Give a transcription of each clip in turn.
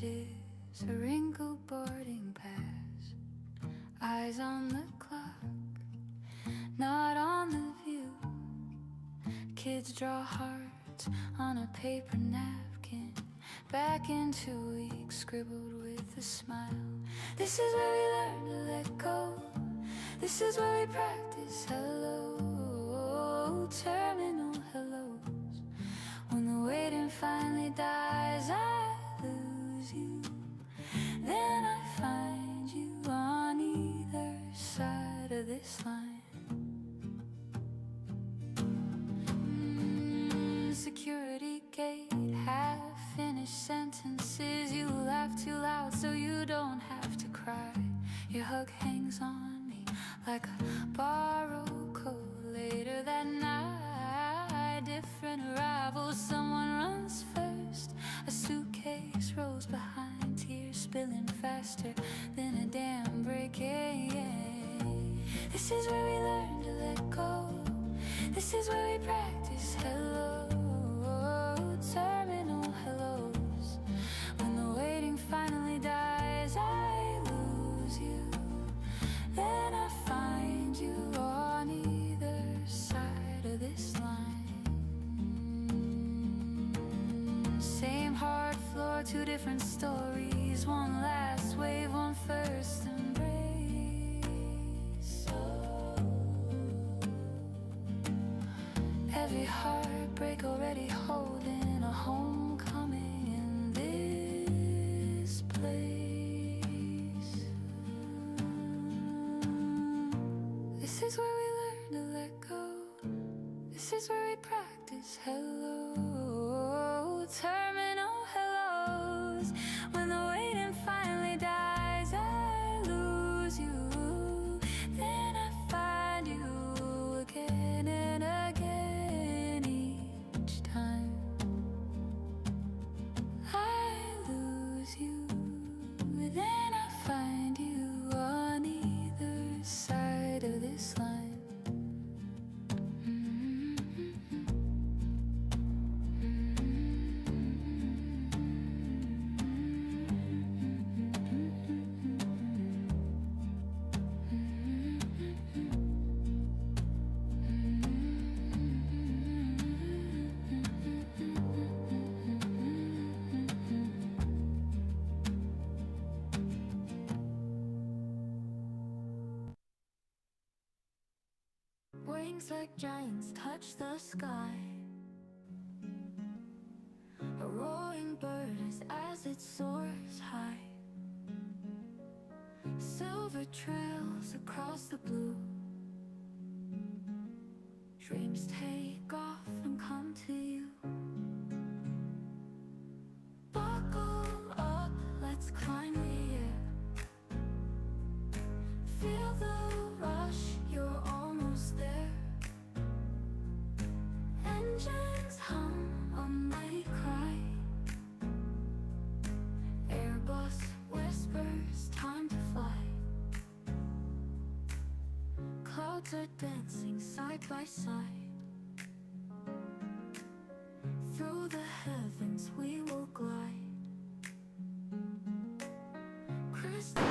is a wrinkled boarding pass. Eyes on the clock, not on the view. Kids draw hearts on a paper napkin. Back in 2 weeks, scribbled with a smile. This is where we learn to let go. This is where we practice hello, terminal hellos. When the waiting finally dies, I lose you. Then I find you on either side of this line. Security gate, half-finished sentences. You laugh too loud so you don't have to cry. Your hug hangs on me like a borrowed coat. Later that night, different arrivals. Someone runs first, a suitcase rolls behind. Tears spilling faster than a dam breaking. This is where we learn to let go. This is where we practice hello, terminal hellos. When the waiting finally dies, I lose you. Then I find you on either side of this line. Same hard floor, two different stories. One last wave, one first embrace. Every heartbreak already holding a homecoming in this place. This is where we learn to let go. This is where we practice hello, terminal hellos. When the waiting finally dies, I lose you. Then I find you again and again each time. I lose you. Then I find you on either side of this line. Wings like giants touch the sky. A roaring bird as it soars high. Silver trails across the blue. Dreams take off and come to you. Buckle up, let's climb the air. Feel the rush, you're almost there. Engines hum, a mighty cry. Airbus whispers, time to fly. Clouds are dancing side by side. Through the heavens we will glide. Crystal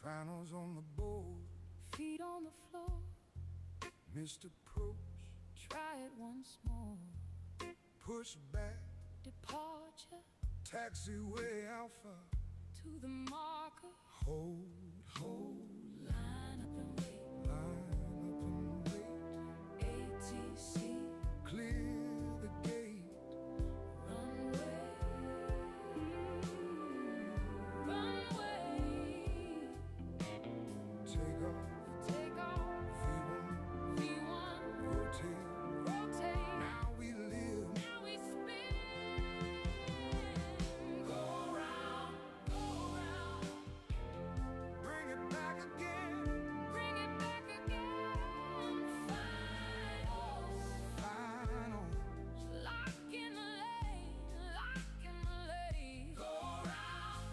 Finals on the board, feet on the floor. Missed approach, try it once more. Push back, departure, taxiway alpha to the marker. Hold, line up and wait, ATC, clear the gate. Runway, take off, V1, rotate, now we live, now we spin, go round, bring it back again, finals, lock in the lane, go round,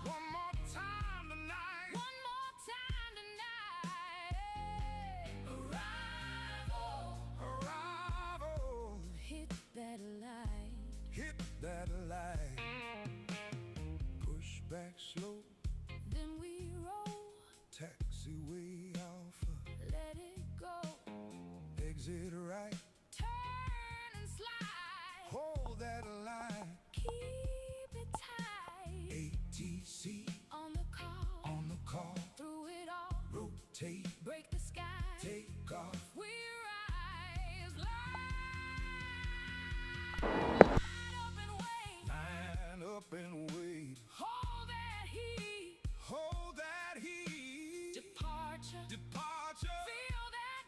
one more time tonight, arrival, hit that light, push back slow, then we roll, taxiway alpha, let it go, exit right, turn and slide, hold that line, keep it tight, ATC, on the call, through it all, rotate, break the sky, take off, we rise, line up and wait, hold that heat, departure, feel that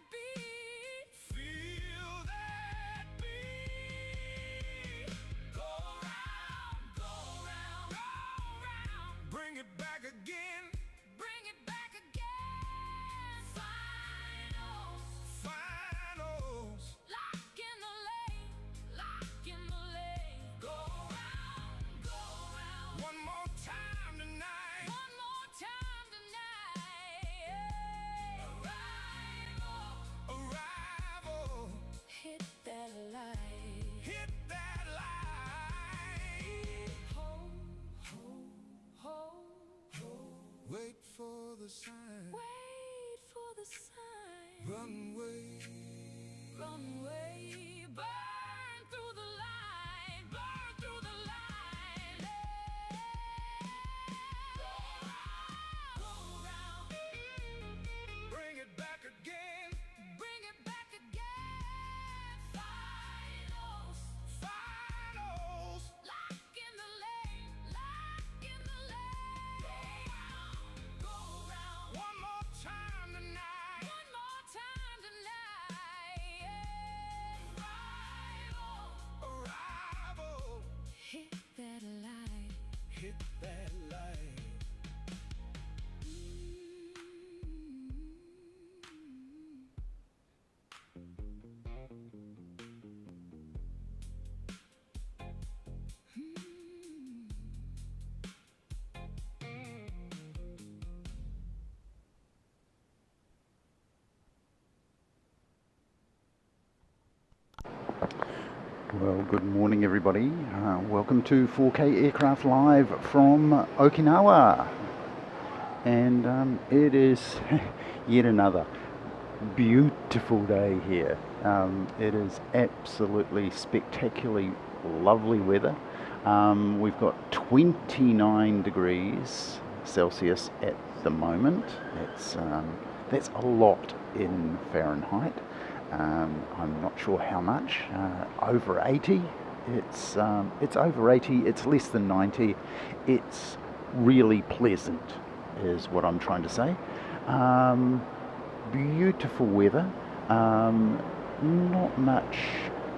beat, go round, bring it back again, finals, lock in the lane, go round, one more time tonight, arrival, hit that light, hold, wait for the sign, runway, burn through the line, go round, bring it back again, finals, lock in the lane, go round, one more time tonight, arrival, hit that light, Well, good morning everybody. Welcome to 4K Aircraft Live from Okinawa. And it is yet another beautiful day here. It is absolutely spectacularly lovely weather. We've got 29 degrees Celsius at the moment. That's a lot in Fahrenheit. I'm not sure how much. Over 80. It's over 80. It's less than 90. It's really pleasant, is what I'm trying to say. Beautiful weather. Not much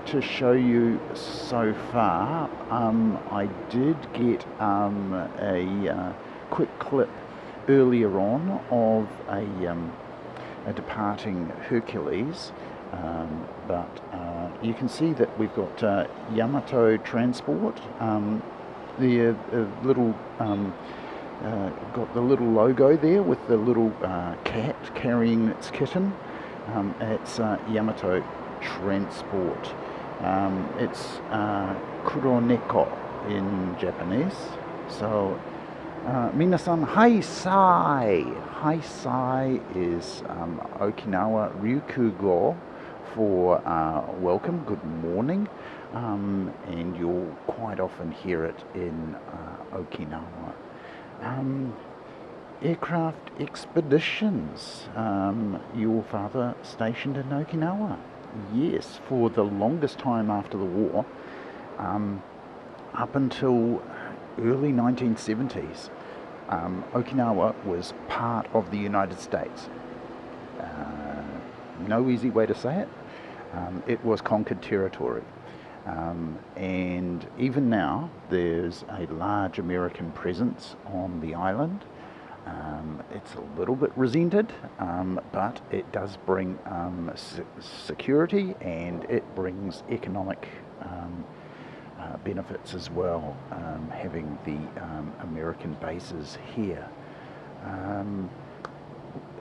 to show you so far. I did get a quick clip earlier on of a departing Hercules. But you can see that we've got Yamato Transport, the little got the little logo there with the little cat carrying its kitten. It's Yamato Transport. It's Kuroneko in Japanese. So Minasan Haisai. Haisai is Okinawa Ryukugo for welcome, good morning, and you'll quite often hear it in Okinawa. Aircraft expeditions. Your father stationed in Okinawa? Yes, for the longest time after the war, up until early 1970s. Okinawa was part of the United States. No easy way to say it. It was conquered territory. And even now, there's a large American presence on the island. It's a little bit resented, but it does bring security, and it brings economic benefits as well, having the American bases here.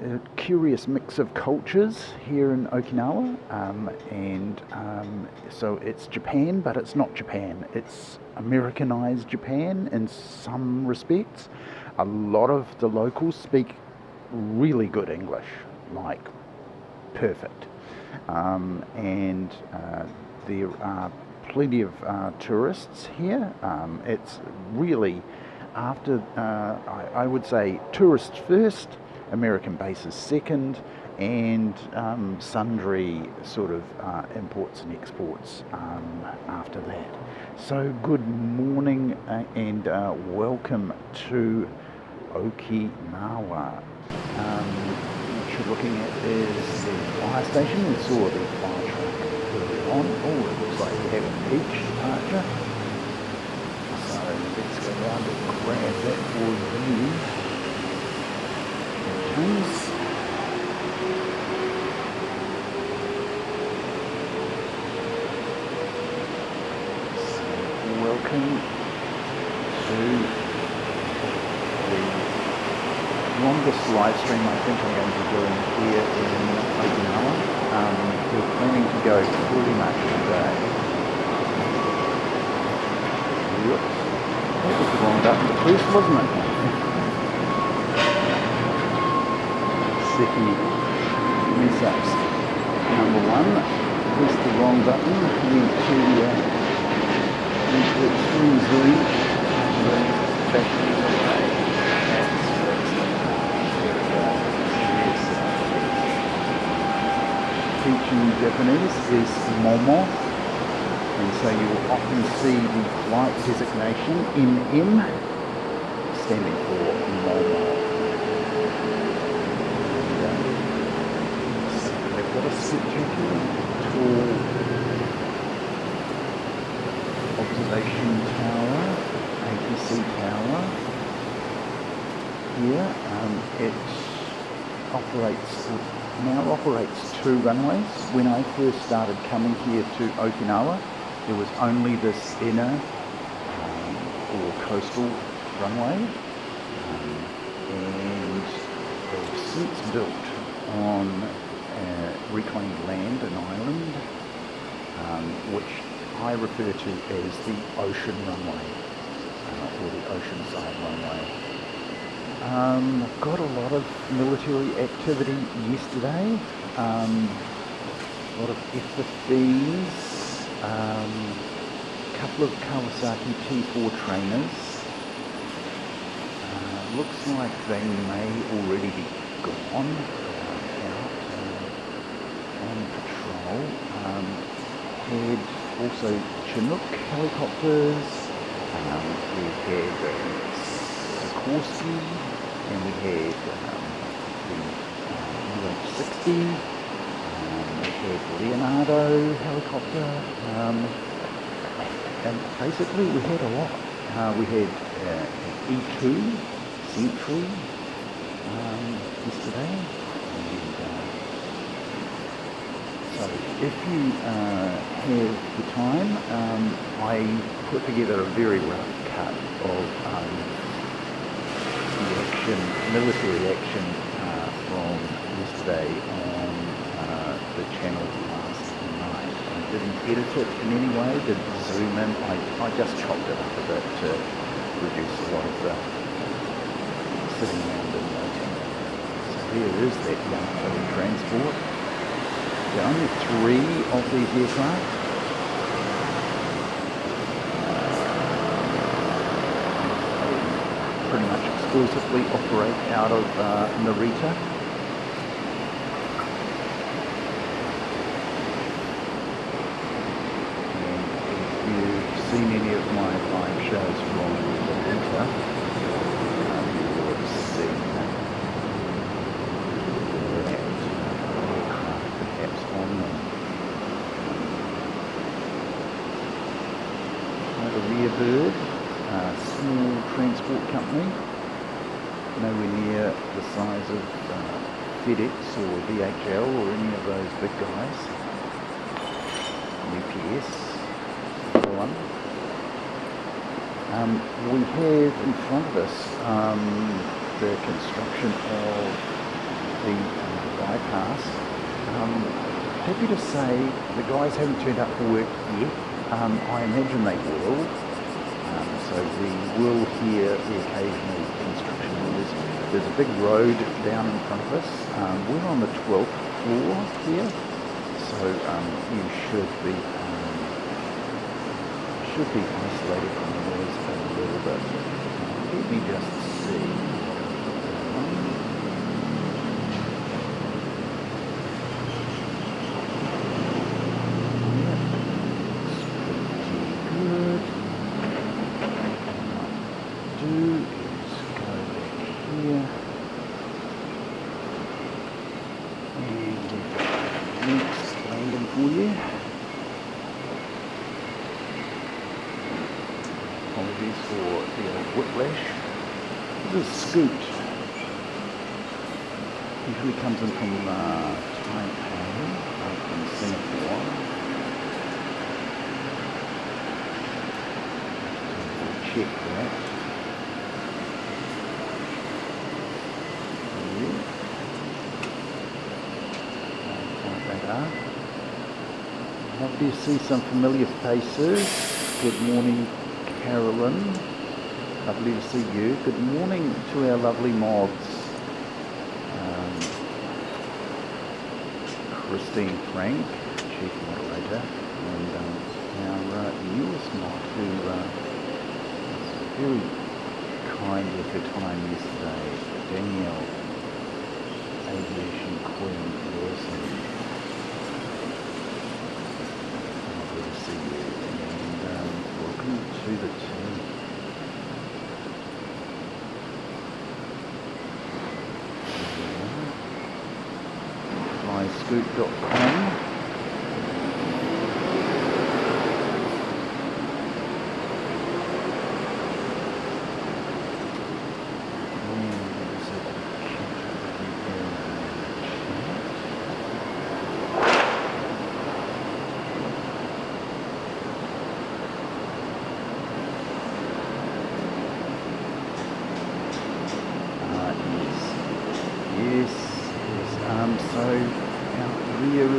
A curious mix of cultures here in Okinawa, and so it's Japan, but it's not Japan. It's Americanized Japan in some respects. A lot of the locals speak really good English, like perfect, and there are plenty of tourists here. It's really after, I would say, tourists first, American bases second, and sundry sort of imports and exports after that. So good morning and welcome to Okinawa. What you're looking at is the fire station. We saw the fire truck earlier on. Oh, it looks like we have a beach departure. So let's go around and grab that for you. Please. So welcome to longest live stream I think I'm going to be doing here in Okinawa. We're planning to go pretty much today. Whoops. That was the wrong button to press, wasn't it? Second mess ups. Number one, press the wrong button, went to extreme zoom, back to the way. Teaching Japanese is Momo, and so you will often see the flight designation MM standing for Momo. So they've got a spectacular tall observation tower, APC tower here. It now operates 2 runways. When I first started coming here to Okinawa, there was only this inner or coastal runway, and they've since built on reclaimed land, an island, which I refer to as the ocean runway, or the oceanside runway. Got a lot of military activity yesterday, a lot of F-15s, a couple of Kawasaki T4 trainers. Looks like they may already be gone out on patrol. Had also Chinook helicopters, we had Sikorsky, and we had the UH-60, we had Leonardo helicopter, and basically we had a lot. We had E2 Sentry yesterday, and so if you have the time, I put together a very rough cut of military action from yesterday on the channel last night. I didn't edit it in any way, didn't zoom in, I just chopped it up a bit to reduce a lot of the sitting around and waiting. So here is that Yamato transport. There are only 3 of these aircraft. They pretty much exclusively operate out of Narita. And if you've seen any of my live shows from Narita, you will have seen that aircraft perhaps on them. The Rear Bird, small transport company, nowhere near the size of FedEx or DHL or any of those big guys. UPS, so on. We have in front of us the construction of the bypass. Happy to say the guys haven't turned up for work yet. I imagine they will. So we will hear the occasional construction noise. There's a big road down in front of us. We're on the 12th floor here, so you should be isolated from the noise a little bit. Let me just see. Apologies for the old whiplash. This is Scoot. Usually comes in from Taipei, from Singapore. So we'll check that. Lovely to see some familiar faces. Good morning, Carolyn. Lovely to see you. Good morning to our lovely mods. Christine Frank, Chief Moderator, and our newest mod who was very kind with her time yesterday, Danielle, Aviation Queen Wilson. Lovely to see you, and welcome to the team. Flyscoot.com.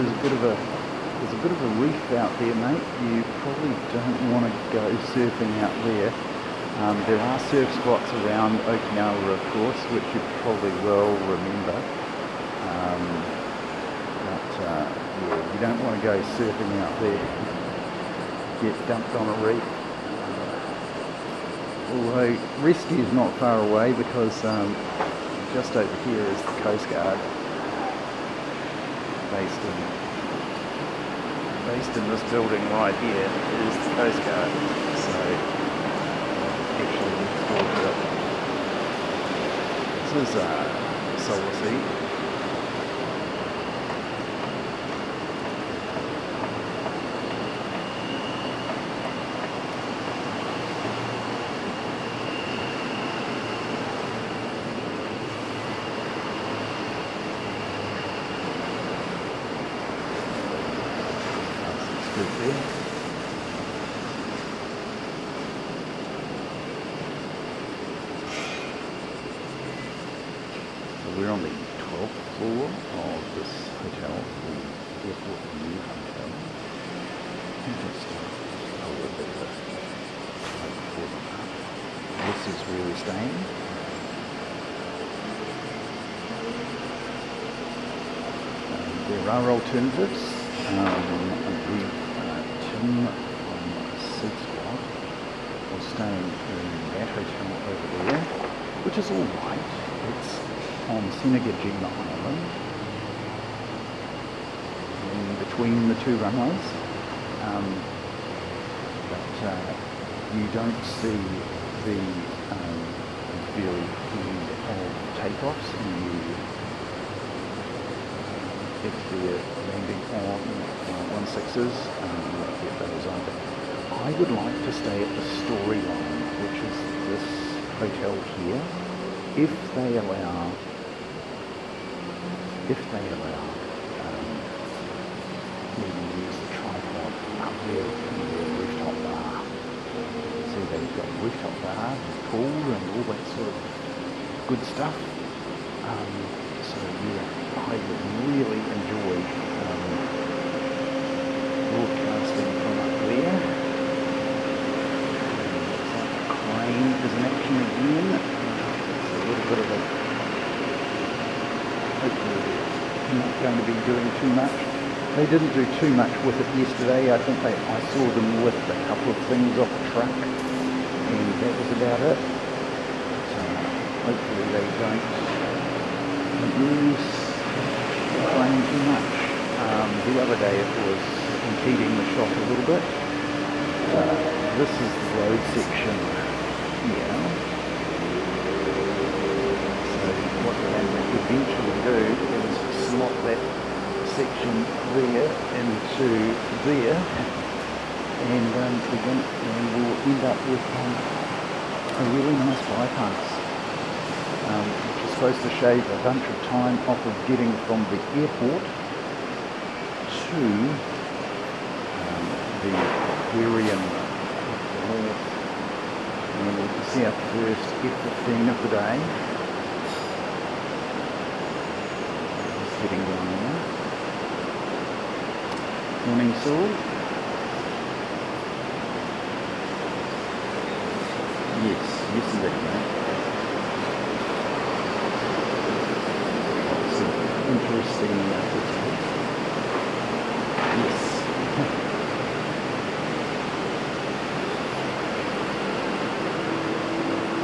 There's a bit of a reef out there, mate. You probably don't want to go surfing out there. There are surf spots around Okinawa, of course, which you probably will remember. Yeah, you don't want to go surfing out there. Get dumped on a reef. Although rescue is not far away because just over here is the Coast Guard. Based in this building right here is the Coast Guard. So actually next door to it. This is Solar Sea. We're on the 12th floor of this hotel, the Airport View Hotel. Just a little bit of a before the This is where we're staying. are alternatives. Tim from Seed Squad was staying in that hotel over there, which is all right. It's on Senagajima Island, in between the two runways. But you don't see the very end of takeoffs, and if they're landing on 16s, you won't get those either. I would like to stay at the storyline, which is this hotel here, if they allow me to use the tripod up there in the rooftop bar. See, they've got a rooftop bar, pool, and all that sort of good stuff. So yeah, I would really enjoy broadcasting from up there. The crane is in action again. It's a little bit of a... Hopefully they're not going to be doing too much. They didn't do too much with it yesterday. I think I saw them lift a couple of things off the truck, and that was about it. So hopefully they don't use the crane too much. The other day it was impeding the shot a little bit. This is the road section here. So what they will eventually do is slot that section there into there, and we will end up with a really nice bypass, which is supposed to shave a bunch of time off of getting from the airport to the aquarium north. And we can see our first F-15 of the day. Just heading down there. Morning, Saul. Yes indeed, mate. Some interesting footage. Yes.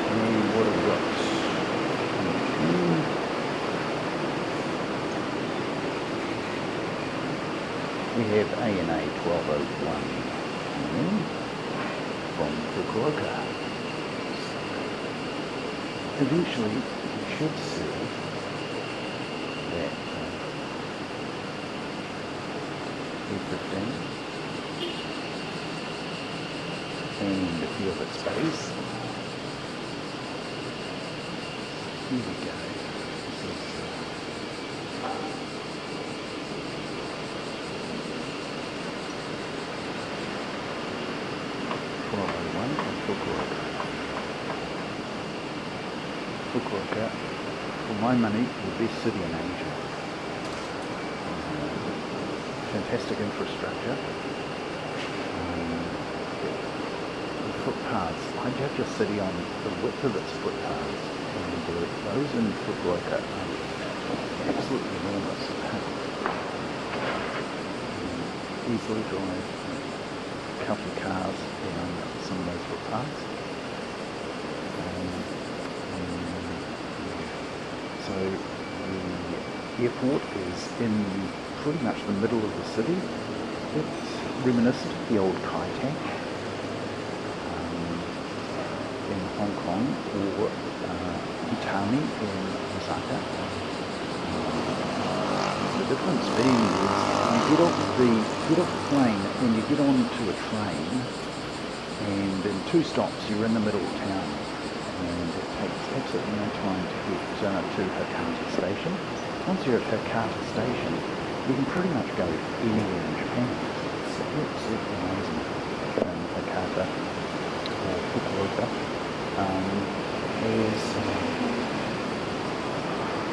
And what have we got? We have ANA 1201 from Fukuoka. Eventually, we should see that F-15 and a few of its base. Here we go. This is Fukuoka, for my money, the best city in Asia. Fantastic infrastructure. The footpaths. I judge a city on the width of its footpaths, and those in Fukuoka are absolutely enormous. Easily drive a couple of cars down some of those footpaths. So the airport is in pretty much the middle of the city. It's reminiscent of the old Kai Tak in Hong Kong, or Itami in Osaka. The difference being is you get off the plane and you get onto a train, and in 2 stops you're in the middle of town. And it takes absolutely no time to get to Hakata Station. Once you're at Hakata Station, you can pretty much go anywhere in Japan. It's absolutely amazing. Hakata or Fukuoka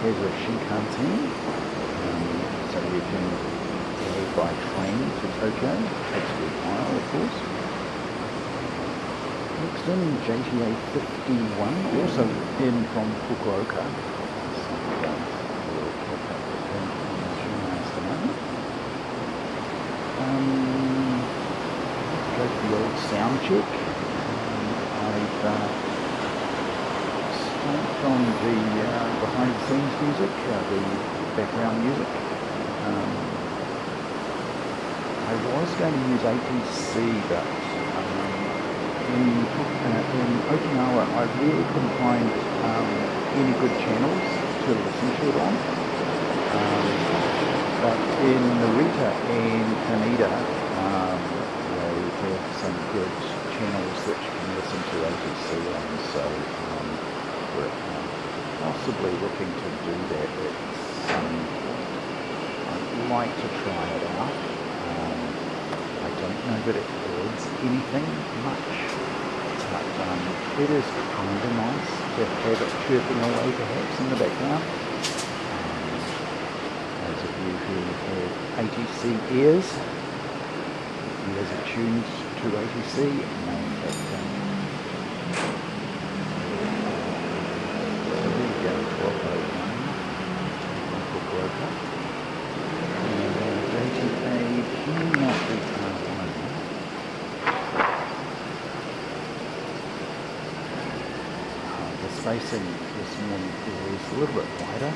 there's a Shinkansen, so you can go by train to Tokyo. It takes a good while, of course. Next in, JTA 51, also in from Fukuoka. sound check. I've stopped on the behind the scenes music, the background music. I was going to use ATC, but in Okinawa I really couldn't find any good channels to listen to it on. But in Narita and Haneda, they have some good channels that you can listen to ATC on, so we're possibly looking to do that. I'd like to try it out. I don't know that it adds anything much, but it is kind of nice to have it chirping away perhaps in the background. Those of you who have ATC ears are tuned to ATC, know that there we go, 1201, local broker. JTA cannot be the spacing this morning is a little bit wider.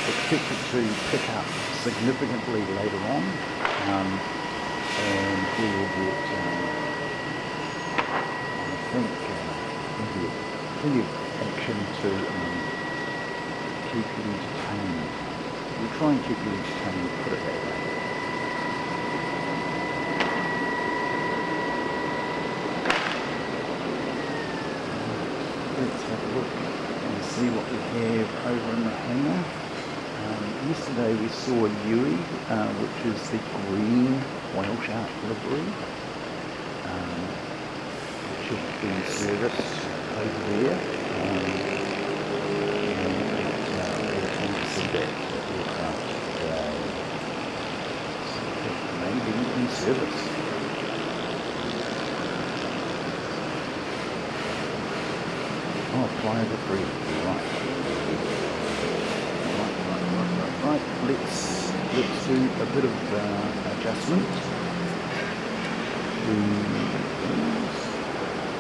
Expected to pick up significantly later on, and we will get, I think, plenty of action to keep you entertained. We'll try and keep you entertained, put it that way. Let's have a look and see what we have over in the hangar. Yesterday we saw Yui, which is the green whale shark livery, which should be serviced over there. We're trying to see that aircraft today. Maybe in service. Oh, flyover free, right. Right, let's do a bit of adjustment.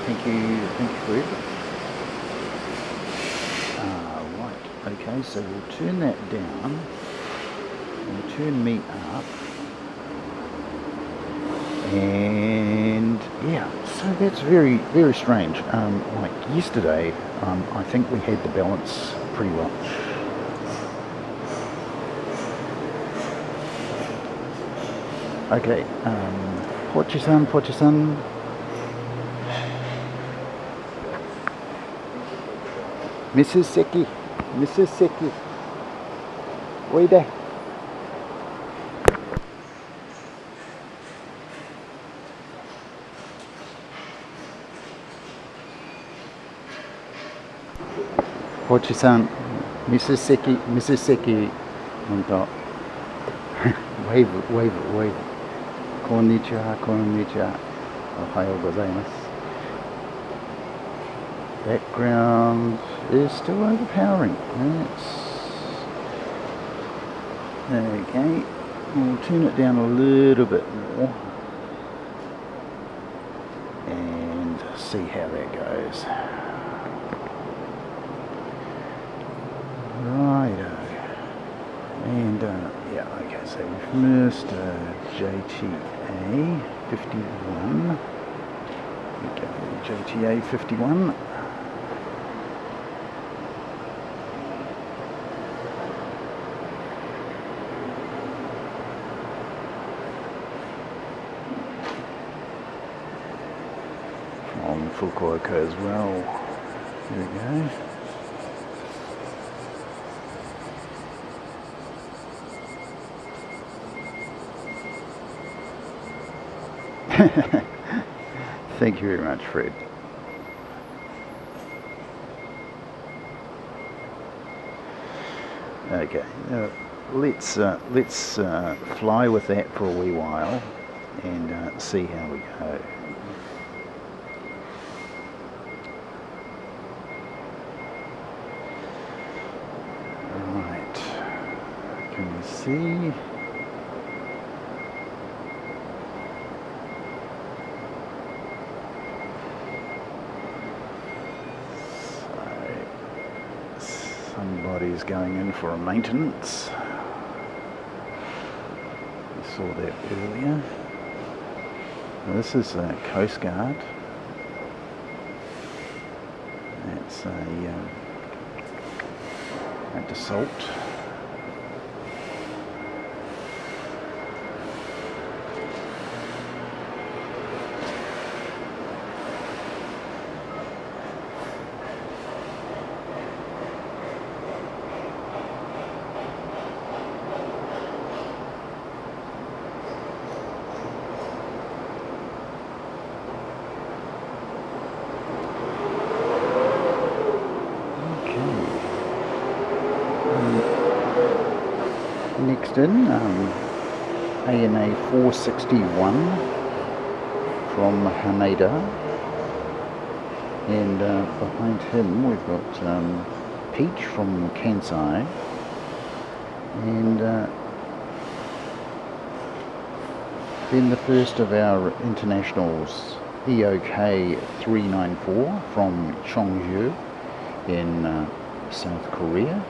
Thank you, Fred. Right, okay, so we'll turn that down. We'll turn me up. And yeah, so that's very, very strange. Like yesterday, I think we had the balance pretty well. Okay, Pochi-san. Mrs. Seki. Oide. Pochi-san, Mrs. Seki. Honto. Wave. Konnichiwa. Ohayo gozaimasu. Background is still overpowering. Okay, we'll turn it down a little bit more and see how that goes. Righto. And yeah, okay, so we've missed JTA 51. Okay, JTA 51. From Fukuoka as well. There we go. Thank you very much, Fred. Okay, let's fly with that for a wee while and see how we go. Right, can you see? somebody's going in for a maintenance. We saw that earlier. Now this is a Coast Guard. That's a Dassault. Next in, ANA 461 from Haneda, and behind him we've got Peach from Kansai, and then the first of our internationals, EOK 394 from Cheongju in South Korea.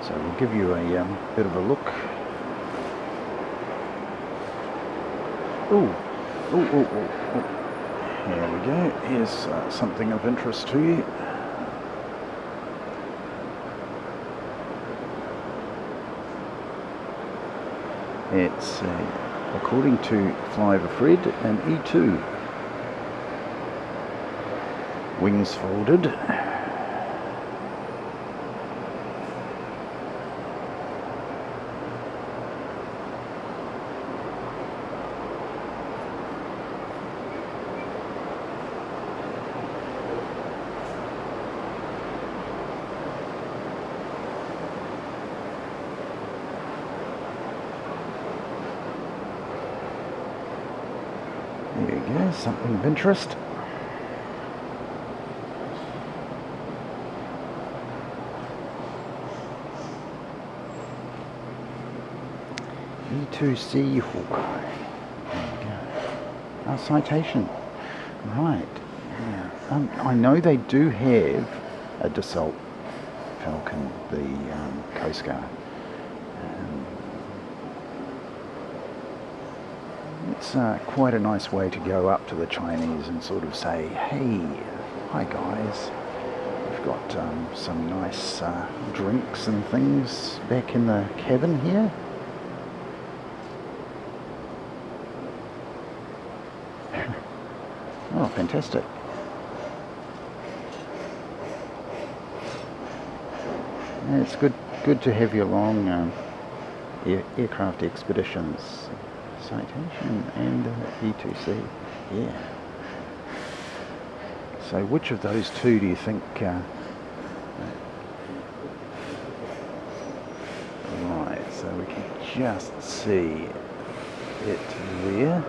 So we'll give you a bit of a look. Oh. There we go. Here's something of interest to you. It's, according to Flyover Fred, an E2. Wings folded. There you go, something of interest. E2C Hawkeye. There you go. Our citation. Right. Yeah. I know they do have a Dassault Falcon, the Coast Guard. It's quite a nice way to go up to the Chinese and sort of say, hey, hi guys, we've got some nice drinks and things back in the cabin here. Oh, fantastic. Yeah, it's good to have you along aircraft expeditions. Citation and E2C, yeah. So which of those two do you think? Right, so we can just see it there.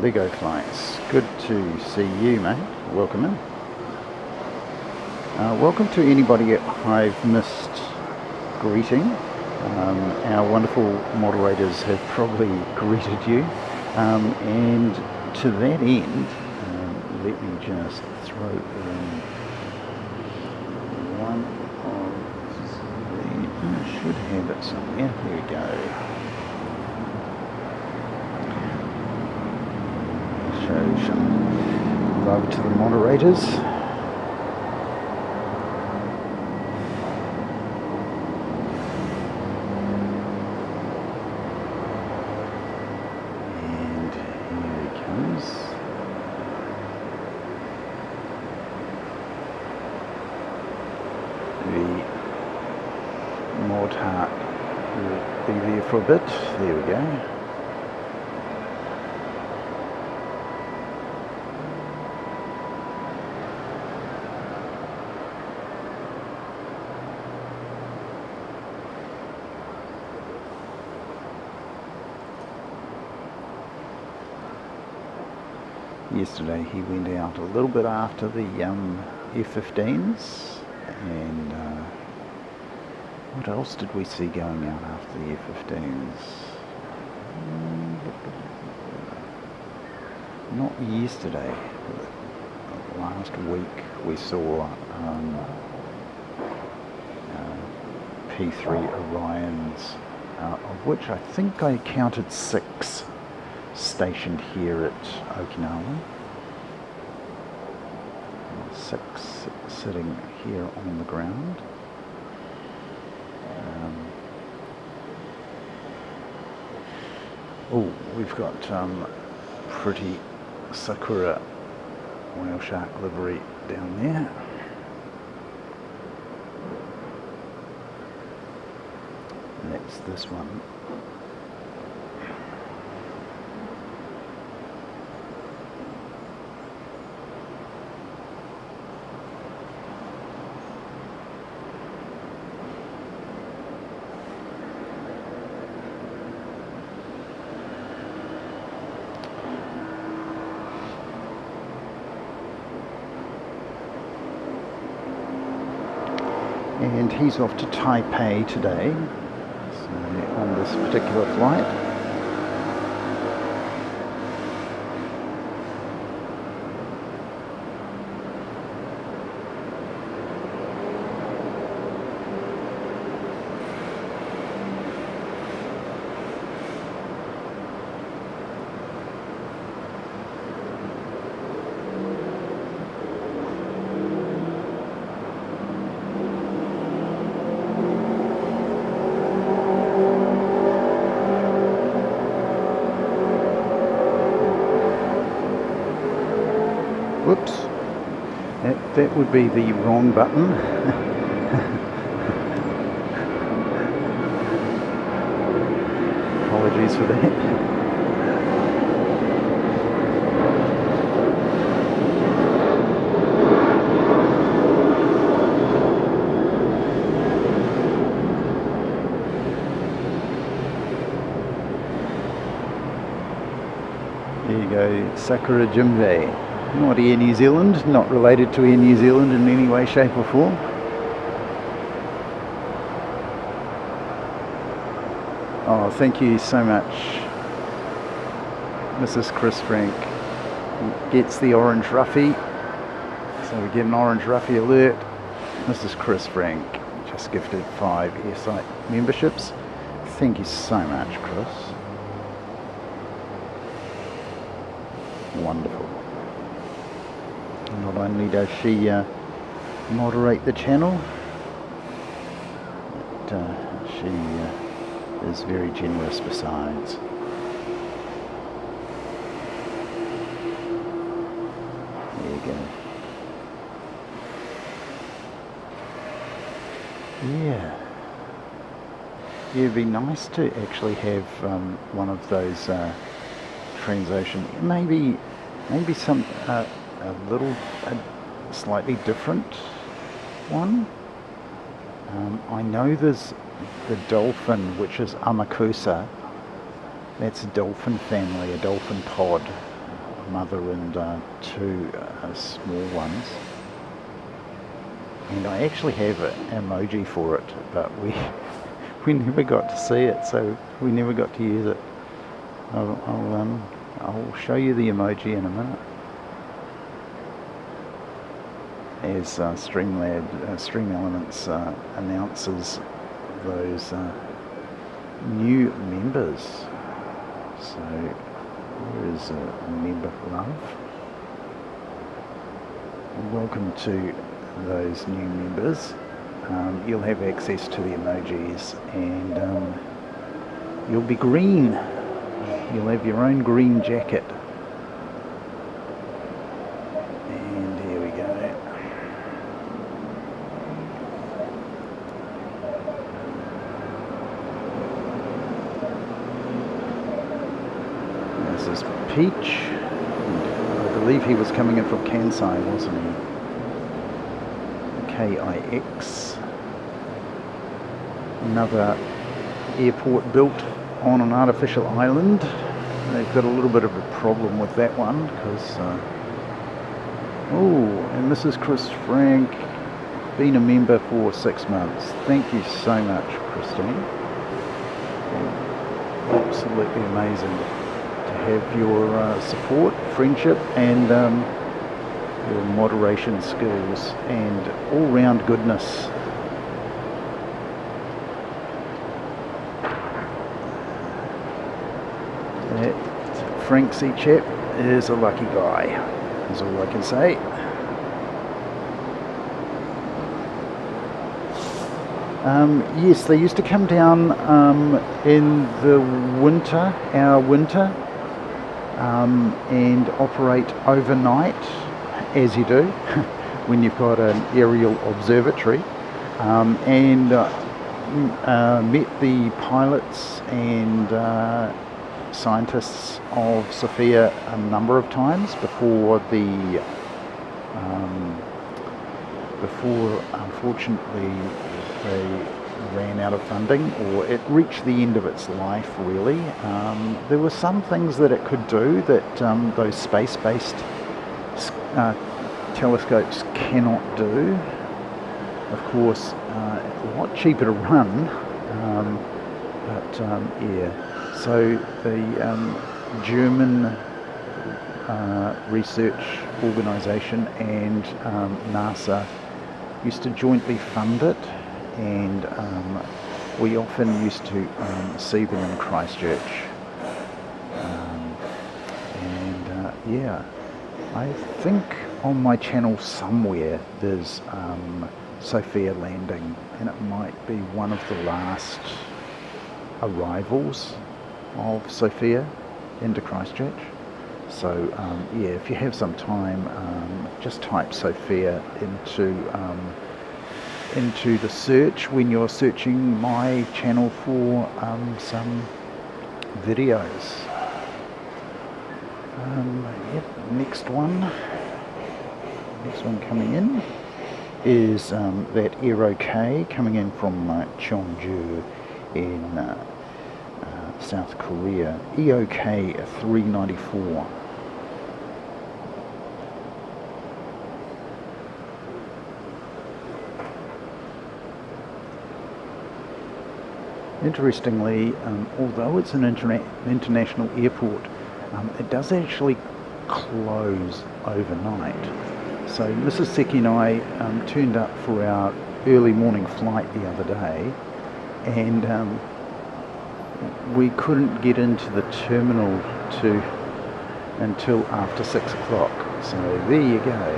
Lego Flights, good to see you, mate. Welcome in. Welcome to anybody I've missed greeting. Our wonderful moderators have probably greeted you. And to that end, let me just throw in one of the... I should have it somewhere. There we go. Show some love to the moderators. And here he comes. The mod heart will be there for a bit. There we go. Yesterday he went out a little bit after the F-15s, and what else did we see going out after the F-15s? Not yesterday, but last week we saw P3 Orions, of which I think I counted 6 stationed here at Okinawa. 6 sitting here on the ground. Oh, we've got pretty Sakura whale shark livery down there. And that's this one. And he's off to Taipei today, so on this particular flight. Whoops, that would be the wrong button. Apologies for that. There you go, Sakura Jimbe. Not Air New Zealand, not related to Air New Zealand in any way, shape or form. Oh, thank you so much, Mrs. Chris Frank. Gets the orange ruffy, so we get an orange ruffy alert. Mrs. Chris Frank just gifted 5 airsite memberships. Thank you so much, Chris. Wonderful. Not only does she moderate the channel, but she is very generous besides. There you go. Yeah. It'd be nice to actually have one of those Transocean, maybe some a slightly different one. I know there's the dolphin, which is Amakusa. That's a dolphin family, a dolphin pod, mother and 2 small ones. And I actually have an emoji for it, but we never got to see it, so we never got to use it. I'll show you the emoji in a minute. As Stream Elements announces those new members. So here is a member love. Welcome to those new members. You'll have access to the emojis, and you'll be green. You'll have your own green jacket. And here we go. This is Peach. I believe he was coming in from Kansai, wasn't he? KIX. Another airport built on an artificial island they've got a little bit of a problem with that one because and Mrs. Chris Frank, been a member for 6 months. Thank you so much, Christine. Absolutely amazing to have your support, friendship, and your moderation skills and all-round goodness. That Frank C. chap is a lucky guy, is all I can say. Yes, they used to come down in the winter, our winter, and operate overnight, as you do when you've got an aerial observatory, and met the pilots and scientists of Sophia a number of times before unfortunately they ran out of funding, or it reached the end of its life really. There were some things that it could do that those space-based telescopes cannot do. Of course, a lot cheaper to run, yeah. So the German research organisation and NASA used to jointly fund it, and we often used to see them in Christchurch. Yeah, I think on my channel somewhere there's Sophia landing, and it might be one of the last arrivals of Sophia into Christchurch. So yeah, if you have some time, just type Sophia into the search when you're searching my channel for some videos. Yep, next one coming in is that Aero K coming in from Cheongju in South Korea, EOK 394. Interestingly, although it's an international airport, it does actually close overnight. So Mrs. Seki and I turned up for our early morning flight the other day, and we couldn't get into the terminal until after 6 o'clock. So there you go.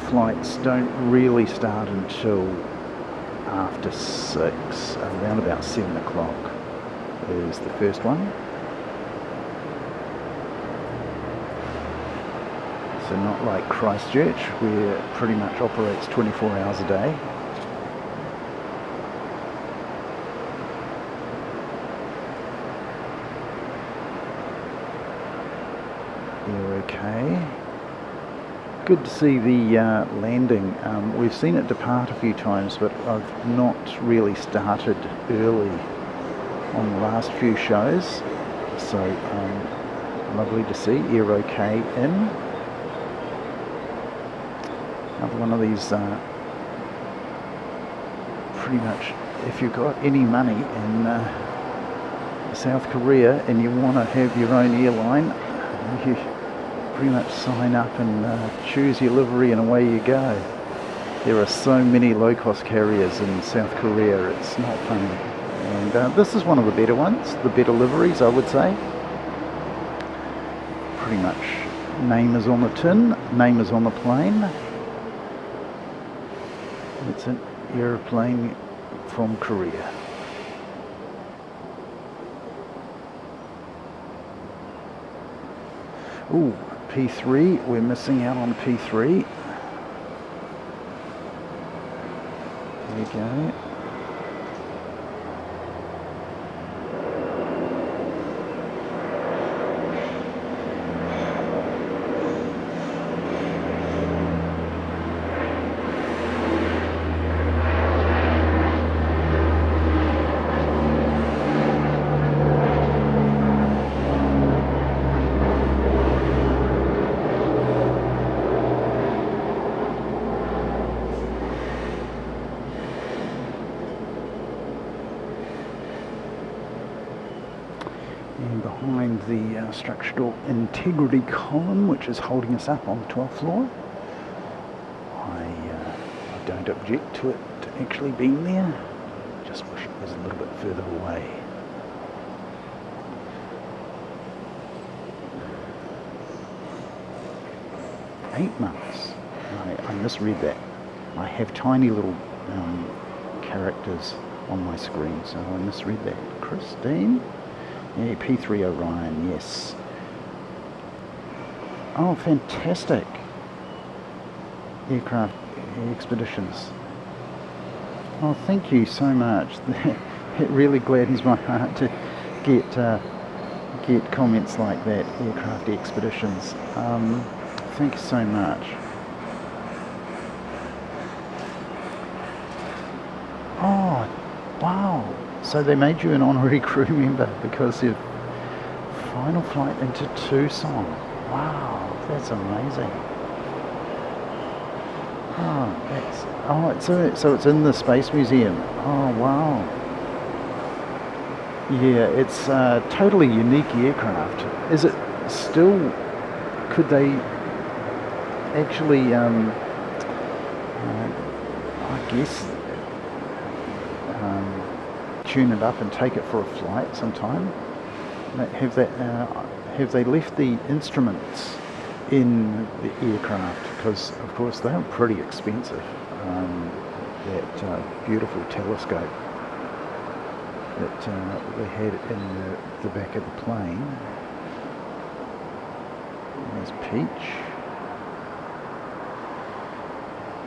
Flights don't really start until after 6, around about 7 o'clock is the first one. So not like Christchurch, where it pretty much operates 24 hours a day. You're okay. Good to see the landing. We've seen it depart a few times, but I've not really started early on the last few shows. So lovely to see Aero K in. Another one of these, pretty much, if you've got any money in South Korea and you want to have your own airline, you pretty much sign up and choose your livery and away you go. There are so many low-cost carriers in South Korea, it's not funny. And this is one of the better ones, the better liveries, I would say. Pretty much name is on the tin, name is on the plane. It's an aeroplane from Korea. Ooh, P3, we're missing out on P3. There you go. behind the structural integrity column, which is holding us up on the 12th floor. I don't object to it actually being there, just wish it was a little bit further away. Eight months. I misread that. I have tiny little characters on my screen, so I misread that. Christine? Yeah, P3 Orion, yes. Oh, fantastic. Aircraft Expeditions. Oh, thank you so much. It really gladdens my heart to get comments like that, Aircraft Expeditions. Thank you so much. Oh, wow. So they made you an honorary crew member because your final flight into Tucson. Wow, that's amazing. So it's in the Space Museum. Oh, wow. Yeah, it's a totally unique aircraft. Is it still, could they actually, I guess, tune it up and take it for a flight sometime? Have they left the instruments in the aircraft? Because of course they're pretty expensive. That beautiful telescope that they had in the back of the plane. There's Peach.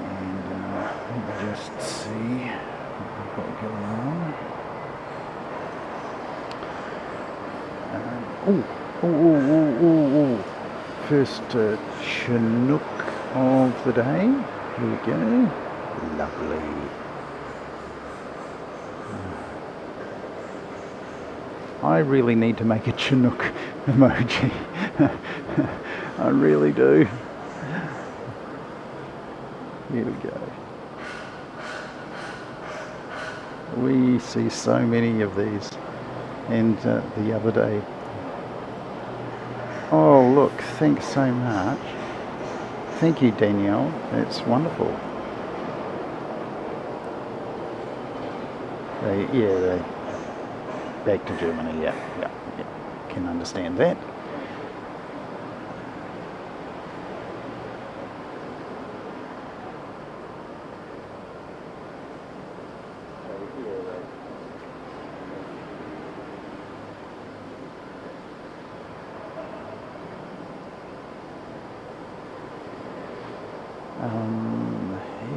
And let me just see what we've got going on. First Chinook of the day. Here we go. Lovely. I really need to make a Chinook emoji. I really do. Here we go. We see so many of these. And the other day. Oh, look, thanks so much. Thank you, Danielle. That's wonderful. They back to Germany, yeah. Can understand that.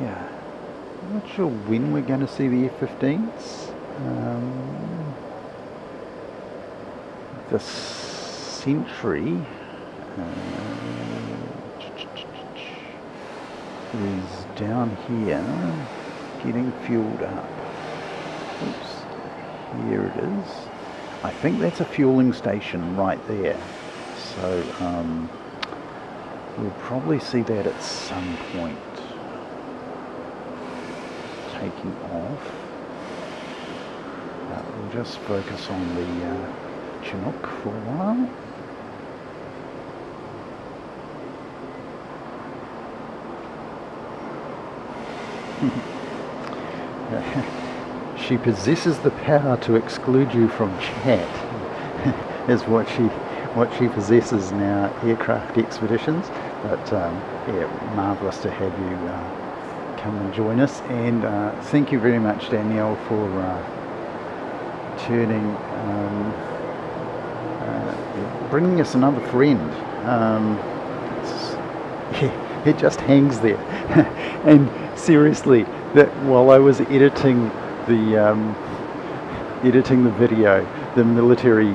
Yeah, I'm not sure when we're going to see the F-15s. The Century is down here getting fueled up. Oops, here it is. I think that's a fueling station right there. So we'll probably see that at some point. Taking off. We'll just focus on the Chinook for a while. She possesses the power to exclude you from chat. Is what she possesses in our Aircraft Expeditions. But yeah, marvellous to have you come and join us. And thank you very much, Danielle, for bringing us another friend. It just hangs there. And seriously, that while I was editing the video, the military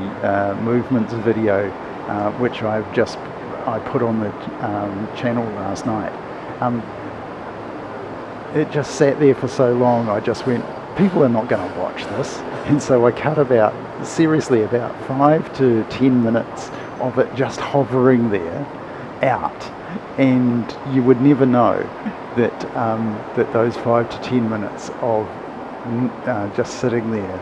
movements video, which I put on the channel last night, it just sat there for so long. I just went, people are not going to watch this, and so I cut about 5 to 10 minutes of it just hovering there out, and you would never know that that those 5 to 10 minutes of just sitting there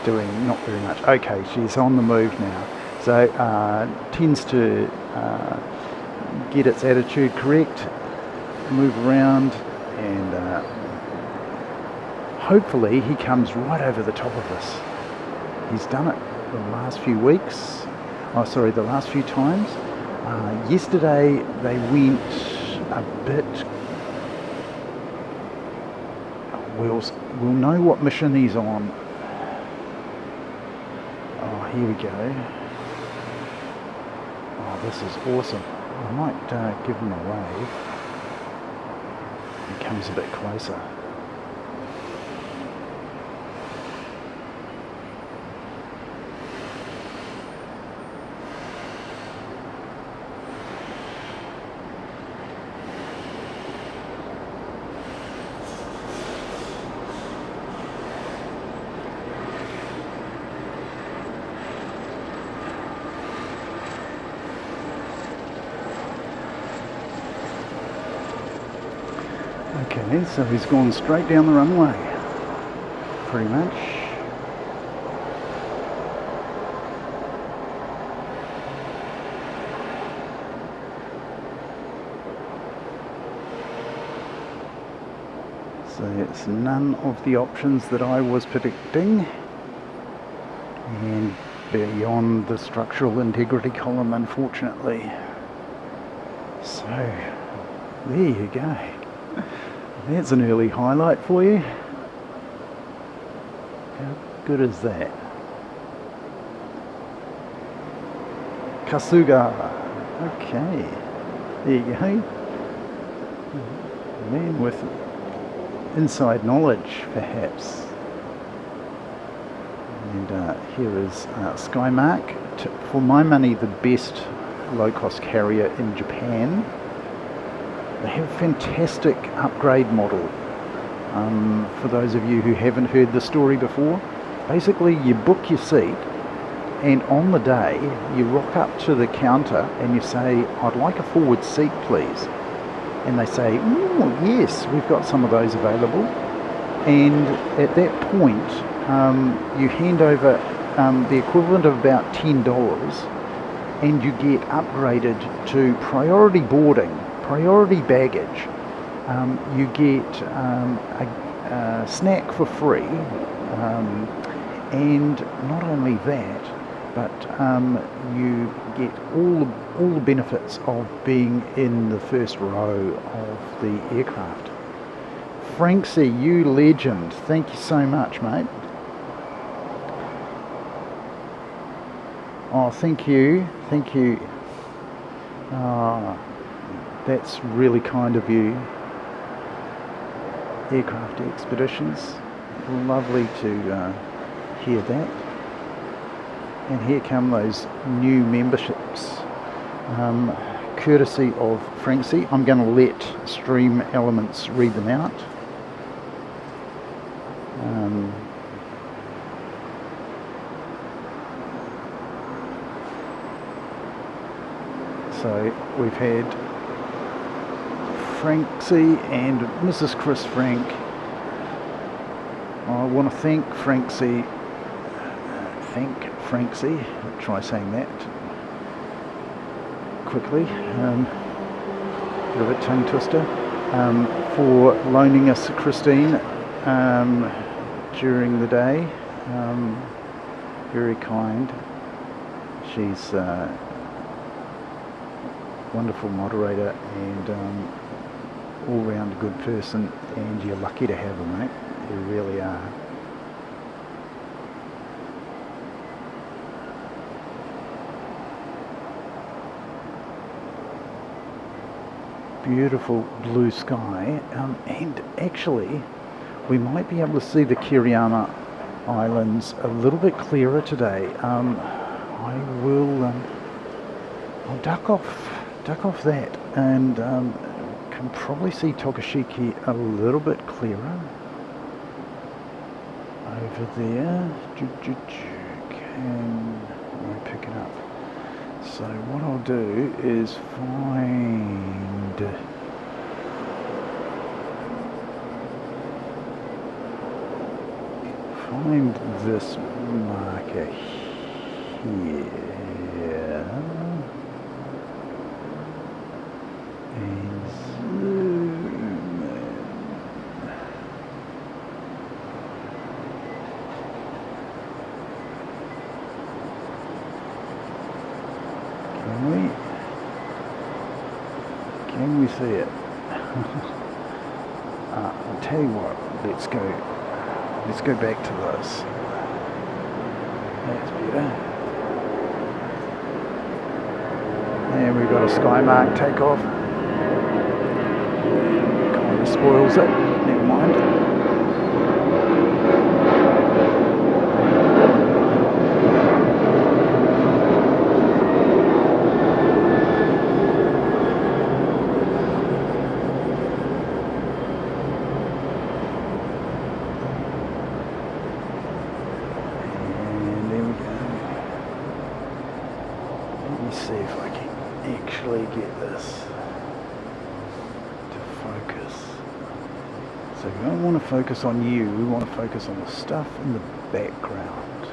doing not very much. Okay, she's on the move now. So tends to get its attitude correct, move around, and hopefully he comes right over the top of us. He's done it the last few weeks, the last few times. Yesterday they went a bit, we'll know what mission he's on. Oh, here we go. Oh, this is awesome. I might give him a wave. He comes a bit closer. Okay, so he's gone straight down the runway, pretty much. So it's none of the options that I was predicting, and beyond the structural integrity column, unfortunately. So there you go. That's an early highlight for you. How good is that? Kasuga. Okay. There you go. Man with inside knowledge, perhaps. And here is Skymark. For my money, the best low-cost carrier in Japan. They have a fantastic upgrade model. For those of you who haven't heard the story before, basically you book your seat, and on the day you rock up to the counter and you say, "I'd like a forward seat, please." And they say, "Oh, yes, we've got some of those available." And at that point, you hand over the equivalent of about $10, and you get upgraded to priority boarding. Priority baggage. You get a snack for free, and not only that, but you get all the benefits of being in the first row of the aircraft. Franksy, you legend! Thank you so much, mate. Oh, thank you, thank you. That's really kind of you. Aircraft Expeditions. Lovely to hear that. And here come those new memberships. Courtesy of Franksy. I'm going to let Stream Elements read them out. So we've had Franksy and Mrs. Chris Frank. I want to thank Franksy. Try saying that quickly. Bit of a tongue twister. For loaning us Christine during the day. Very kind. She's a wonderful moderator and all-round good person, and you're lucky to have her, mate. You really are. Beautiful blue sky, and actually we might be able to see the Kiriyama Islands a little bit clearer today. I will I'll duck off that, and can probably see Tokashiki a little bit clearer over there. Can I pick it up? So what I'll do is find this marker here. Can we? Can we see it? I'll tell you what, let's go back to this. That's better. And we've got a Skymark takeoff. Kind of spoils it, never mind. See if I can actually get this to focus. So we don't want to focus on you, we want to focus on the stuff in the background.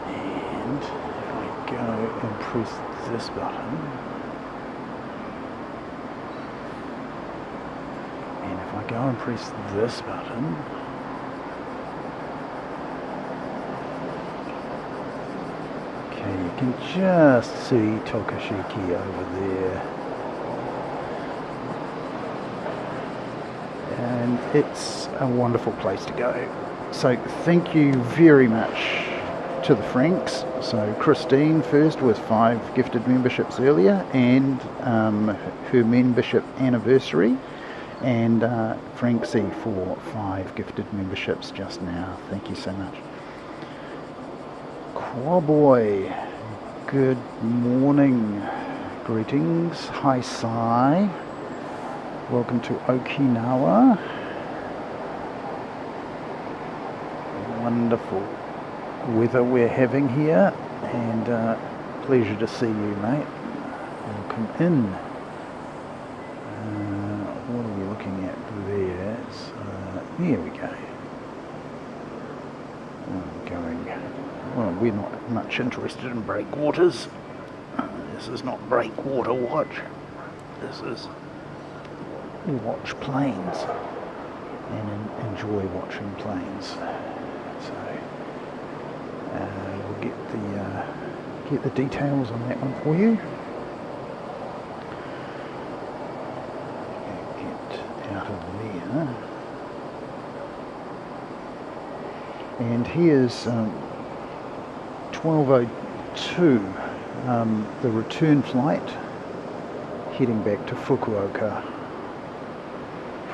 And if I go and press this button, and if I go and press this button, you can just see Tokashiki over there, and it's a wonderful place to go. So thank you very much to the Franks. So Christine first with 5 gifted memberships earlier, and her membership anniversary, and Franksy for 5 gifted memberships just now. Thank you so much. Quaboy, good morning, greetings, hi Sai, welcome to Okinawa, wonderful weather we're having here, and pleasure to see you, mate, welcome in. What are we looking at there? There we go. Well, we're not much interested in breakwaters. This is not breakwater watch. This is watch planes and enjoy watching planes. So we'll get the details on that one for you. Get out of there. And here's 12:02, the return flight heading back to Fukuoka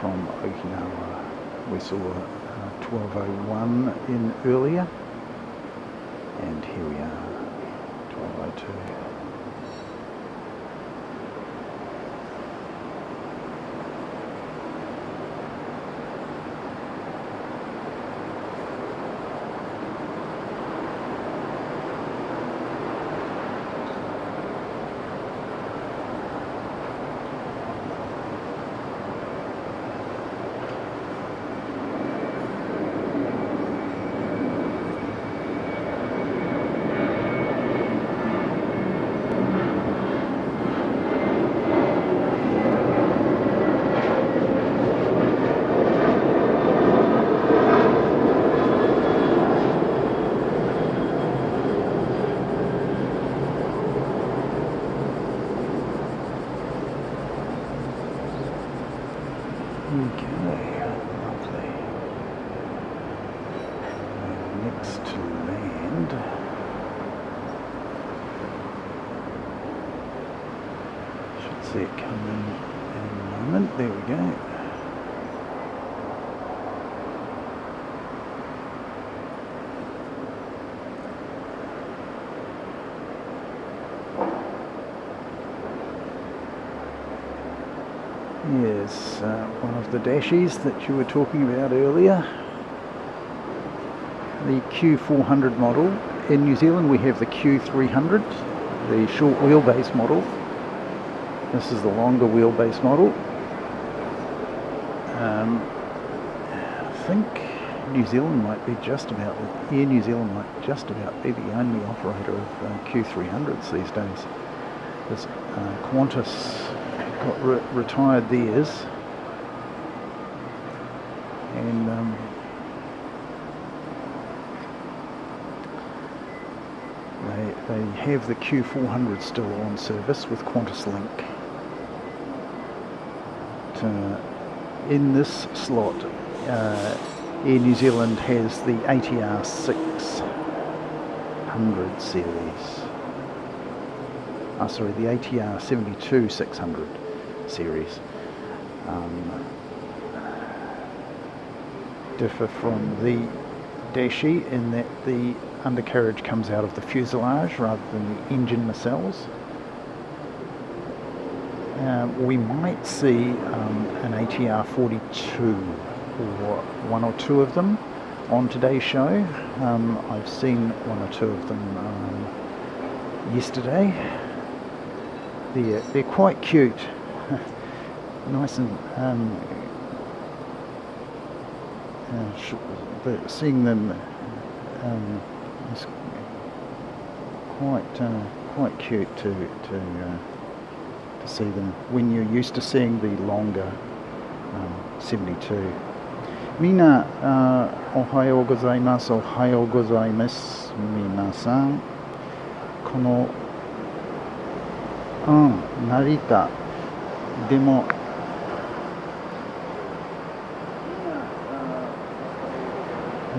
from Okinawa. We saw 12:01 in earlier, and here we are, 12:02. See it coming in a moment. There we go. Yes, one of the dashies that you were talking about earlier. The Q400 model. In New Zealand we have the Q300, the short wheelbase model. This is the longer wheelbase model. I think New Zealand might be just about, Air New Zealand might just about be the only operator of Q300s these days. Because Qantas got retired theirs, and They have the Q400 still on service with Qantas Link. In this slot, Air New Zealand has the ATR 600 series. The ATR 72 600 series. Differ from the Dashi in that the undercarriage comes out of the fuselage rather than the engine nacelles. We might see an ATR 42 or one or two of them on today's show. I've seen one or two of them yesterday. They're quite cute. Nice and seeing them is quite cute to see them when you're used to seeing the longer 72. Mina, ohayou gozaimasu, ohayou gozaimasu, minasan. Kono Narita でも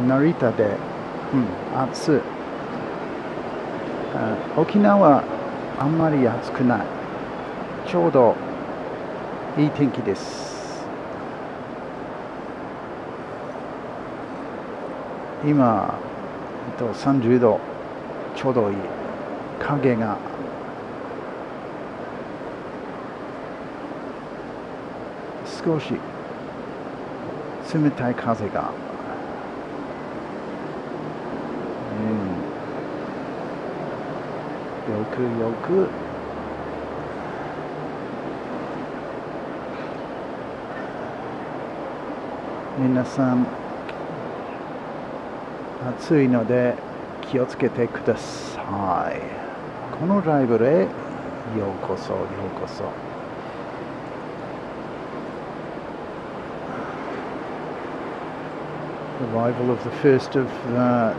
成田で、暑い。沖縄あんまり暑くない。ちょうどいい天気です。今、30度ちょうどいい。影が少し冷たい風が、よくよく皆さん暑いので気をつけてください。このライブへようこそようこそ。Arrival of the first of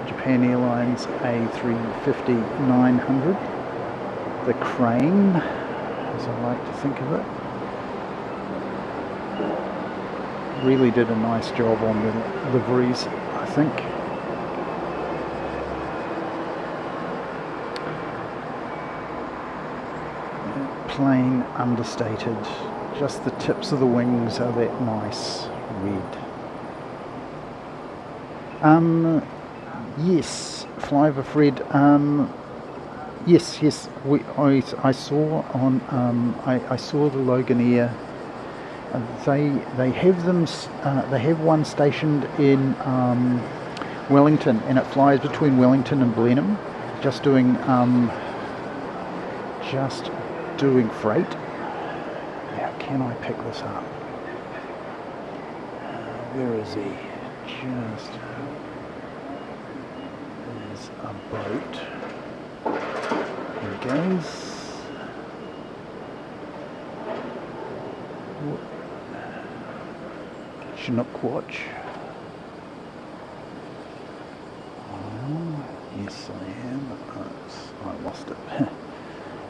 Japan Airlines A350-900, the crane, as I like to think of it. Really did a nice job on the liveries, I think. Plain, understated, just the tips of the wings are that nice red. Yes, Flyover Fred. Yes. I saw on. I saw the Logan Air. They have them. They have one stationed in Wellington, and it flies between Wellington and Blenheim, just doing freight. Now, can I pick this up? Where is he? Just there's a boat. There he goes. Chinook watch. Yes, I am. I lost it,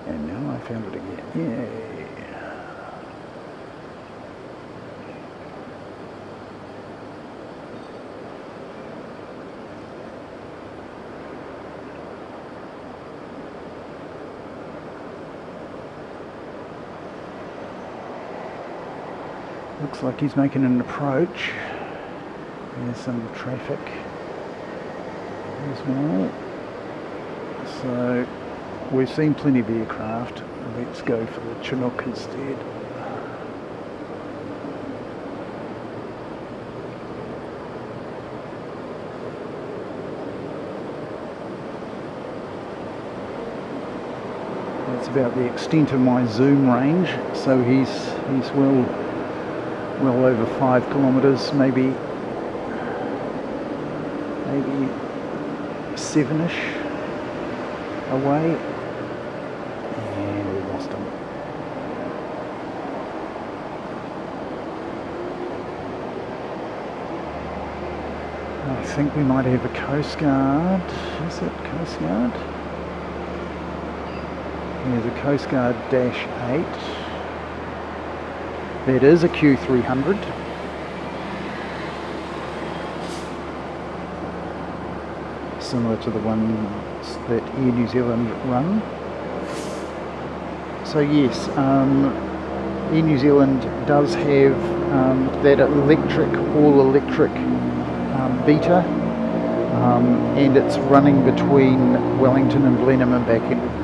and now I found it again. Yay! Looks like he's making an approach. There's some traffic as well. So we've seen plenty of aircraft. Let's go for the Chinook instead. That's about the extent of my zoom range. So he's well over 5 kilometres, maybe 7-ish away, and we lost him. I think we might have a Coast Guard. Is it Coast Guard? Here's a Coast Guard Dash 8. That is a Q300. Similar to the ones that Air New Zealand run. So yes, Air New Zealand does have that all-electric beta, and it's running between Wellington and Blenheim and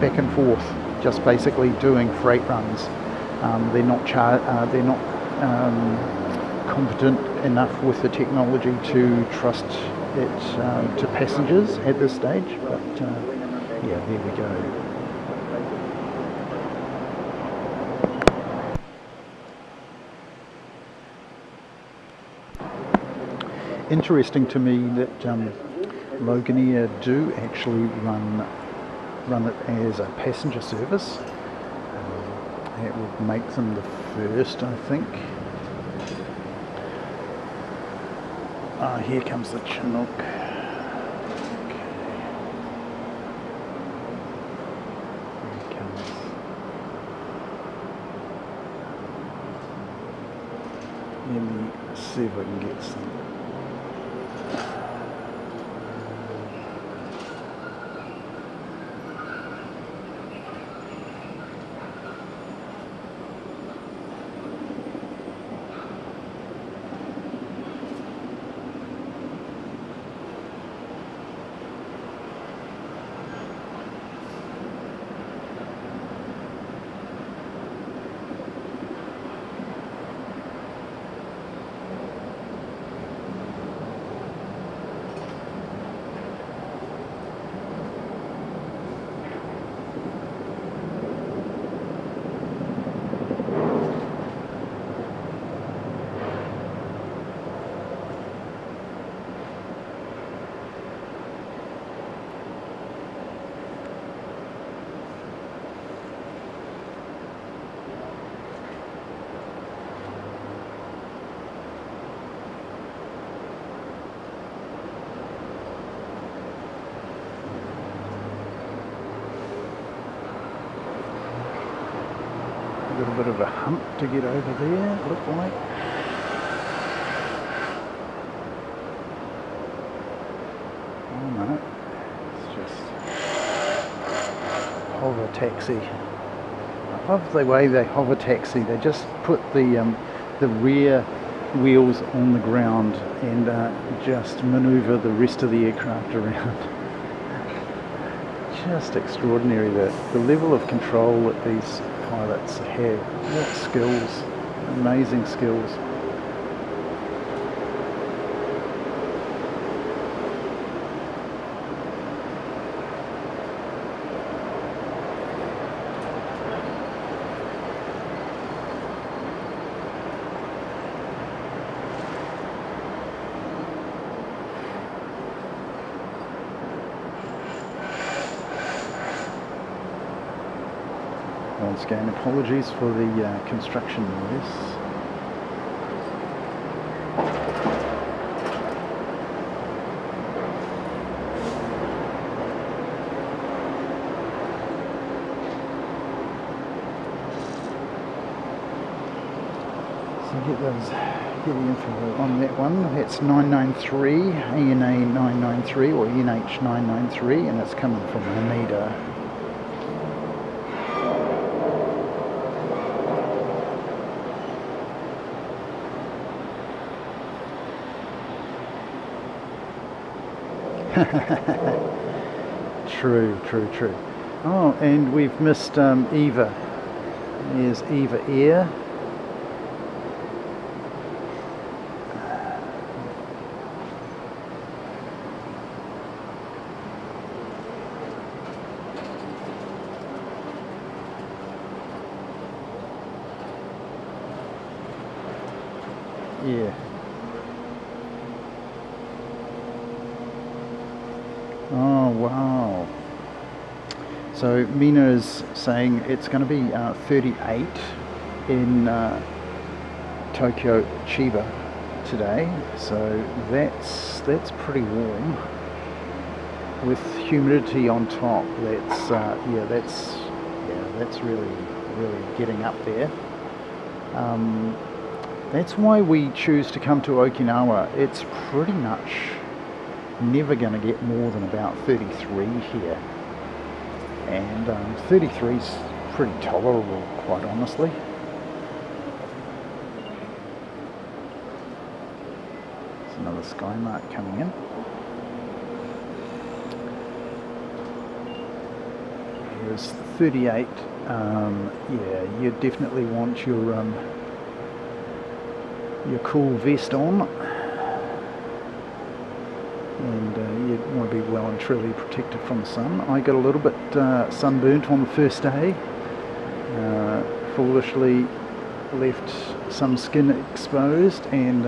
back and forth, just basically doing freight runs. They're not competent enough with the technology to trust it to passengers at this stage, but yeah, there we go. Interesting to me that Loganair do actually run it as a passenger service. It would make them the first, I think. Here comes the Chinook. Okay. Here it comes. Let me see if I can get some. Got a bit of a hump to get over there, look like. Oh no, it's just hover taxi. I love the way they hover taxi. They just put the rear wheels on the ground and just manoeuvre the rest of the aircraft around. Just extraordinary, the level of control that these pilots have. What skills, amazing skills. Once again, apologies for the construction noise. So get the info on that one. That's 993, ANA 993 or NH 993, and it's coming from Haneda. True. Oh, and we've missed Eva. There's Eva Air. Yeah. Oh wow. So Mina is saying it's going to be 38 in Tokyo Chiba today, so that's pretty warm with humidity on top. That's that's really getting up there. That's why we choose to come to Okinawa. It's pretty much never going to get more than about 33 here, and 33 is pretty tolerable, quite honestly. There's another Skymark coming in. Here's 38. Yeah, you definitely want your cool vest on, and you want to be well and truly protected from the sun. I got a little bit sunburnt on the first day. Foolishly left some skin exposed and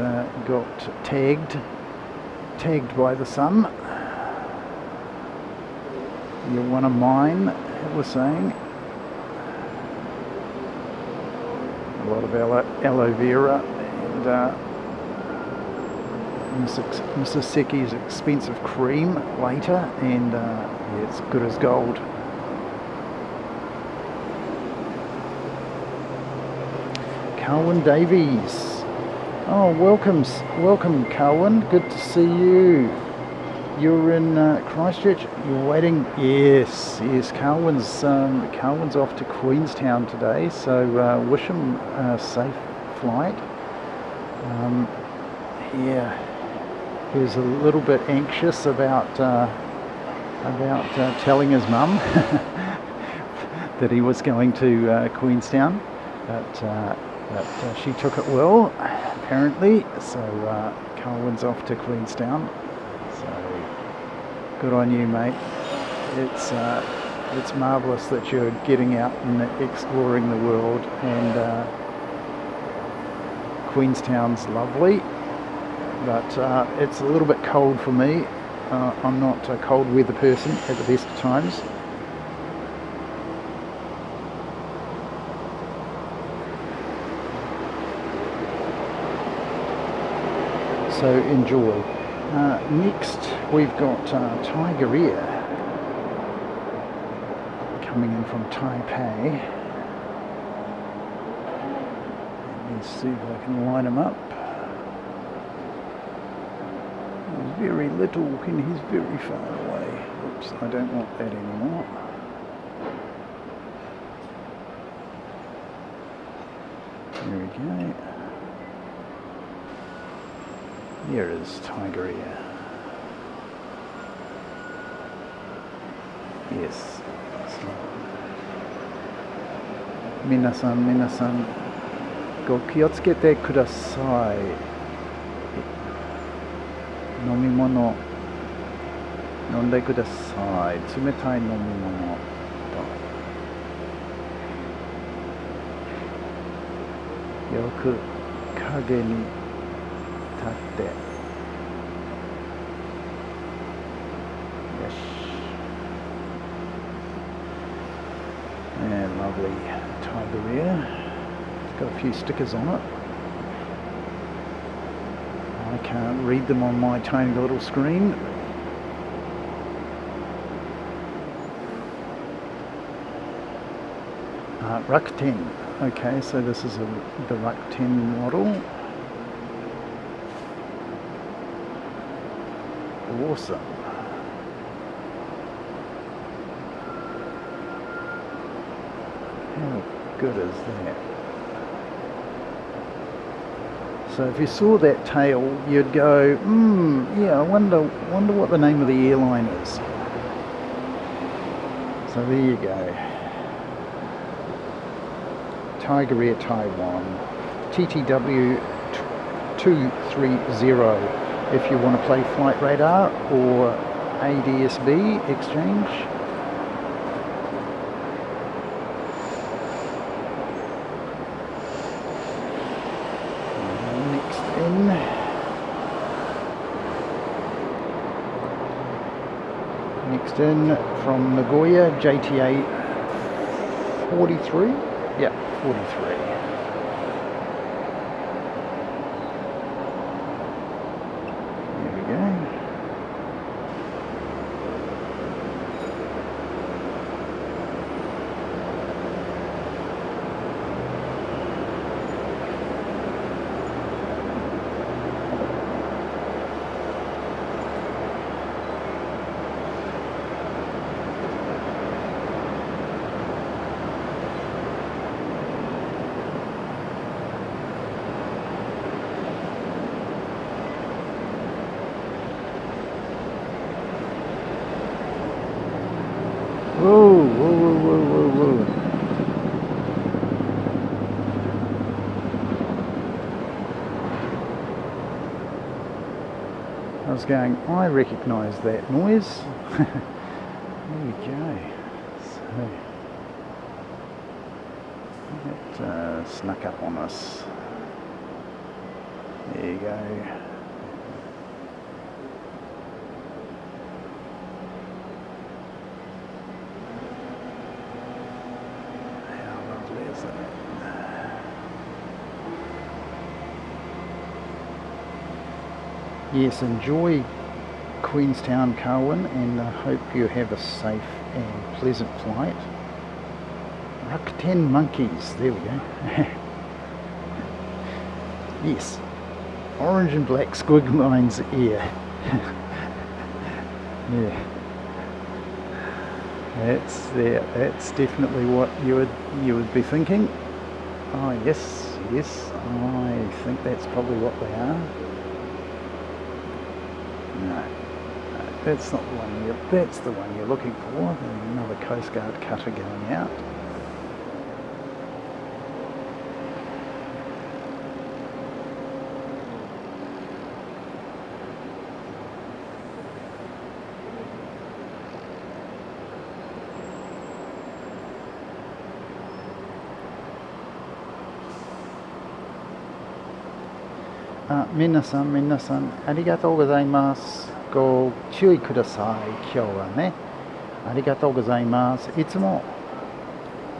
got tagged by the sun. You're one of mine, it was saying. A lot of aloe vera and Mrs. Seki's expensive cream later, and yeah, it's good as gold. Carwyn Davies. Oh, welcome Carwyn, good to see you. You're in Christchurch, you're waiting. Yes, Carwyn's off to Queenstown today, so wish him a safe flight. Yeah, he was a little bit anxious about telling his mum that he was going to Queenstown, but she took it well, apparently. So Carwyn's off to Queenstown. So good on you, mate. It's marvellous that you're getting out and exploring the world, and Queenstown's lovely, but it's a little bit cold for me. I'm not a cold weather person at the best of times. So enjoy. Next we've got Tiger Air coming in from Taipei. Let's see if I can line him up. He's very little and he's very far away. Oops, I don't want that anymore. There we go. Here is Tiger Air. Yes. Minasan, go kiyotsukete kudasai. Nomimono nonde kudasai. Tsumetai nomimono. Yoku kage ni tatte. Yes. And lovely Tiger Air. It's got a few stickers on it. I can't read them on my tiny little screen. Rakuten. Okay, so this is the Rakuten model. Awesome. How good is that? So if you saw that tail, you'd go, yeah, I wonder what the name of the airline is. So there you go. Tiger Air Taiwan, TTW 230 if you want to play Flight Radar or ADSB exchange. Next in from Nagoya, JTA 43. Yeah, 43. There we go. was going, I recognise that noise. There we go. So, it snuck up on us. There you go. How lovely is that? Yes, enjoy Queenstown, Carwin, and I hope you have a safe and pleasant flight. Rakuten monkeys, there we go. Yes, orange and black squiggle lines here. Yeah, that's definitely what you would be thinking. Oh yes, I think that's probably what they are. No, that's not the one. That's the one you're looking for. Another Coast Guard cutter going out. Minasan, arigatou gozaimasu. Go chui kudasai, kyou wa ne. Arigatou gozaimasu. いつも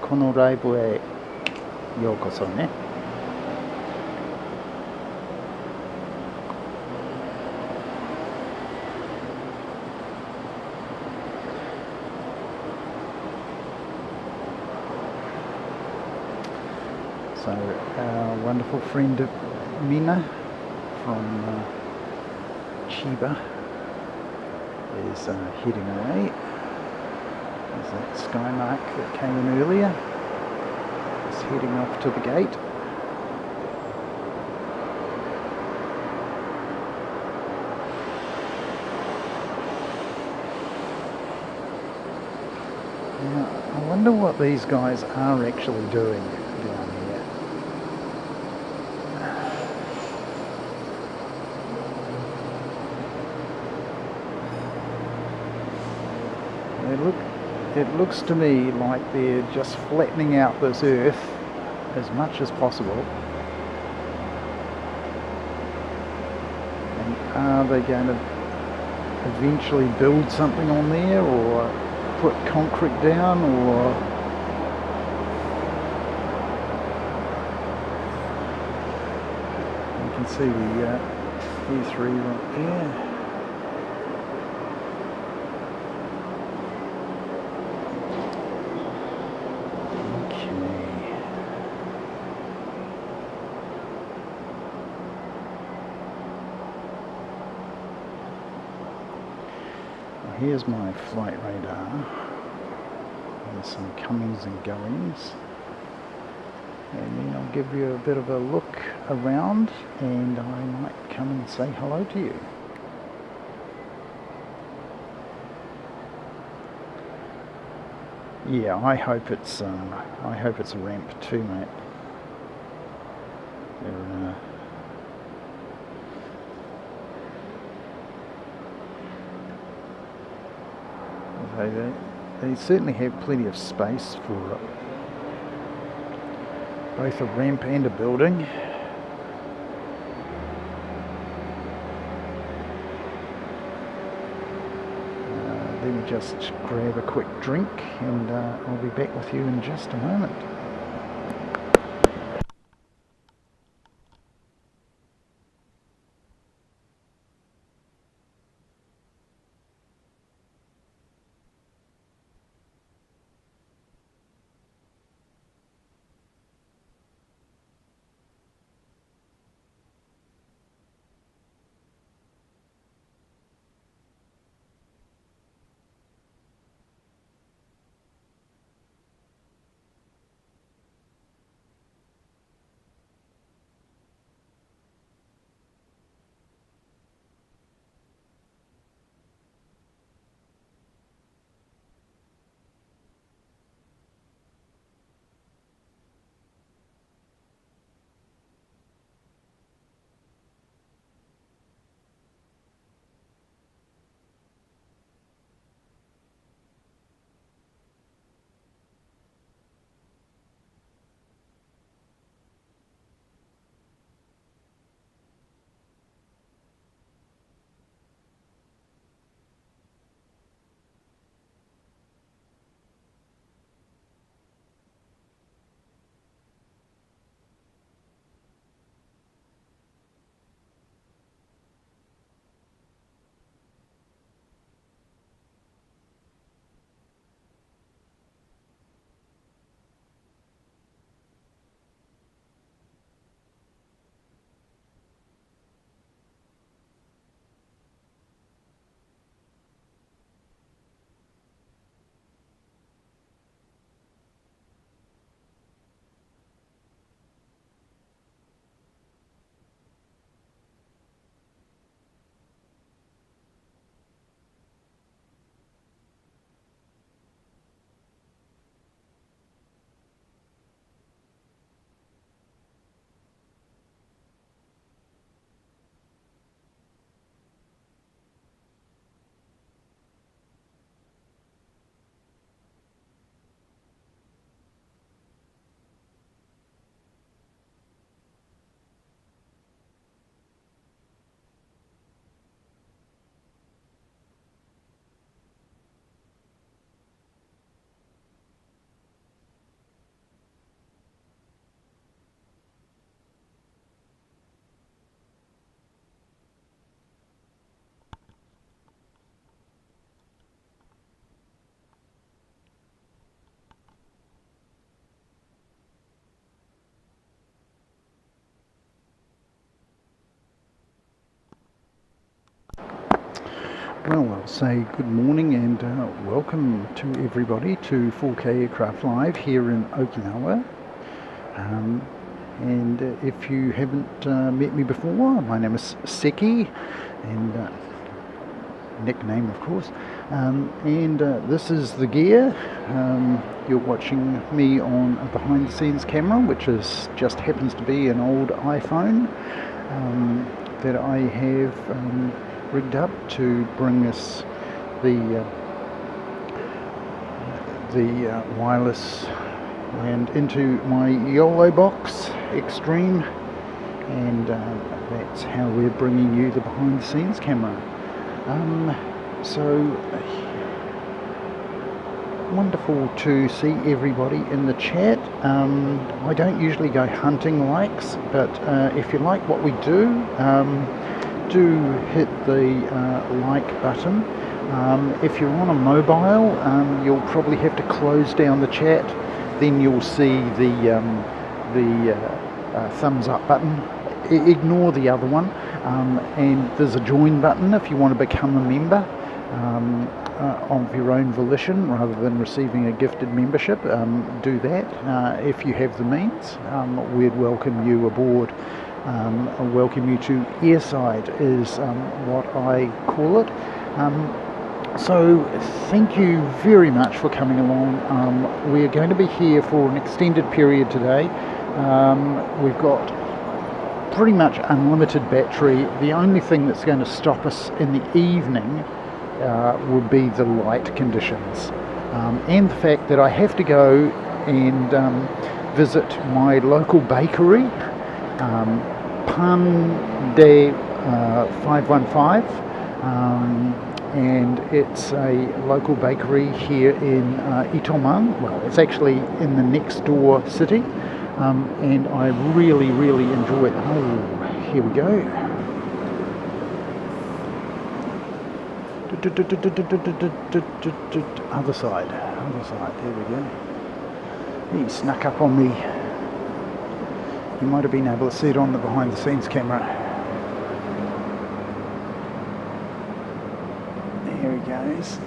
このライブへようこそね。So, our wonderful friend Mina from Chiba is heading away. There's that Skymark that came in earlier. It's heading off to the gate. Now, I wonder what these guys are actually doing down here. It looks to me like they're just flattening out this earth as much as possible. And are they going to eventually build something on there, or put concrete down, or you can see the E3 right there. Here's my flight radar. There's some comings and goings. And then I'll give you a bit of a look around, and I might come and say hello to you. Yeah, I hope it's a ramp too, mate. They certainly have plenty of space for both a ramp and a building. Let me just grab a quick drink, and I'll be back with you in just a moment. Well, I'll say good morning and welcome to everybody to 4K Aircraft Live here in Okinawa. And if you haven't met me before, my name is Seki, and nickname of course, and this is the gear. You're watching me on a behind the scenes camera, which is just happens to be an old iPhone that I have rigged up to bring us the wireless and into my YOLO box Extreme, and that's how we're bringing you the behind the scenes camera. So wonderful to see everybody in the chat. I don't usually go hunting likes, but if you like what we do, do hit the like button. If you're on a mobile, you'll probably have to close down the chat, then you'll see the thumbs up button. Ignore the other one, and there's a join button if you want to become a member of your own volition rather than receiving a gifted membership. Do that if you have the means. We'd welcome you aboard. Welcome you to airside is what I call it. So thank you very much for coming along. We're going to be here for an extended period today. We've got pretty much unlimited battery. The only thing that's going to stop us in the evening would be the light conditions, and the fact that I have to go and visit my local bakery, Pan de 515, and it's a local bakery here in Itomang. Well, it's actually in the next door city, and I really enjoy it. Oh, here we go. Other side, there we go. He snuck up on me. You might have been able to see it on the behind the scenes camera. There he goes.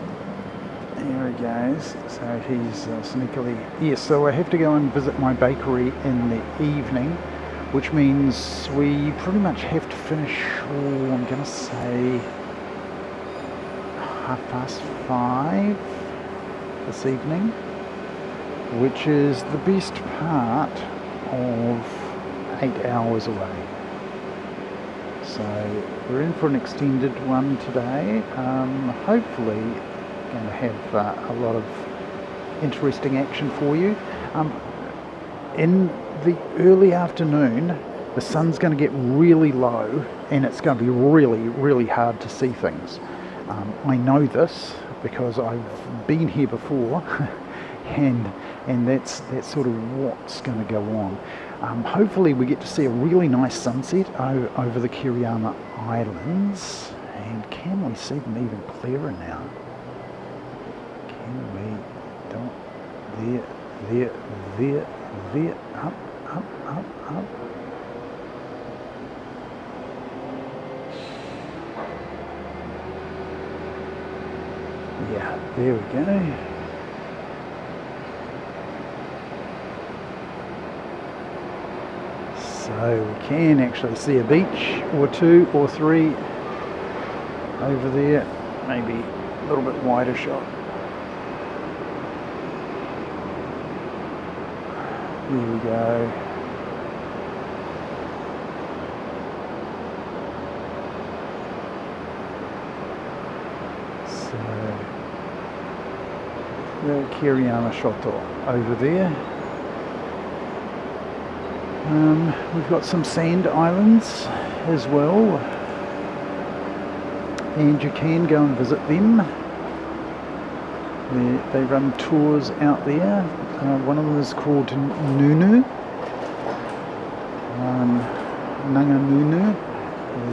So he's sneakily... Yes, so I have to go and visit my bakery in the evening, which means we pretty much have to finish, I'm going to say 5:30 this evening, which is the best part of 8 hours away. So we're in for an extended one today. Hopefully going to have a lot of interesting action for you. In the early afternoon, the sun's going to get really low, and it's going to be really hard to see things. I know this because I've been here before, and that's sort of what's going to go on. Hopefully we get to see a really nice sunset over the Kiriyama Islands, and can we see them even clearer now? Can we? Don't. There, up. Yeah, there we go. So we can actually see a beach or two or three over there, maybe a little bit wider shot. There we go. So the Kiriyama Shoto over there. We've got some sand islands as well, and you can go and visit them. They run tours out there. One of them is called Nunu. Nanga Nunu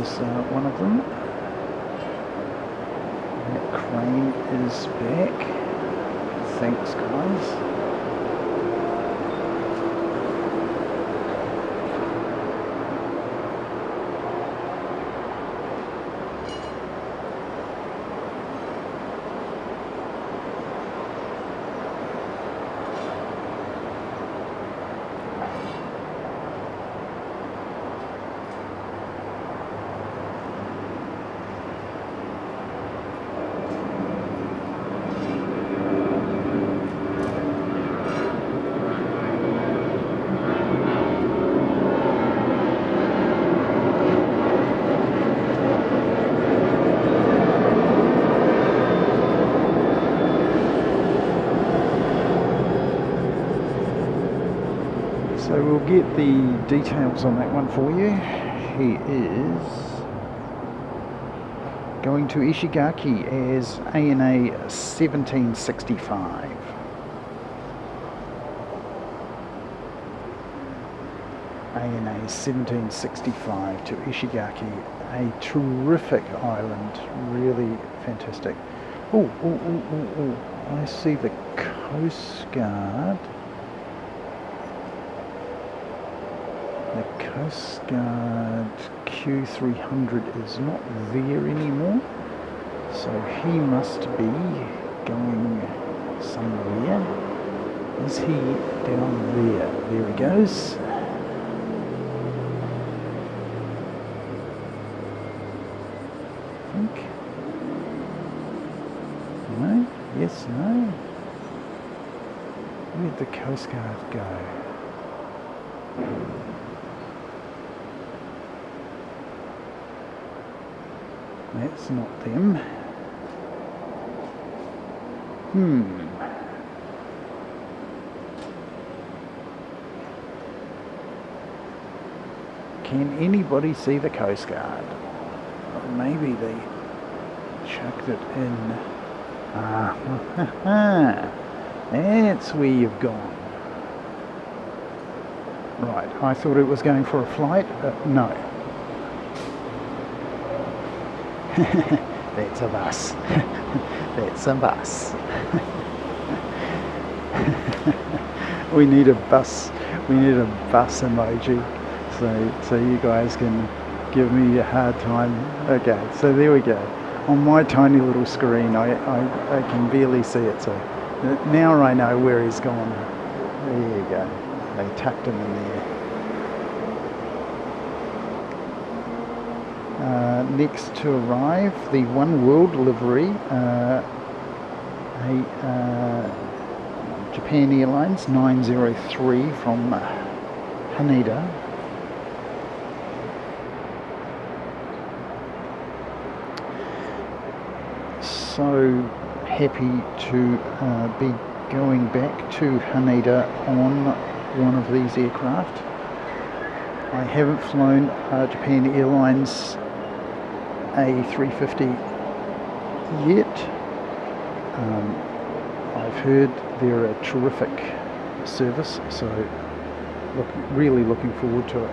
is one of them. That crane is back. Thanks, guys. So we'll get the details on that one for you. He is going to Ishigaki as ANA 1765. ANA 1765 to Ishigaki, a terrific island, really fantastic. Oh, I see the Coast Guard. The Coast Guard Q300 is not there anymore, so he must be going somewhere. Is he down there? There he goes. No? Yes, no? Where'd the Coast Guard go? That's not them. Can anybody see the Coast Guard? Or maybe they chucked it in. That's where you've gone. Right, I thought it was going for a flight, but no. That's a bus. That's a bus. We need a bus. We need a bus emoji, so you guys can give me a hard time. Okay, so there we go. On my tiny little screen, I can barely see it. So now I know where he's gone. There you go. They tucked him in there. Next to arrive, the One World livery, Japan Airlines 903 from Haneda. So happy to be going back to Haneda on one of these aircraft. I haven't flown Japan Airlines A350 yet. I've heard they're a terrific service, so really looking forward to it.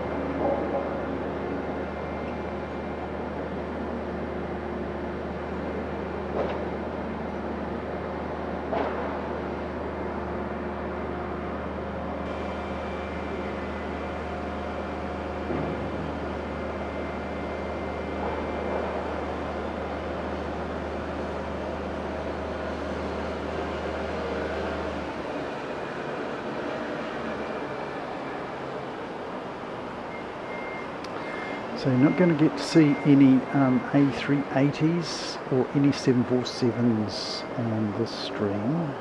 So you're not going to get to see any A380s or any 747s on this stream.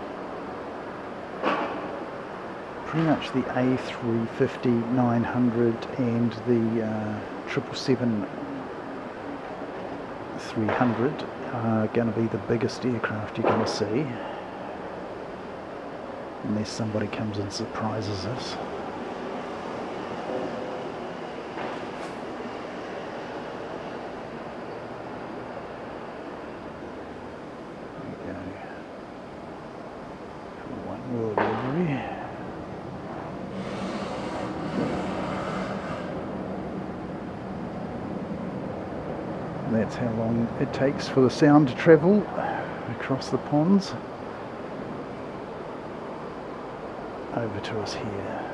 Pretty much the A350, 900 and the 777 300 are going to be the biggest aircraft you're going to see. Unless somebody comes and surprises us. That's how long it takes for the sound to travel across the ponds over to us here.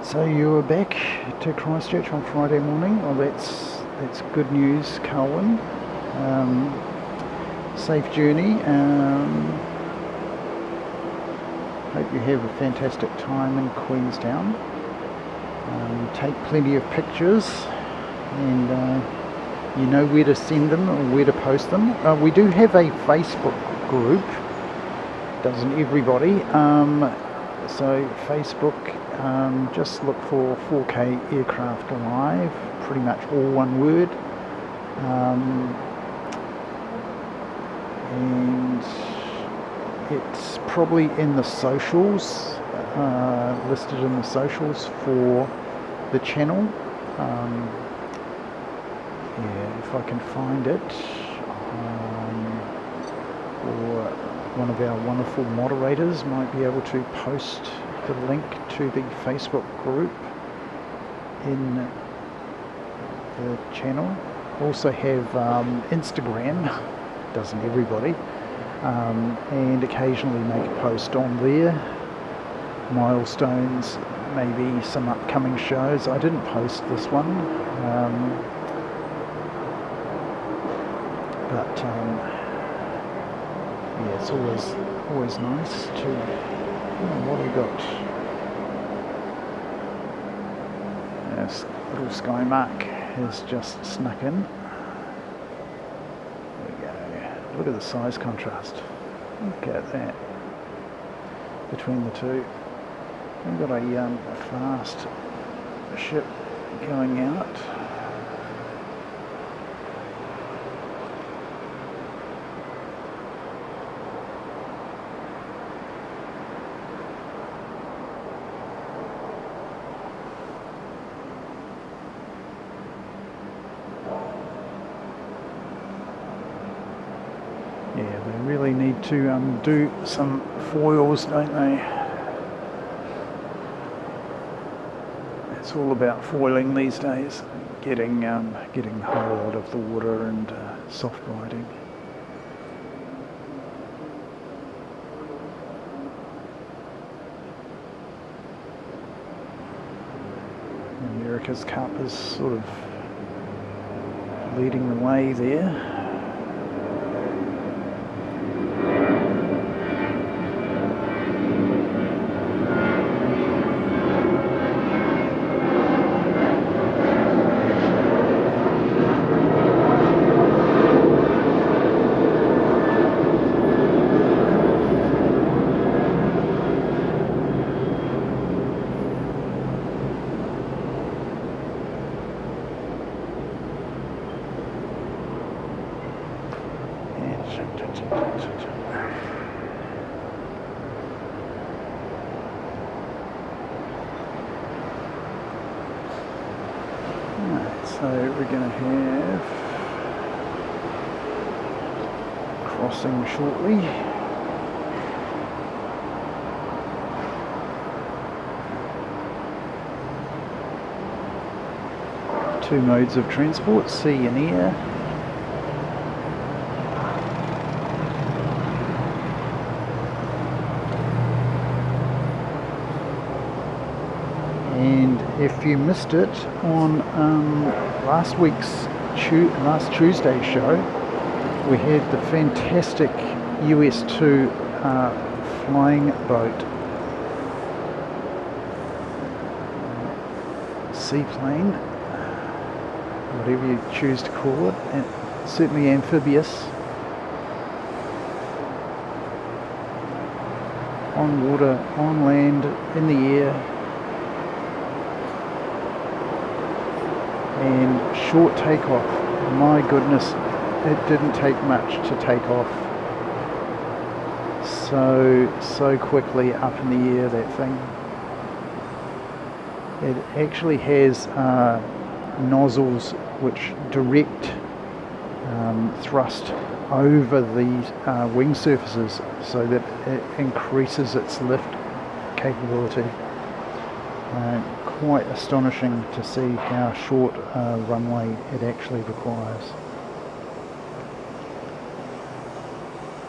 So you were back to Christchurch on Friday morning. Well, that's good news, Colin. Safe journey. Hope you have a fantastic time in Queenstown. Take plenty of pictures and you know where to send them or where to post them. We do have a Facebook group, doesn't everybody? So Facebook, just look for 4K Aircraft Live, pretty much all one word. And it's probably in the socials, listed in the socials for the channel. Yeah, if I can find it, or one of our wonderful moderators might be able to post the link to the Facebook group in the channel. Also have Instagram, doesn't everybody, and occasionally make a post on there. Milestones, maybe some upcoming shows. I didn't post this one, but yeah, it's always nice to. What have we got? This little sky mark has just snuck in. There we go. Look at the size contrast. Look at that between the two. We've got a fast ship going out. Yeah, they really need to do some foils, don't they? It's all about foiling these days, getting the hull out of the water and soft riding. America's Cup is sort of leading the way there. So we're going to have crossing shortly. Two modes of transport, sea and air. And if you missed it on last Tuesday's show, we had the fantastic US2 flying boat, seaplane, whatever you choose to call it, and certainly amphibious, on water, on land, in the air. And short takeoff, my goodness, it didn't take much to take off. So quickly up in the air, that thing. It actually has nozzles which direct thrust over the wing surfaces so that it increases its lift capability. Quite astonishing to see how short runway it actually requires.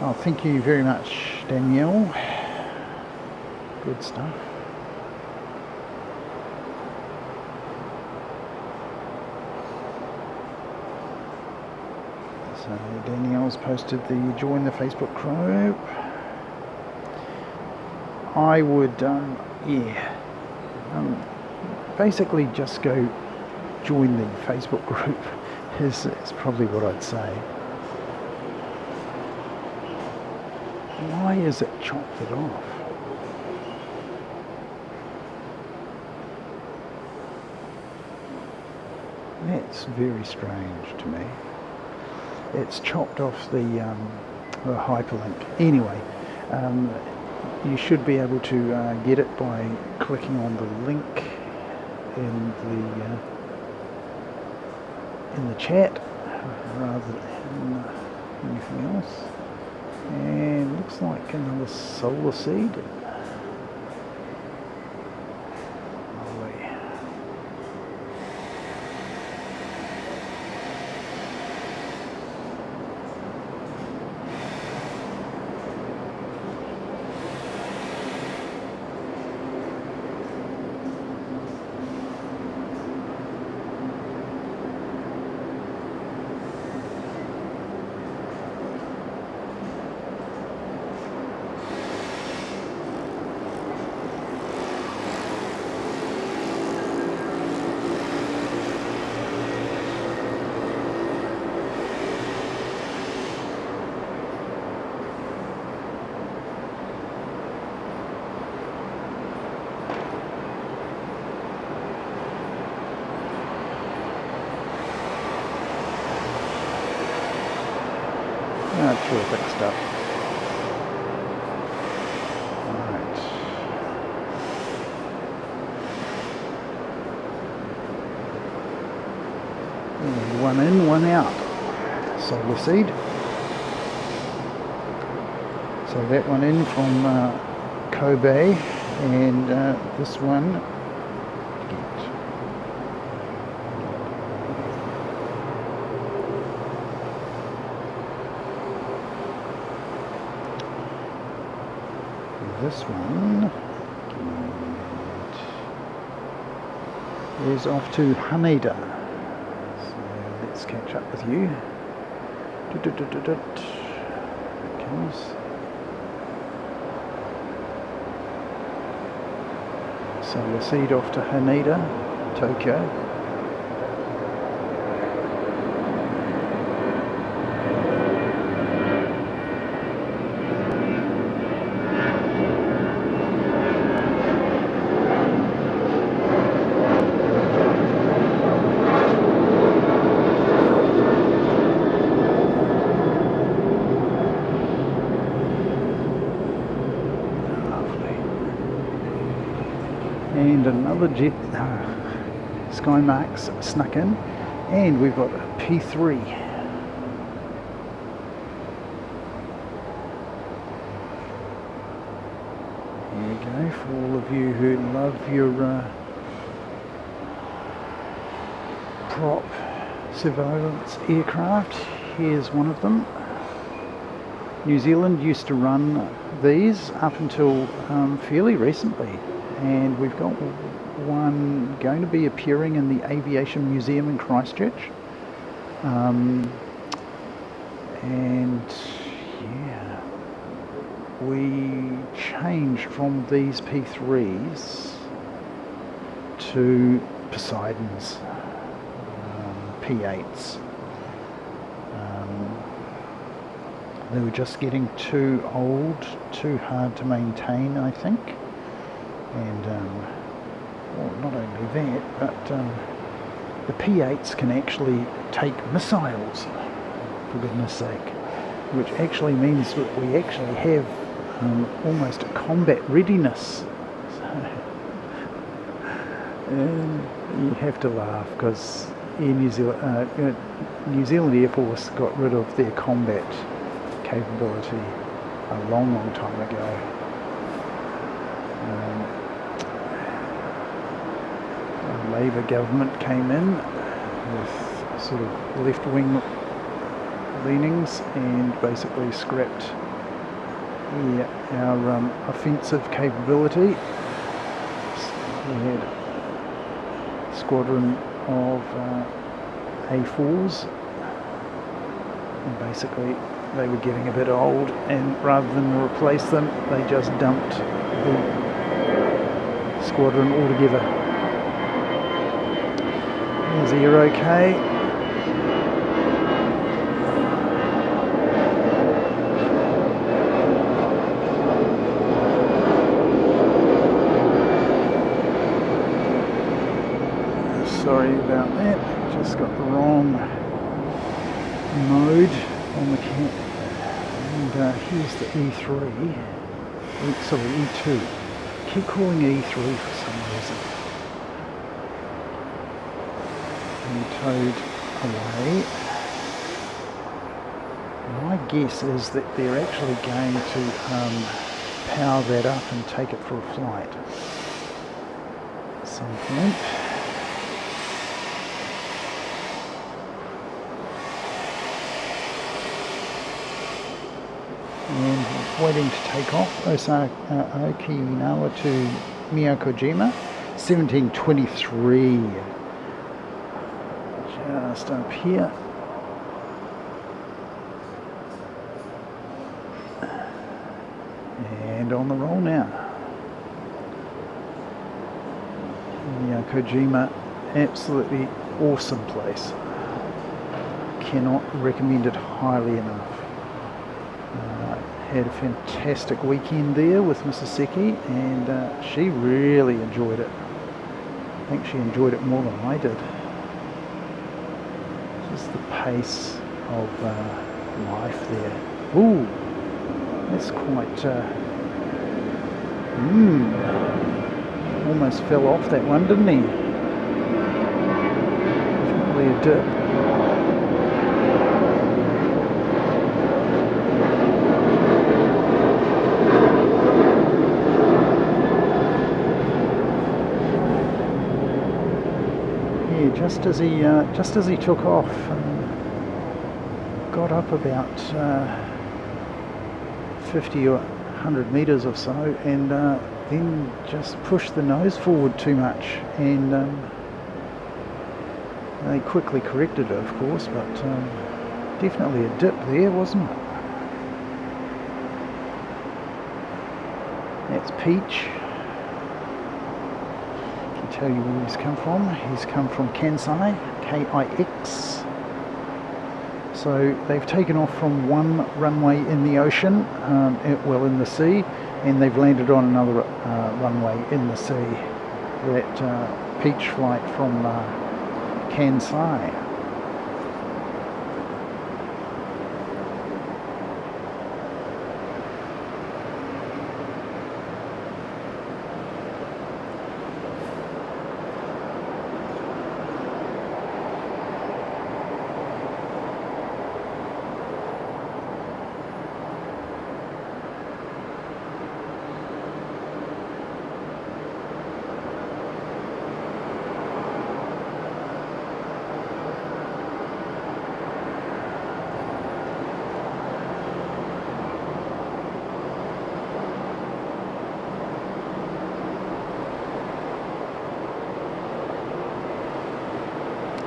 Oh, thank you very much, Danielle. Good stuff. So Danielle's posted the join the Facebook group. I would, basically just go join the Facebook group. is probably what I'd say. Why is it chopped it off? That's very strange to me. It's chopped off the hyperlink. Anyway, you should be able to get it by clicking on the link in the chat rather than anything else. And looks like another solar seed. Terrific stuff. Right. One in, one out. Solar seed. So that one in from Kobe, and this one. This one is off to Haneda. So let's catch up with you. There it comes. Solar seed off to Haneda, Tokyo. And another jet Skymarks snuck in, and we've got a P3. There you go, for all of you who love your prop surveillance aircraft. Here's one of them. New Zealand used to run these up until fairly recently. And we've got one going to be appearing in the Aviation Museum in Christchurch. And yeah, we changed from these P3s to Poseidons, P8s. They were just getting too old, too hard to maintain, I think. And well, not only that, but the P8s can actually take missiles, for goodness sake, which actually means that we actually have almost a combat readiness. And you have to laugh because New Zealand Air Force got rid of their combat capability a long, long time ago. Labour government came in with sort of left-wing leanings and basically scrapped our offensive capability. We had a squadron of A4s, and basically they were getting a bit old, and rather than replace them, they just dumped the squadron altogether. There's Aero K. mode on the camp, and here's the E3, sorry, E2. Keep calling E3 for some reason. And towed away. My guess is that they're actually going to power that up and take it for a flight at some point. And waiting to take off, Okinawa to Miyakojima, 1723. Just up here. And on the roll now. Miyakojima, absolutely awesome place. Cannot recommend it highly enough. Had a fantastic weekend there with Mrs. Seki, and she really enjoyed it. I think she enjoyed it more than I did. Just the pace of life there. Ooh, that's quite... almost fell off that one, didn't he? Definitely a dip. Just as he took off, got up about 50 or 100 metres or so, and then just pushed the nose forward too much, and they quickly corrected it, of course, but definitely a dip there, wasn't it? That's Peach. Tell you where he's come from. He's come from Kansai, K-I-X. So they've taken off from one runway in the ocean, in the sea, and they've landed on another runway in the sea. That Peach flight from Kansai.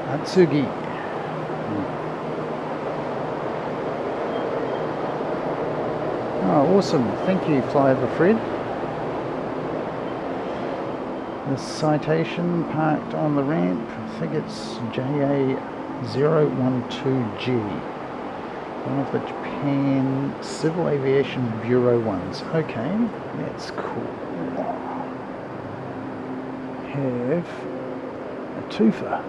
Atsugi. Oh, awesome. Thank you, Flyover Fred. The citation parked on the ramp. I think it's JA012G. One of the Japan Civil Aviation Bureau ones. Okay, that's cool. Have a twofer.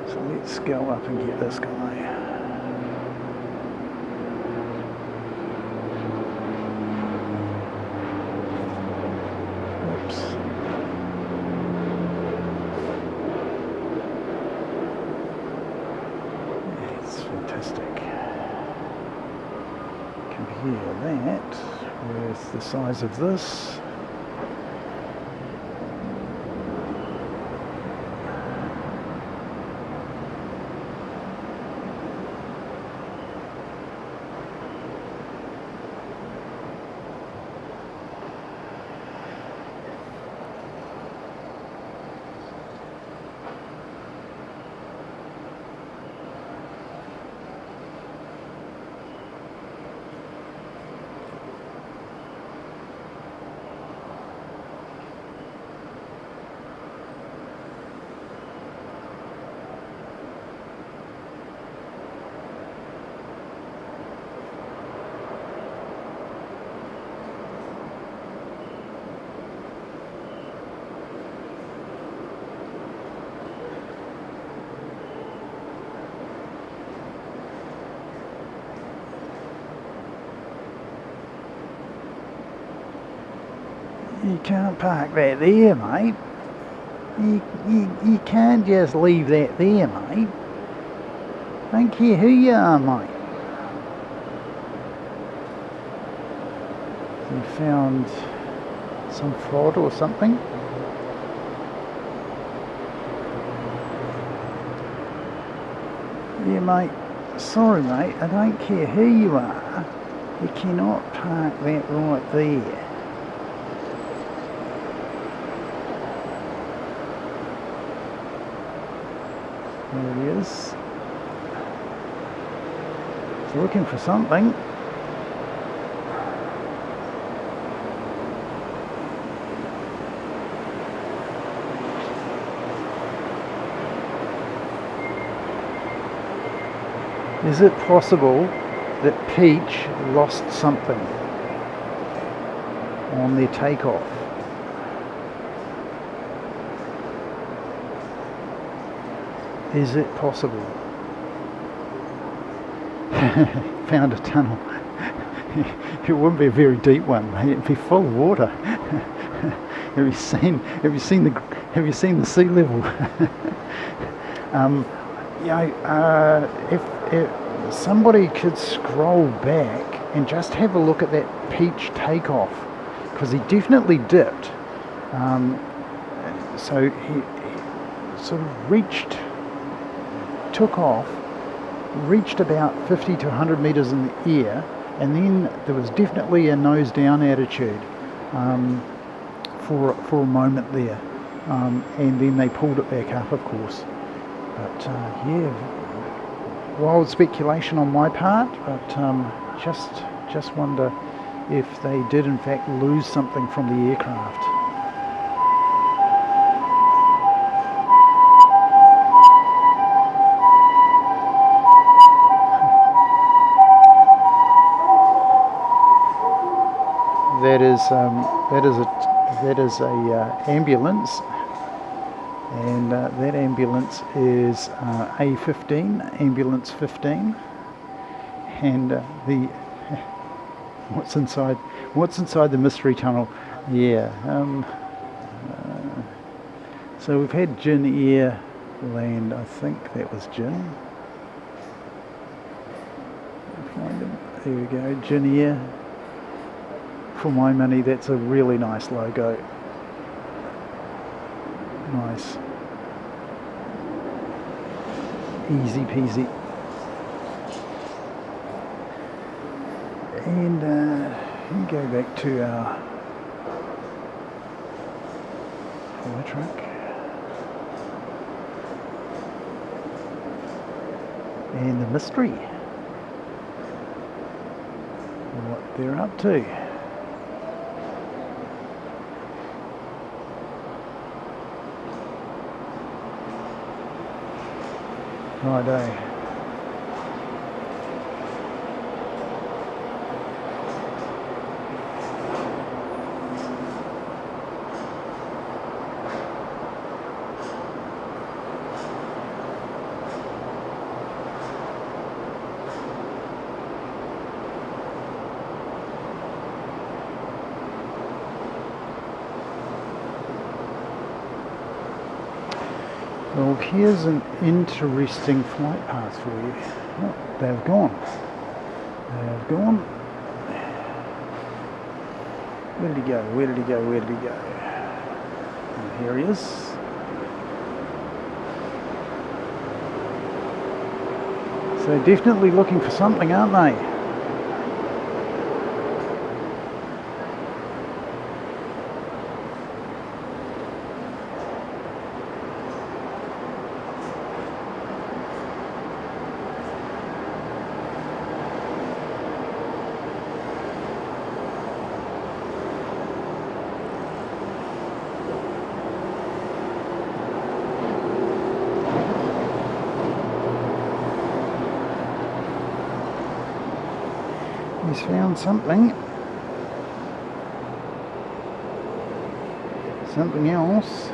So let's go up and get this guy. Oops. It's fantastic. Compare that with the size of this. You can't park that there, mate. You can't just leave that there, mate. Don't care who you are, mate. You found some fraud or something? Yeah, mate. Sorry, mate. I don't care who you are. You cannot park that right there. There he is. He's looking for something. Is it possible that Peach lost something on their takeoff? Is it possible? Found a tunnel. It wouldn't be a very deep one, mate. It'd be full of water. Have you seen the sea level? If somebody could scroll back and just have a look at that Peach takeoff, because he definitely dipped. So he sort of took off, reached about 50 to 100 meters in the air, and then there was definitely a nose down attitude for a moment there, and then they pulled it back up, of course. But yeah, wild speculation on my part, but just wonder if they did in fact lose something from the aircraft. That is a ambulance, and that ambulance is A15, ambulance 15, and what's inside the mystery tunnel? Yeah. So we've had Jin Air land. I think that was Jin. Find him. There we go, Jin Air. For my money, that's a really nice logo. Nice. Easy peasy. And we go back to our fire truck. And the mystery. What they're up to. Righto. Well, here's an interesting flight path for you. Oh, they've gone. They've gone. Where did he go? Where did he go? Where did he go? And here he is. So definitely looking for something, aren't they? He's found something. Something else.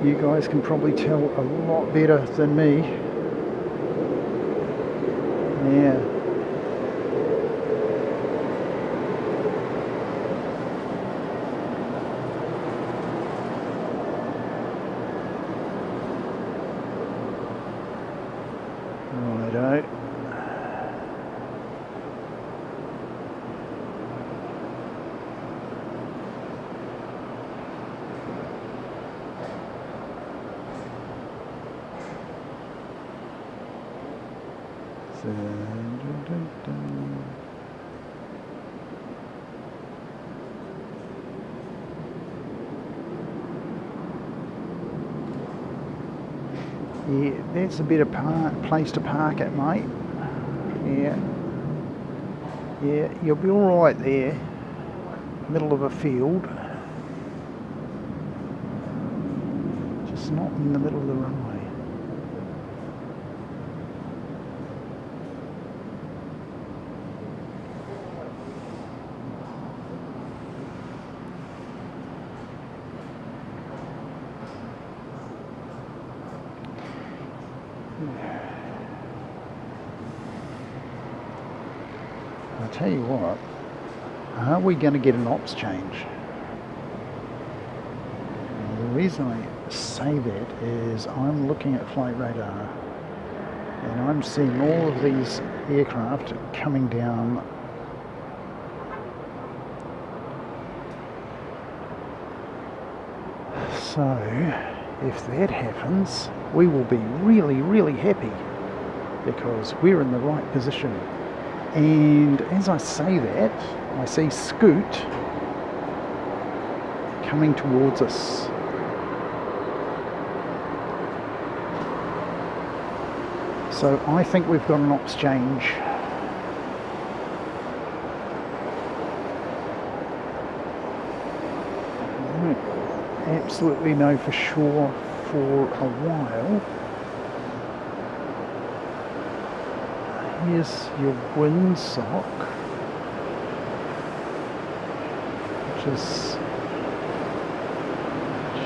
You guys can probably tell a lot better than me. Yeah. Righto. Yeah, that's a better place to park it, mate. Yeah. Yeah, you'll be alright there. Middle of a field. Just not in the middle of the runway. I'll tell you what, are we going to get an ops change? And the reason I say that is I'm looking at flight radar and I'm seeing all of these aircraft coming down so if that happens we will be really happy because we're in the right position. And as I say that, I see Scoot coming towards us. So I think we've got an ops change. I don't absolutely know for sure for a while. Here's your windsock, which is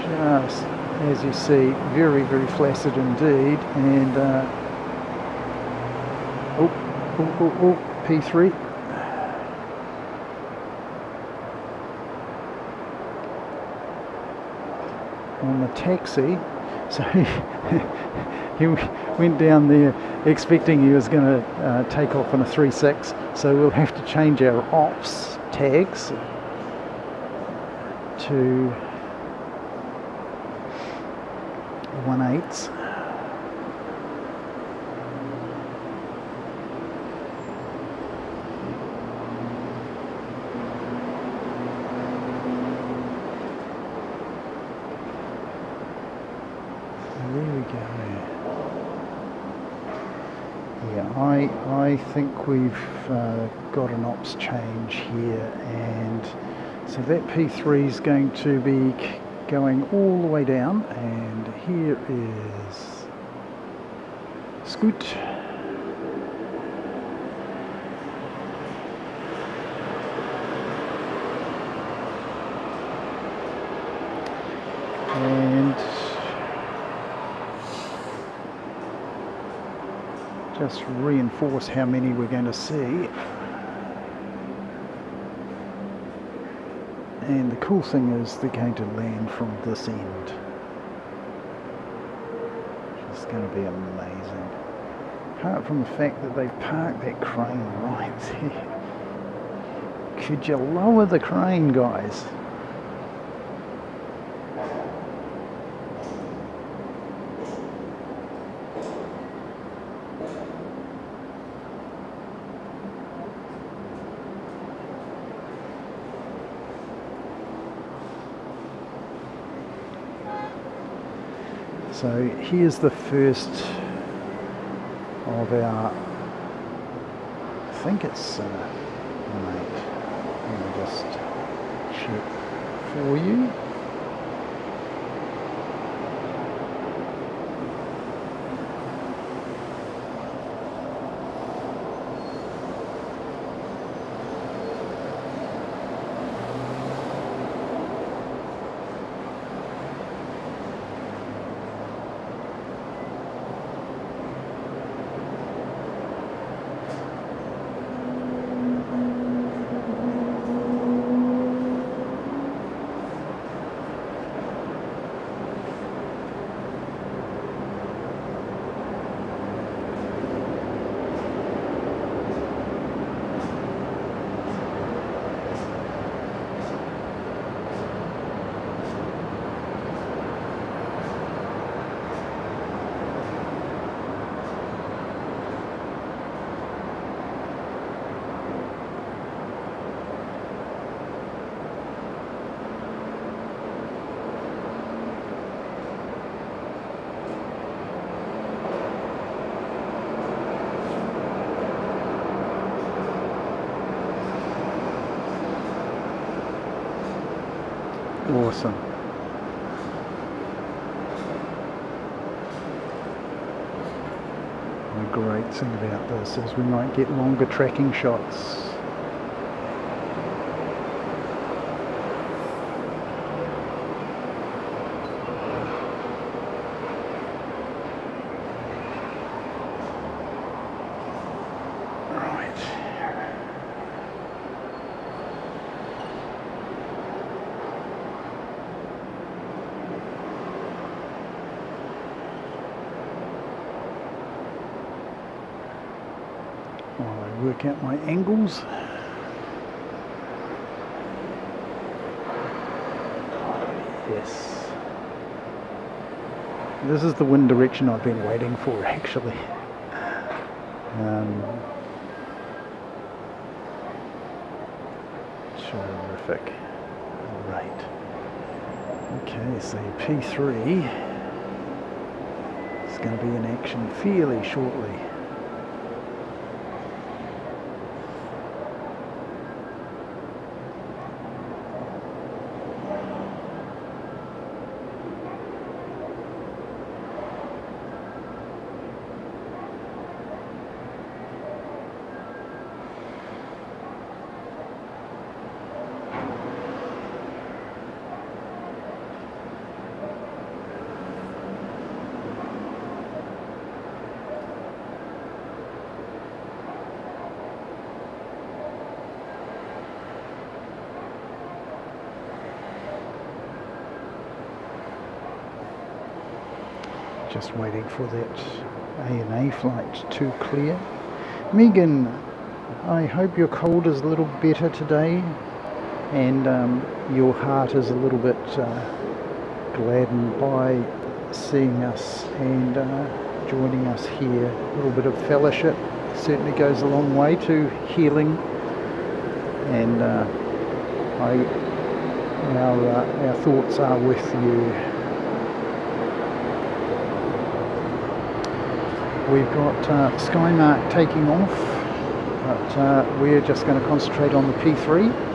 just, as you see, very flaccid indeed. And P3. On the taxi, so he went down there expecting he was going to take off on a 3.6, so we'll have to change our ops tags to 1.8s. I think we've got an ops change here, and so that P3 is going to be going all the way down, and here is Scoot. And just reinforce how many we're going to see. And the cool thing is they're going to land from this end, which is going to be amazing. Apart from the fact that they've parked that crane right there. Could you lower the crane, guys? So here's the first of our, I think it's 1.8. Let me just check for you. Awesome. The great thing about this is we might get longer tracking shots. While I work out my angles. Yes. This is the wind direction I've been waiting for, actually. Terrific. Right. Okay, so P3 is going to be in action fairly shortly. Just waiting for that ANA flight to clear. Megan, I hope your cold is a little better today and your heart is a little bit gladdened by seeing us and joining us here. A little bit of fellowship certainly goes a long way to healing, and our thoughts are with you. We've got Skymark taking off, but we're just going to concentrate on the P3.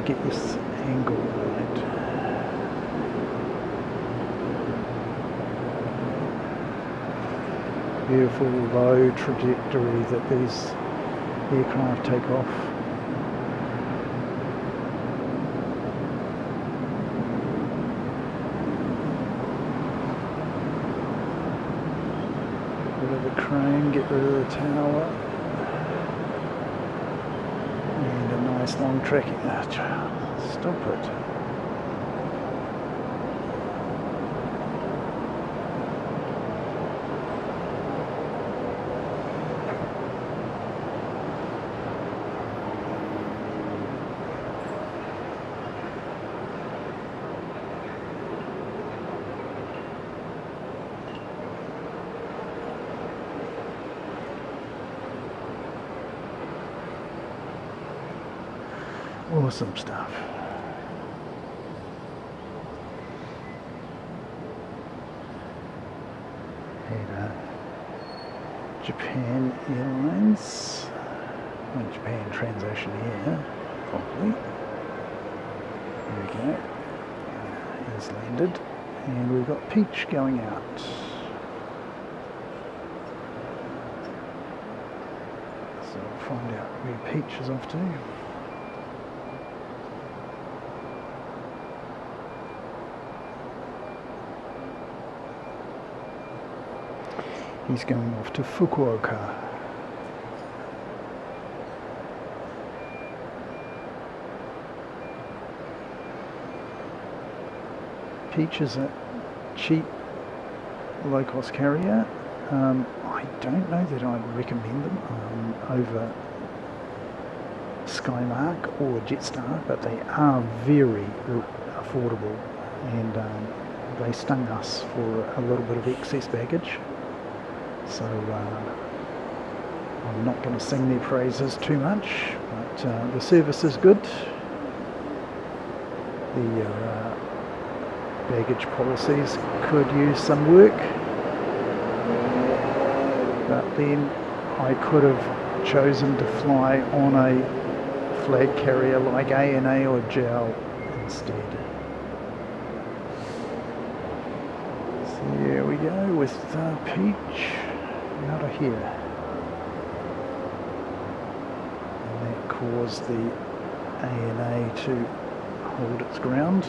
Get this angle right. Beautiful low trajectory that these aircraft take off. Bit of a crane, get rid of the tower. Nice long tracking. Stop it. Awesome stuff. And Japan Airlines, and Japan transition here, properly. There we go. He's landed, and we've got Peach going out. So we'll find out where Peach is off to. He's going off to Fukuoka. Peach is a cheap low-cost carrier. I don't know that I'd recommend them over Skymark or Jetstar, but they are very affordable and they stung us for a little bit of excess baggage. So I'm not going to sing their praises too much, but the service is good. The baggage policies could use some work, but then I could have chosen to fly on a flag carrier like ANA or JAL instead. So here we go with Peach out of here. And that caused the ANA to hold its ground.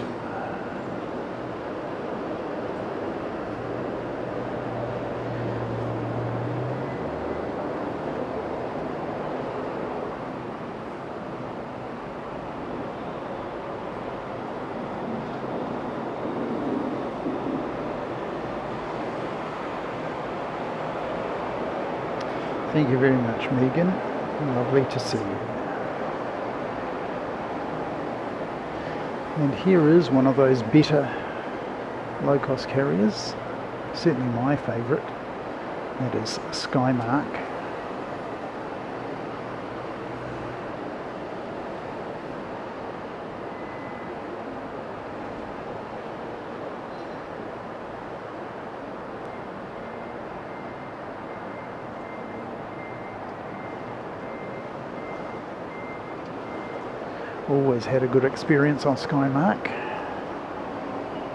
Thank you very much, Megan. Lovely to see you. And here is one of those better low-cost carriers, certainly my favourite. That is Skymark. Always had a good experience on Skymark,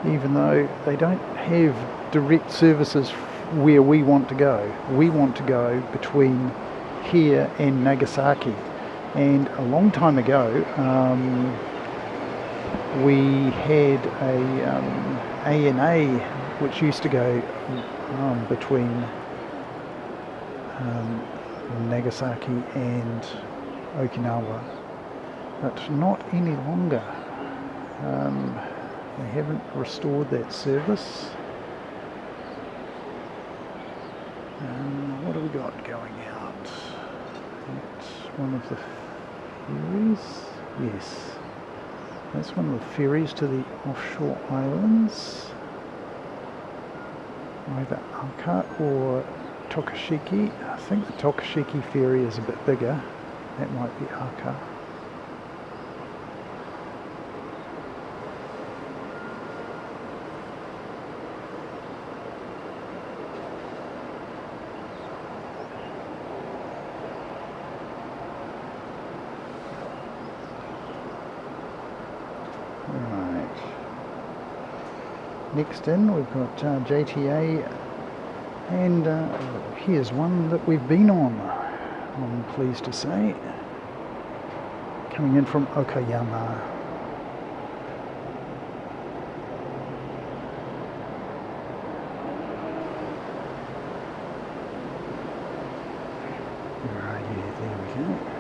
even though they don't have direct services where we want to go. We want to go between here and Nagasaki, and a long time ago we had a ANA which used to go between Nagasaki and Okinawa. But not any longer. They haven't restored that service. What have we got going out? That's one of the ferries. Yes, that's one of the ferries to the offshore islands. Either Aka or Tokashiki. I think the Tokashiki ferry is a bit bigger. That might be Aka. Next in we've got JTA, and here's one that we've been on, I'm pleased to say, coming in from Okayama. Right, yeah, there we go.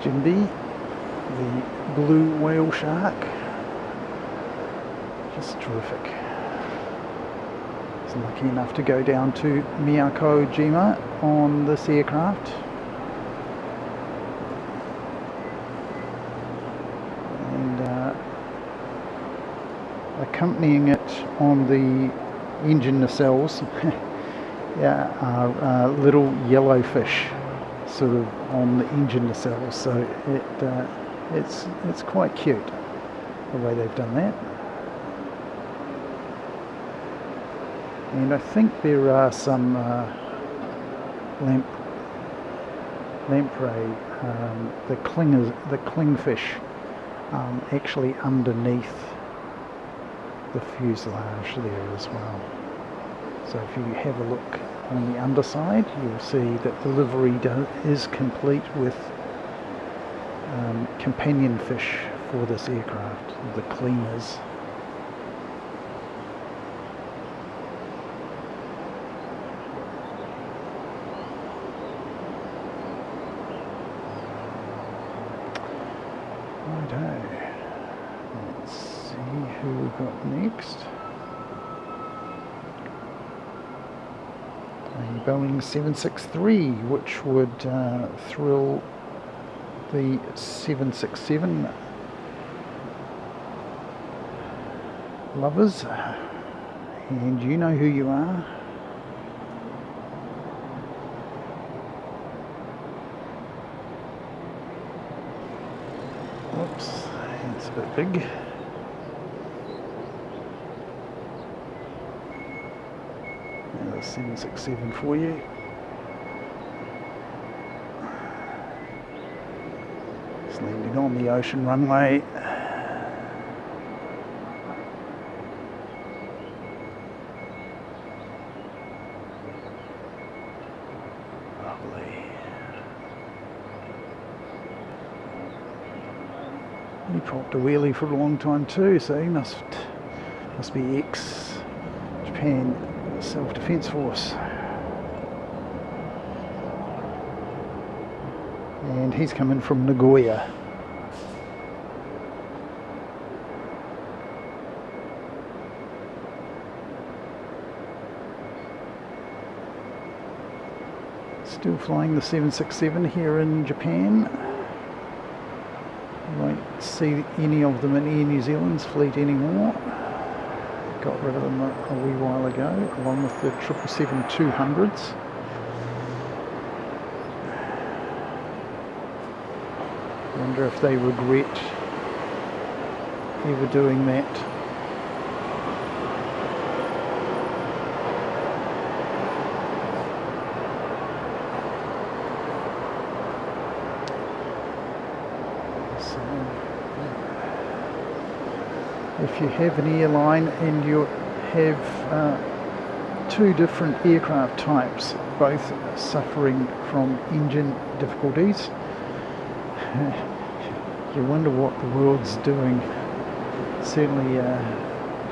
Jimby, the blue whale shark, just terrific. I was lucky enough to go down to Miyako-jima on this aircraft. And accompanying it on the engine nacelles are little yellowfish sort of on the engine nacelles, so it's quite cute the way they've done that. And I think there are some lamprey, the clingfish, actually underneath the fuselage there as well. So if you have a look on the underside, you'll see that the livery is complete with companion fish for this aircraft, the cleaners. who we've got next. A Boeing 763, which would thrill the 767 lovers, and you know who you are. Whoops, it's a bit big. There's 767 for you. It's landing on the ocean runway. He popped a wheelie for a long time too, so he must be ex-Japan Self-Defense Force. And he's coming from Nagoya. Still flying the 767 here in Japan. You won't see any of them in Air New Zealand's fleet anymore. Got rid of them a wee while ago, along with the 777-200s. I wonder if they regret ever doing that. If you have an airline and you have two different aircraft types, both suffering from engine difficulties, you wonder what the world's doing. Certainly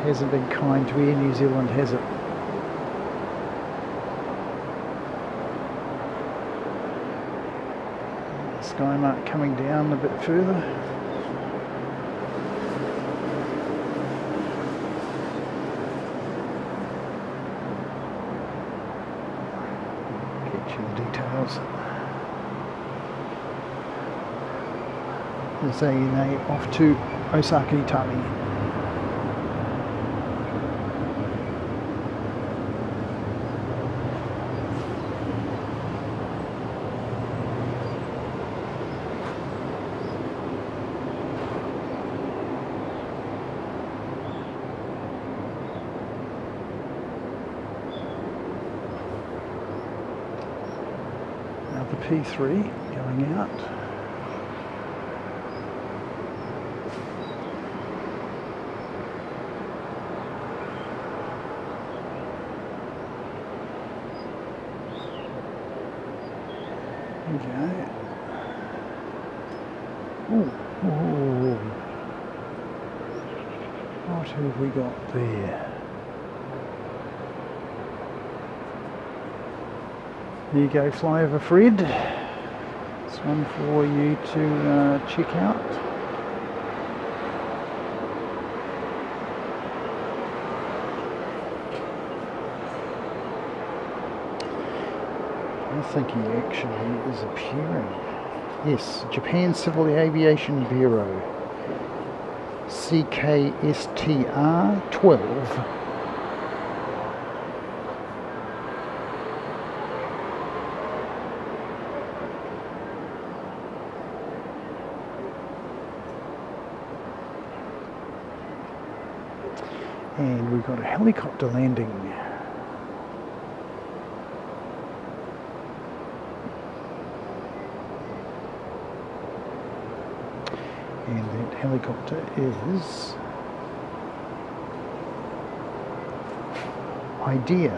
hasn't been kind to Air New Zealand, has it? Skymark coming down a bit further. There's ANA off to Osaka Itami. Another P3 going out. Okay. Ooh. What have we got there? There you go, flyover Fred. It's one for you to check out. I think he actually is appearing. Yes, Japan Civil Aviation Bureau. CKSTR 12. And we've got a helicopter landing. And that helicopter is Idea.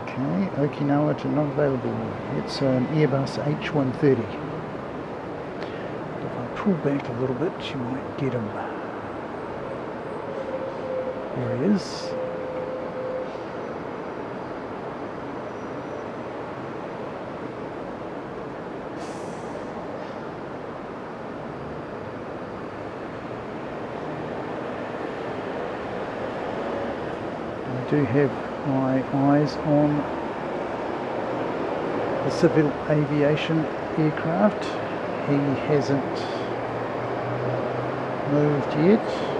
Okay, Okinawa to not available. It's an Airbus H130. If I pull back a little bit, you might get him. There he is. do have my eyes on the civil aviation aircraft. He hasn't moved yet.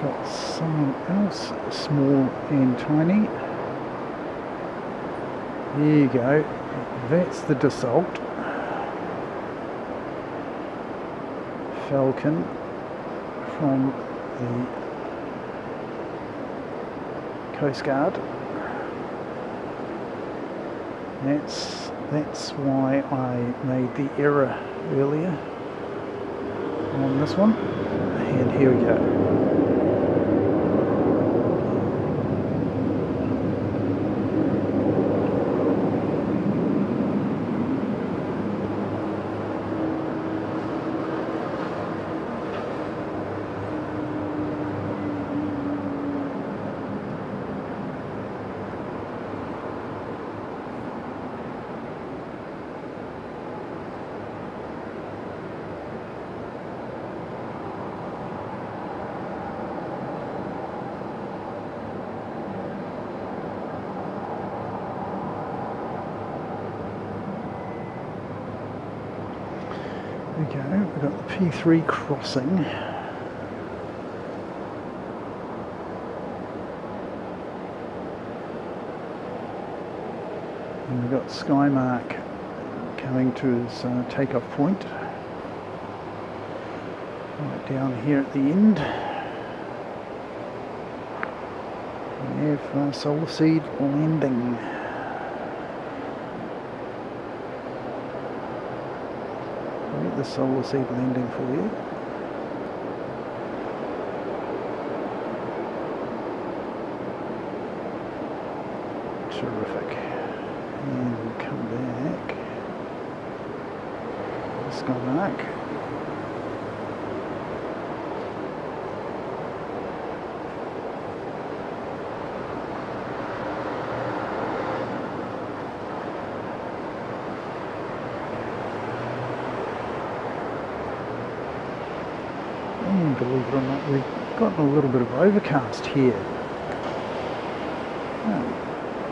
Got someone else, small and tiny. There you go, that's the Dassault Falcon from the Coast Guard. That's why I made the error earlier on this one. And here we go. There we go, we've got the P3 crossing. And we've got Skymark coming to his takeoff point. Right down here at the end. We have Solar Seed landing. The Solar Seed landing for you. Terrific. And we'll come back. Skymark. And believe it or not, we've gotten a little bit of overcast here.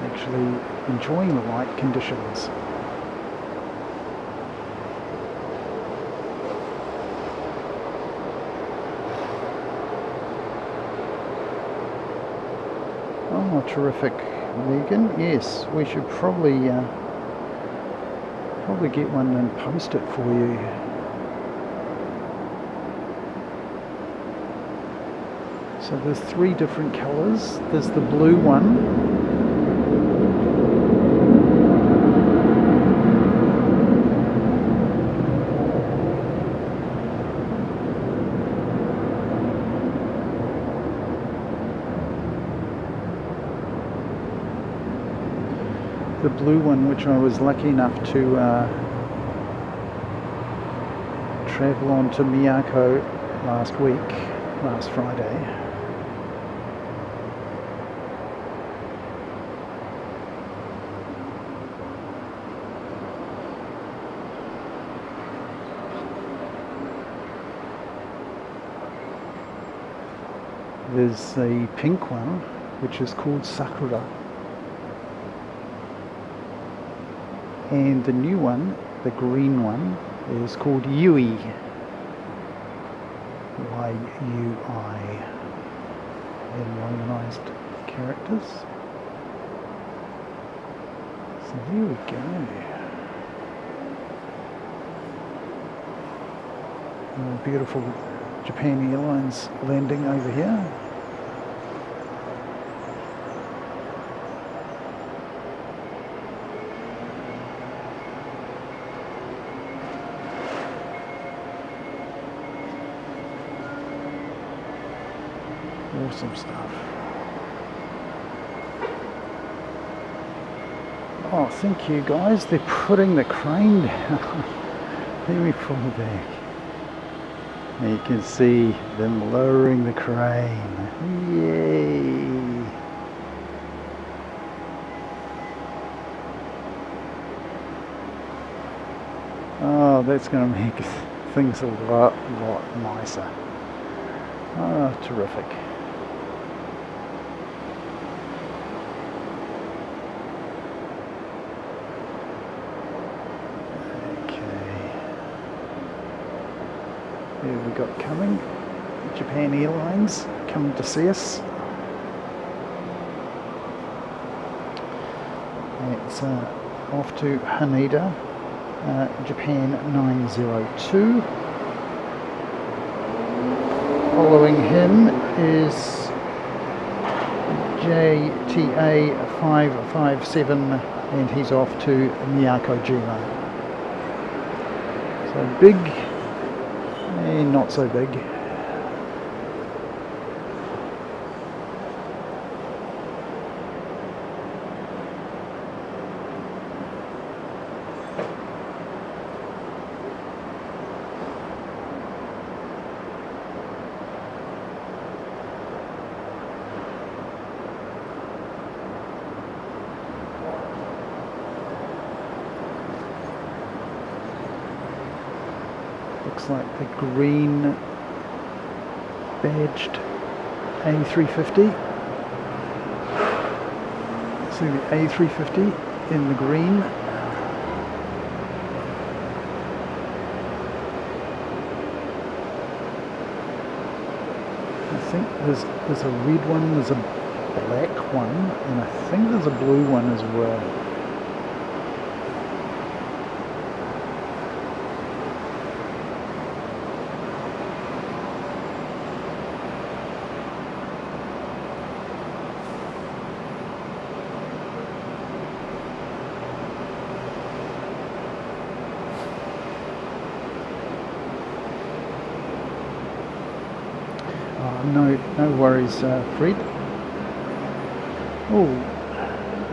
Actually enjoying the light conditions. Oh, terrific, Megan. Yes, we should probably get one and post it for you. So there's 3 different colours. There's the blue one. The blue one, which I was lucky enough to travel on to Miyako last Friday. There's the pink one, which is called Sakura. And the new one, the green one, is called Yui. Y-U-I. In Romanized characters. So there we go. Beautiful Japan Airlines landing over here. Awesome stuff. Oh, thank you guys. They're putting the crane down. Let me pull back. And you can see them lowering the crane. Yay! Oh, that's going to make things a lot nicer. Oh, terrific. Here we got coming, Japan Airlines coming to see us. It's off to Haneda, Japan 902. Following him is JTA 557 and he's off to Miyakojima. So big and not so big. Looks like the green badged A350. See the A350 in the green. I think there's a red one, there's a black one, and I think there's a blue one as well. No worries, Fred. Oh,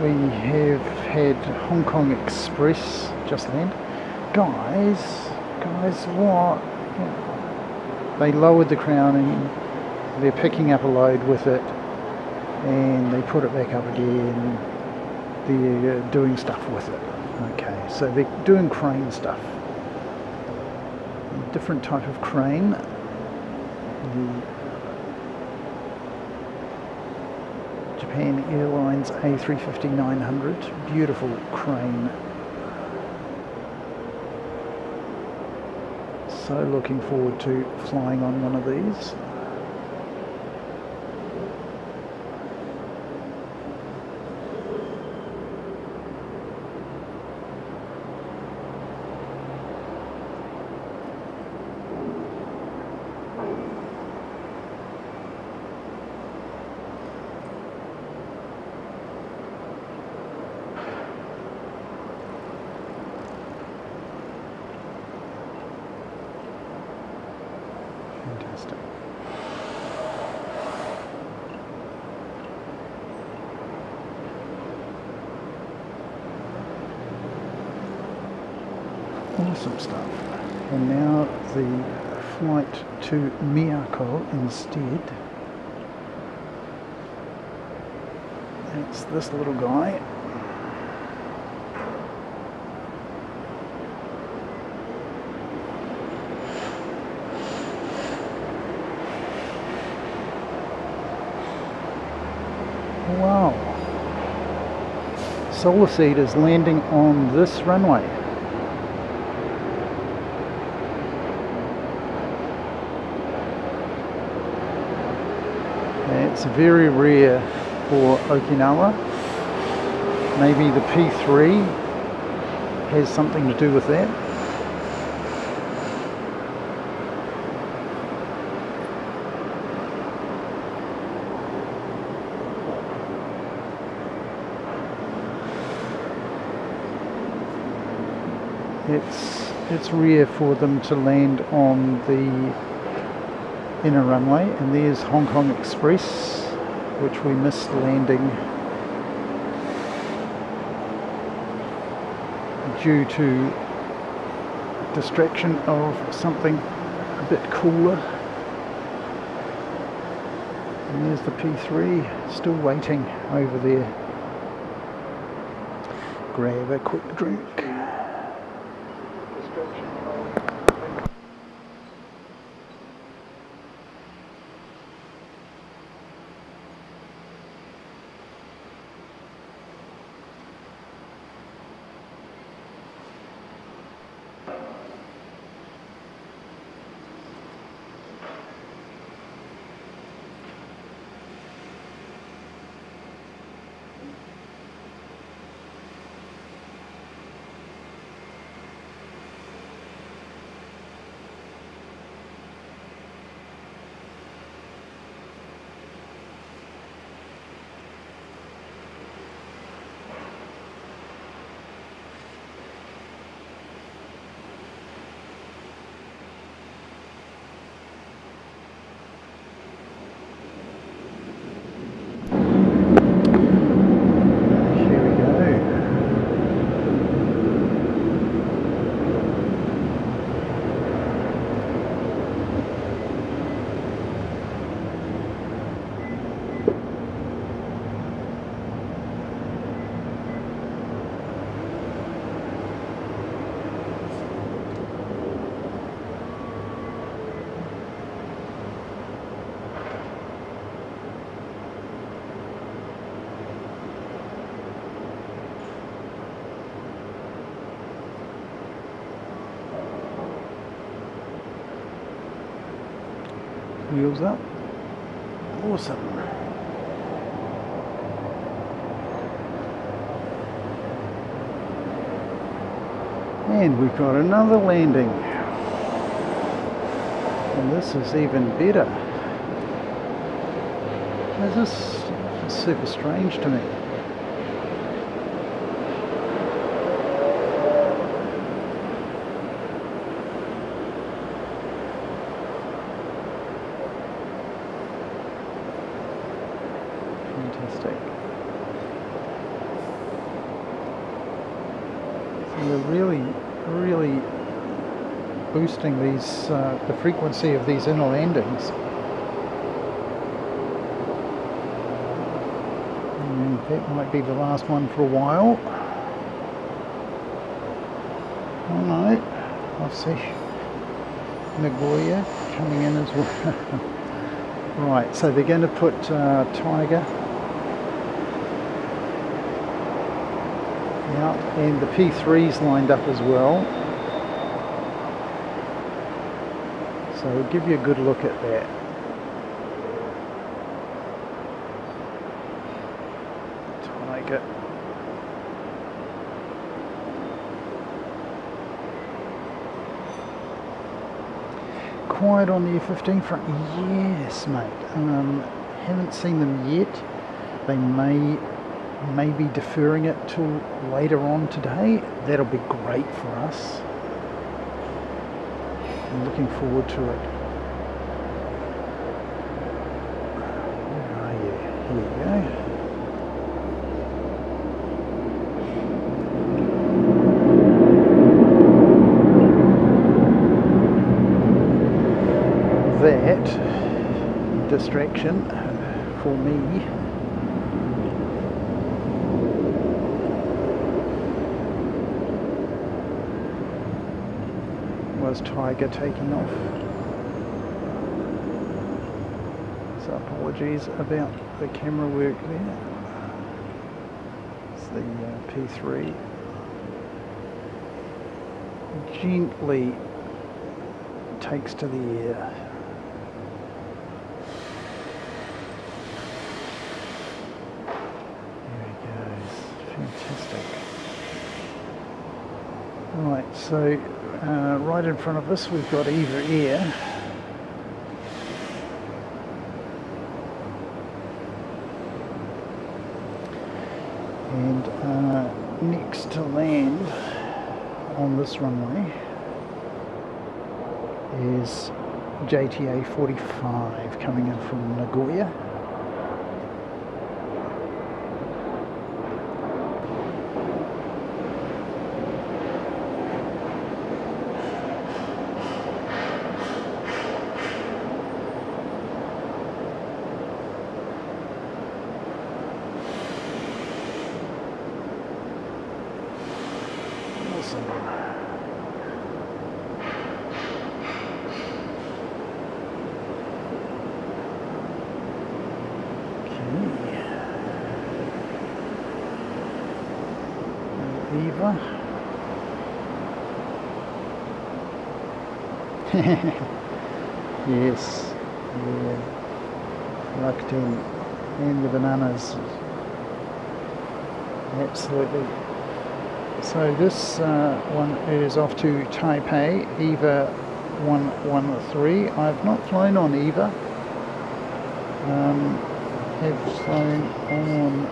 we have had Hong Kong Express just land. Guys, what? They lowered the crown and they're picking up a load with it, and they put it back up again. They're doing stuff with it. Okay, so they're doing crane stuff. A different type of crane. Japan Airlines A350-900, beautiful crane. So looking forward to flying on one of these. Fantastic. Awesome stuff. And now the flight to Miyako instead. It's this little guy. Wow. Solar Seed is landing on this runway. It's very rare for Okinawa. Maybe the P3 has something to do with that. It's rare for them to land on the inner runway, and there's Hong Kong Express, which we missed landing due to distraction of something a bit cooler. And there's the P3 still waiting over there. Grab a quick drink. Wheels up. Awesome. And we've got another landing. And this is even better. This is super strange to me. Fantastic. So they're really boosting these the frequency of these inner landings. And that might be the last one for a while. Oh no, I see Nagoya coming in as well. Right, so they're going to put Tiger. Yeah, and the P3's lined up as well. So we'll give you a good look at that. Tiger. Quiet on the F-15 front. Yes, mate. Haven't seen them yet. They may be deferring it till later on today. That'll be great for us. I'm looking forward to it. Where are you? Here you go. That distraction for me was Tiger taking off. So apologies about the camera work there. It's the P3 gently takes to the air. There he goes. Fantastic. Right, so right in front of us we've got Eva Air. And next to land on this runway is JTA 45 coming in from Nagoya. Eva. Yes, yeah, Rakuten and the bananas, absolutely. So this one is off to Taipei, Eva 113. I've not flown on Eva. Have flown on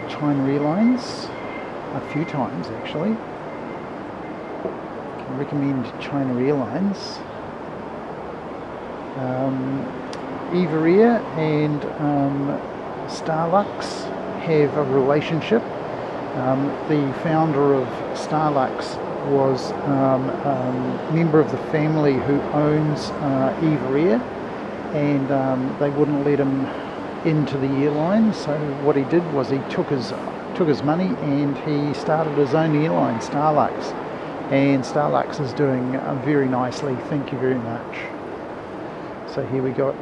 China Airlines a few times actually. Can recommend China Airlines. Eva Air and Starlux have a relationship. The founder of Starlux was a member of the family who owns Eva Air, and they wouldn't let him into the airline, so what he did was he took his money and he started his own airline, Starlux, and Starlux is doing very nicely, thank you very much. So here we got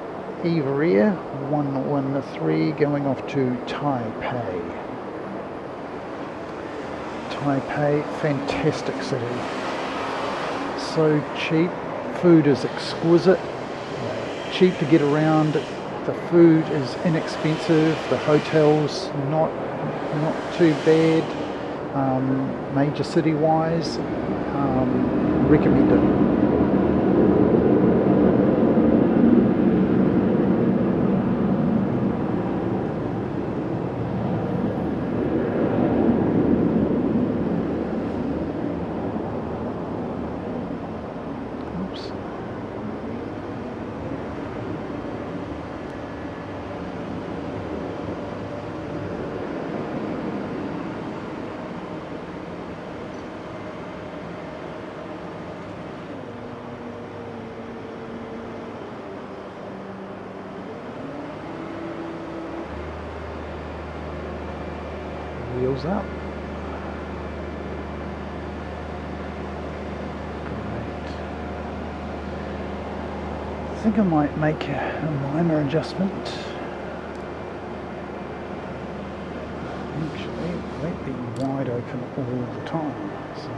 Eva Air 113 going off to Taipei. Taipei, fantastic city, so cheap, food is exquisite, cheap to get around, the food is inexpensive, the hotels not too bad, major city wise, recommended. Wheels up. Great. I think I might make a minor adjustment. Actually, it won't be wide open all the time, so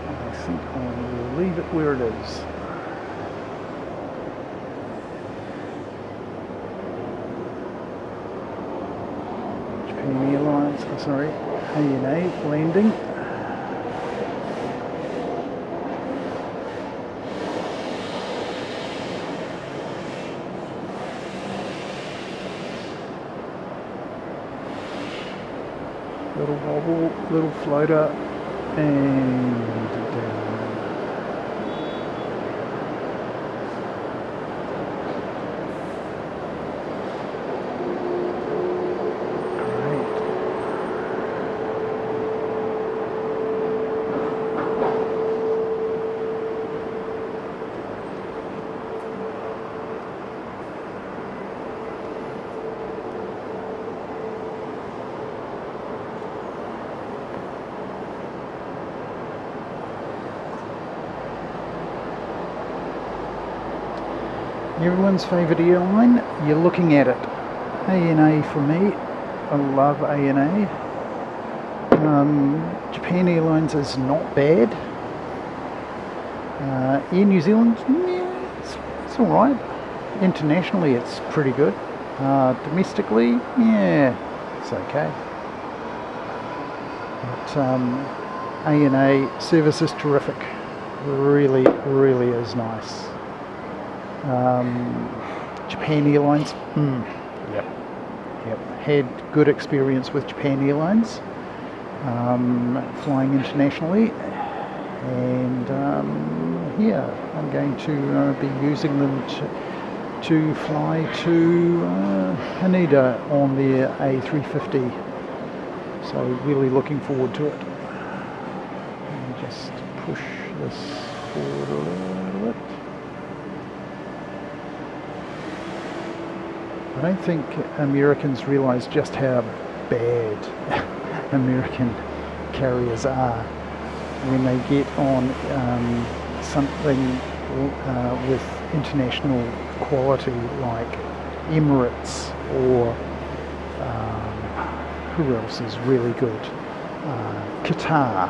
I think I will leave it where it is. Airlines, sorry, ANA landing. Little wobble, little floater, and down. Everyone's favourite airline, you're looking at it. ANA for me, I love ANA. Japan Airlines is not bad. Air New Zealand, yeah, it's alright. Internationally it's pretty good. Domestically, yeah, it's okay. But ANA service is terrific. Really, really is nice. Japan Airlines, yep, had good experience with Japan Airlines, flying internationally, and here. I'm going to be using them to fly to Haneda on the A350. So really looking forward to it. Let me just push this forward a little bit. I don't think Americans realise just how bad American carriers are when they get on something with international quality like Emirates or who else is really good? Qatar,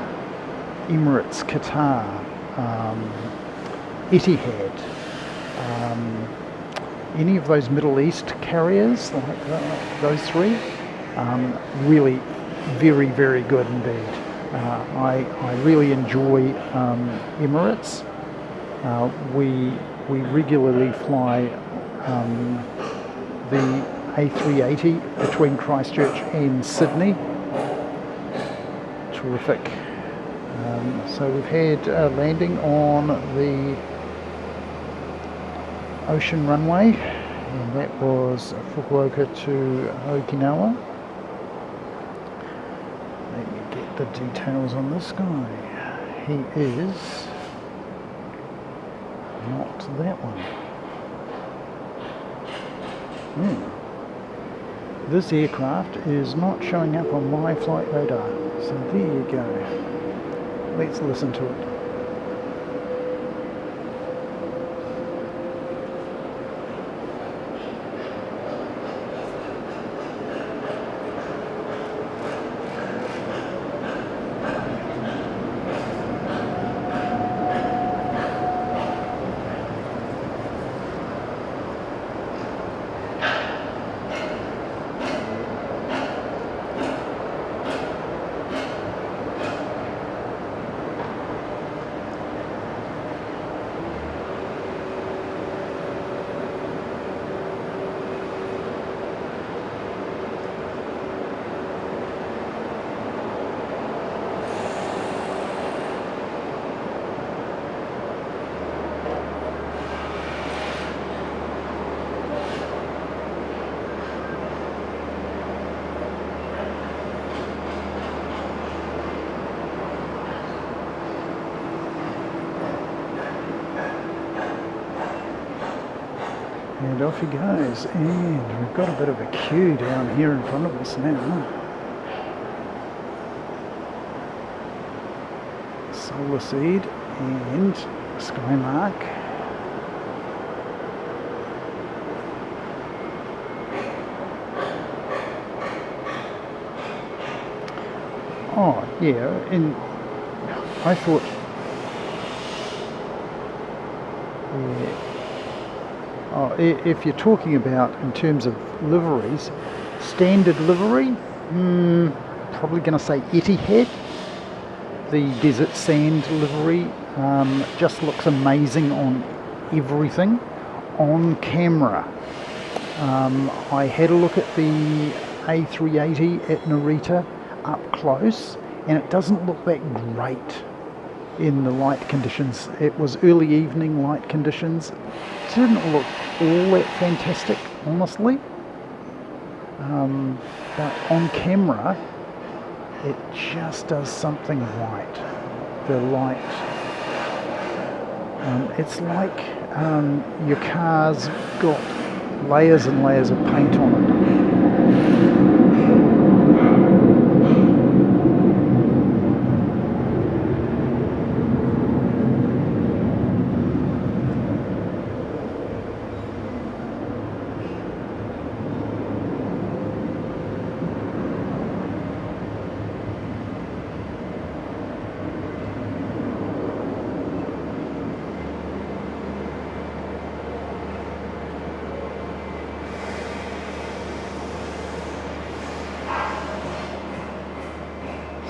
Emirates, Qatar, Etihad, any of those Middle East carriers, like those three, really very, very good indeed. I really enjoy Emirates. We regularly fly the A380 between Christchurch and Sydney. Terrific. So we've had a landing on the ocean runway, and that was Fukuoka to Okinawa. Let me get the details on this guy. He is not that one. This aircraft is not showing up on my flight radar, so there you go. Let's listen to it. And off he goes, and we've got a bit of a queue down here in front of us now. Solar Seed and Skymark. Oh yeah, and I thought, if you're talking about in terms of liveries, standard livery, probably going to say Etihad. The desert sand livery just looks amazing on everything. On camera, I had a look at the A380 at Narita up close, and it doesn't look that great in the light conditions. It was early evening light conditions. It didn't look all that fantastic, honestly. But on camera, it just does something right. The light, it's like your car's got layers and layers of paint on it.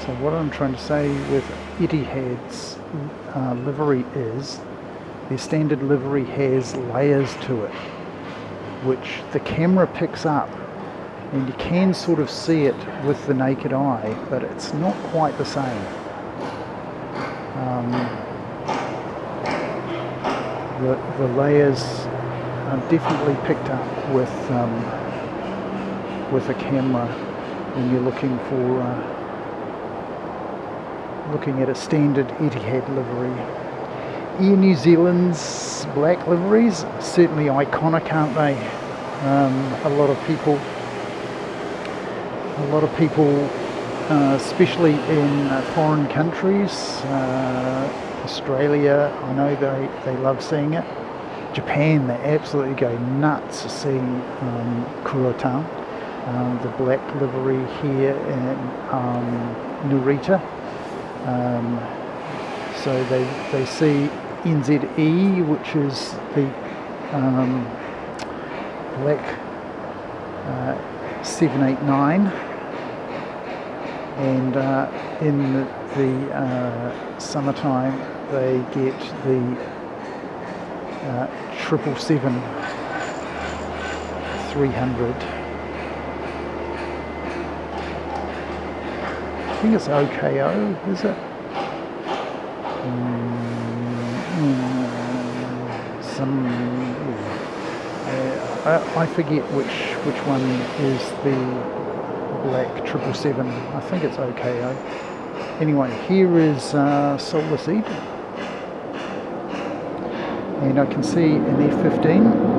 So what I'm trying to say with Etihad's livery is their standard livery has layers to it, which the camera picks up, and you can sort of see it with the naked eye, but it's not quite the same. the layers are definitely picked up with a camera when you're looking at a standard Etihad livery. Air New Zealand's black liveries, certainly iconic, aren't they? A lot of people, especially in foreign countries, Australia, I know they love seeing it. Japan, they absolutely go nuts seeing Kurotan, the black livery here in Narita. So they see NZE, which is the black 789, and in the summertime they get the 777-300. I think it's OKO, is it? I forget which one is the black 777. I think it's OKO. Anyway, here is Solar Seed, and I can see an F-15.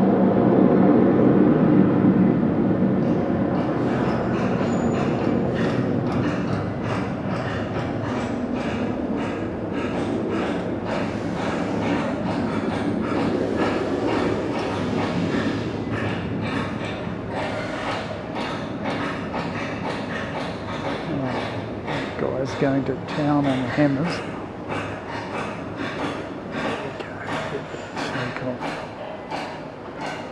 Going to town on the hammers. Take off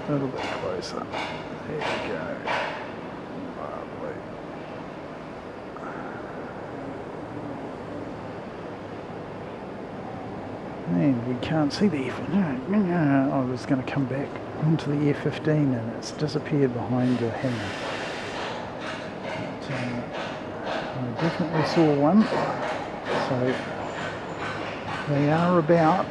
a little bit closer. There we go. Lovely. Man, we can't see the F-15. I was going to come back onto the F-15 and it's disappeared behind the hammer. I definitely saw one, so they are about.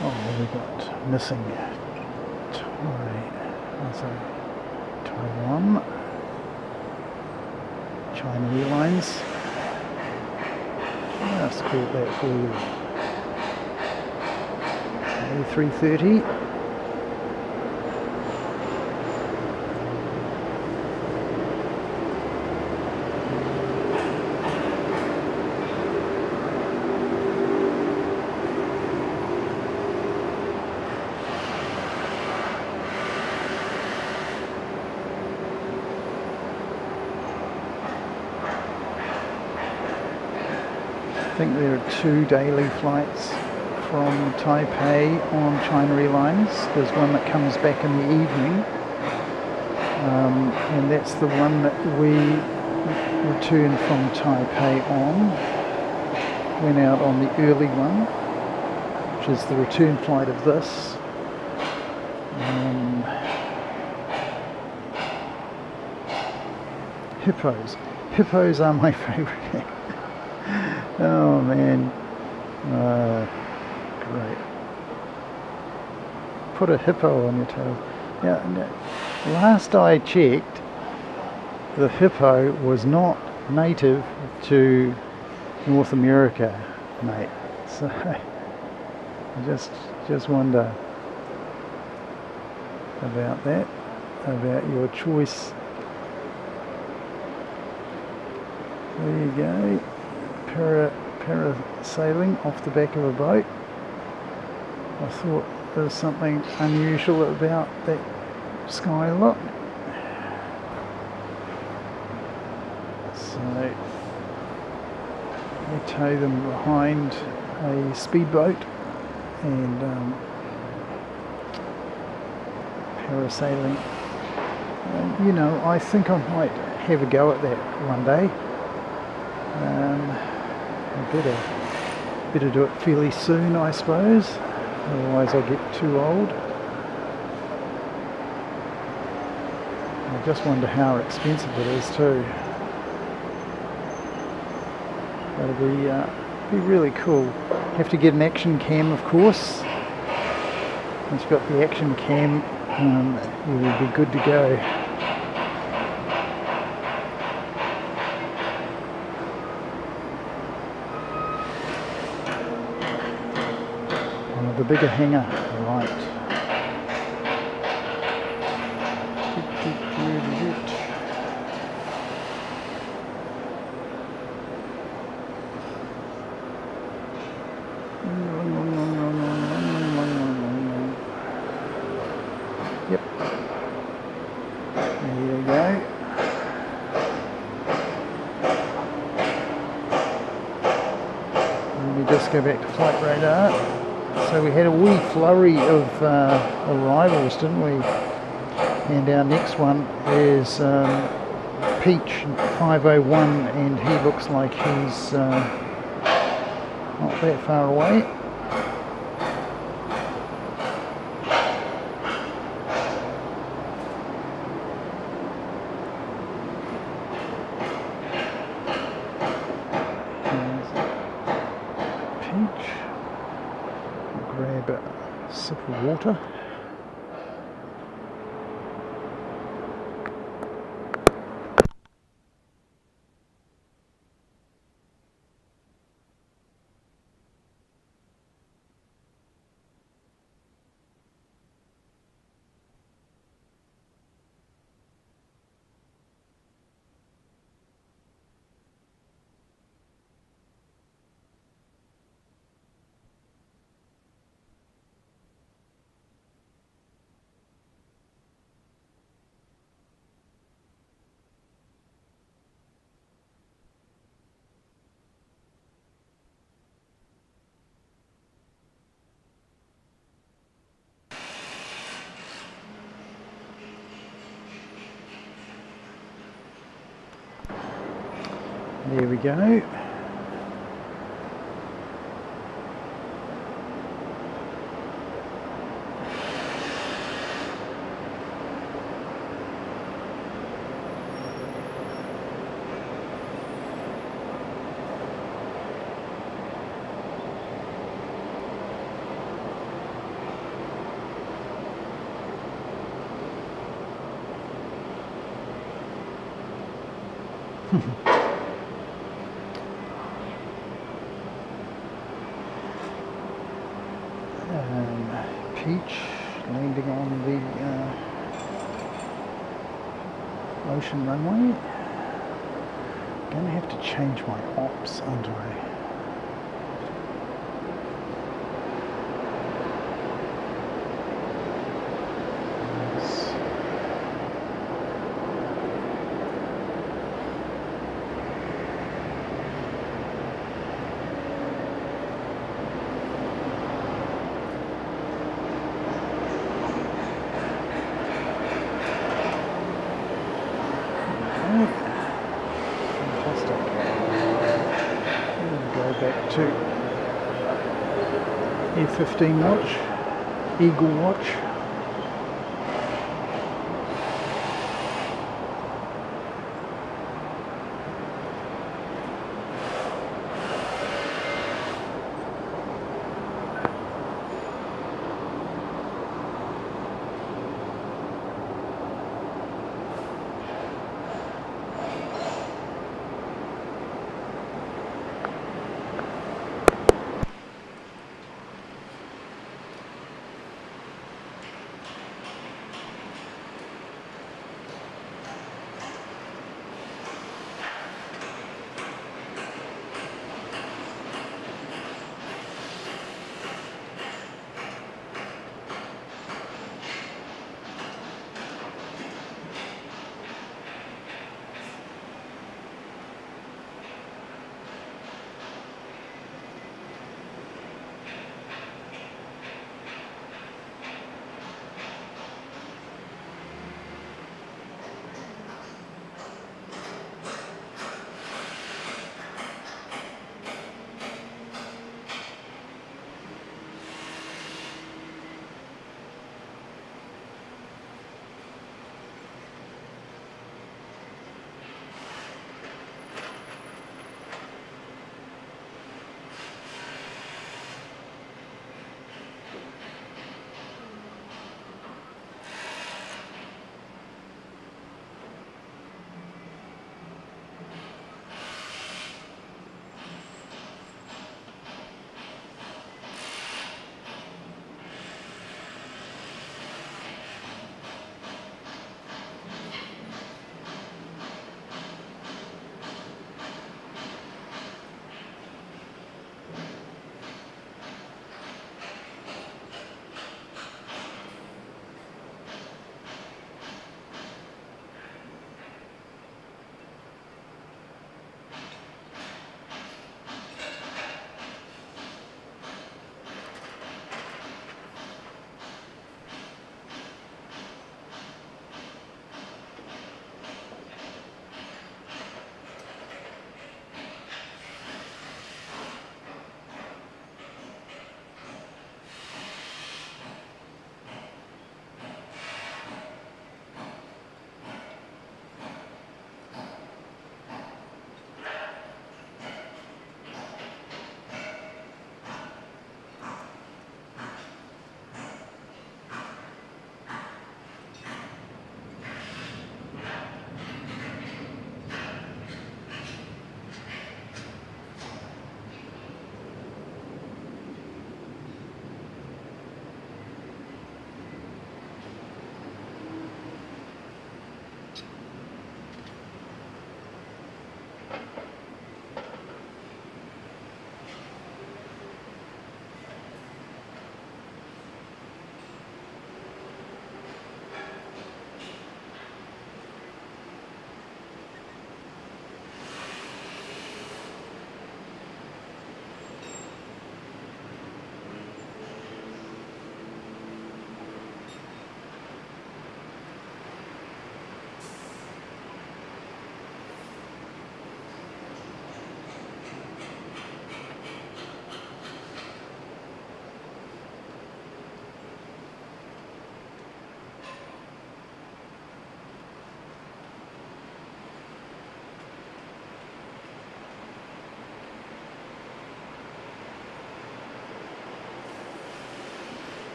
Oh, we got missing Taiwan, China Airlines. Just caught that for you. A330. I think there are 2 daily flights from Taipei on China Airlines. There's one that comes back in the evening, and that's the one that we returned from Taipei on. Went out on the early one, which is the return flight of this. Hippos are my favourite. Oh man, great. Put a hippo on your tail. Yeah, last I checked, the hippo was not native to North America, mate. So I just wonder about that, about your choice. There you go. Parasailing off the back of a boat. I thought there was something unusual about that sky look. So they tow them behind a speedboat and parasailing. You know, I think I might have a go at that one day. I better do it fairly soon, I suppose, otherwise I'll get too old. I just wonder how expensive it is too. That'll be really cool. Have to get an action cam, of course. Once you've got the action cam, you will be good to go. The bigger hangar, right. Yep. There you go. Let me just go back to flight radar. So we had a wee flurry of arrivals, didn't we? And our next one is Peach 501, and he looks like he's not that far away. Grab a sip of water. There we go. Peach landing on the ocean runway. Gonna have to change my ops, aren't I? Fantastic. We'll go back to F15 watch, Eagle watch.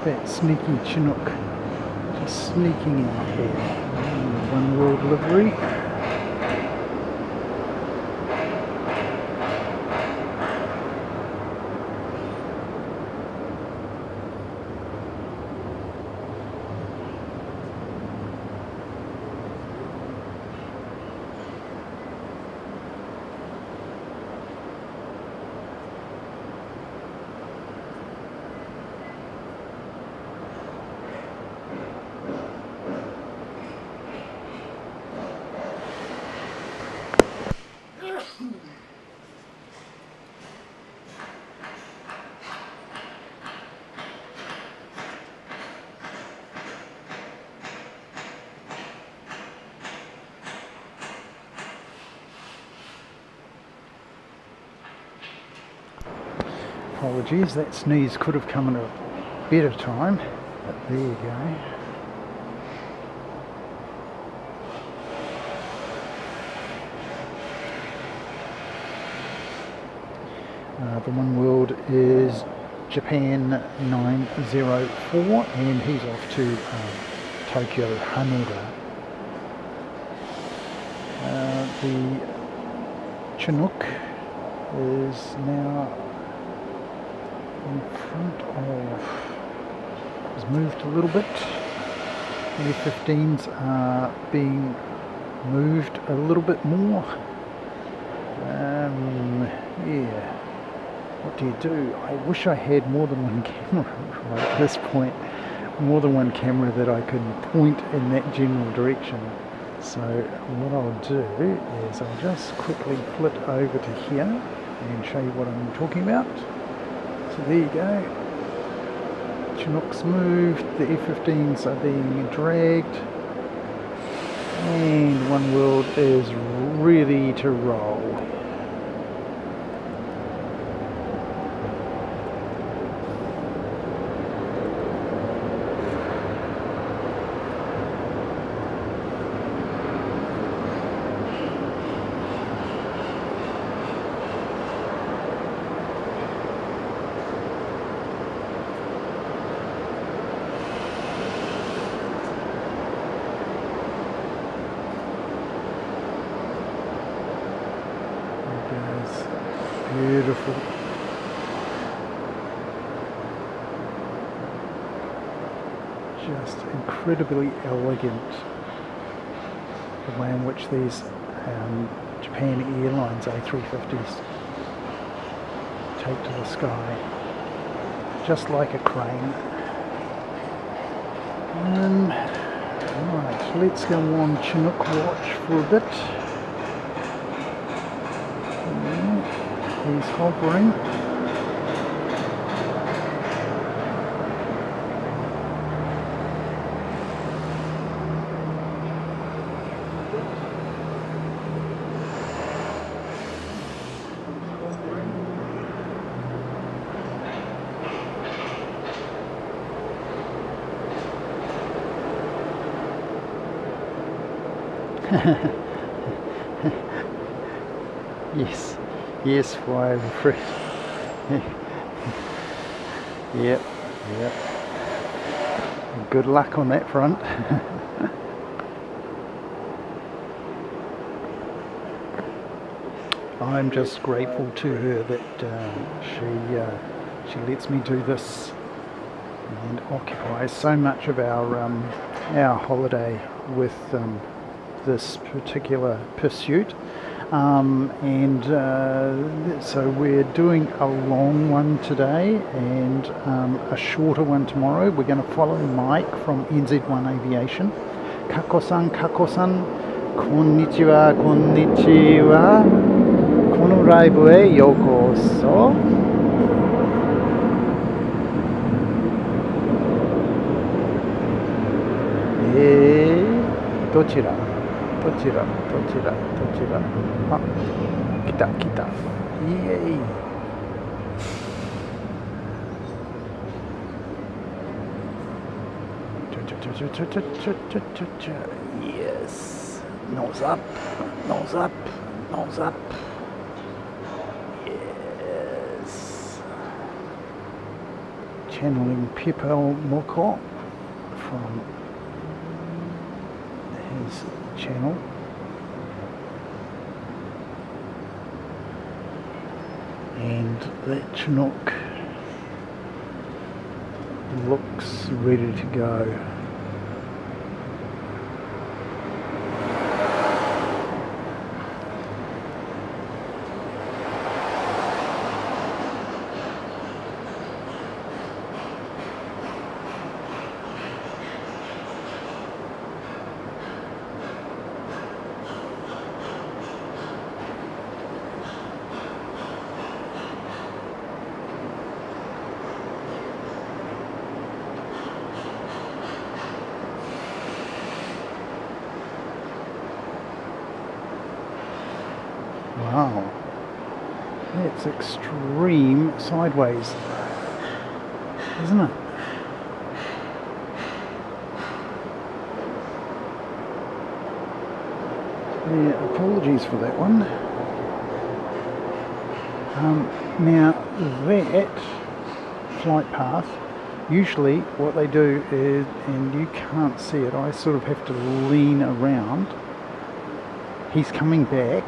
that sneaky Chinook just sneaking out here. One World livery. Apologies, that sneeze could have come at a better time, but there you go. The One World is Japan 904 and he's off to Tokyo Haneda. The Chinook is now in front of, has moved a little bit. The F-15s are being moved a little bit more. Yeah, what do? I wish I had more than one camera right at this point. More than one camera that I could point in that general direction. So what I'll do is I'll just quickly flit over to here and show you what I'm talking about. So there you go. Chinook's moved, the F-15s are being dragged, and One World is ready to roll. Beautiful. Just incredibly elegant the way in which these Japan Airlines A350s take to the sky, just like a crane. Right, let's go on Chinook watch for a bit. He's hovering. Yes, why I'm free. Yep. Good luck on that front. I'm just grateful to her that she lets me do this and occupies so much of our holiday with this particular pursuit. So we're doing a long one today and a shorter one tomorrow. We're going to follow Mike from NZ1 Aviation. Kako-san, konnichiwa, konnichiwa. Kono raibu e yokoso. Dochira? あ、来た。イエイ。Yes. Nose up. Yes. channeling Pipel Moko from his channel. And that Chinook looks ready to go. Wow, that's extreme sideways, isn't it? Yeah, apologies for that one. Now that flight path, usually what they do is, and you can't see it, I sort of have to lean around. He's coming back.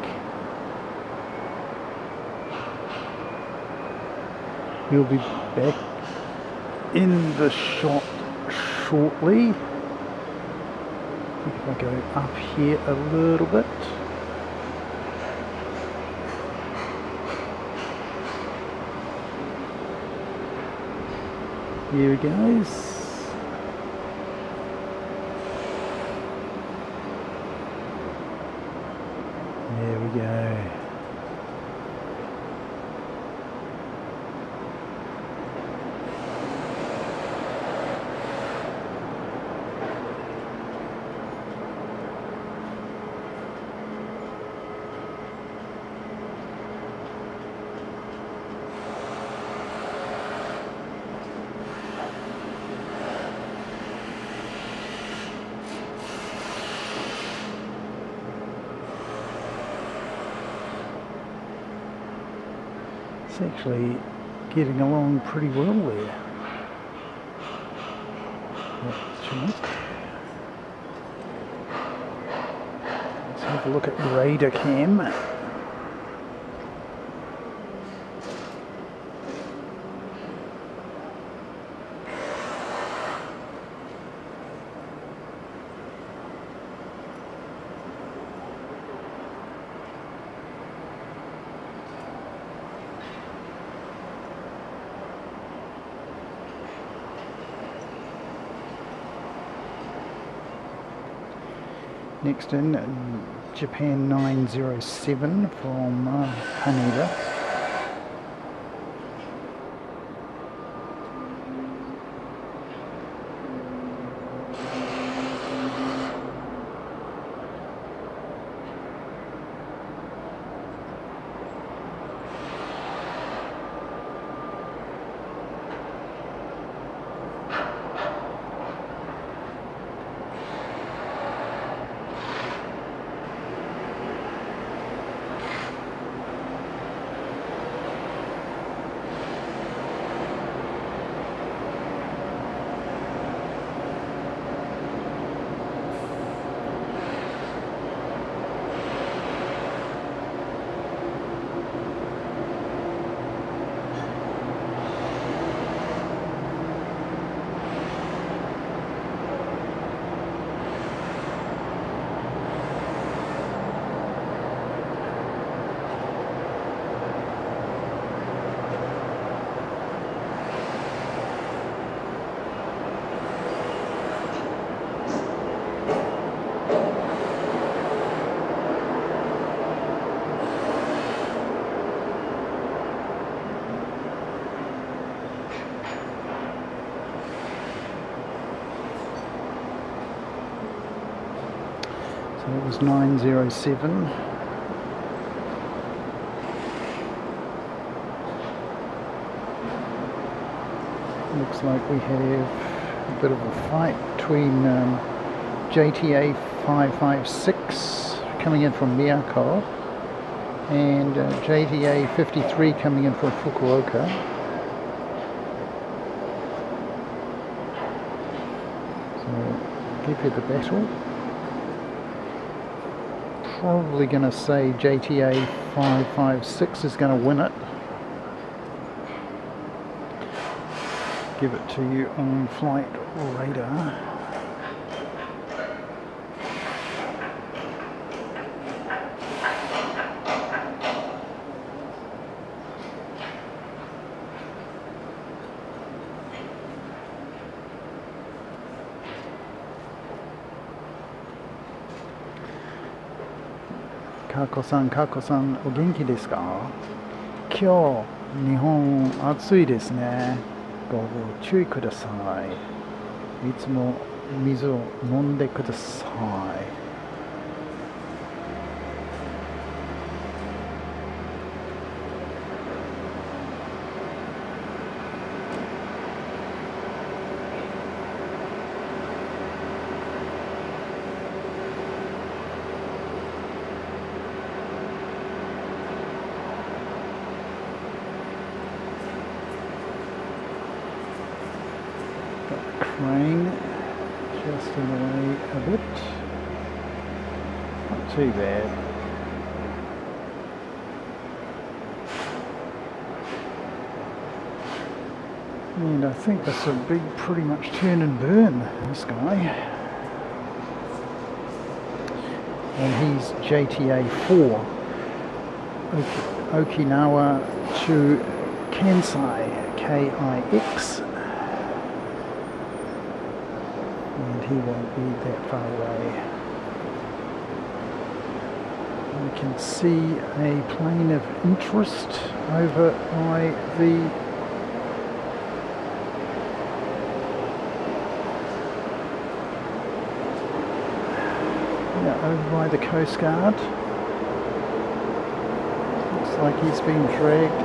He'll be back in the shot shortly. If I go up here a little bit. Here he goes. There we go. It's actually getting along pretty well there. Let's have a look at radar cam. Next in, Japan 907 from Haneda. So it was 907. Looks like we have a bit of a fight between JTA 556 coming in from Miyako and JTA 53 coming in from Fukuoka. give you the battle. Probably going to say JTA 556 is going to win it. Give it to you on flight radar. Kako san, お元気ですか？今日、日本暑いですね。ご注意ください。いつも水を飲んでください。Crane just in the way a bit, not too bad. And I think that's a big pretty much turn and burn, this guy. And he's JTA 4, Okinawa to Kansai, KIX. He won't be that far away. We can see a plane of interest over by the over by the Coast Guard. Looks like he's been dragged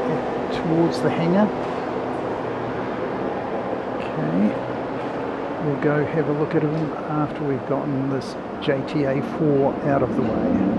towards the hangar. Okay. We'll go have a look at him after we've gotten this JTA 4 out of the way.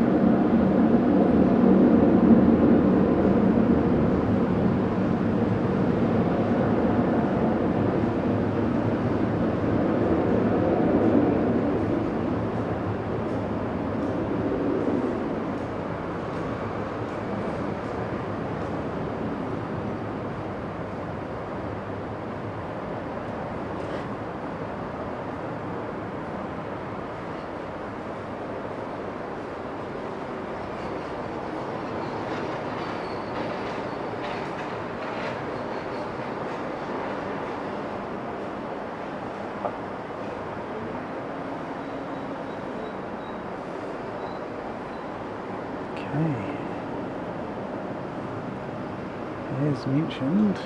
As mentioned,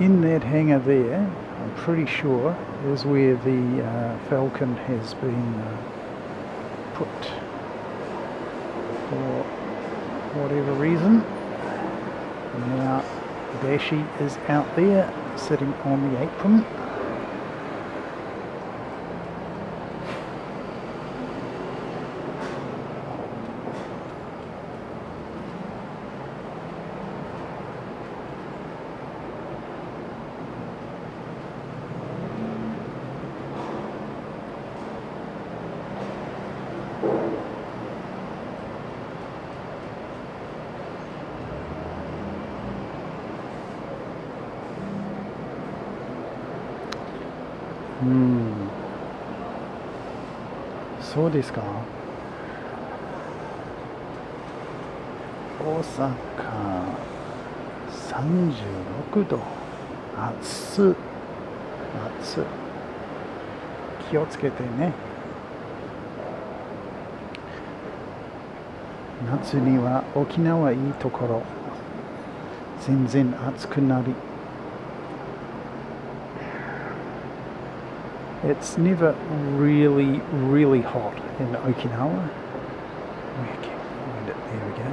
in that hangar there, I'm pretty sure, is where the Falcon has been put for whatever reason. Now Dashi is out there sitting on the apron.そうですか。大阪36度。暑い。気をつけてね。夏には沖縄いいところ。全然暑くなり。It's never really, really hot in Okinawa. Where can we find it? There we go.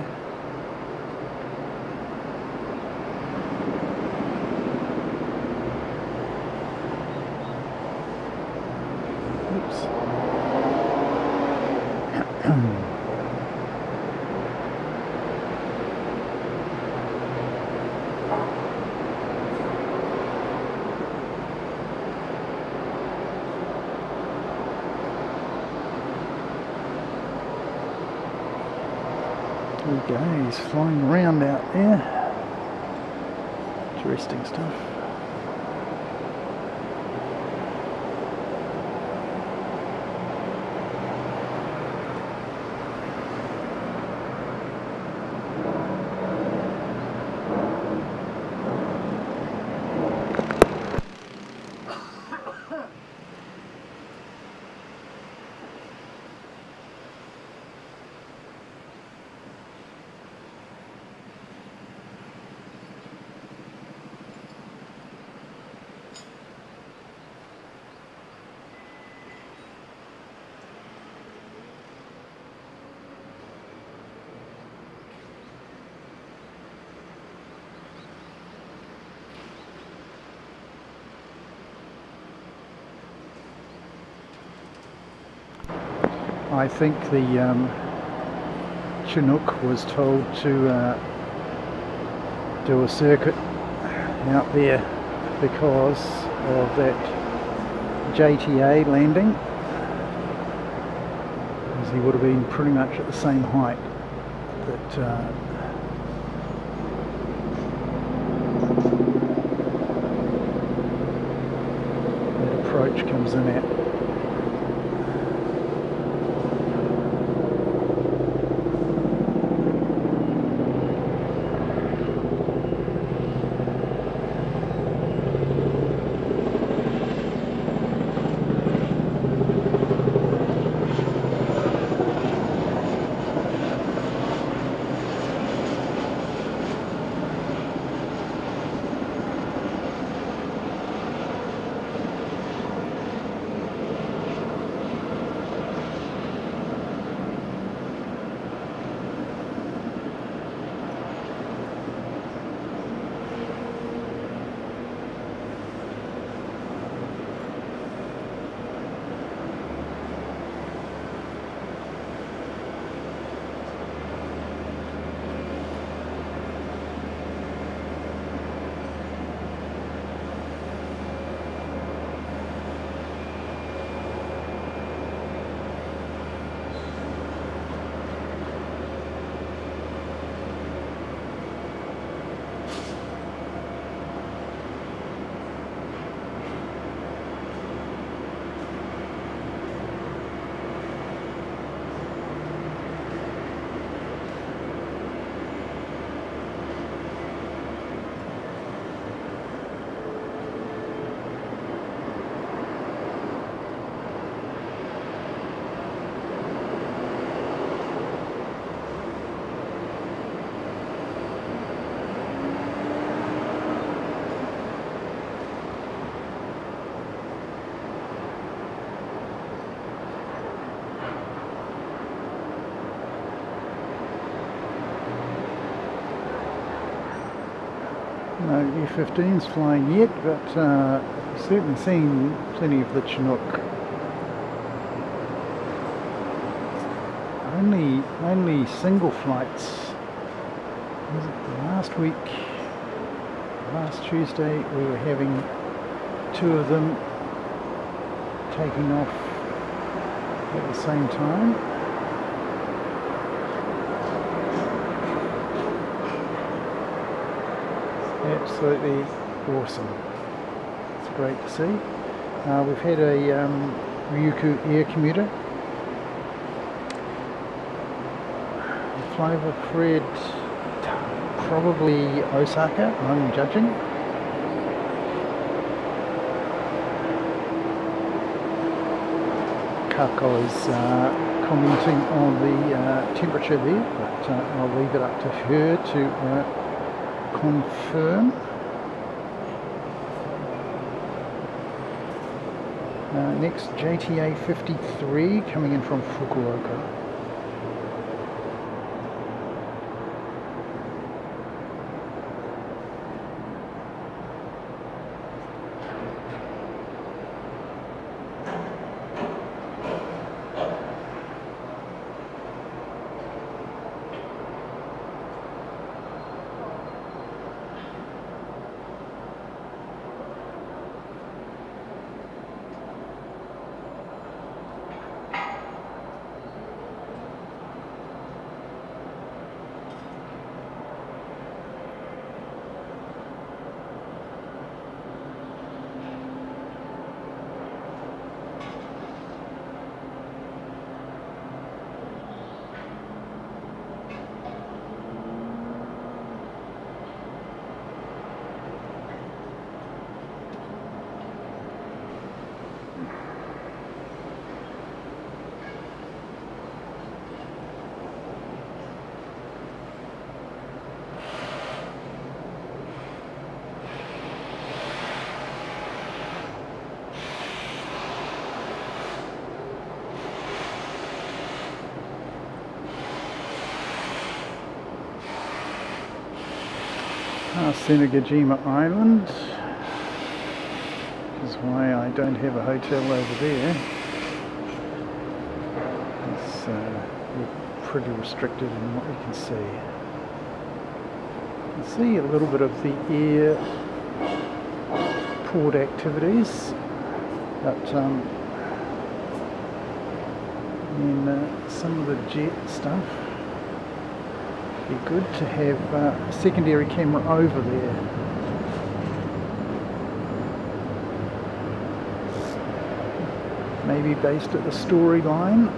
There we go, he's flying around out there. Interesting stuff. I think the Chinook was told to do a circuit out there because of that JTA landing, as he would have been pretty much at the same height that that approach comes in at. No F-15s flying yet, but certainly seen plenty of the Chinook. Only single flights. Was it last week? Last Tuesday we were having two of them taking off at the same time. Absolutely awesome. It's great to see. We've had a Ryukyu air commuter. Flyover Fred, probably Osaka, I'm judging. Kako is commenting on the temperature there, but I'll leave it up to her to confirm. Next, JTA 53 coming in from Fukuoka. past Senegajima Island, which is why I don't have a hotel over there. We're pretty restricted in what you can see. You can see a little bit of the airport activities, but some of the jet stuff. Be good to have a secondary camera over there. Maybe based at the storyline.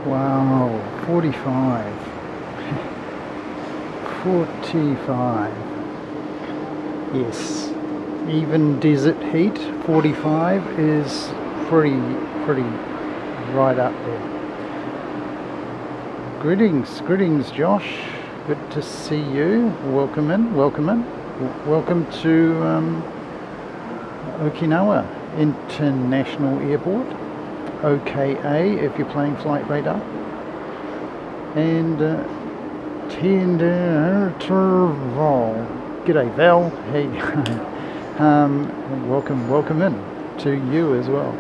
Wow, 45. 45. Yes, even desert heat, 45 is pretty right up there. Greetings Josh, good to see you. Welcome in. Welcome to Okinawa International Airport, OKA if you're playing Flight Radar, and Tender Interval. G'day Val, hey, welcome in to you as well.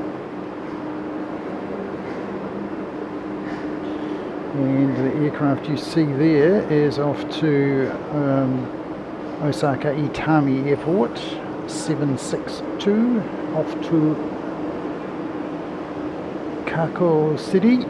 And the aircraft you see there is off to Osaka Itami Airport, 762, off to Kako City.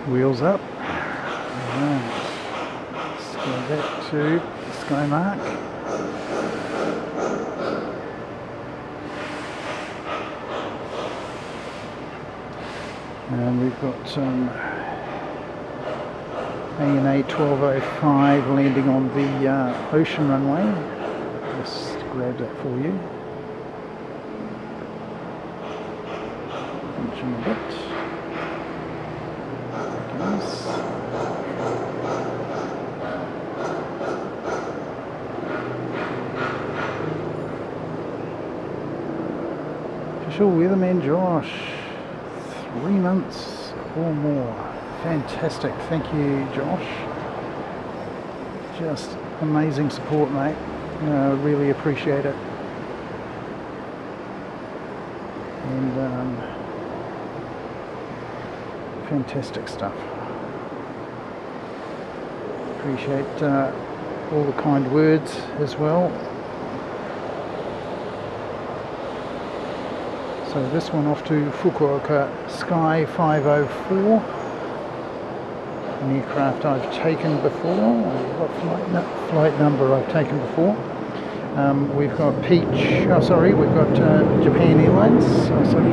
Wheels up. Right. Let's go back to Skymark. And we've got ANA 1205 landing on the ocean runway. Just grab that for you. Mention a bit. Yes. Official weatherman Josh. 3 months or more. Fantastic. Thank you, Josh. Just amazing support, mate. Really appreciate it. And fantastic stuff. Appreciate all the kind words as well. So this one off to Fukuoka Sky 504. An aircraft I've taken before. What flight number I've taken before. We've got Peach. Oh, sorry, we've got Japan Airlines. Oh, sorry.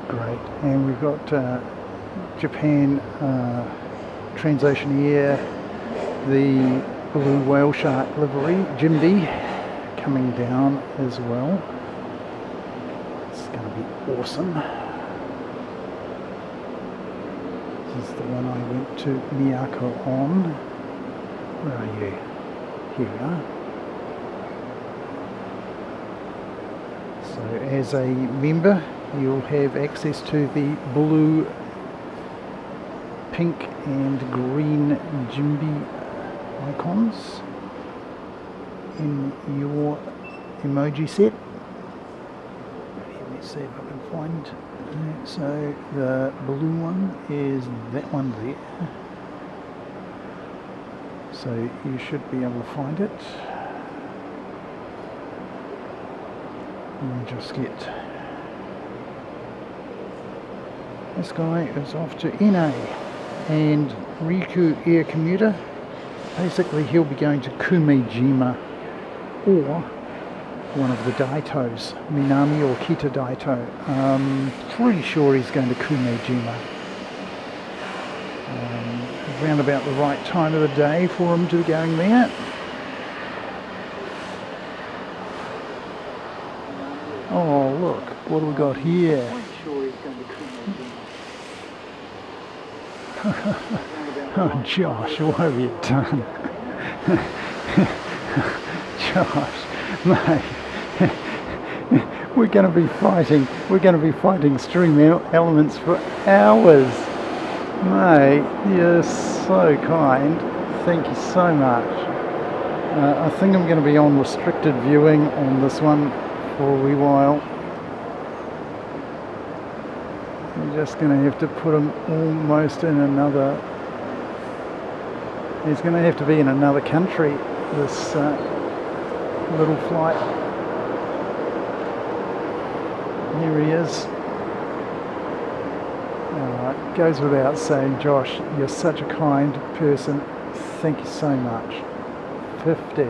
Great, and we've got Japan Transocean Air, the blue whale shark livery, Jimby, coming down as well. It's going to be awesome. This is the one I went to Miyako on. Where are you? Here we are. So as a member, you'll have access to the blue, pink and green Jimby icons in your emoji set. Let me see if I can find that. So the blue one is that one there. So you should be able to find it. And just get... This guy is off to NA and Riku Air Commuter. Basically he'll be going to Kumejima or one of the Daitos, Minami or Kita Daito. Pretty sure he's going to Kumejima. Around about the right time of the day for him to be going there. Oh look, what do we got here? Oh Josh, what have you done? Josh, mate, we're going to be fighting extreme elements for hours. Mate, you're so kind. Thank you so much. I think I'm going to be on restricted viewing on this one for a wee while. I'm just going to have to put him almost in another... He's going to have to be in another country, this little flight. Here he is. Goes without saying, Josh, you're such a kind person. Thank you so much. 50.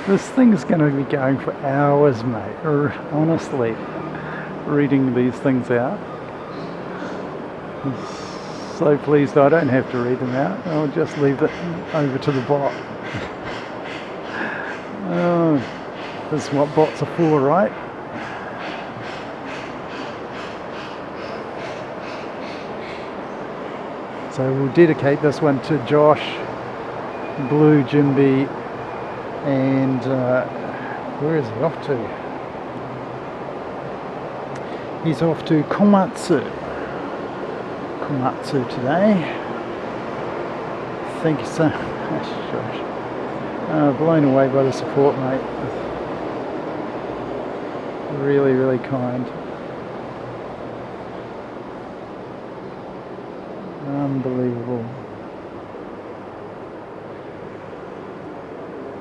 This thing's going to be going for hours, mate. Honestly, reading these things out. I'm so pleased I don't have to read them out. I'll just leave it over to the bot. Oh, this is what bots are for, right? So we'll dedicate this one to Josh, Blue Jimby, and where is he off to? He's off to Komatsu today. Thank you so much, Josh. Blown away by the support, mate. Really, really kind. Unbelievable.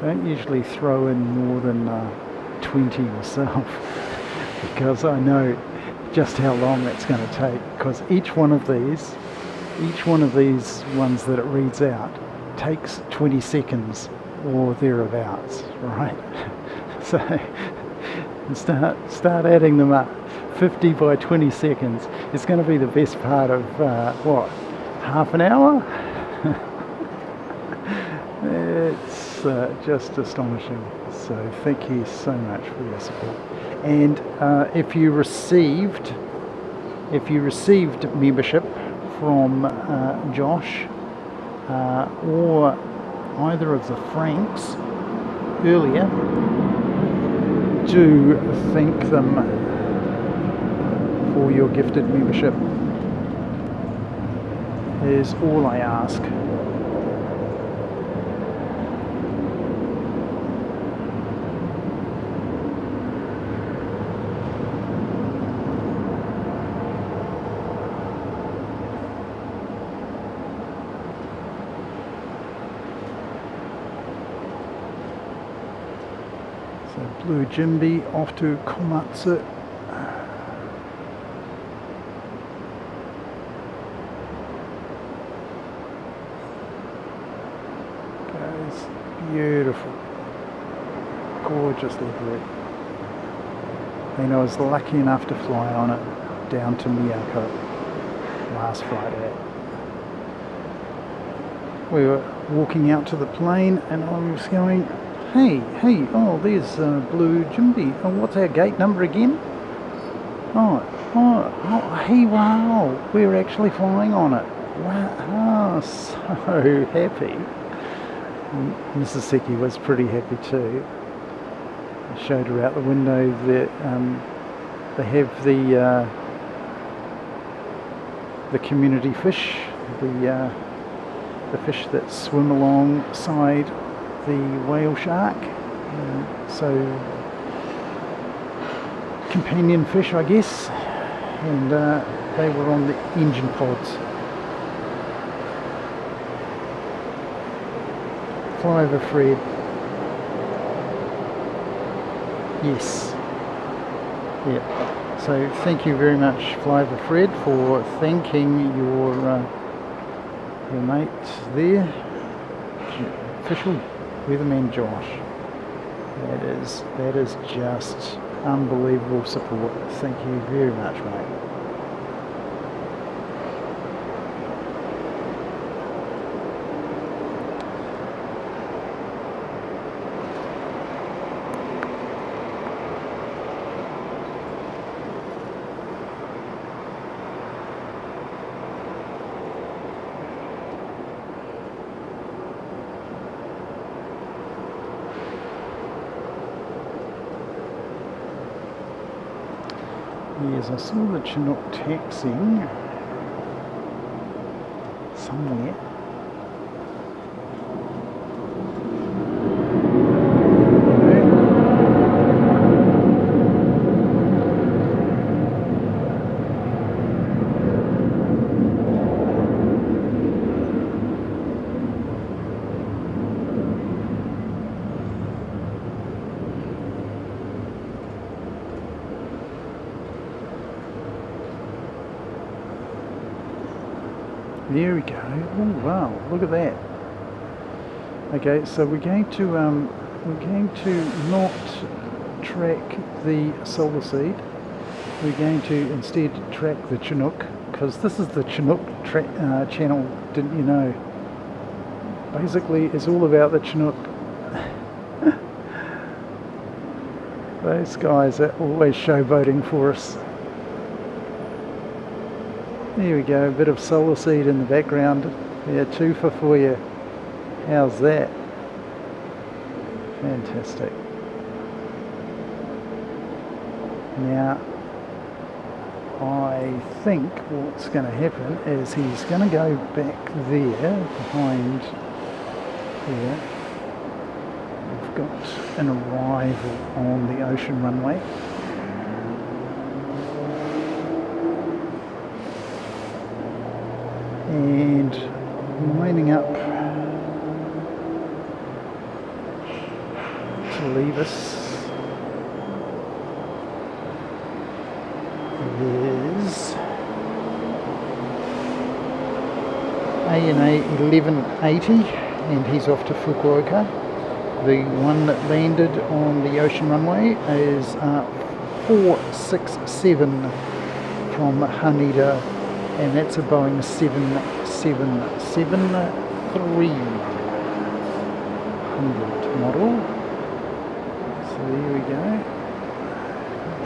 Don't usually throw in more than 20 myself because I know just how long it's going to take, because each one of these ones that it reads out takes 20 seconds or thereabouts, right? So start adding them up. 50 by 20 seconds. It's going to be the best part of what, half an hour? It's just astonishing. So thank you so much for your support. And if you received membership from Josh or either of the Franks earlier, do thank them for your gifted membership, is all I ask. Blue Jimby off to Komatsu. Guys, beautiful, gorgeous livery. And I was lucky enough to fly on it down to Miyako last Friday. We were walking out to the plane and I was going, hey, oh, there's Blue Jimby. Oh, what's our gate number again? Oh, hey, wow, we're actually flying on it. Wow, so happy. Mrs. Seki was pretty happy too. I showed her out the window that they have the community fish, the fish that swim alongside the whale shark, so companion fish, I guess, and they were on the engine pods. Flyover Fred, yes, yeah. So thank you very much, Flyover Fred, for thanking your mate there, official Weatherman Josh. That is just unbelievable support. Thank you very much, mate. Yes, I saw the Chinook taxiing somewhere. There we go. Oh wow, look at that. Okay, so we're going to not track the solar seed. We're going to instead track the Chinook, because this is the Chinook channel, didn't you know? Basically, it's all about the Chinook. Those guys are always showboating for us. There we go, a bit of solar seed in the background. Yeah, twofer for you. How's that? Fantastic. Now, I think what's going to happen is he's going to go back there, behind here. We've got an arrival on the ocean runway. And lining up to leave us is ANA 1180, and he's off to Fukuoka. The one that landed on the ocean runway is 467 from Haneda, and that's a Boeing 777-300 model. So there we go.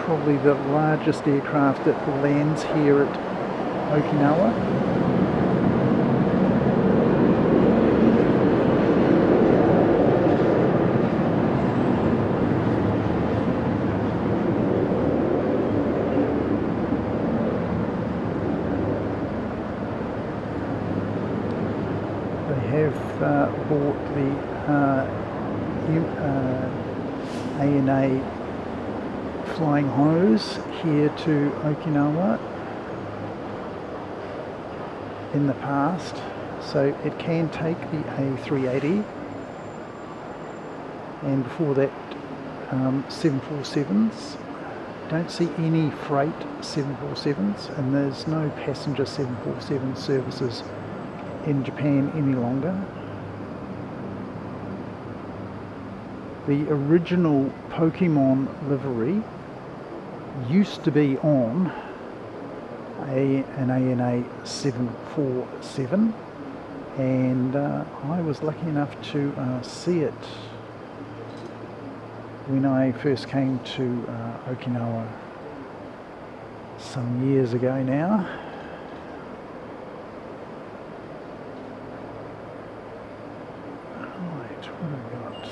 Probably the largest aircraft that lands here at Okinawa. Bought the ANA flying hose here to Okinawa in the past, so it can take the A380, and before that 747s. Don't see any freight 747s, and there's no passenger 747 services in Japan any longer. The original Pokemon livery used to be on an ANA 747, and I was lucky enough to see it when I first came to Okinawa some years ago now. Right, what have we got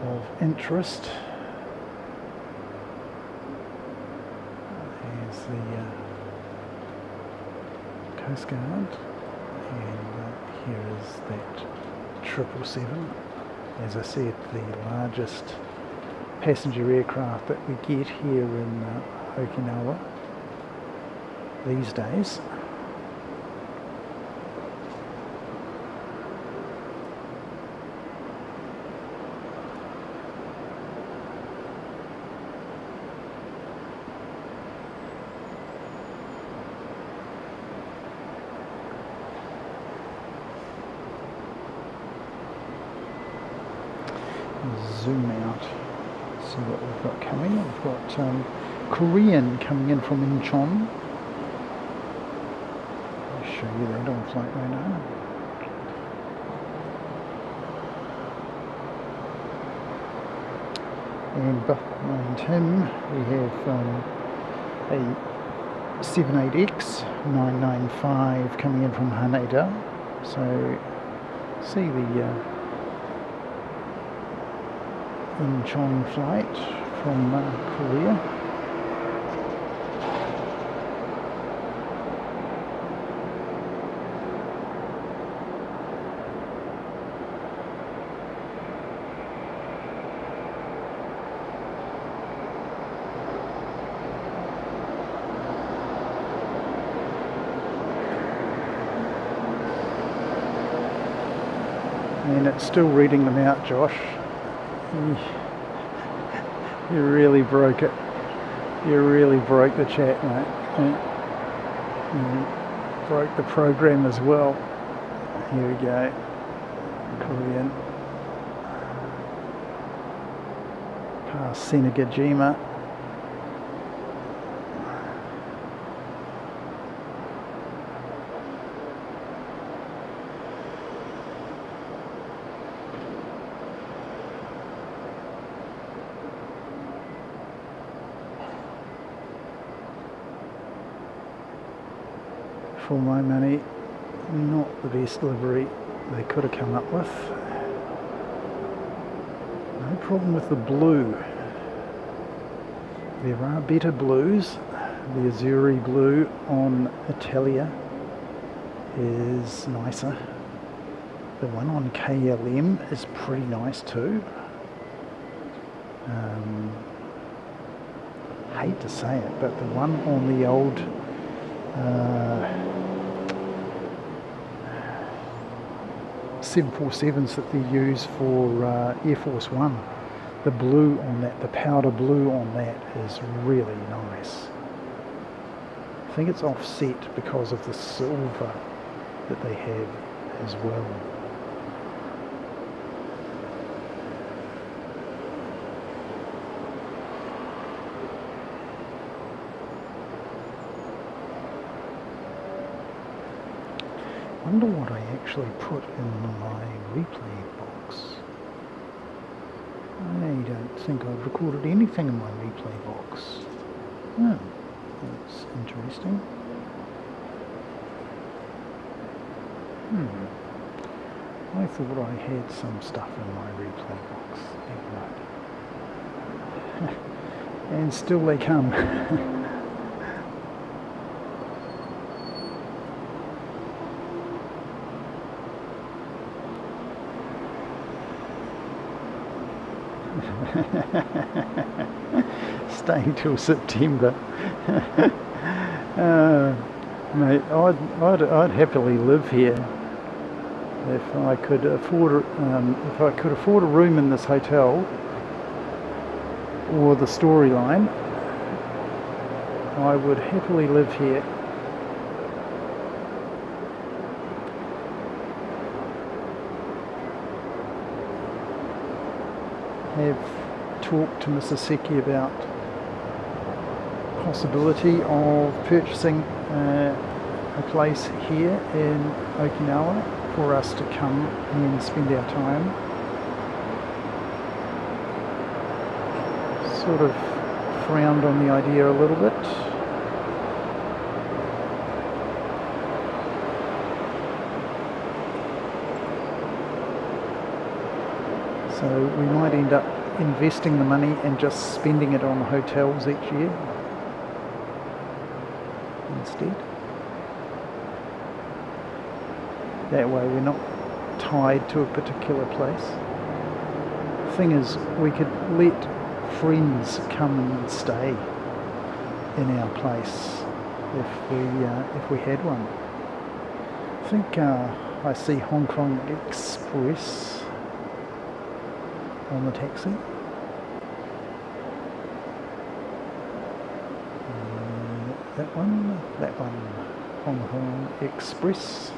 of interest? There's the Coast Guard, and here is that 777. As I said, the largest passenger aircraft that we get here in Okinawa these days. Zoom out, see what we've got coming. We've got Korean coming in from Incheon. I'll show you that on flight radar. And behind him we have a 78X 995 coming in from Haneda. So see the Incheon flight from Korea. And it's still reading them out, Josh. You really broke it. You really broke the chat, mate. You broke the program as well. Here we go. Korean. Past Senegajima. for my money, not the best livery they could have come up with. No problem with the blue. There are better blues. The Azzurri blue on Italia is nicer. The one on KLM is pretty nice too. Hate to say it, but the one on the old uh, 747s that they use for Air Force One, the blue on that, the powder blue on that is really nice. I think it's offset because of the silver that they have as well. I wonder what I actually put in my replay box. I don't think I've recorded anything in my replay box. Oh, that's interesting. I thought I had some stuff in my replay box. Right. And still they come. Staying till September. Mate, I'd happily live here if I could afford a room in this hotel or the storyline. I would happily live here. Have talked to Mrs. Seki about possibility of purchasing a place here in Okinawa for us to come and spend our time. Sort of frowned on the idea a little bit. So we might end up investing the money and just spending it on hotels each year instead. That way we're not tied to a particular place. The thing is, we could let friends come and stay in our place if we had one. I think I see Hong Kong Express on the taxi. That one, Hong Kong Express.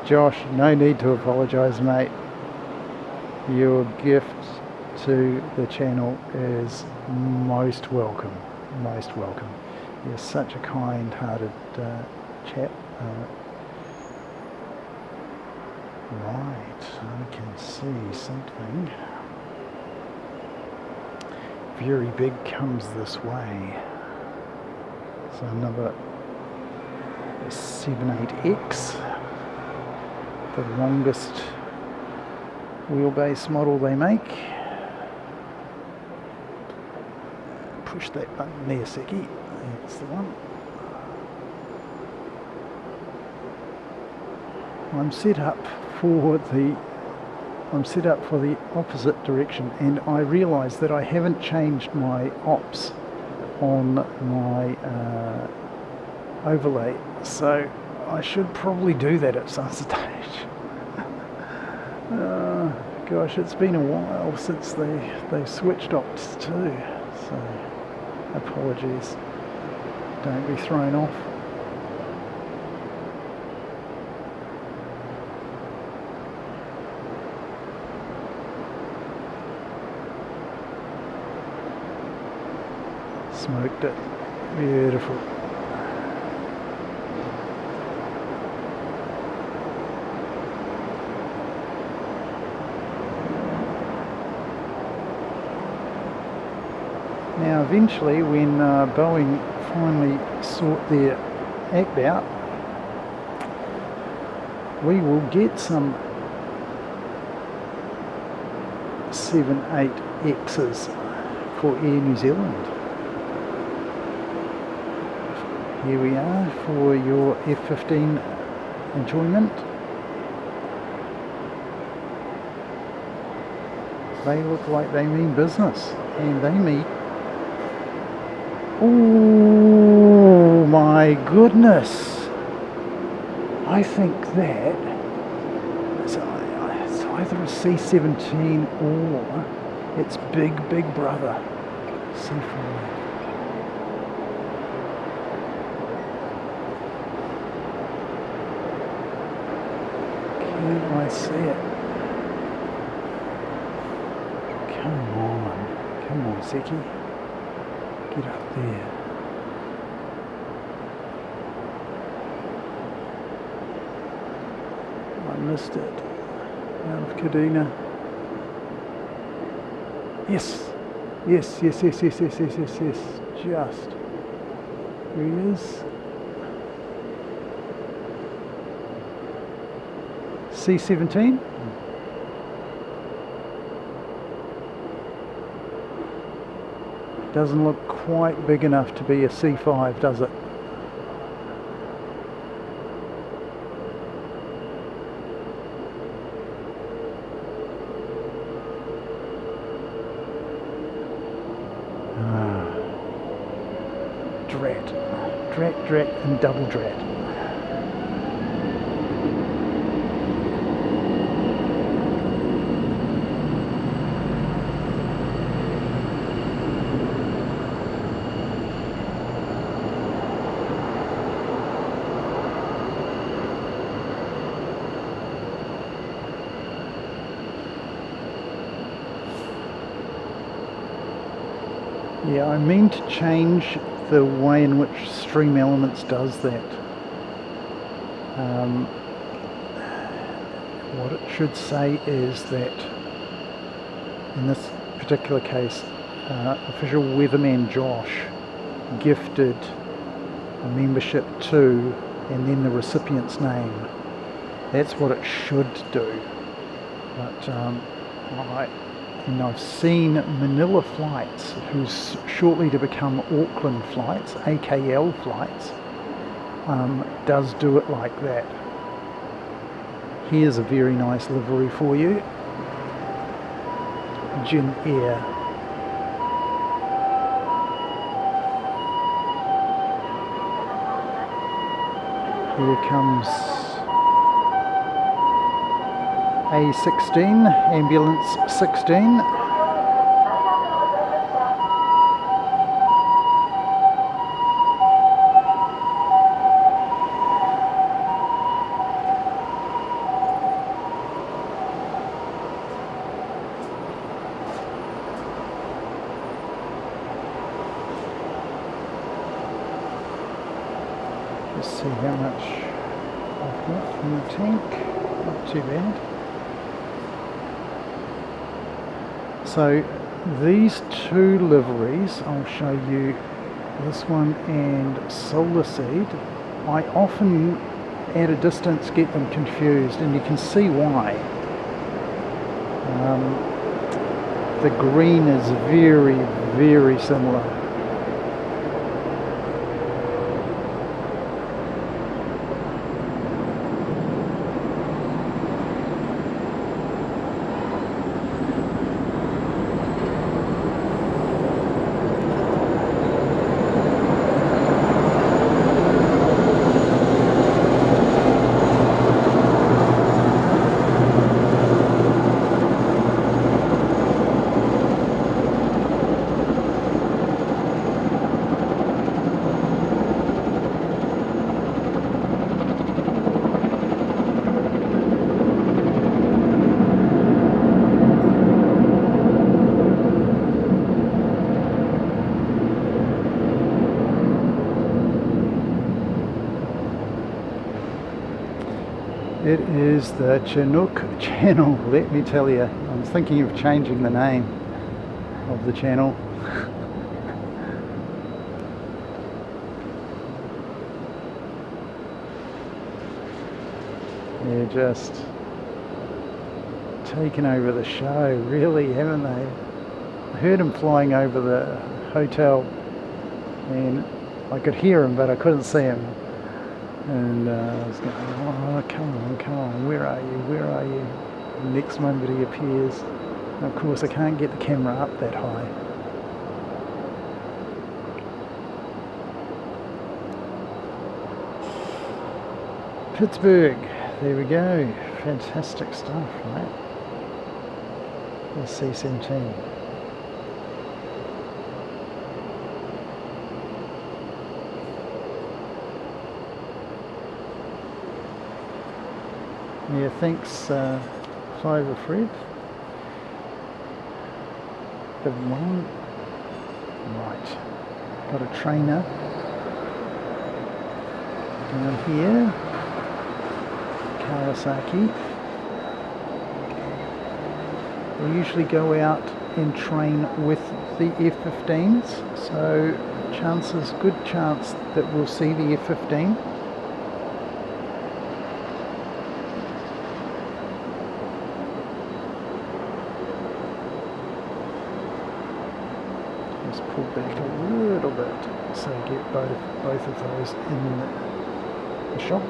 Josh, no need to apologise, mate. Your gift to the channel is most welcome. Most welcome. You're such a kind-hearted chap. Right, I can see something very big comes this way. So number 78X, the longest wheelbase model they make. Push that button there, Seki. That's the one. I'm set up for the opposite direction, and I realise that I haven't changed my ops on my overlay, so I should probably do that at some stage. Gosh, it's been a while since they switched ops too, so apologies, don't be thrown off. Smoked it. Beautiful. Now eventually, when Boeing finally sort their act out, we will get some 78Xs for Air New Zealand. Here we are for your F-15 enjoyment. They look like they mean business, and they mean... Oh my goodness! I think that it's either a C-17 or it's Big Brother C-5. Can I see it? Come on, Zeki. Get up there. I missed it. Out of Kaduna. Yes. Yes. Just. Here he is. C-17. Doesn't look quite big enough to be a C5, does it? Drat and double drat. Yeah, I mean to change the way in which Stream Elements does that. What it should say is that in this particular case, official weatherman Josh gifted a membership to and then the recipient's name. That's what it should do. But I've seen Manila flights who's shortly to become Auckland flights, AKL flights, does do it like that. Here's a very nice livery for you. Jin Air. Here comes A16, ambulance 16. Let's see how much I've got in the tank. Not too bad. So these two liveries, I'll show you this one and Solar Seed. I often at a distance get them confused, and you can see why. The green is very, very similar. It is the Chinook channel, let me tell you. I'm thinking of changing the name of the channel. They're just taken over the show, really, haven't they? I heard them flying over the hotel and I could hear them, but I couldn't see them. And I was going, oh, come on, where are you? The next moment he appears. And of course, I can't get the camera up that high. Pittsburgh, there we go. Fantastic stuff, right? The C-17. Yeah, thanks, Flyover Fred. The one, right, got a trainer down here, Kawasaki. We usually go out and train with the F-15s, so good chance that we'll see the F-15. Pull back a little bit so get both of those in the shot.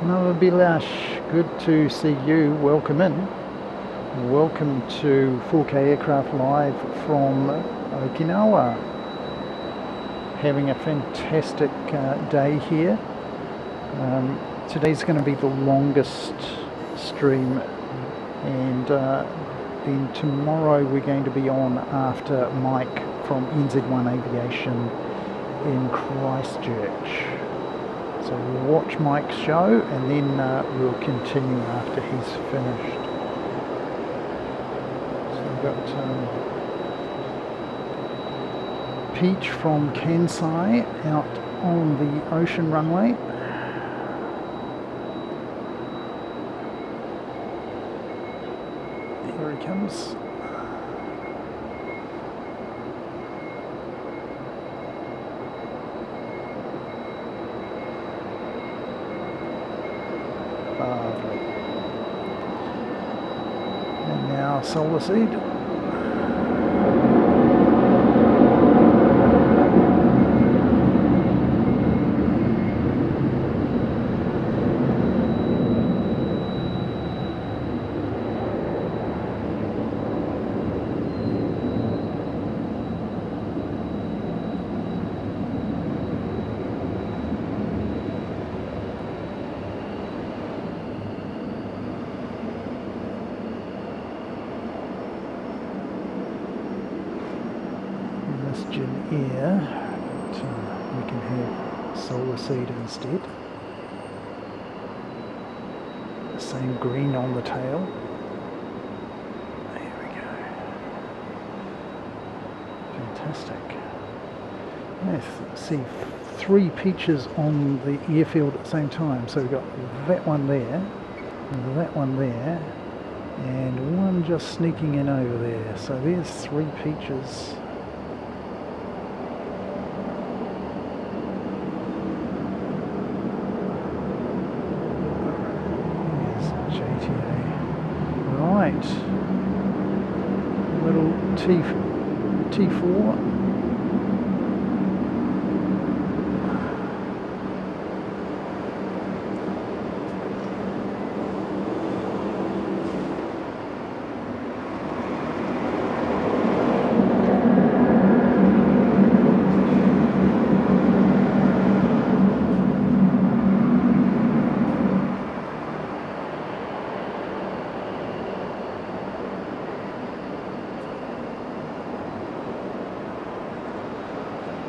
Nava Bilash, good to see you. Welcome in. Welcome to 4K Aircraft Live from Okinawa. Having a fantastic day here. Today's going to be the longest stream, and then tomorrow we're going to be on after Mike from NZ1 Aviation in Christchurch. So we'll watch Mike's show and then we'll continue after he's finished. So we've got Peach from Kansai out on the ocean runway. Here he comes. And now Solar Seed. Air, but we can have Solar Seed instead. The same green on the tail. There we go. Fantastic. I see three Peaches on the airfield at the same time. So we've got that one there, and that one there, and one just sneaking in over there. So there's three Peaches. Right, little T4.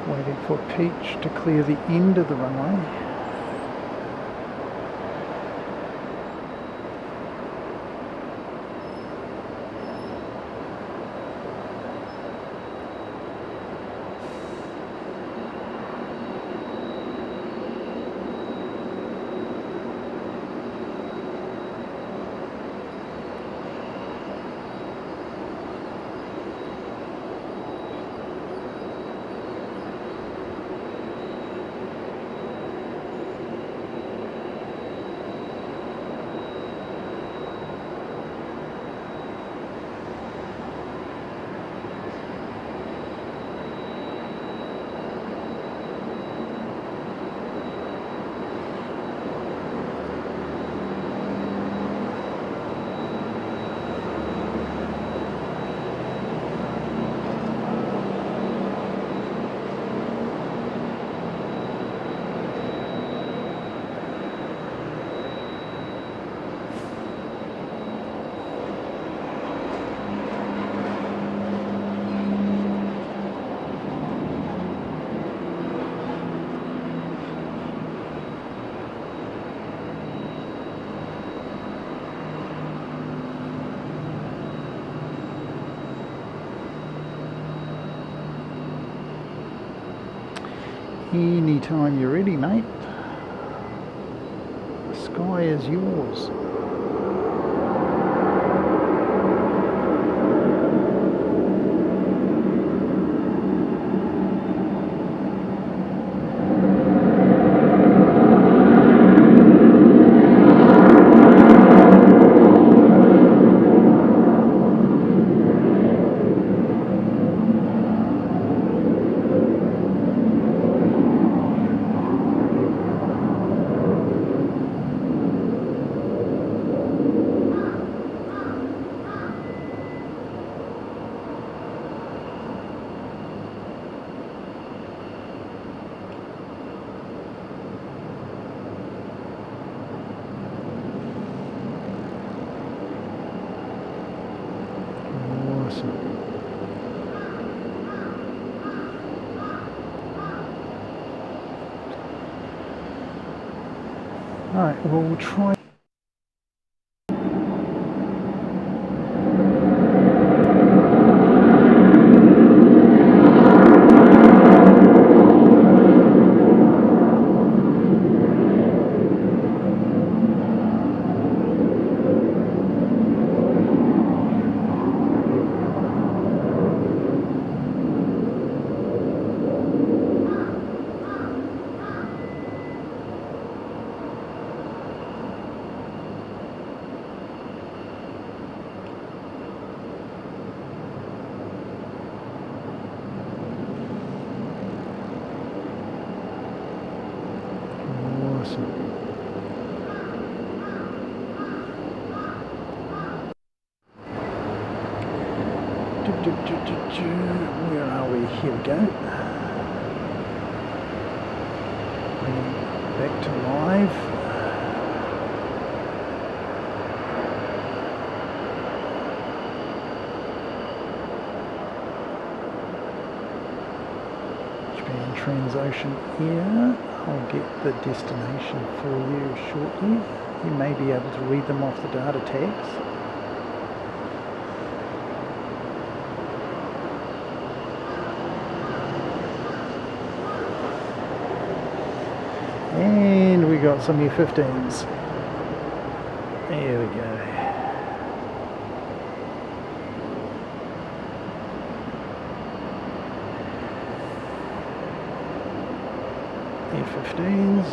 Waiting for Peach to clear the end of the runway. Anytime you're ready, mate. The sky is yours. Alright, well, we'll try. Where are we? Here we go. Back to live. Japan Transocean here. I'll get the destination for you shortly. You may be able to read them off the data tags. And we got some U-15s. There we go. F-15s.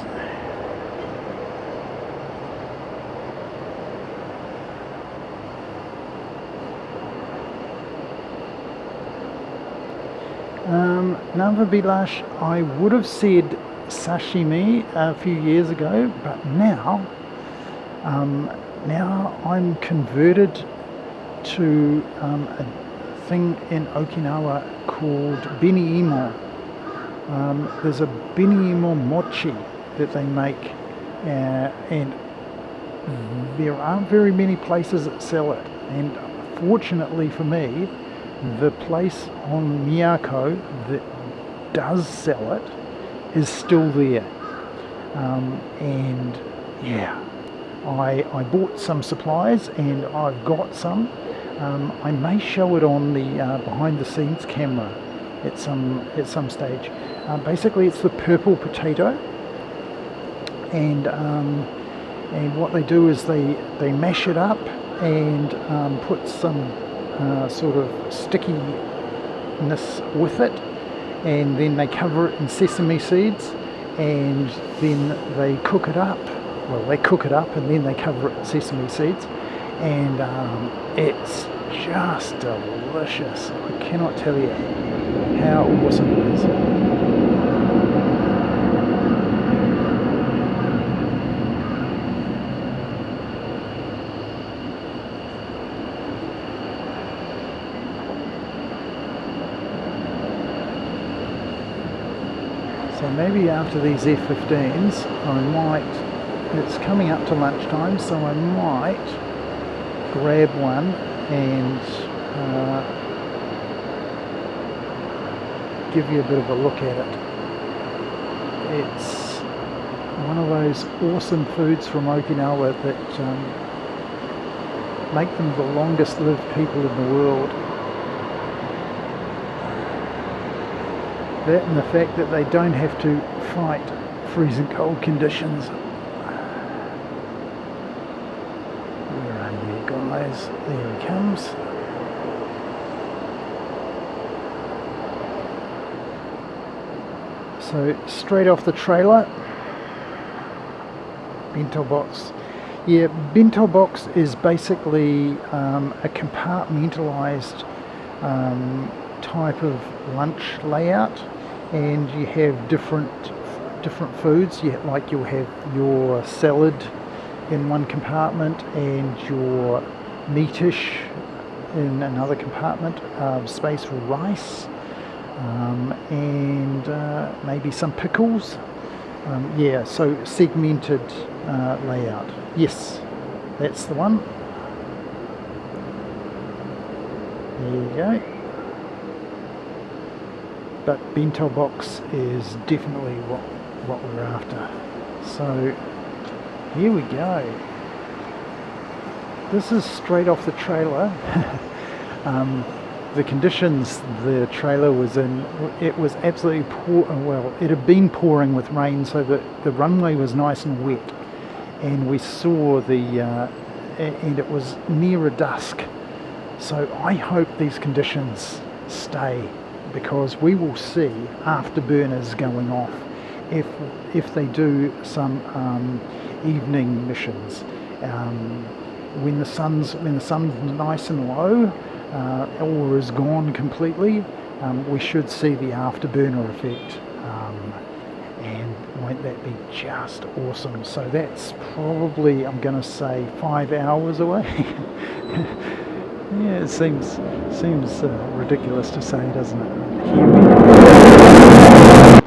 Nava Bilash, I would have said sashimi a few years ago, but now I'm converted to a thing in Okinawa called bini imo. There's a bini imo mochi that they make, and there aren't very many places that sell it, and fortunately for me, the place on Miyako that does sell it is still there, and yeah, I bought some supplies and I've got some. I may show it on the behind the scenes camera at some stage. Basically it's the purple potato, and what they do is they mash it up and put some sort of stickiness with it, and then they cover it in sesame seeds, and then they cook it up. Well, they cook it up and then they cover it in sesame seeds, and it's just delicious. I cannot tell you how awesome it is. So maybe after these F-15s, I might, it's coming up to lunchtime, so I might grab one and give you a bit of a look at it. It's one of those awesome foods from Okinawa that make them the longest lived people in the world. That and the fact that they don't have to fight freezing cold conditions. Where are you guys? There he comes. So straight off the trailer, bento box. Yeah, bento box is basically a compartmentalized type of lunch layout, and you have different foods. You'll have your salad in one compartment and your meatish in another compartment, space for rice, and maybe some pickles. Yeah, so segmented layout. Yes, that's the one. There you go. But bento box is definitely what we're after. So here we go. This is straight off the trailer. The conditions the trailer was in, it was absolutely well, it had been pouring with rain, so the runway was nice and wet, and we saw and it was nearer dusk. So I hope these conditions stay, because we will see afterburners going off if they do some evening missions. When the sun's nice and low, or is gone completely, we should see the afterburner effect, and won't that be just awesome? So that's probably, I'm going to say, 5 hours away. Yeah, it seems ridiculous to say, doesn't it? Here we go.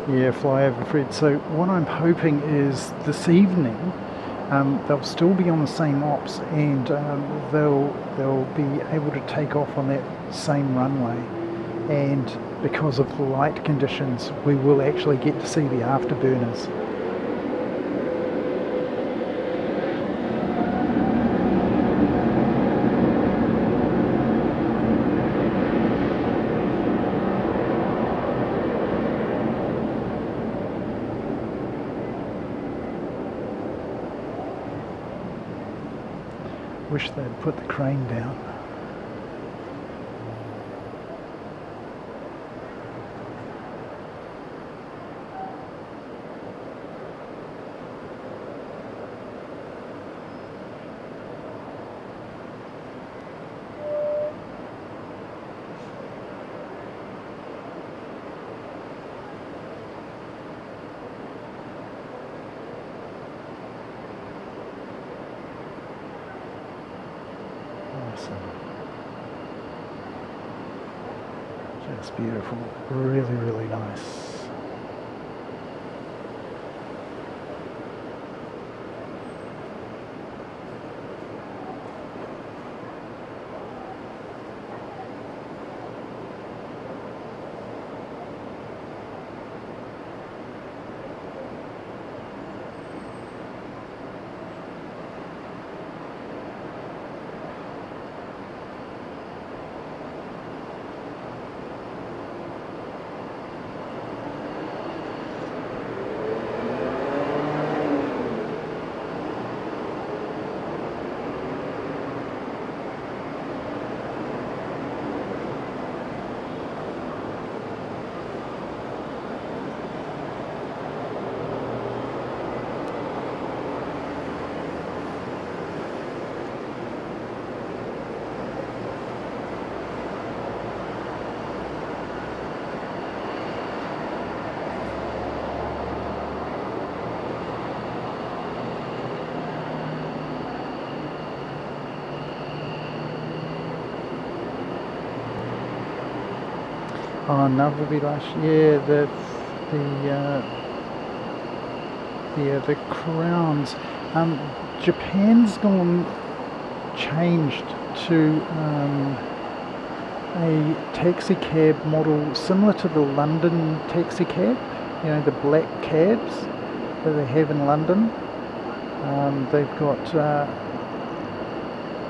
Yeah, flyover Fred. So what I'm hoping is this evening they'll still be on the same ops, and they'll be able to take off on that same runway, and because of the light conditions we will actually get to see the afterburners. Wish they'd put the crane down. Just beautiful. Really, really nice. Oh, Naha, yeah, the crowns. Japan's changed to a taxi cab model similar to the London taxi cab. You know, the black cabs that they have in London. They've got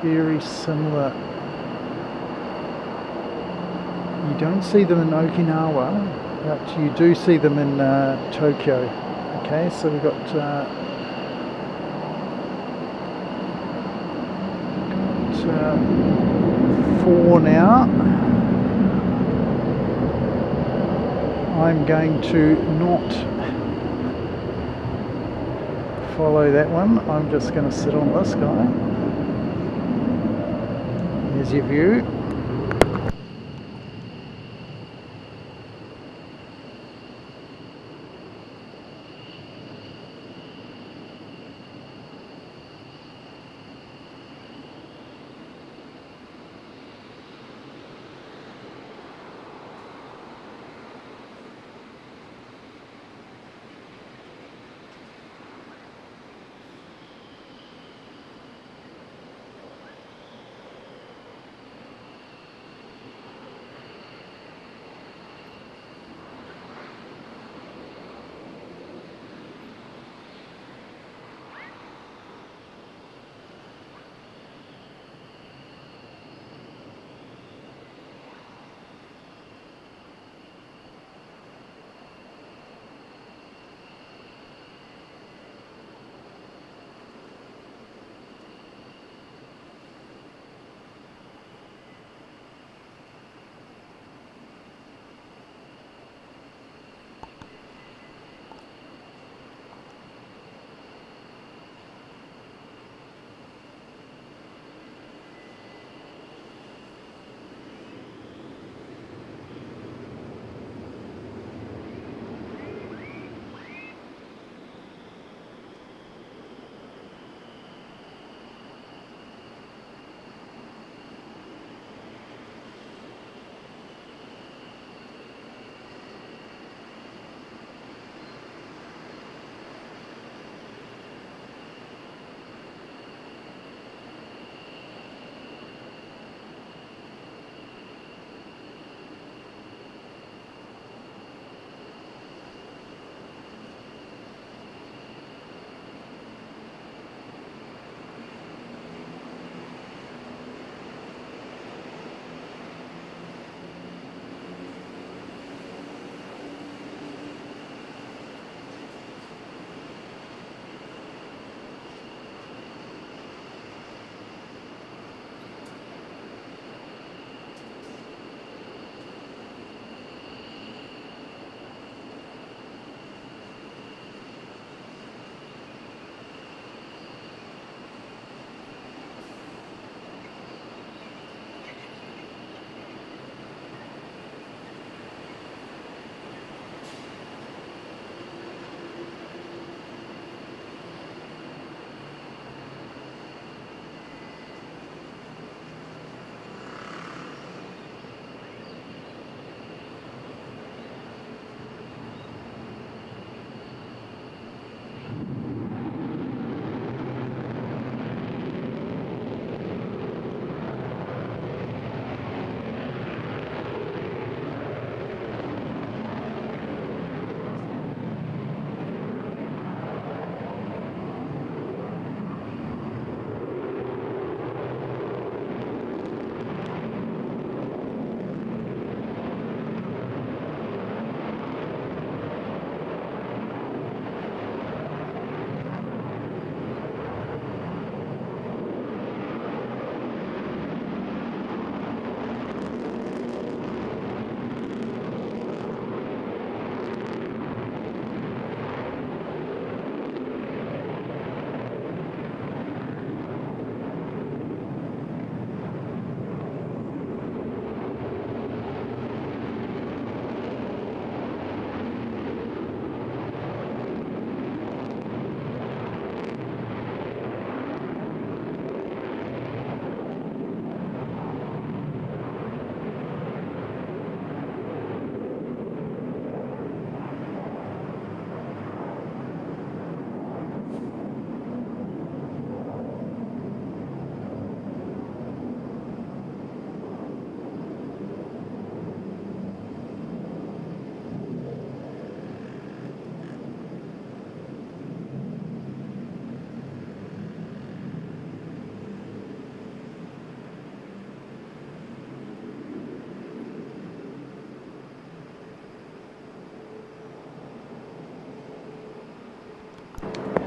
very similar. You don't see them in Okinawa, but you do see them in Tokyo. Okay, so we've got 4 now. I'm going to not follow that one. I'm just going to sit on this guy. There's your view.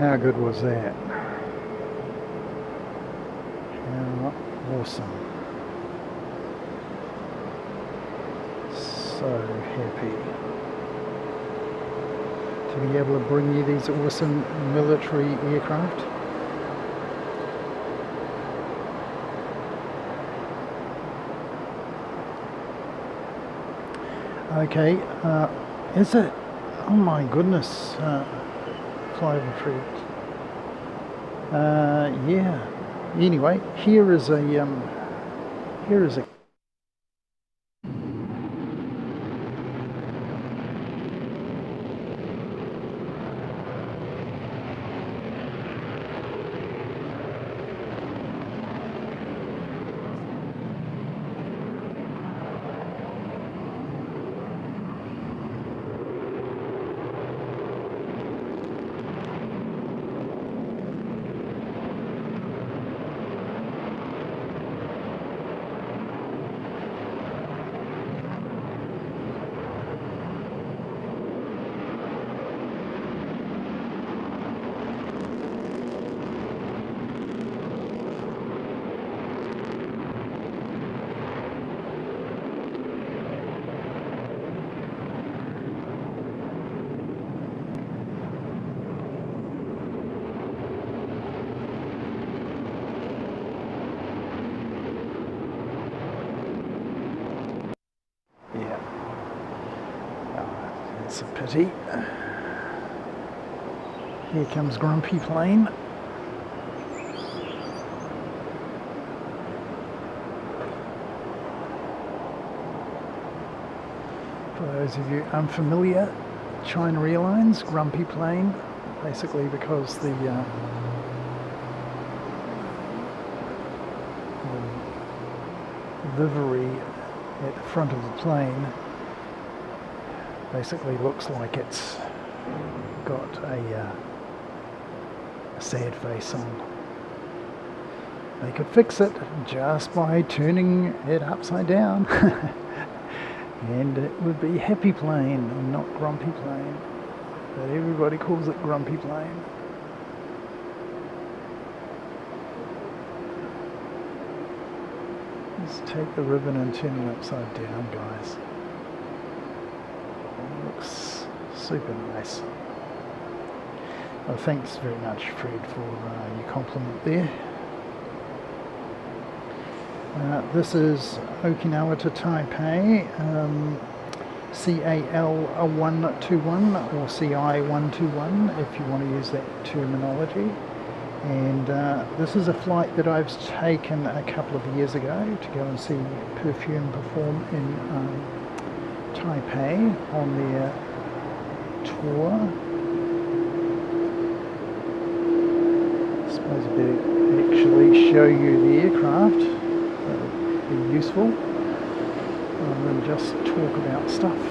How good was that? How awesome. So happy to be able to bring you these awesome military aircraft. Okay, is it? Oh my goodness, flyover treat. Yeah. Anyway, here is a It's a pity. Here comes Grumpy Plane. For those of you unfamiliar, China Airlines, Grumpy Plane, basically because the livery at the front of the plane basically looks like it's got a sad face on. They could fix it just by turning it upside down and it would be Happy Plane and not Grumpy Plane, but everybody calls it Grumpy Plane. Let's take the ribbon and turn it upside down, guys. Looks super nice. Well, thanks very much, Fred, for your compliment there. This is Okinawa to Taipei, CAL121 or CI121 if you want to use that terminology. And this is a flight that I've taken a couple of years ago to go and see Perfume perform in Taipei on their tour. I suppose I better actually show you the aircraft. That would be useful rather than just talk about stuff.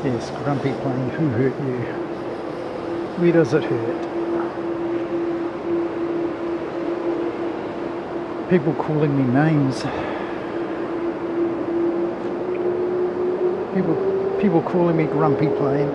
Yes, Grumpy Plane, who hurt you? Where does it hurt? People calling me names. People calling me Grumpy Plane.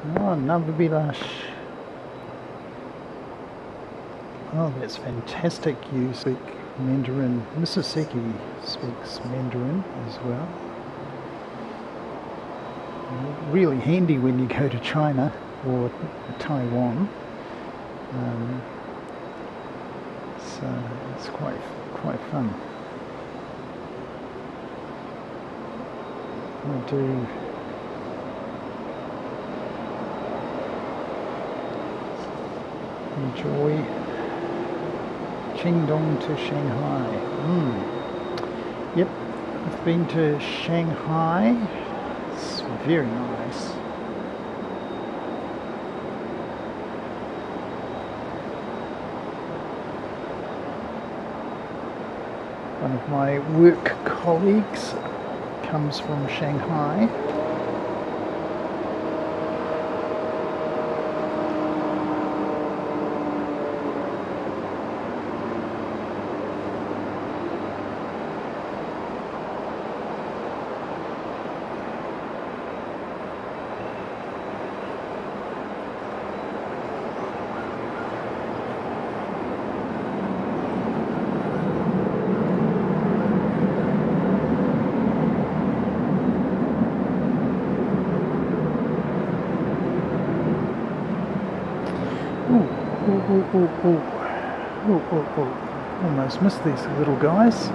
Oh, Navabilash. Oh, that's fantastic. You speak Mandarin. Mississippi speaks Mandarin as well. Really handy when you go to China or Taiwan. So it's quite fun. I do enjoy Qingdong to Shanghai. Yep, I've been to Shanghai. It's very nice. One of my work colleagues comes from Shanghai. Almost missed these little guys.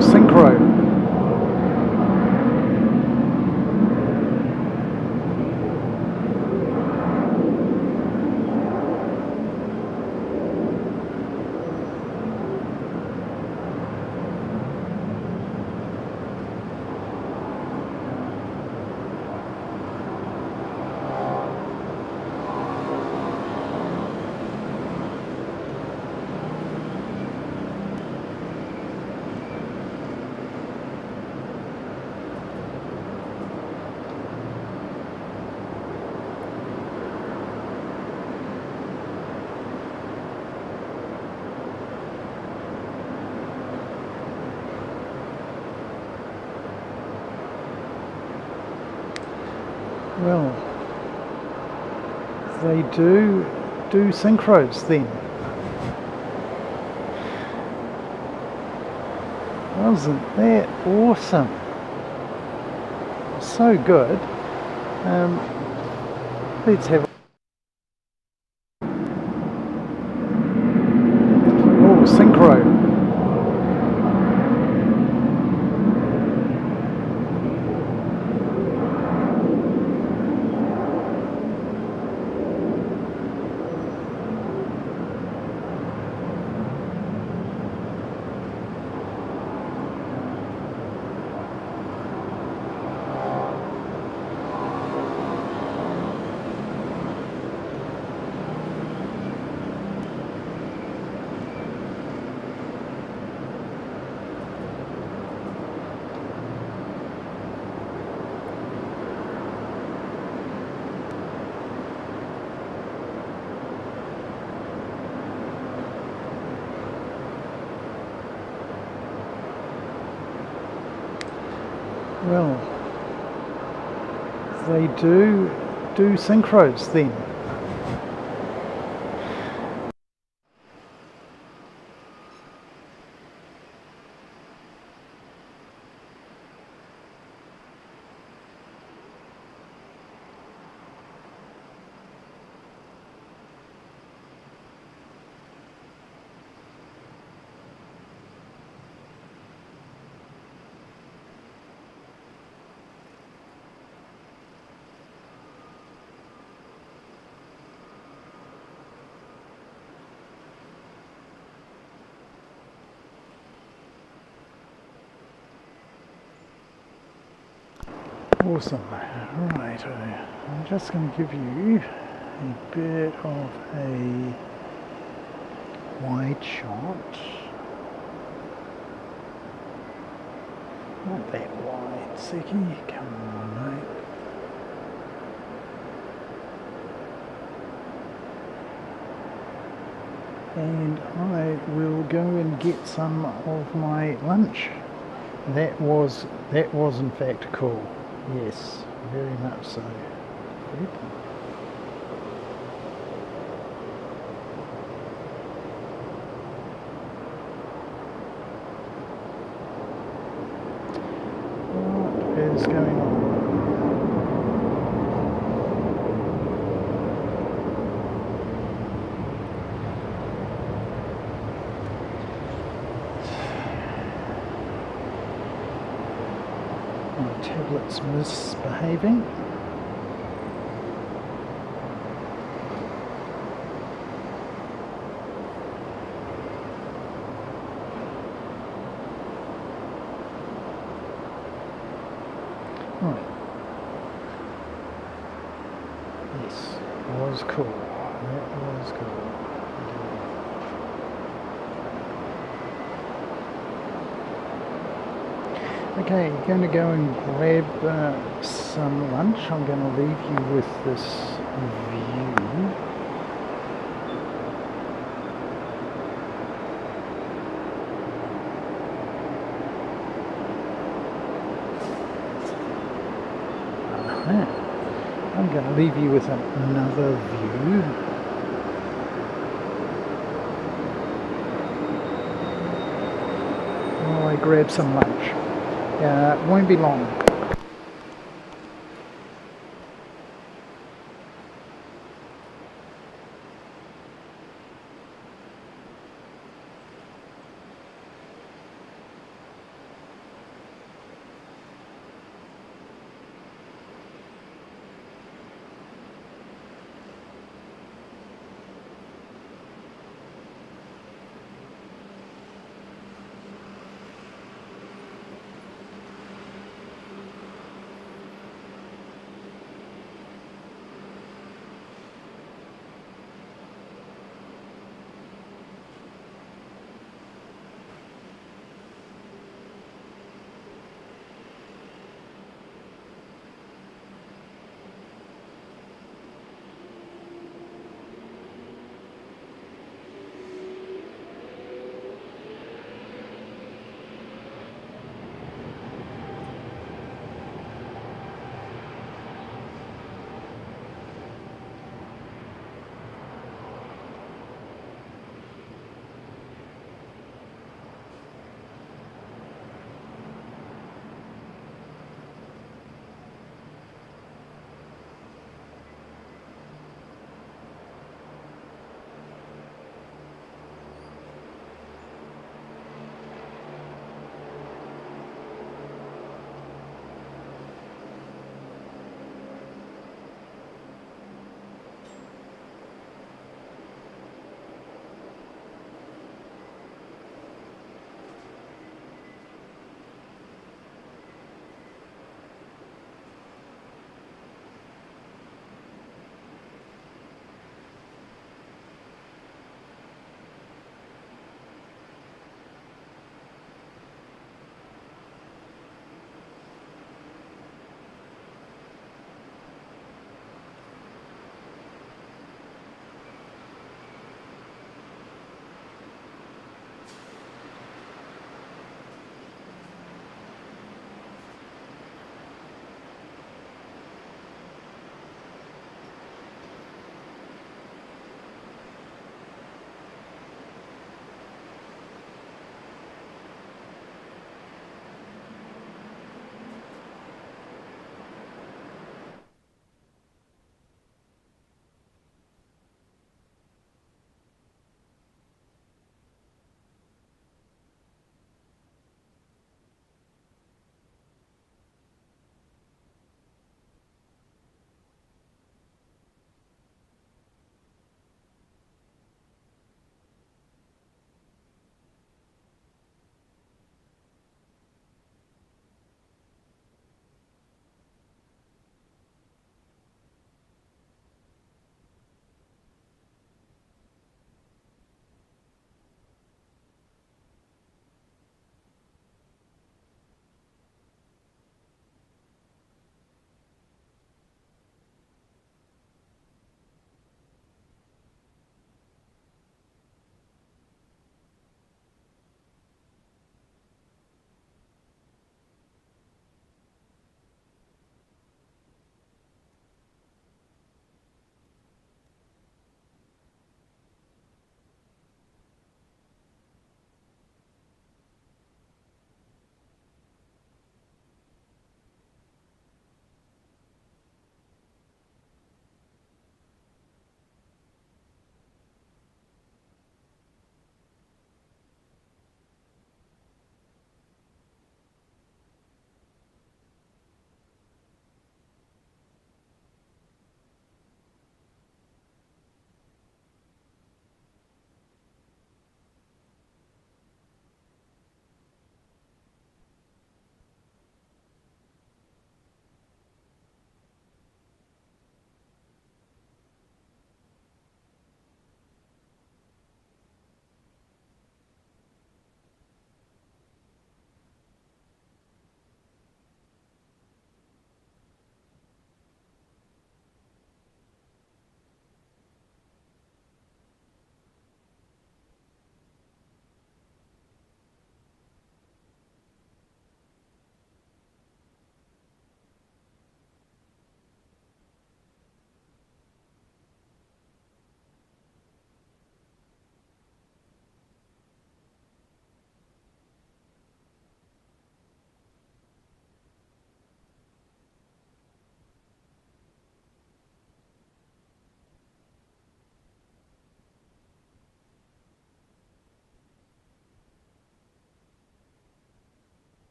Synchro. Well, they do synchros then. Wasn't that awesome? So good. Let's have synchro. Well, they do synchros then. Awesome. Right, I'm just going to give you a bit of a wide shot. Not that wide, Seki. Come on, mate. And I will go and get some of my lunch. That was in fact cool. Yes, very much so. Yep. What is going on? My tablet's misbehaving. Right. Yes, was cool. That was cool. Okay, going to go and grab some lunch. I'm going to leave you with this view. I'm going to leave you with another view. While I grab some lunch. Won't be long.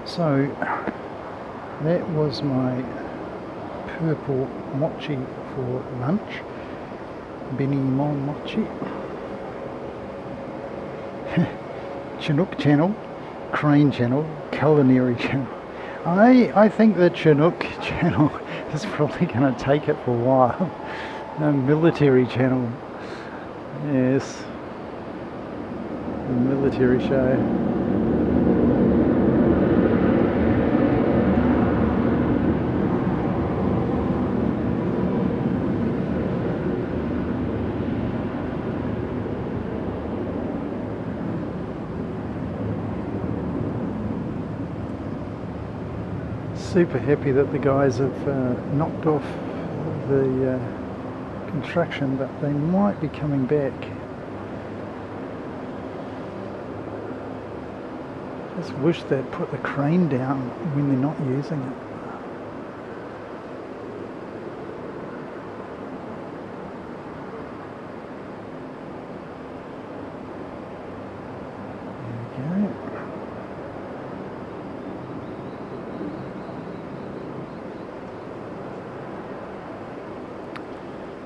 So that was my purple mochi for lunch. Benimon mochi. Chinook channel, crane channel, culinary channel. I think the Chinook channel is probably going to take it for a while. No, military channel. Yes. The military show. Super happy that the guys have knocked off the construction, but they might be coming back. Just wish they'd put the crane down when they're not using it. There we go.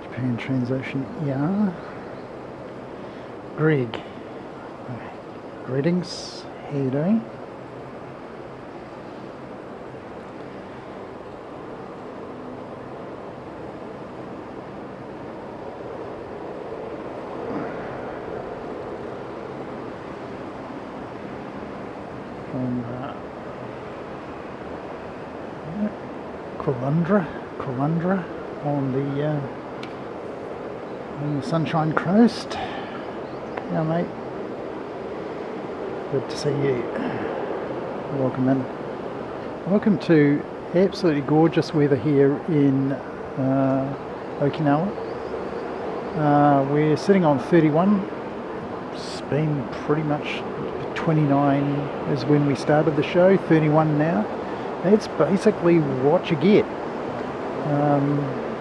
Japan Transocean, yeah. Greg. Greetings. How you doing? From Caloundra on the Sunshine Coast. Yeah, mate. Good to see you. Welcome in. Welcome to absolutely gorgeous weather here in Okinawa. We're sitting on 31. It's been pretty much 29 is when we started the show, 31 now. That's basically what you get.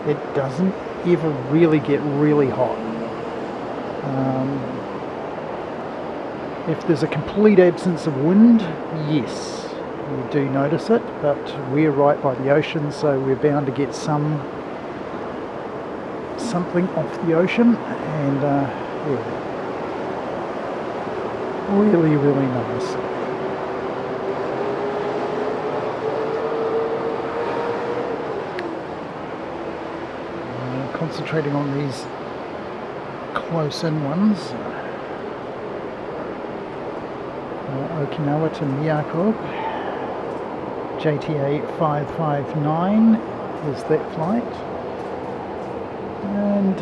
It doesn't ever really get really hot. If there's a complete absence of wind, yes, you do notice it, but we're right by the ocean, so we're bound to get something off the ocean, and yeah, really, really nice. Concentrating on these close-in ones. Okinawa to Miyako, JTA 559 is that flight, and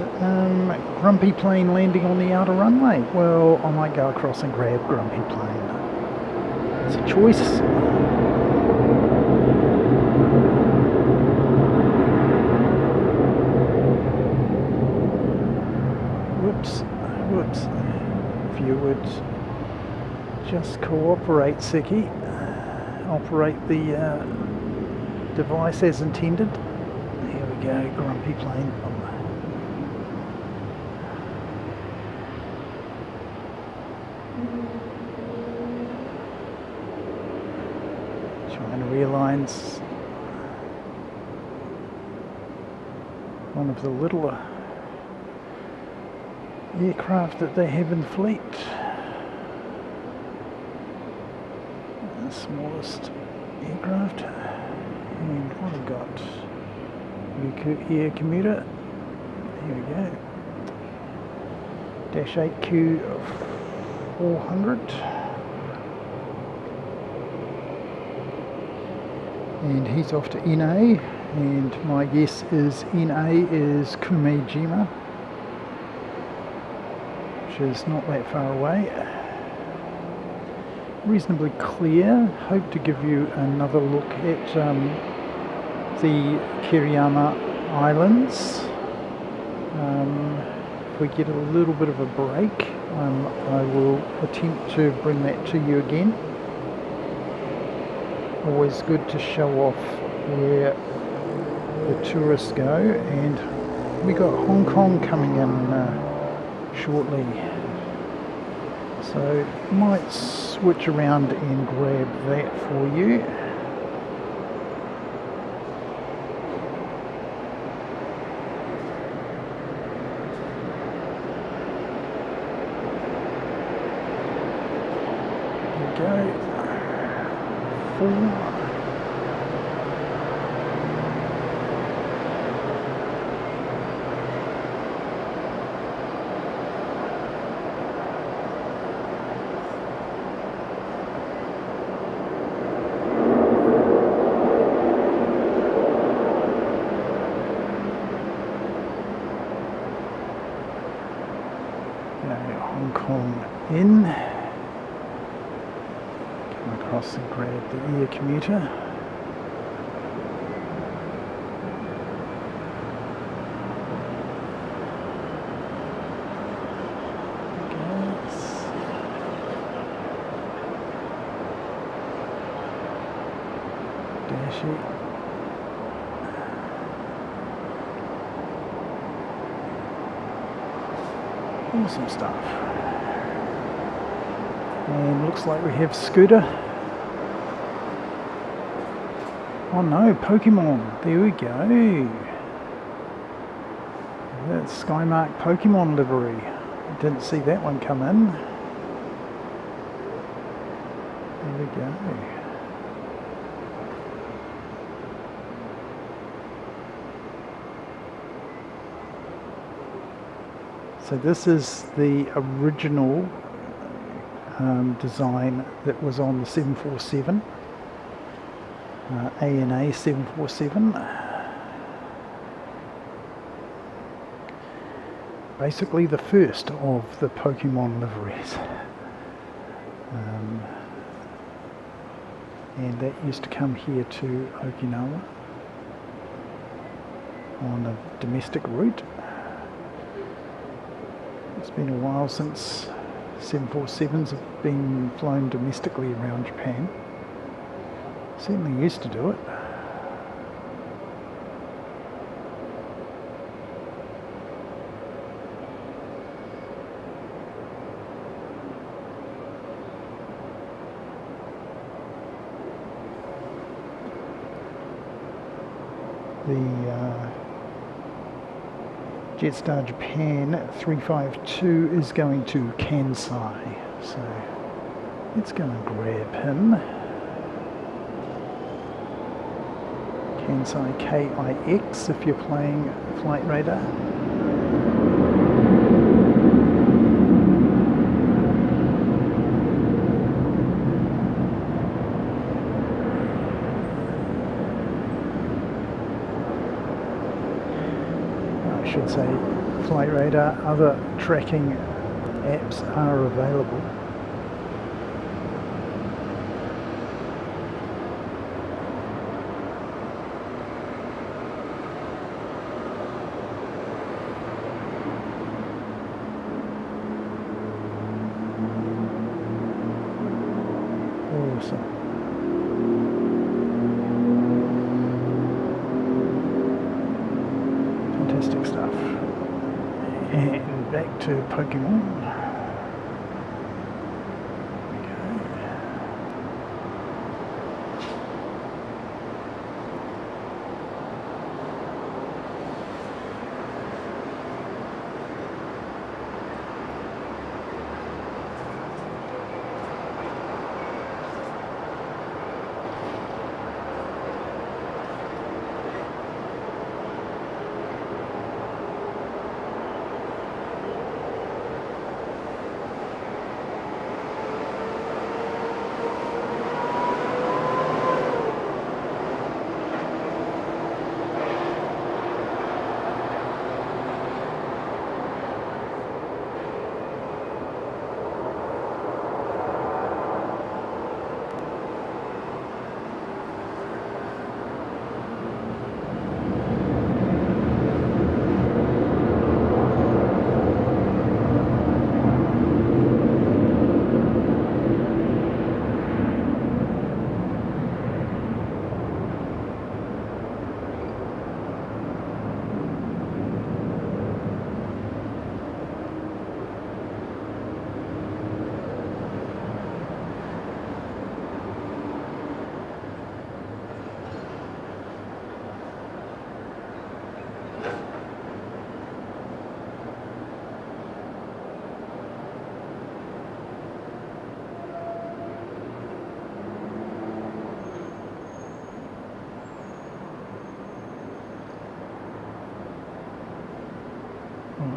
Grumpy Plane landing on the outer runway. Well, I might go across and grab Grumpy Plane. It's a choice. Whoops, if you would just cooperate, Seki. Operate the device as intended. Here we go, Grumpy Plane. China Airlines. One of the littler aircraft that they have in the fleet. The smallest aircraft. And what have we got? Air Commuter. Here we go. Dash 8Q 400. And he's off to NA. And my guess is NA is Kumejima, which is not that far away. Reasonably clear. Hope to give you another look at the Kiriyama Islands. If we get a little bit of a break, I will attempt to bring that to you again. Always good to show off where the tourists go, and we got Hong Kong coming in shortly. So might switch around and grab that for you. There we go. 4. Hong Kong in. Come across and grab the air commuter. Dashi. Awesome stuff. And looks like we have Scooter. Oh no, Pokemon. There we go. That's Skymark Pokemon livery. Didn't see that one come in. There we go. So this is the original design that was on the 747, ANA 747. Basically the first of the Pokemon liveries. And that used to come here to Okinawa on a domestic route. It's been a while since 747s have been flown domestically around Japan. Certainly used to do it. The Jetstar Japan 352 is going to Kansai, so let's go and grab him. Kansai KIX if you're playing Flight Radar. I should say Flight Radar, other tracking apps are available. Awesome. Fantastic stuff. And back to Pokemon.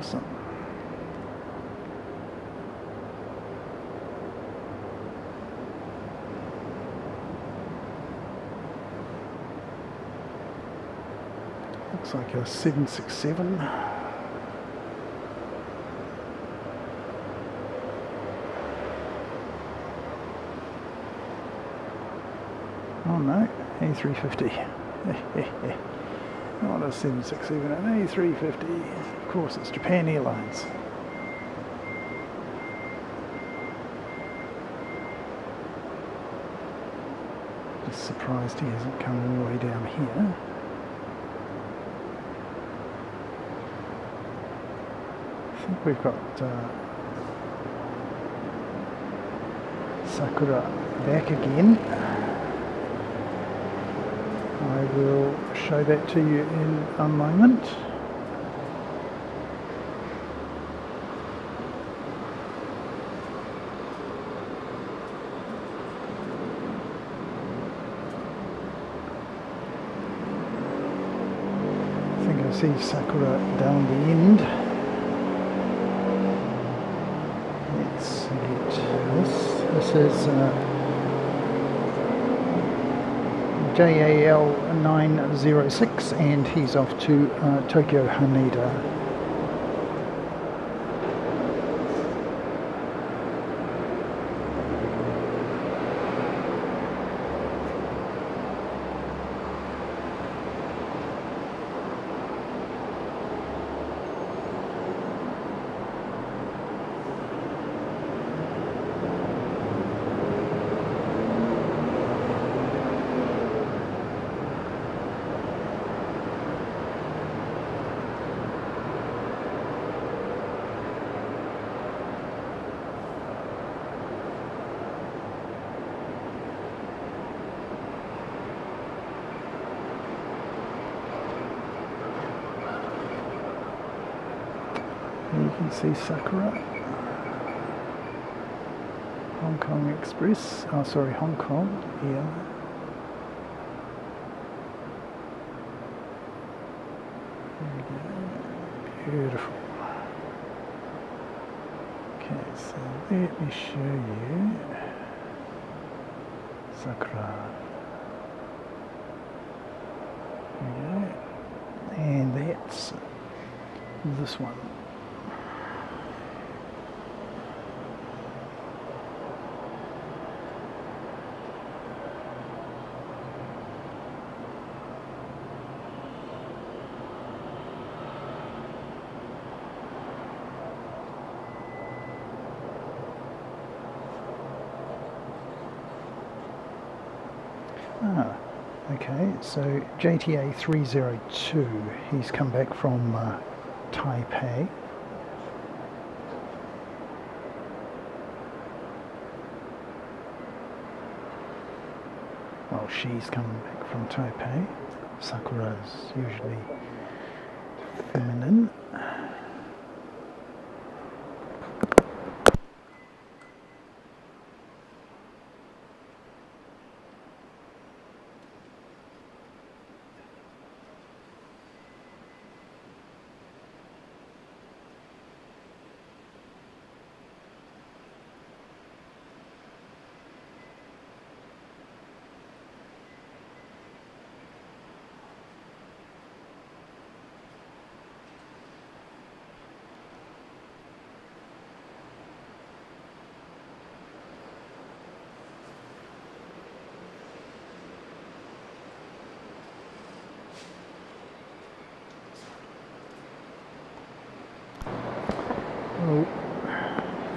Awesome. Looks like a 767. Oh no, A350. Not a 767, an A350. Of course, it's Japan Airlines. Just surprised he hasn't come all the way down here. I think we've got Sakura back again. I will show that to you in a moment. I think I see Sakura down the end. Let's get this. This is JAL 906 and he's off to Tokyo Haneda. You can see Sakura, Hong Kong Express, oh sorry, Hong Kong, yeah. There we go, beautiful. Okay, so let me show you Sakura. There we go, and that's this one. Ah, okay, so JTA 302, he's come back from Taipei. Well, she's come back from Taipei. Sakura's usually feminine.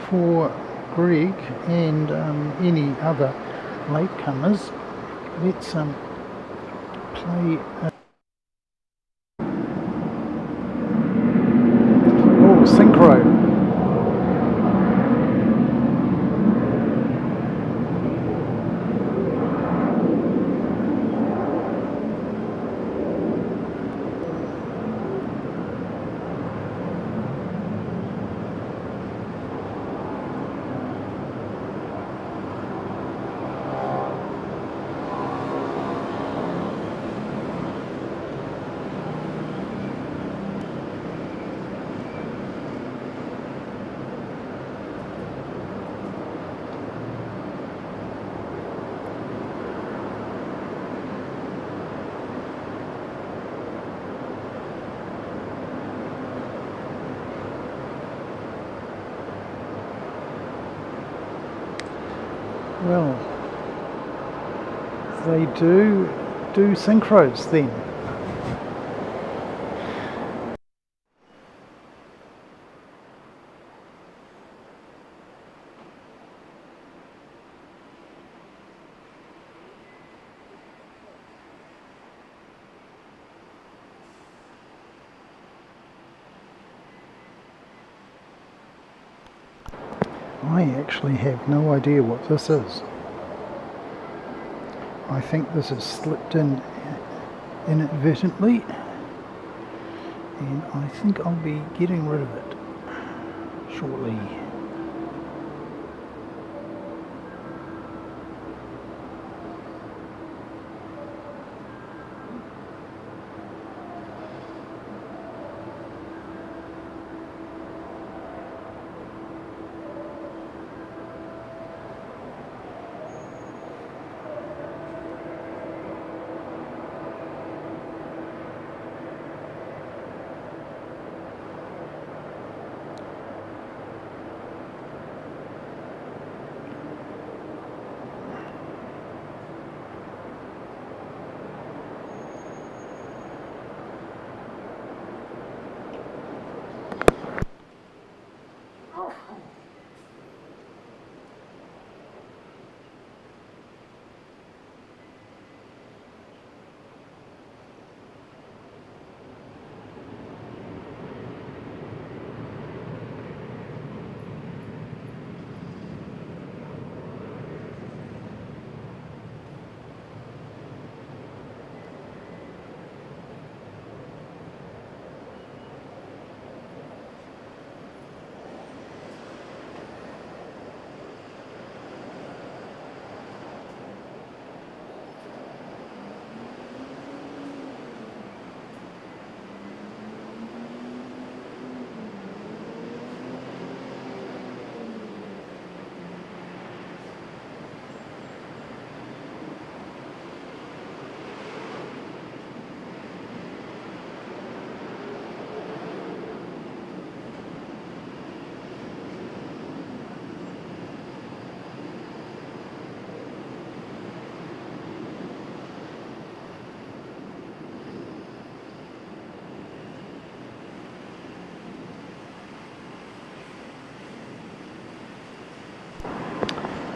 For Greg and any other latecomers, let's play synchro. Well, they do synchros then. I actually have no idea what this is. I think this has slipped in inadvertently, and I think I'll be getting rid of it shortly.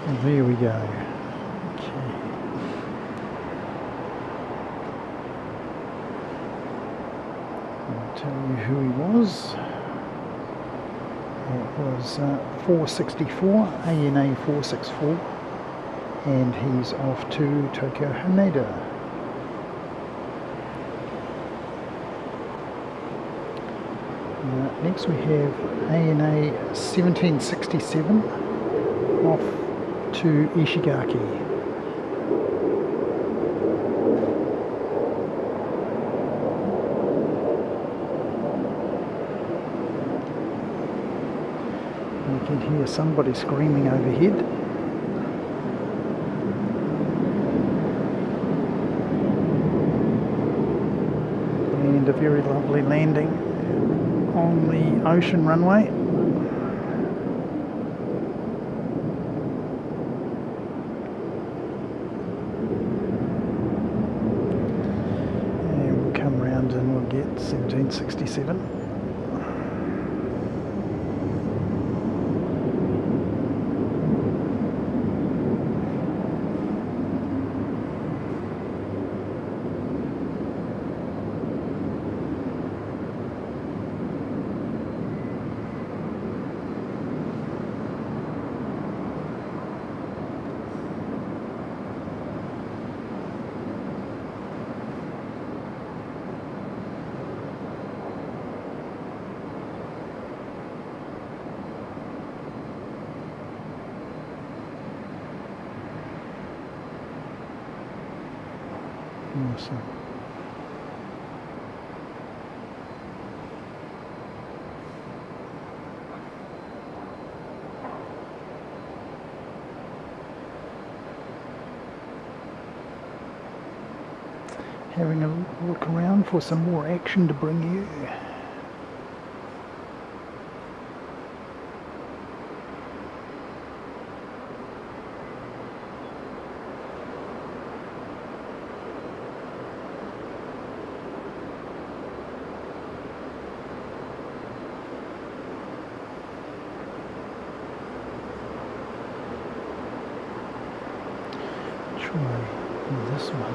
Well, there we go. Okay. I'll tell you who he was. It was 464, ANA 464, and he's off to Tokyo Haneda. Next we have ANA 1767 off to Ishigaki. You can hear somebody screaming overhead. And a very lovely landing on the ocean runway. And we'll come round and we'll get 1767. Awesome. Having a look around for some more action to bring you. sure this one.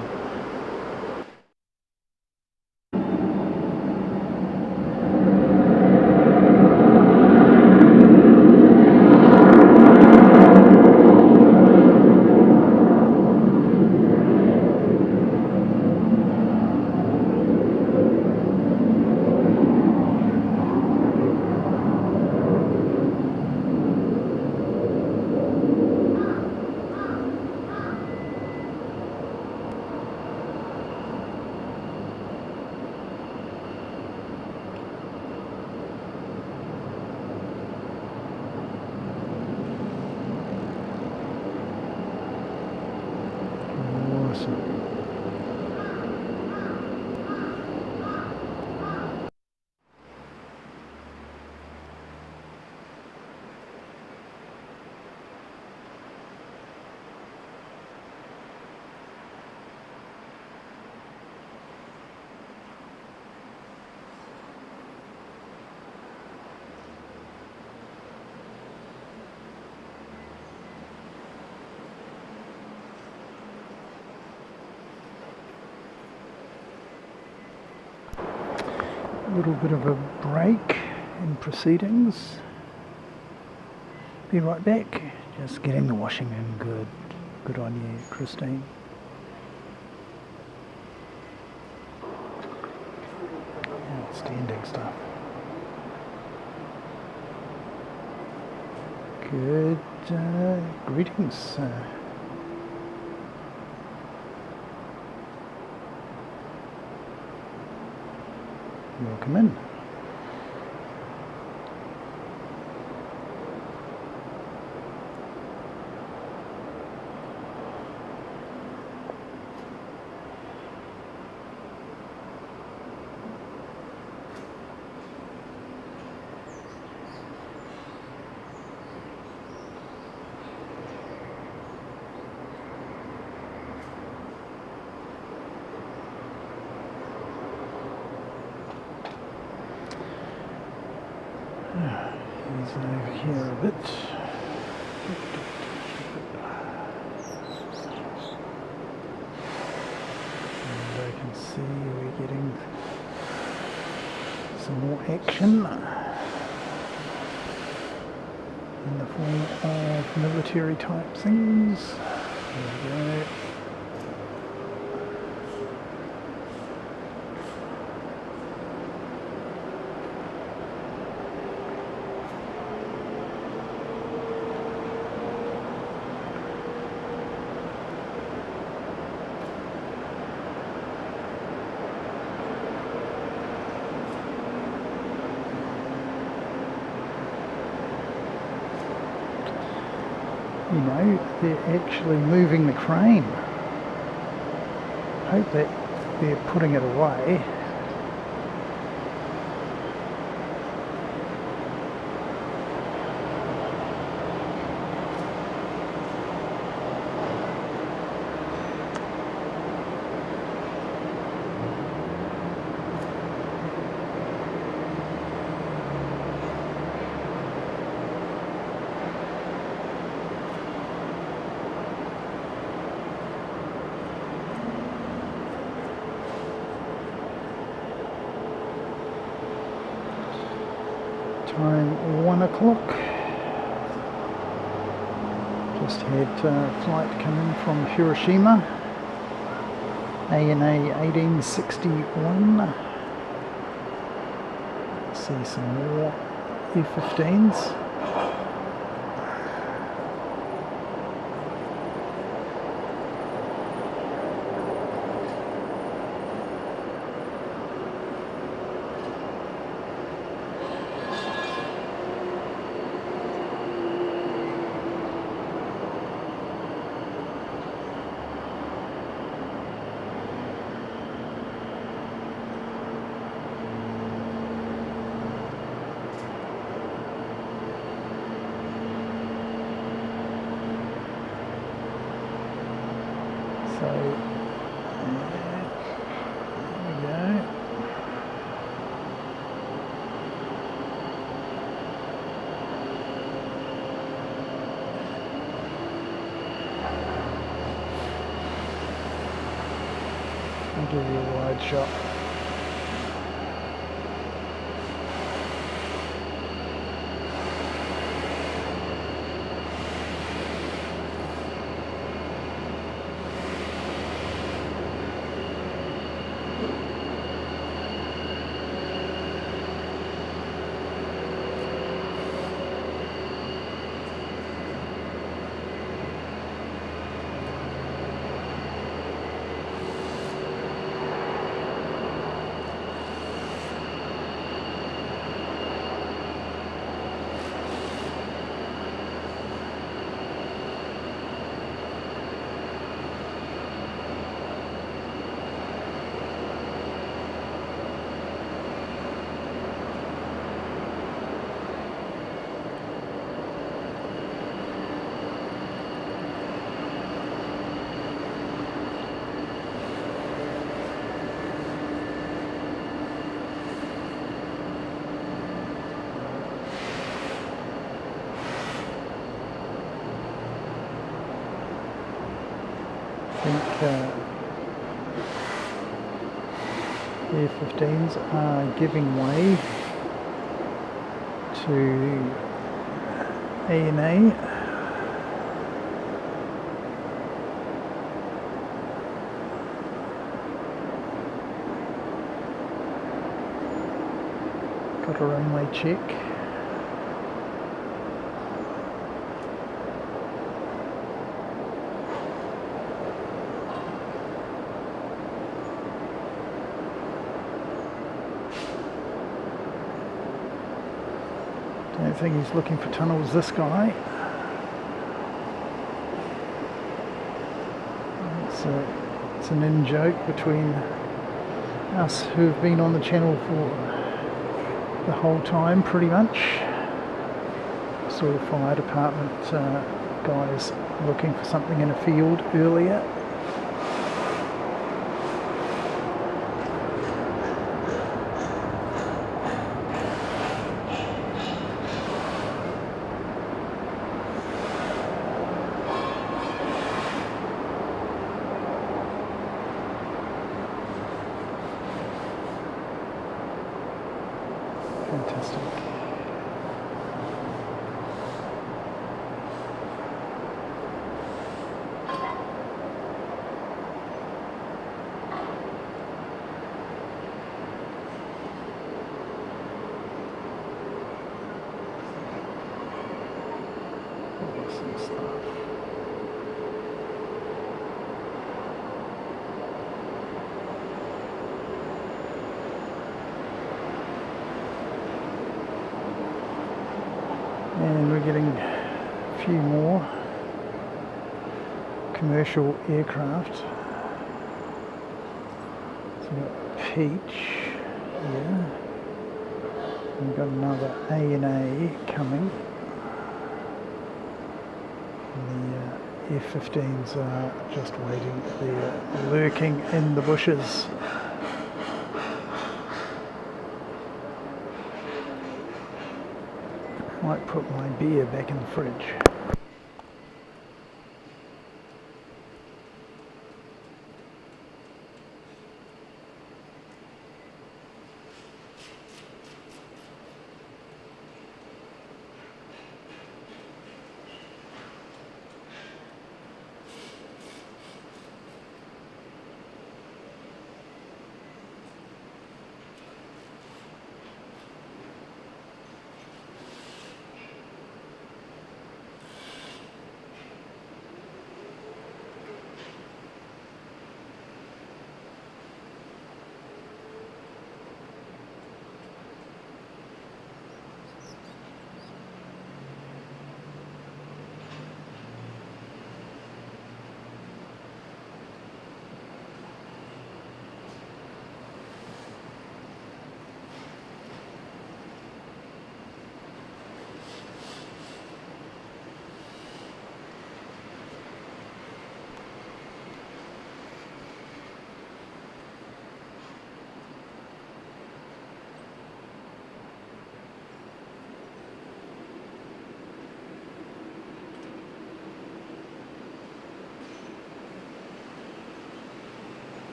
A little bit of a break in proceedings. Be right back. Just getting the washing in good. Good on you, Christine. Outstanding stuff. Good. Greetings. Welcome in. He's over here a bit. And I can see we're getting some more action in the form of military type things. There we go. You know, they're actually moving the crane. Hope that they're putting it away. Time 1 o'clock. Just had a flight come in from Hiroshima, ANA 1861. See some more F-15s. So, there we go. I'll give you a wide shot. I think Air-15s are giving way to ANA. Got a runway check. Don't think he's looking for tunnels, this guy. It's an in-joke between us who've been on the channel for the whole time, pretty much. Saw the fire department guys looking for something in a field earlier. Fantastic. Awesome stuff. And we're getting a few more commercial aircraft. So we've got Peach here. We've got another ANA coming. And the F-15s are just waiting. They're lurking in the bushes. Might put my beer back in the fridge.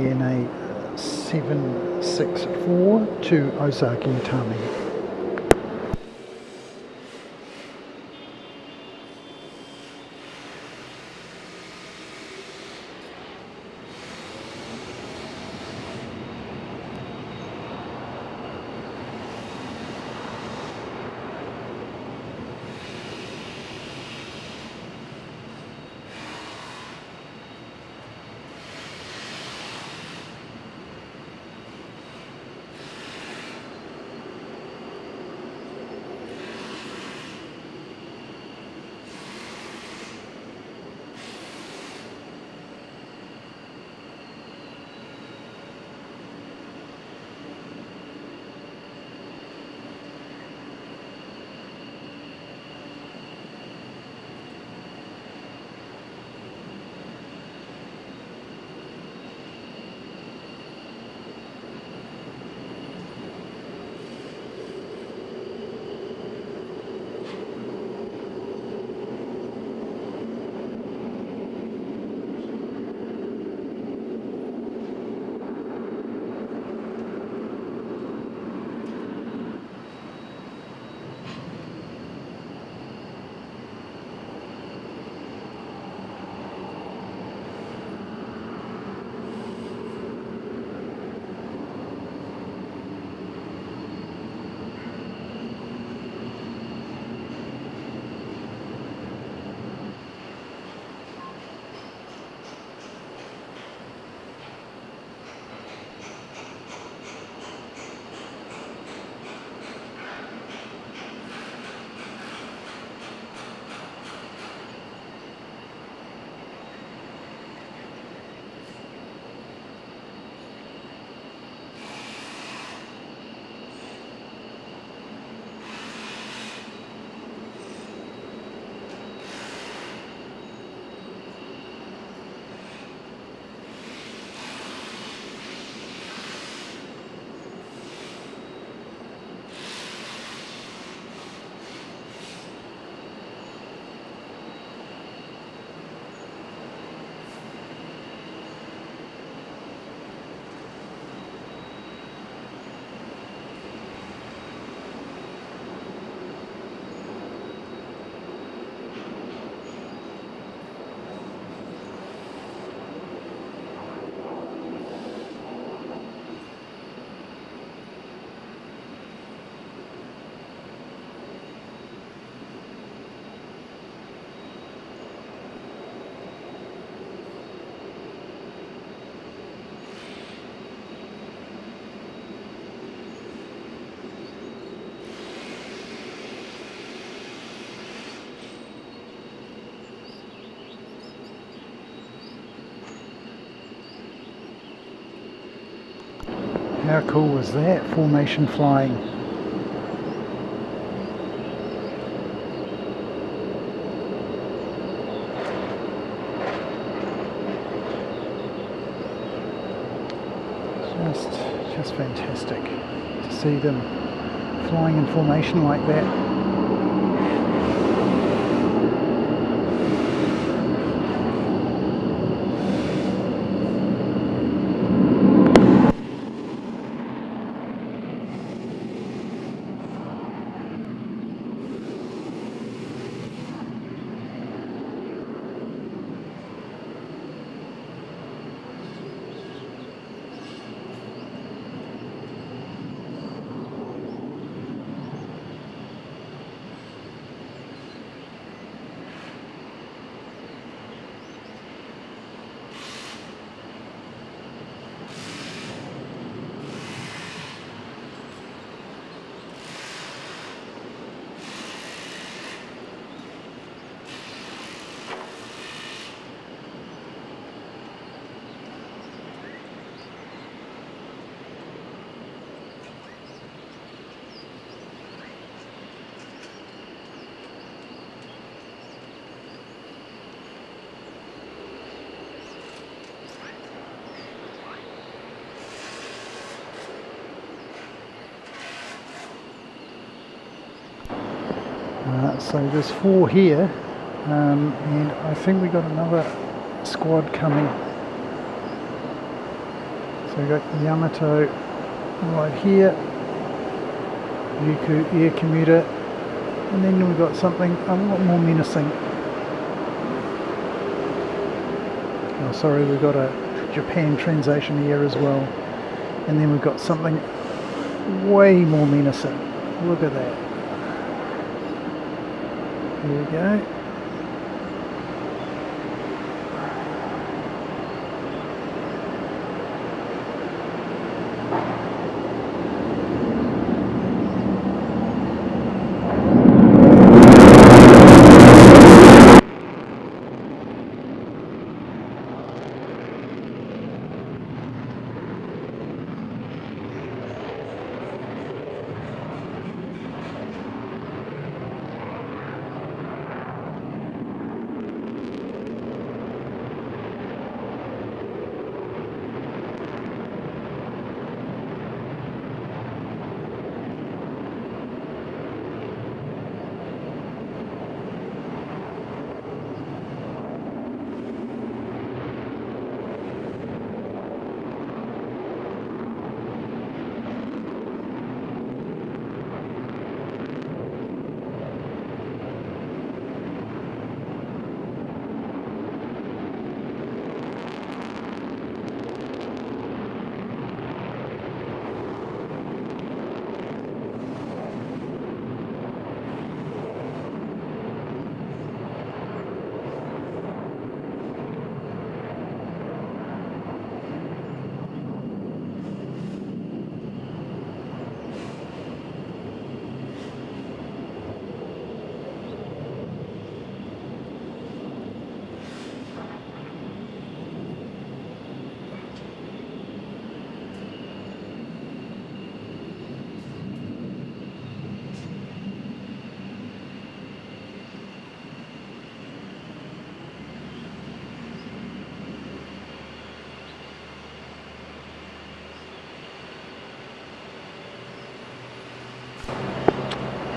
ANA 764 to Ozaki Itami. How cool was that? Formation flying. Just fantastic to see them flying in formation like that. So there's 4 here, and I think we got another squad coming. So we've got Yamato right here, Ryukyu Air Commuter, and then we've got something a lot more menacing. Oh, sorry, we've got a Japan translation here as well, and then we've got something way more menacing. Look at that. Here we go.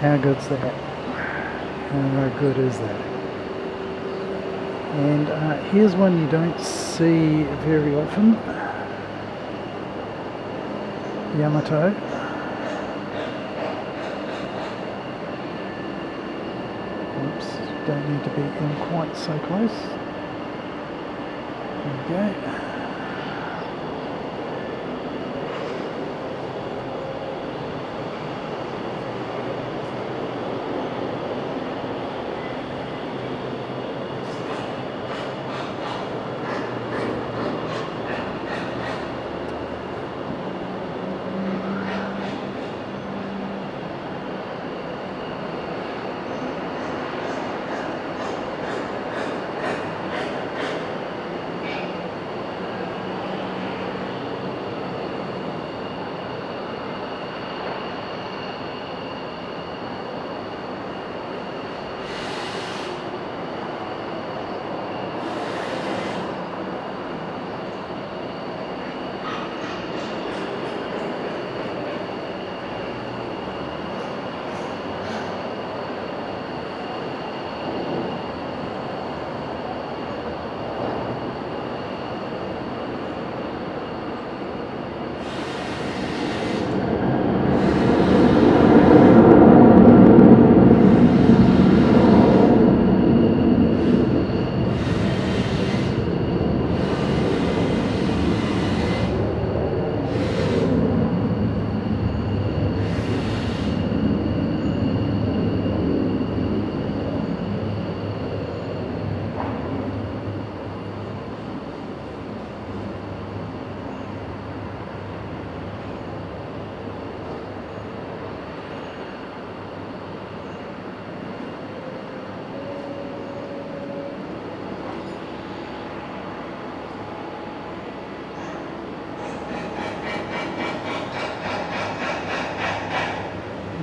How good's that? How good is that? And here's one you don't see very often. Yamato. Oops, don't need to be in quite so close. There we go.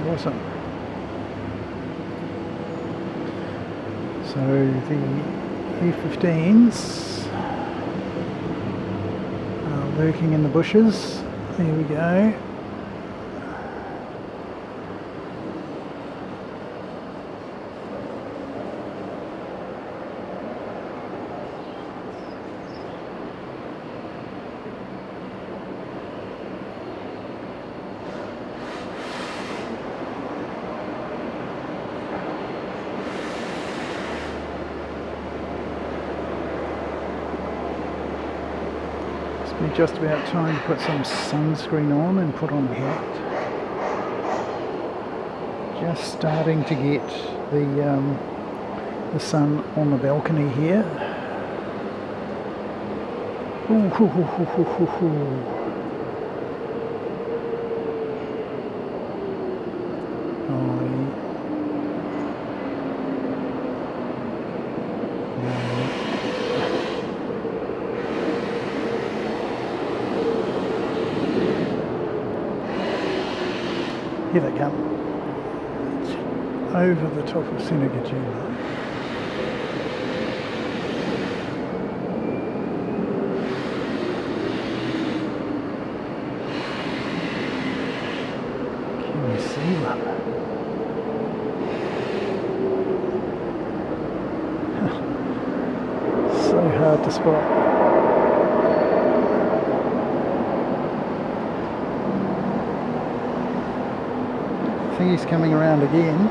Awesome. So the F-15s are lurking in the bushes. There we go. just about time to put some sunscreen on and put on a hat. Just starting to get the sun on the balcony here. Ooh, hoo, hoo, hoo, hoo, hoo, hoo. Here they come, over the top of Senegajima. Can you see one? So hard to spot. I think he's coming around again.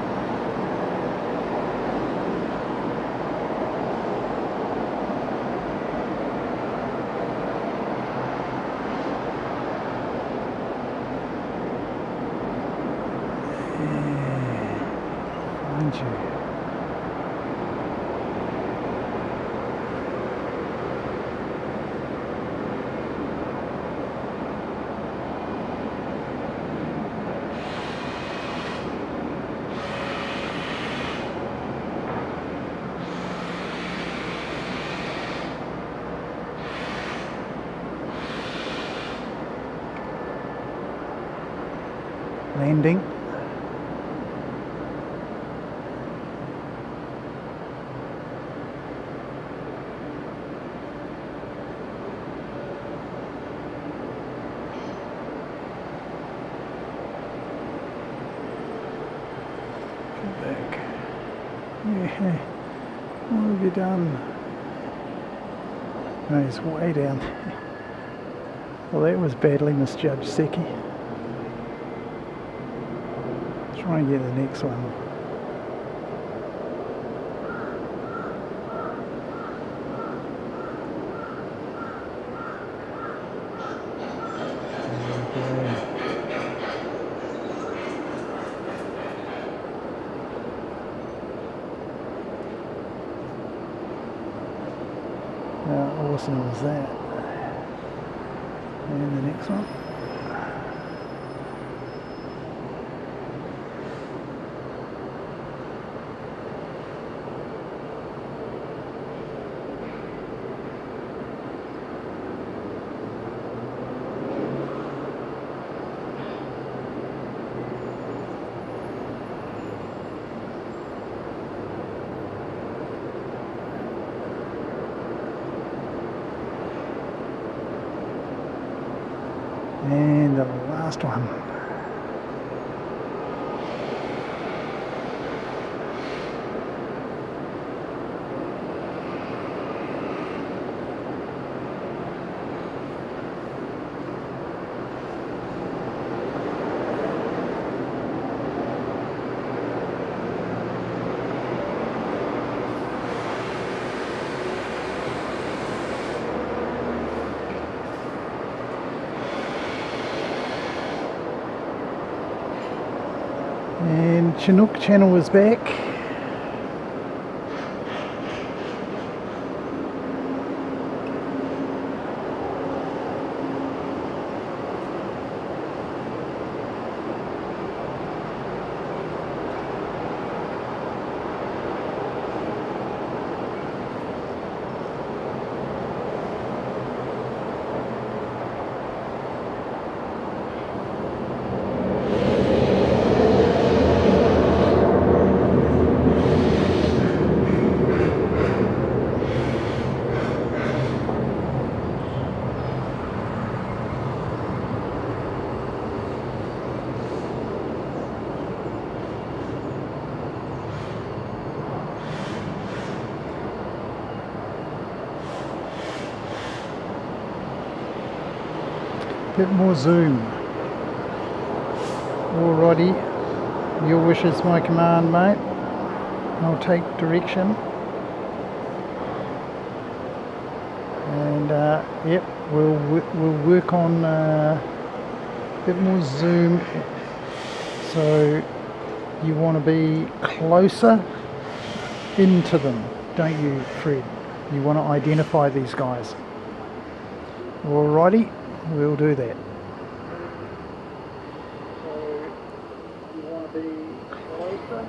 Yeah, find you. Landing. Come back. Yeah. What have you done? No, he's way down. Well, that was badly misjudged, Seki. Try and get the next one. How awesome was that? And the next one. And the last one. And Chinook Channel is back. Bit more zoom. Alrighty, your wish is my command, mate. I'll take direction. And yep, we'll work on a bit more zoom. So you want to be closer into them, don't you, Fred? You want to identify these guys. Alrighty, we'll do that. So you want to be closer.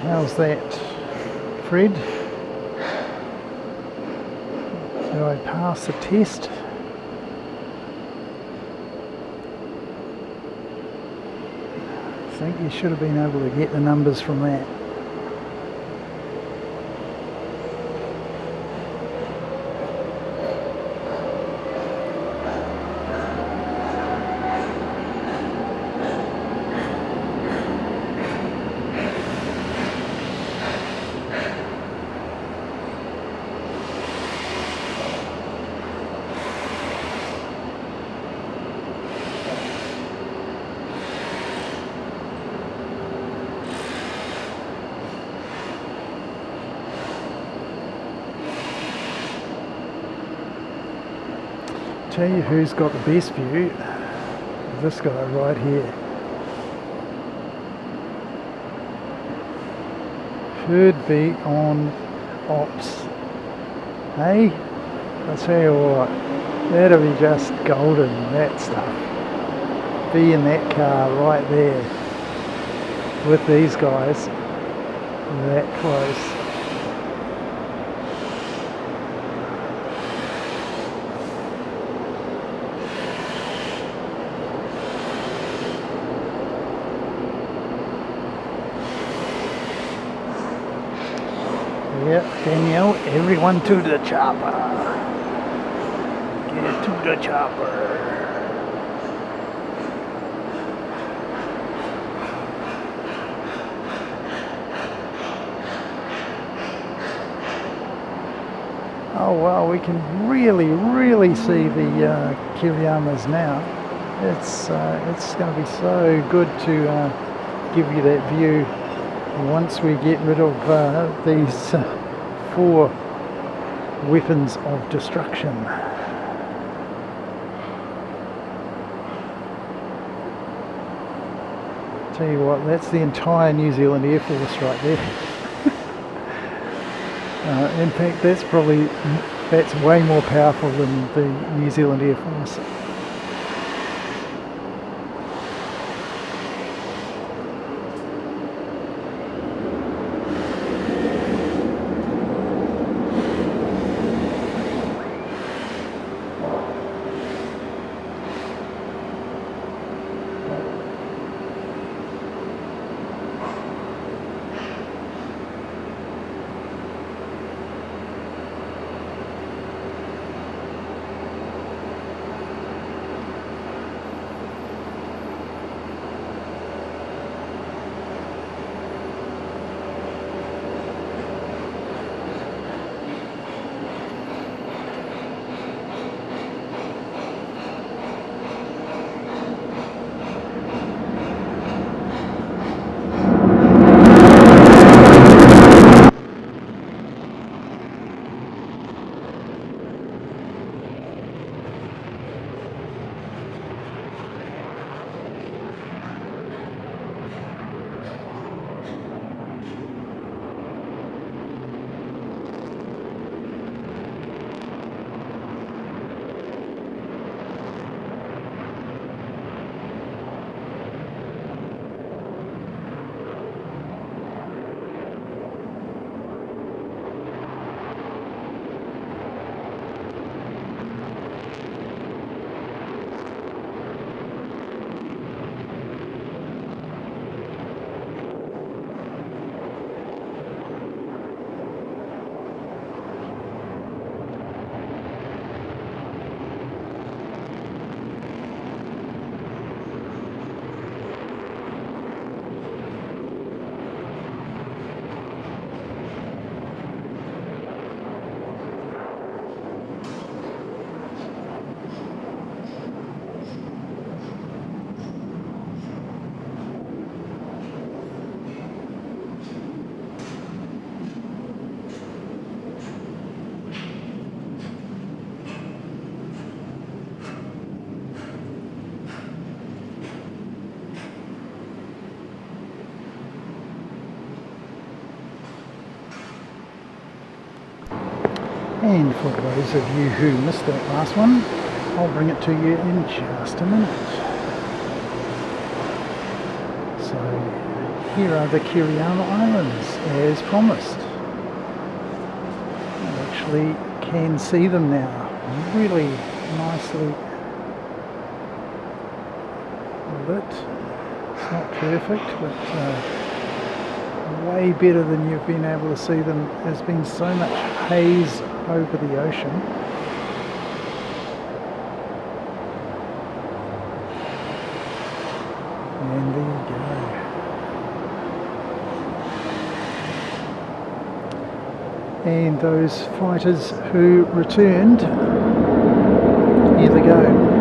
How's that, Fred? Did I pass the test? I think you should have been able to get the numbers from that. Tell you who's got the best view, this guy right here. Should be on ops. Hey, I'll tell you what, that'll be just golden, that stuff. Be in that car right there. with these guys that close. Yep, Danielle, everyone to the chopper. Get to the chopper. Oh wow, we can really see the Kiriyamas now. It's going to be so good to give you that view once we get rid of these 4 weapons of destruction. Tell you what, that's the entire New Zealand Air Force right there. In fact, that's way more powerful than the New Zealand Air Force. And for those of you who missed that last one, I'll bring it to you in just a minute. So here are the Kiriyama Islands as promised. You actually can see them now really nicely lit. It's not perfect, but way better than you've been able to see them. There's been so much haze over the ocean. And there you go. And those fighters who returned, here they go.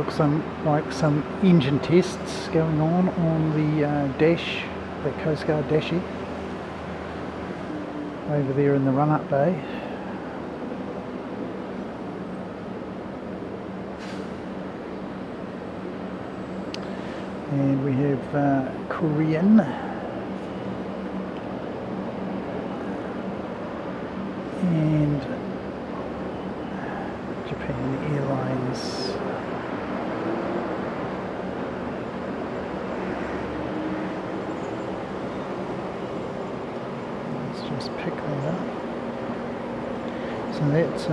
Looks like some engine tests going on the dash, the Coast Guard dashi, over there in the run-up bay. And we have Korean and Japan Airlines. Let's just pick that up. So that's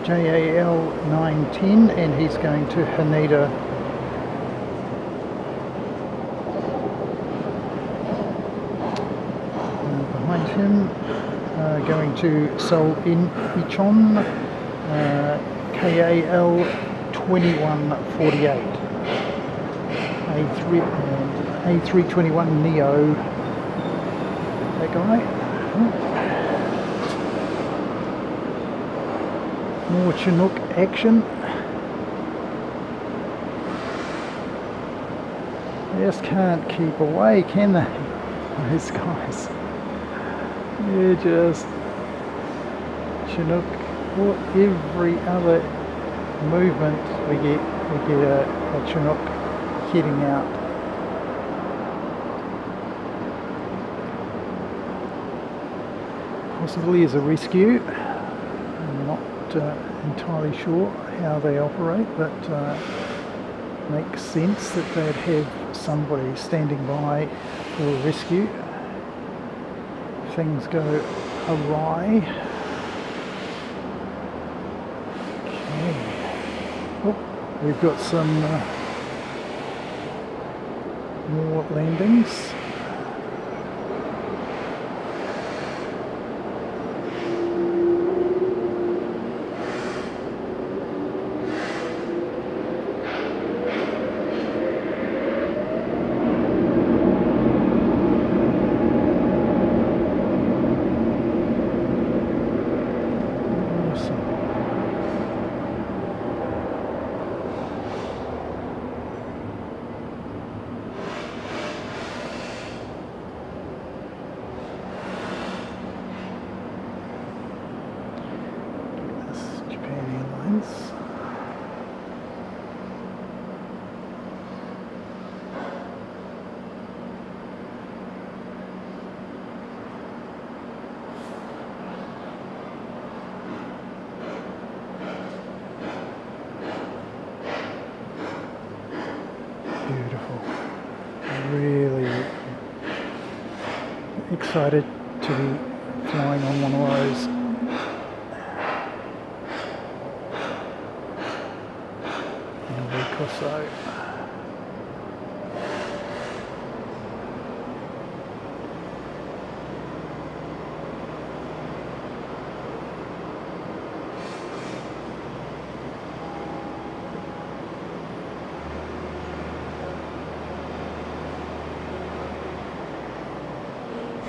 JAL 910, and he's going to Haneda. Behind him, going to Seoul Incheon, KAL 2148, A321 Neo, that guy. More Chinook action. They just can't keep away, can they? Those guys. They're just Chinook. For every other movement we get a Chinook heading out. Possibly as a rescue. I'm not entirely sure how they operate, but makes sense that they'd have somebody standing by for a rescue. Things go awry. Okay. Oh, we've got some more landings. Beautiful. Really excited to be flying on one of those. In a week or so.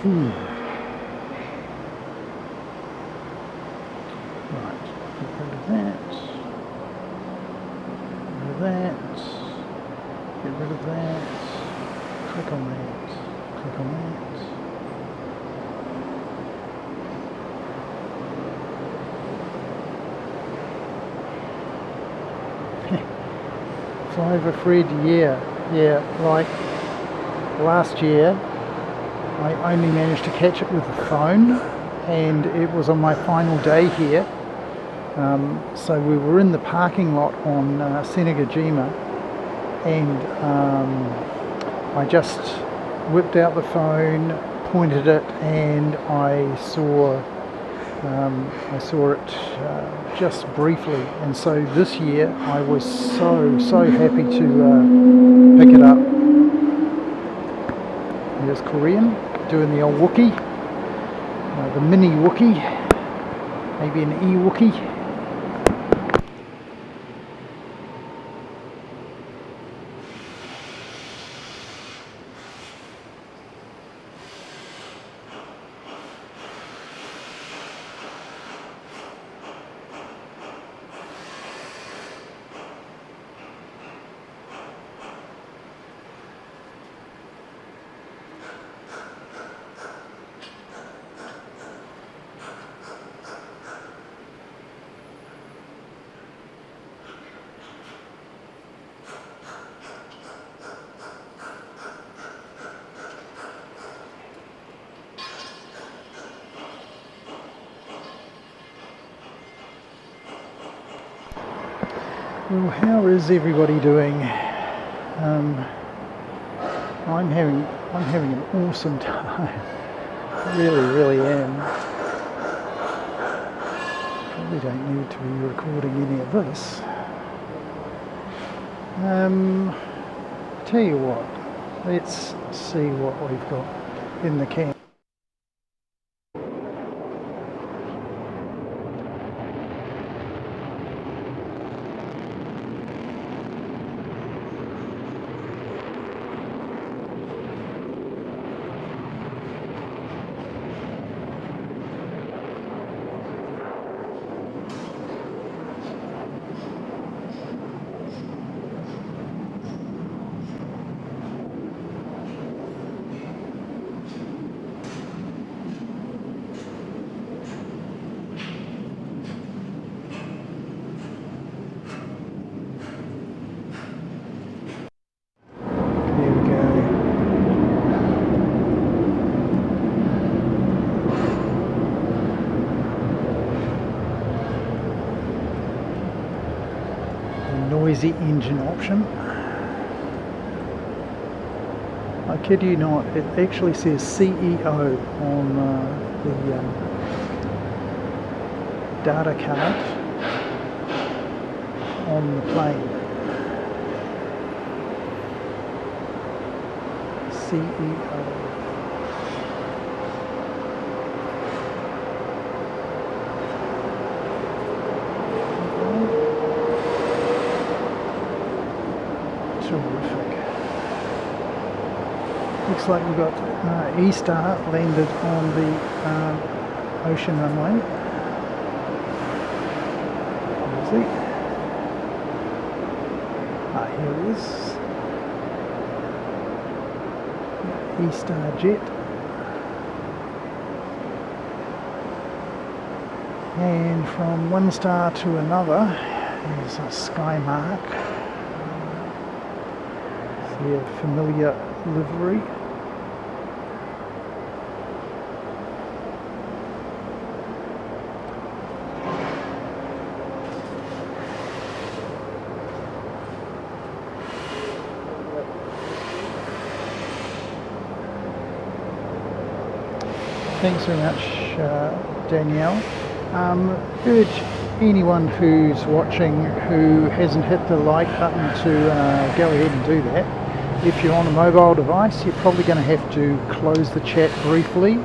Right, get rid of that. Get rid of that. Get rid of that. Click on that. Click on that. Fly over Fred, yeah, like last year. I only managed to catch it with the phone, and it was on my final day here. So we were in the parking lot on Senegajima, and I just whipped out the phone, pointed it, and I saw it just briefly. And so this year I was so happy to pick it up. There's Korean doing the old Wookie, the mini Wookie, maybe an E-Wookie. Well, how is everybody doing? I'm having an awesome time. I really am. Probably don't need to be recording any of this. Tell you what, let's see what we've got in the can. Noisy engine option. I kid you not, it actually says CEO on the data card on the plane. CEO. Terrific. Looks like we've got E-Star landed on the ocean runway. Where is he? Here he is. E-Star jet. And from one star to another is a sky mark. See a familiar livery. Thanks very much, Danielle. Urge anyone who's watching who hasn't hit the like button to go ahead and do that. If you're on a mobile device, you're probably going to have to close the chat briefly.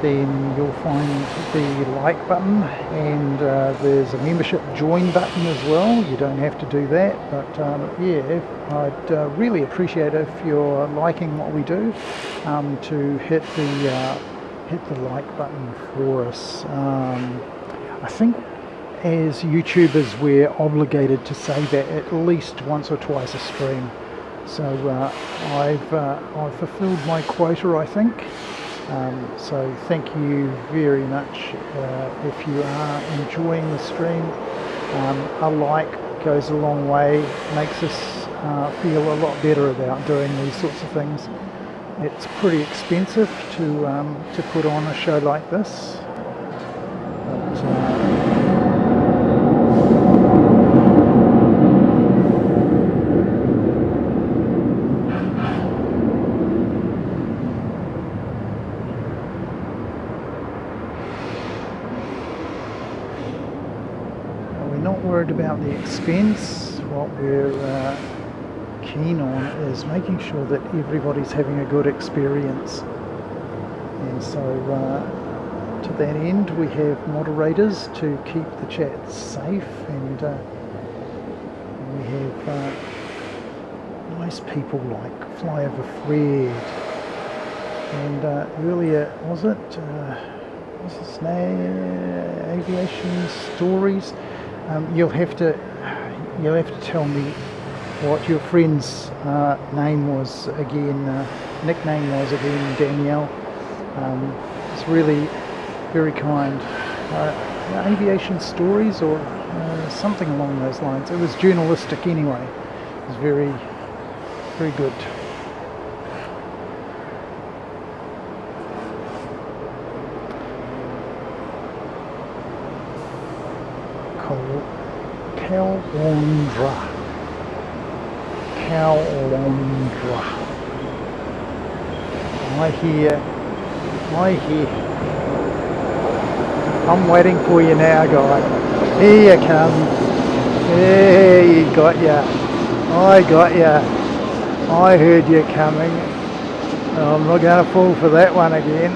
Then you'll find the like button, and there's a membership join button as well. You don't have to do that, but yeah, I'd really appreciate if you're liking what we do to hit the like button for us. I think as YouTubers we're obligated to say that at least once or twice a stream. So I've fulfilled my quota, I think. So thank you very much. If you are enjoying the stream, a like goes a long way, makes us feel a lot better about doing these sorts of things. It's pretty expensive to put on a show like this. But, about the expense. What we're keen on is making sure that everybody's having a good experience, and so to that end we have moderators to keep the chat safe, and we have nice people like Flyover Fred, and earlier was what's his name, Aviation Stories. You'll have to tell me what your friend's name was again, nickname was again, Danielle. It's really very kind. Aviation Stories or something along those lines. It was journalistic anyway. It was very, very good. Caloundra. I hear. I'm waiting for you now, guy. Here you come. There you got ya. I got ya. I heard you coming. Oh, I'm not going to fall for that one again.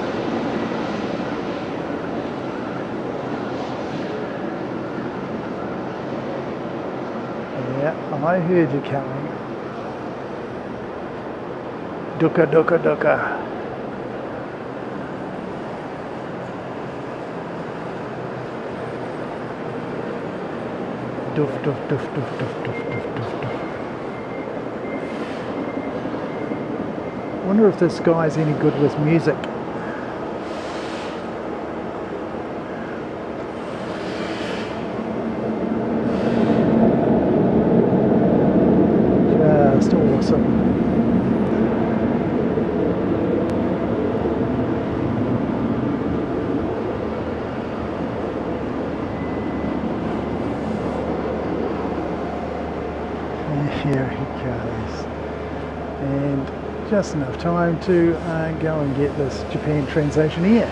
Yeah, I heard you coming. Ducka, ducka, ducka. Doof, doof, doof, doof, doof, doof, doof, doof, doof. Wonder if this guy's any good with music. Just awesome. Here he goes, and just enough time to go and get this Japan translation here.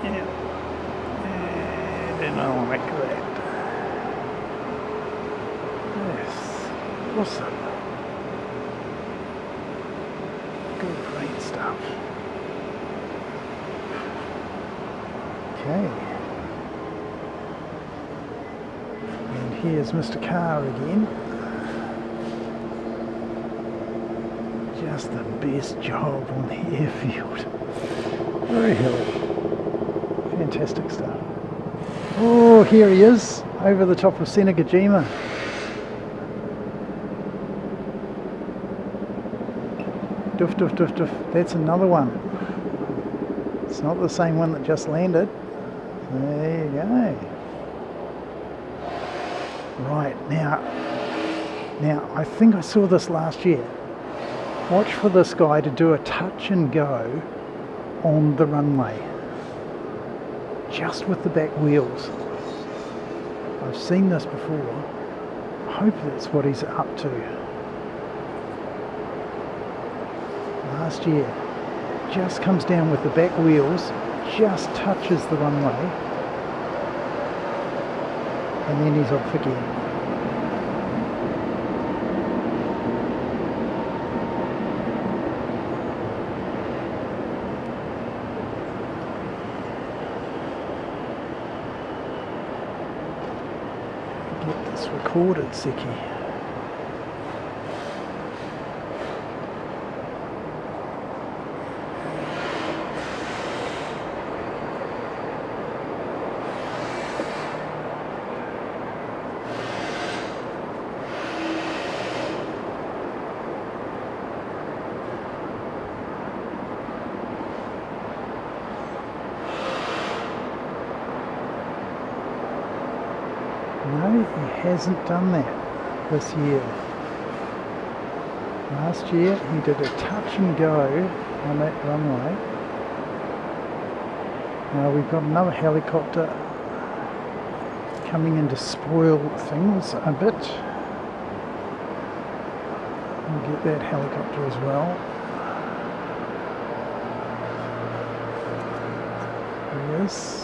Yeah, and I like that. Yes, awesome. Great stuff. Okay, and here's Mr. Carr again. Just the best job on the airfield. Very hilly. Fantastic stuff. Oh, here he is, over the top of Senagajima. Doof, doof, doof, doof. That's another one. It's not the same one that just landed. There you go. Right, now I think I saw this last year. Watch for this guy to do a touch and go on the runway. Just with the back wheels. I've seen this before. I hope that's what he's up to. Last year. Just comes down with the back wheels, just touches the runway, and then he's off again. Get this recorded, Seki. No, he hasn't done that this year. Last year he did a touch and go on that runway. Now we've got another helicopter coming in to spoil things a bit. We'll get that helicopter as well. There he is.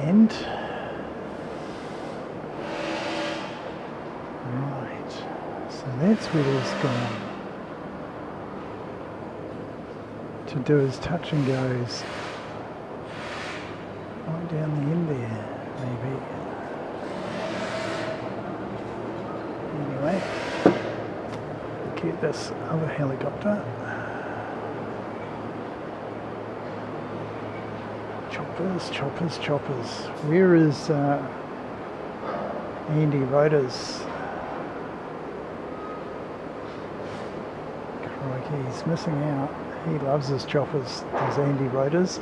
And right, so that's where he's gone to do his touch and goes right down the end there, maybe. Anyway, get this other helicopter. Choppers, choppers, choppers. Where is Andy Roders? He's missing out. He loves his choppers, does Andy Rotors.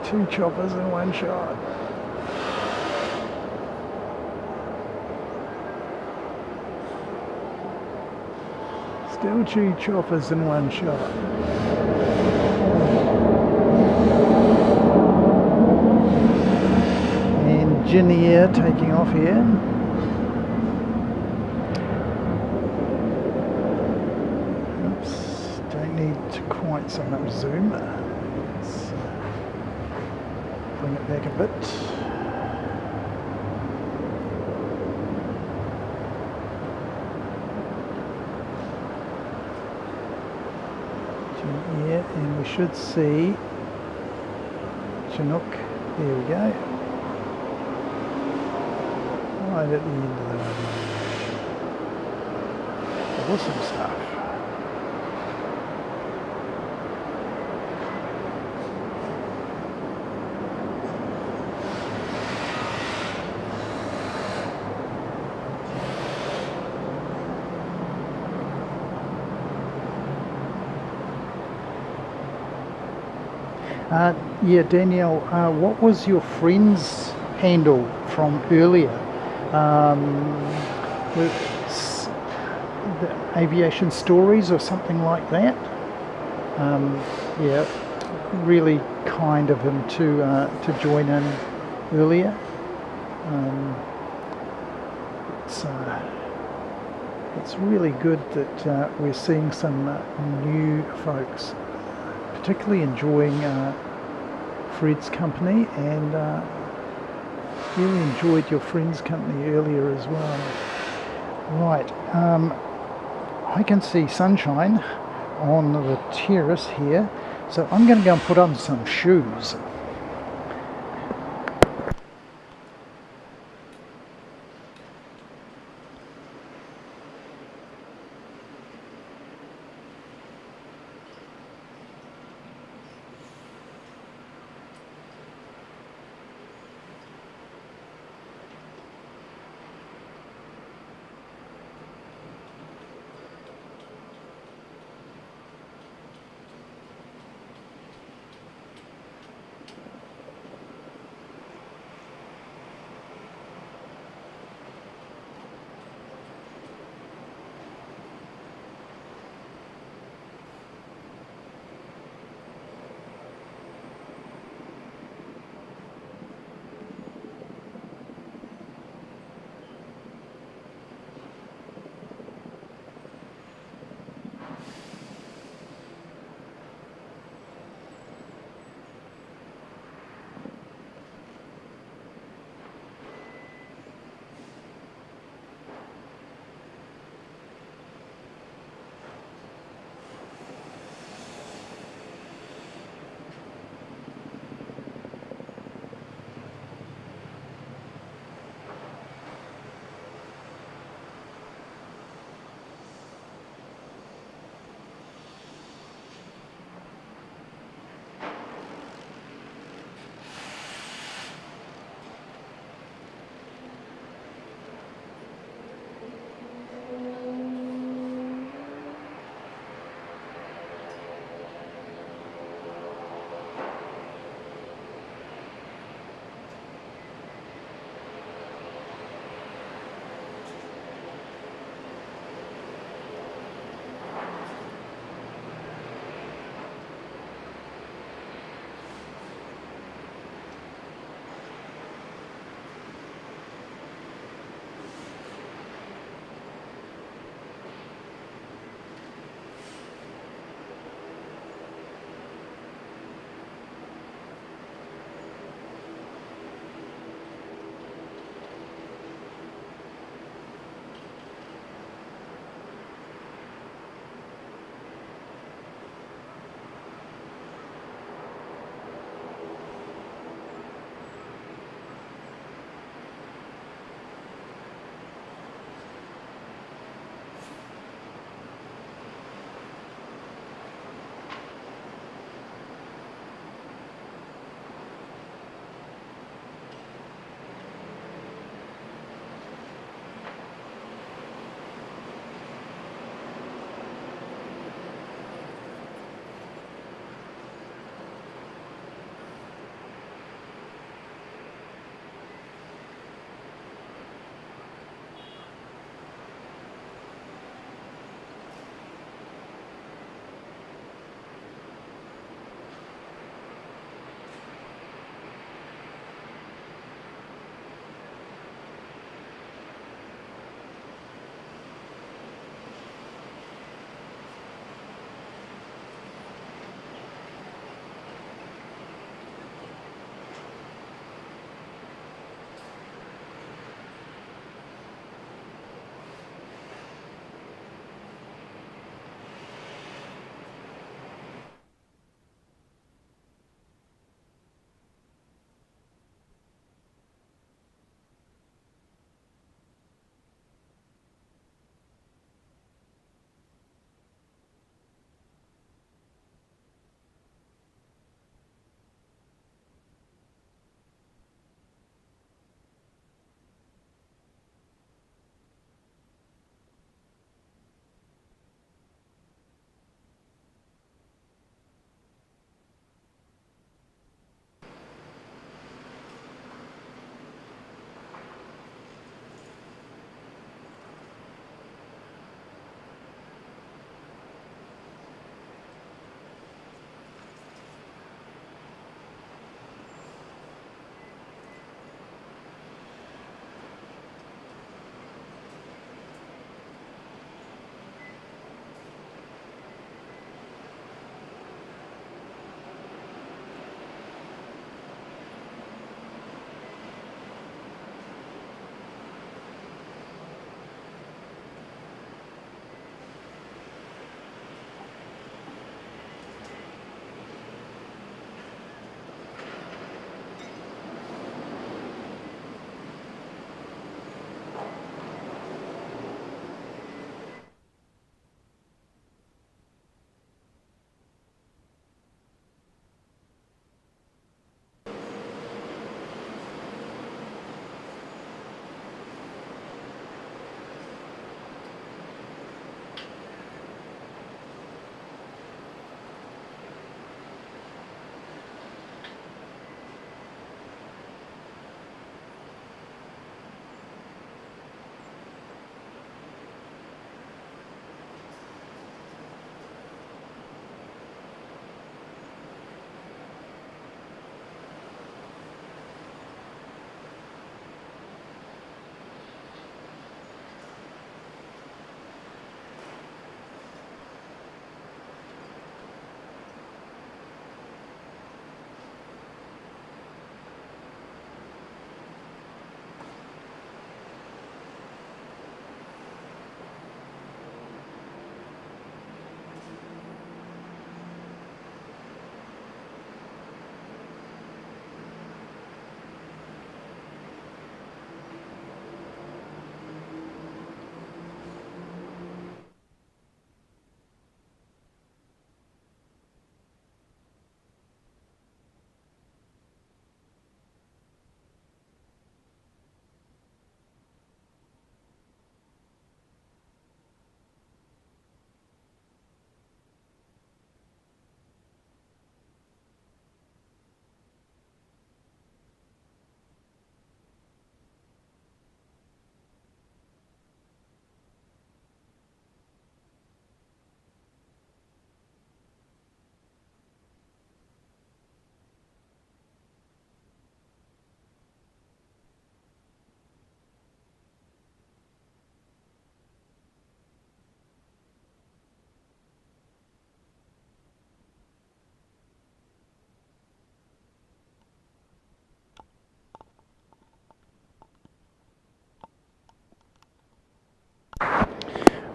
Two choppers in one shot. Still two choppers in one shot. Engineer taking off here. Oops, don't need quite so much zoom. Let's bring it back a bit. Yeah, and we should see Chinook. There we go. Right at the end of the road. Awesome stuff. Yeah, Danielle, what was your friend's handle from earlier? With the aviation stories or something like that? Yeah, really kind of him to join in earlier. It's really good that we're seeing some new folks, particularly enjoying Fred's company, and really enjoyed your friend's company earlier as well. Right, I can see sunshine on the terrace here, so I'm going to go and put on some shoes.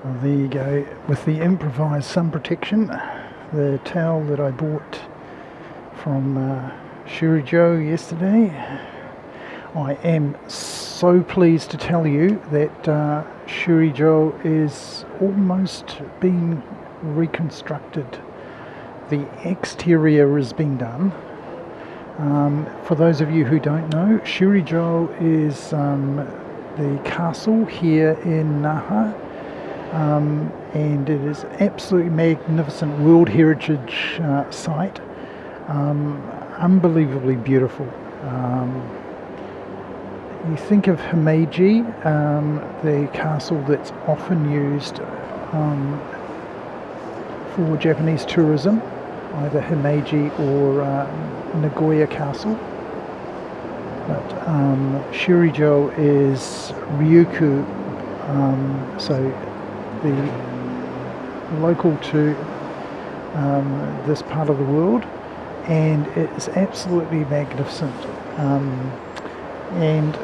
Well, there you go, with the improvised sun protection, the towel that I bought from Shurijo yesterday. I am so pleased to tell you that Shurijo is almost being reconstructed. The exterior has been done. For those of you who don't know, Shurijo is the castle here in Naha, and it is absolutely magnificent World Heritage site, unbelievably beautiful. You think of Himeji, the castle that's often used for Japanese tourism, either Himeji or Nagoya Castle. But Shurijo is Ryukyu, so the local to this part of the world, and it's absolutely magnificent. And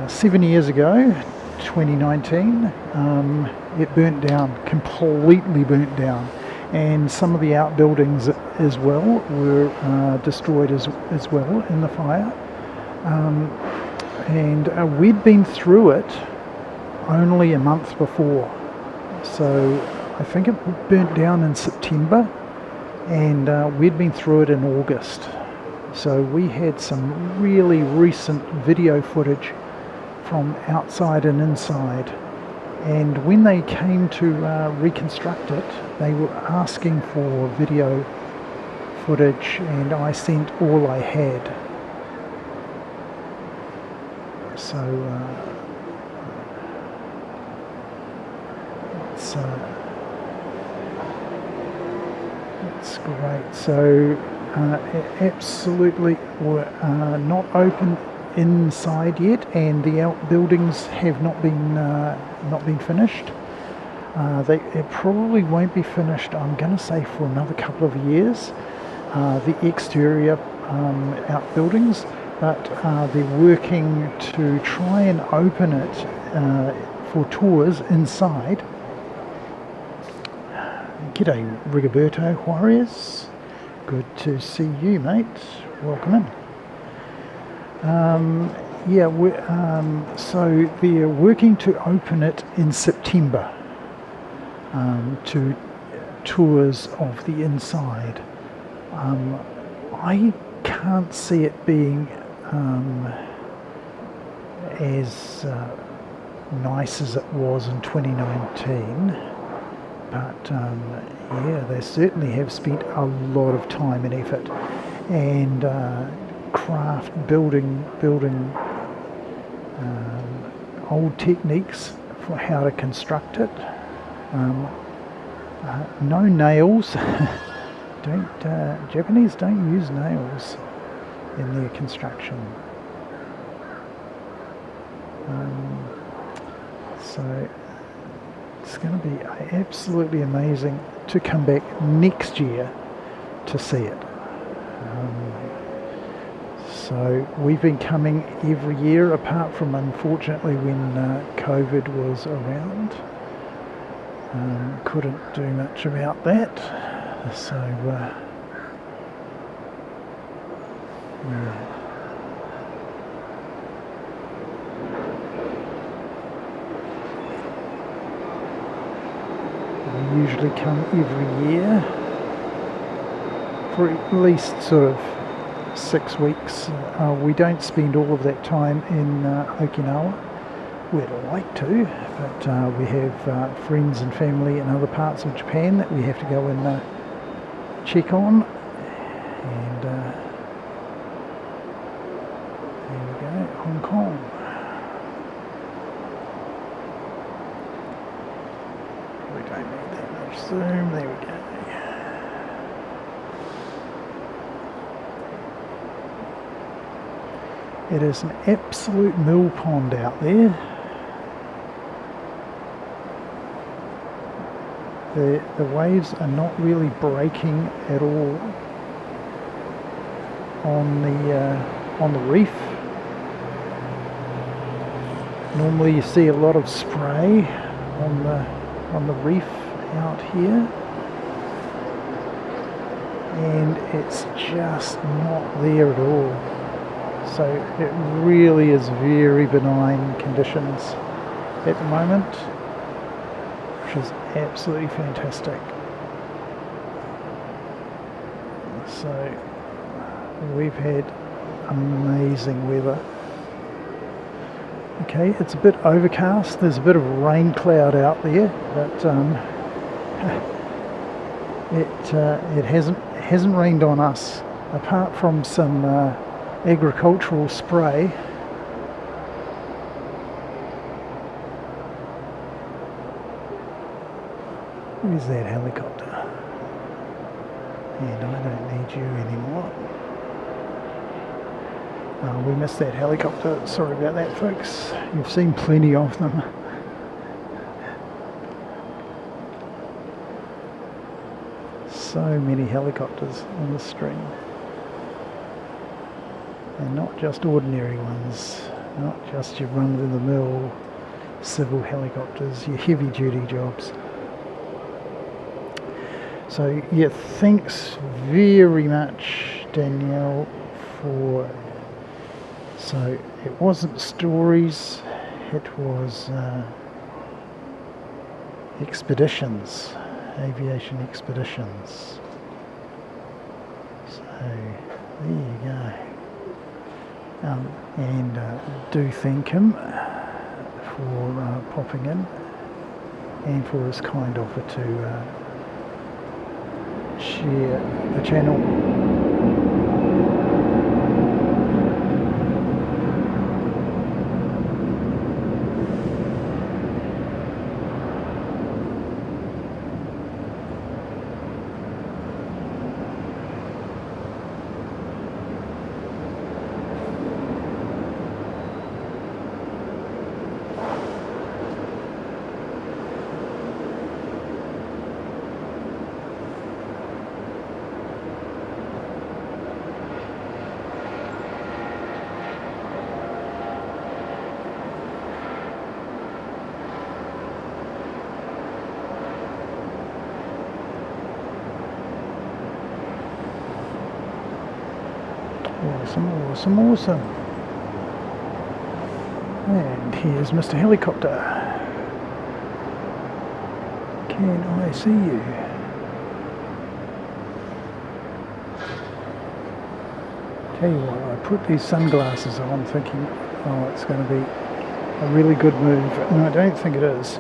7 years ago, 2019, it burnt down, completely burnt down, and some of the outbuildings as well were destroyed as well in the fire. And we'd been through it only a month before, so I think it burnt down in September, and we'd been through it in August. So we had some really recent video footage from outside and inside, and when they came to reconstruct it, they were asking for video footage, and I sent all I had. So it's great. So absolutely not open inside yet, and the outbuildings have not been finished. It probably won't be finished, I'm going to say, for another couple of years, the exterior outbuildings, but they're working to try and open it for tours inside. G'day Rigoberto Juarez, good to see you, mate, welcome in. So they're working to open it in September to tours of the inside. I can't see it being as nice as it was in 2019, but yeah, they certainly have spent a lot of time and effort and craft building old techniques for how to construct it. No nails. Japanese don't use nails in their construction. So it's going to be absolutely amazing to come back next year to see it. So we've been coming every year, apart from unfortunately when COVID was around. Couldn't do much about that. So yeah. We usually come every year for at least sort of 6 weeks. We don't spend all of that time in Okinawa. We'd like to, but we have friends and family in other parts of Japan that we have to go and check on. And there we go, Hong Kong. We don't need that much zoom, there we go. It is an absolute mill pond out there. The waves are not really breaking at all on the reef. Normally you see a lot of spray on on the reef out here, and it's just not there at all. So it really is very benign conditions at the moment, which is absolutely fantastic. So we've had amazing weather. Okay, it's a bit overcast, there's a bit of a rain cloud out there, but it hasn't rained on us, apart from some agricultural spray. Where's that helicopter? And I don't need you anymore. We missed that helicopter. Sorry about that, folks. You've seen plenty of them. So many helicopters on the stream. And not just ordinary ones, not just your run-of-the-mill civil helicopters, your heavy-duty jobs. So yeah, thanks very much, Danielle, for... So it wasn't stories, it was expeditions, aviation expeditions. So there you go. And do thank him for popping in and for his kind offer to share the channel. Awesome. And here's Mr. Helicopter. Can I see you? Tell you what, I put these sunglasses on thinking, oh, it's going to be a really good move, and I don't think it is,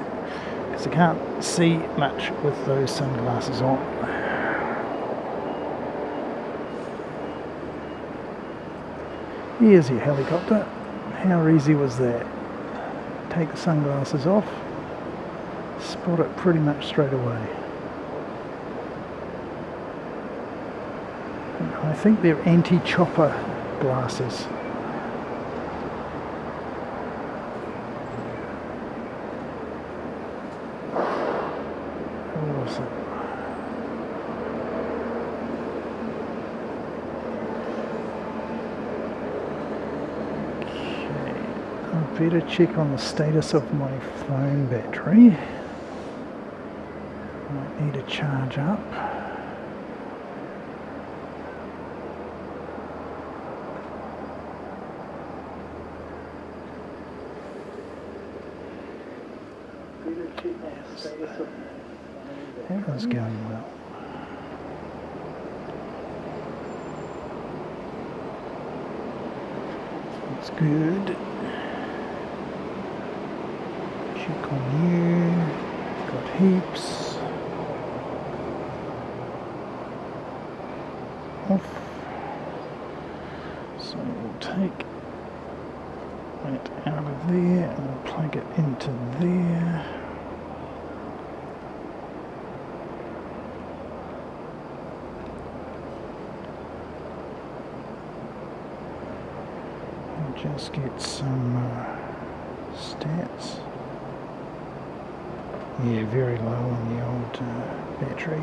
because I can't see much with those sunglasses on. Here's your helicopter. How easy was that? Take the sunglasses off, spot it pretty much straight away. I think they're anti-chopper glasses. Awesome. Better check on the status of my phone battery. Might need a charge up. Better check on the status of that one's going well. That's good. Check on you, got heaps, off, so we'll take that out of there and we'll plug it into there. And just get some stats. Yeah, very low on the old battery.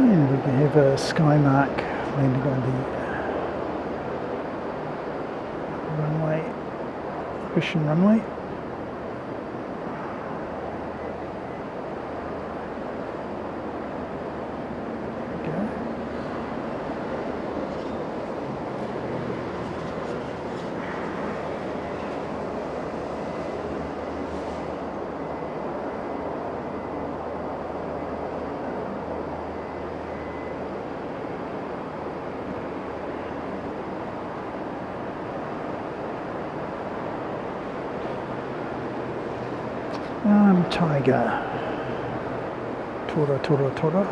And we can have a Skymark landing on the runway, ocean runway. Tiger. Tora, tora, tora.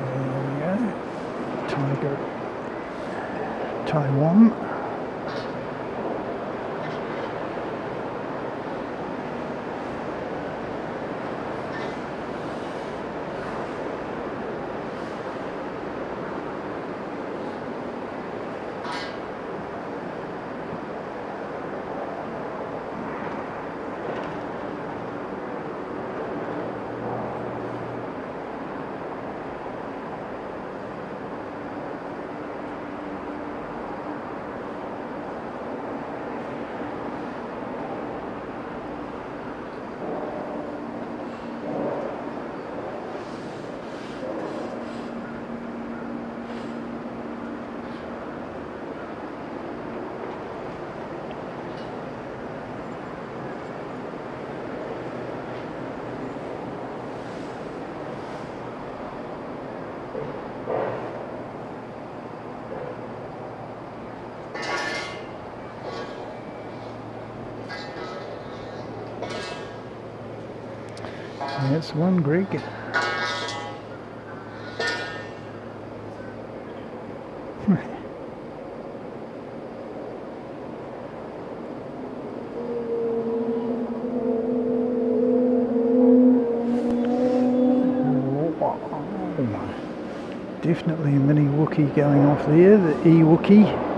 There we go. Tiger. Taiwan. That's one Greg. Definitely a mini Wookiee going off there, the E-Wookiee.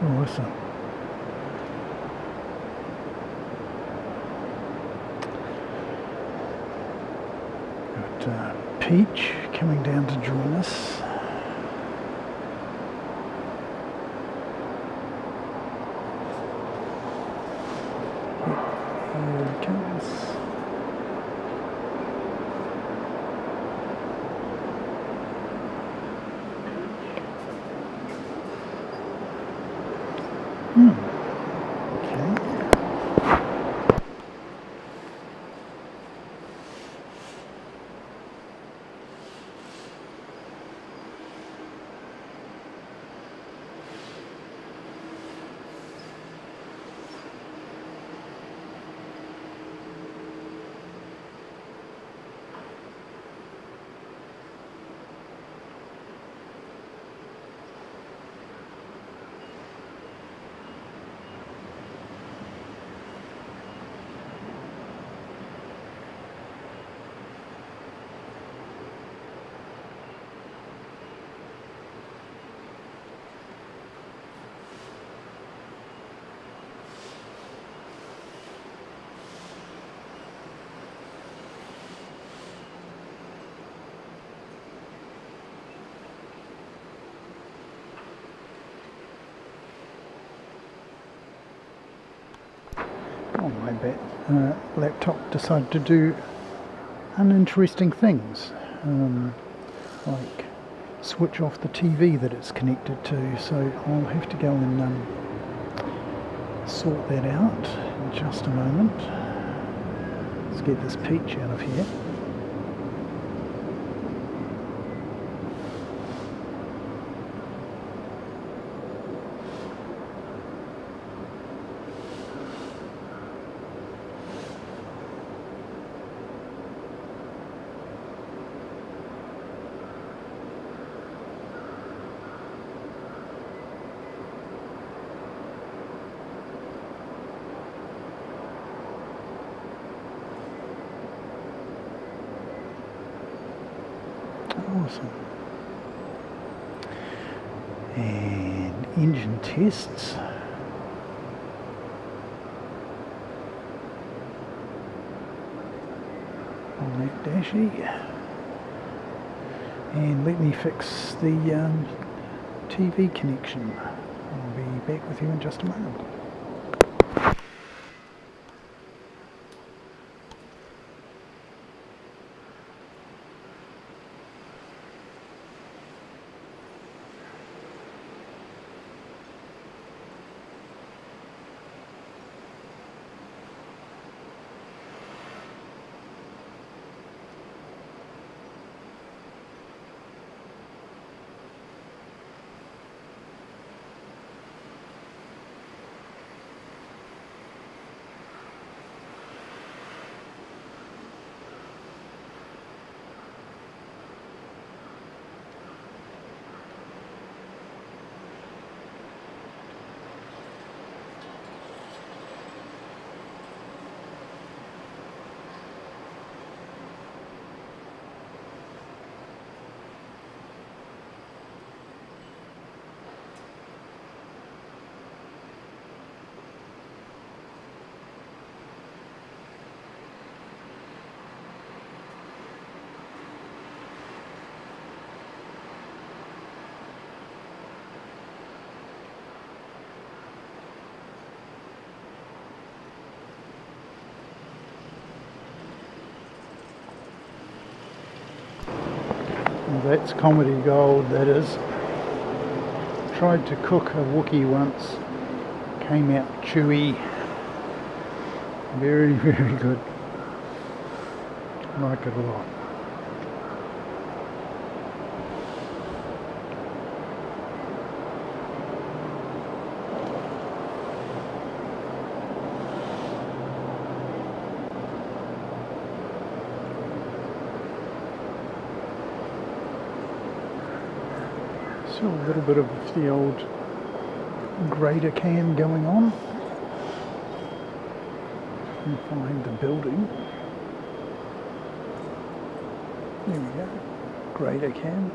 Awesome. Got Peach coming down to join us. Here he comes. Oh, my laptop decided to do uninteresting things, like switch off the TV that it's connected to, so I'll have to go and sort that out in just a moment. Let's get this peach out of here. Awesome. And engine tests. On that dashy. And let me fix the TV connection. I'll be back with you in just a moment. That's comedy gold, that is. Tried to cook a Wookiee once, came out chewy, very, very good. Like it a lot. So a little bit of the old grater cam going on. And find the building. There we go. Grater cam.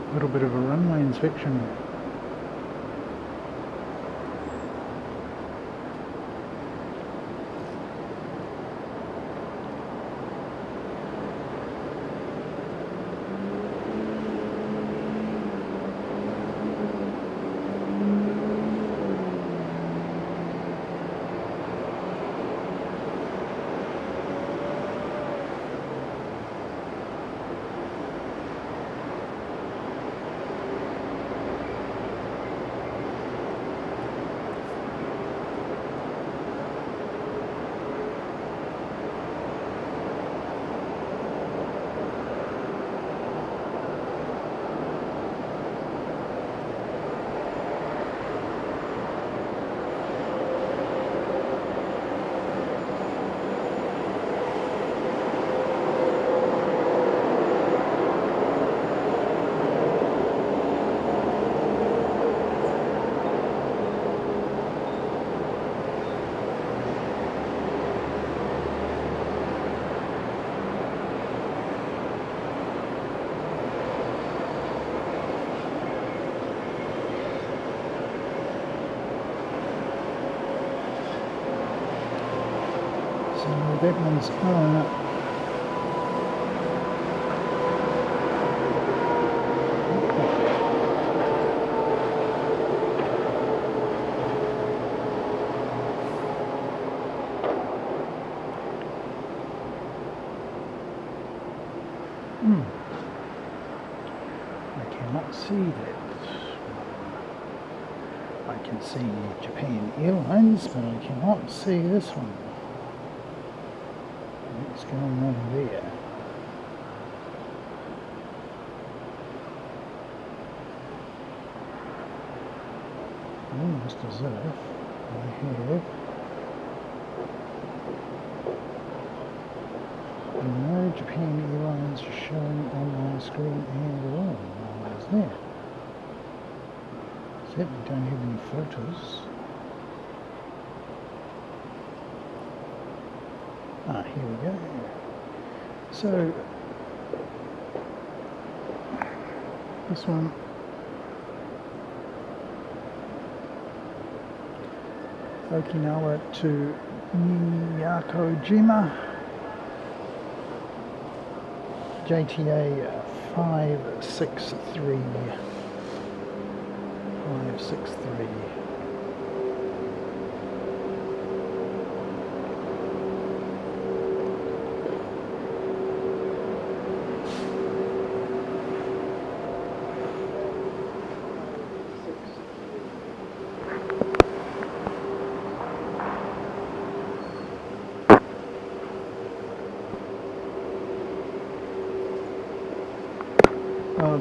A little bit of a runway inspection. So that one's I cannot see that. I can see Japan Airlines, but I cannot see this one. What's going on there? Almost as if I have no Japan Airlines showing on my screen at all. What is that? Certainly don't have any photos. Here we go. So this one Okinawa to Miyakojima, JTA 563.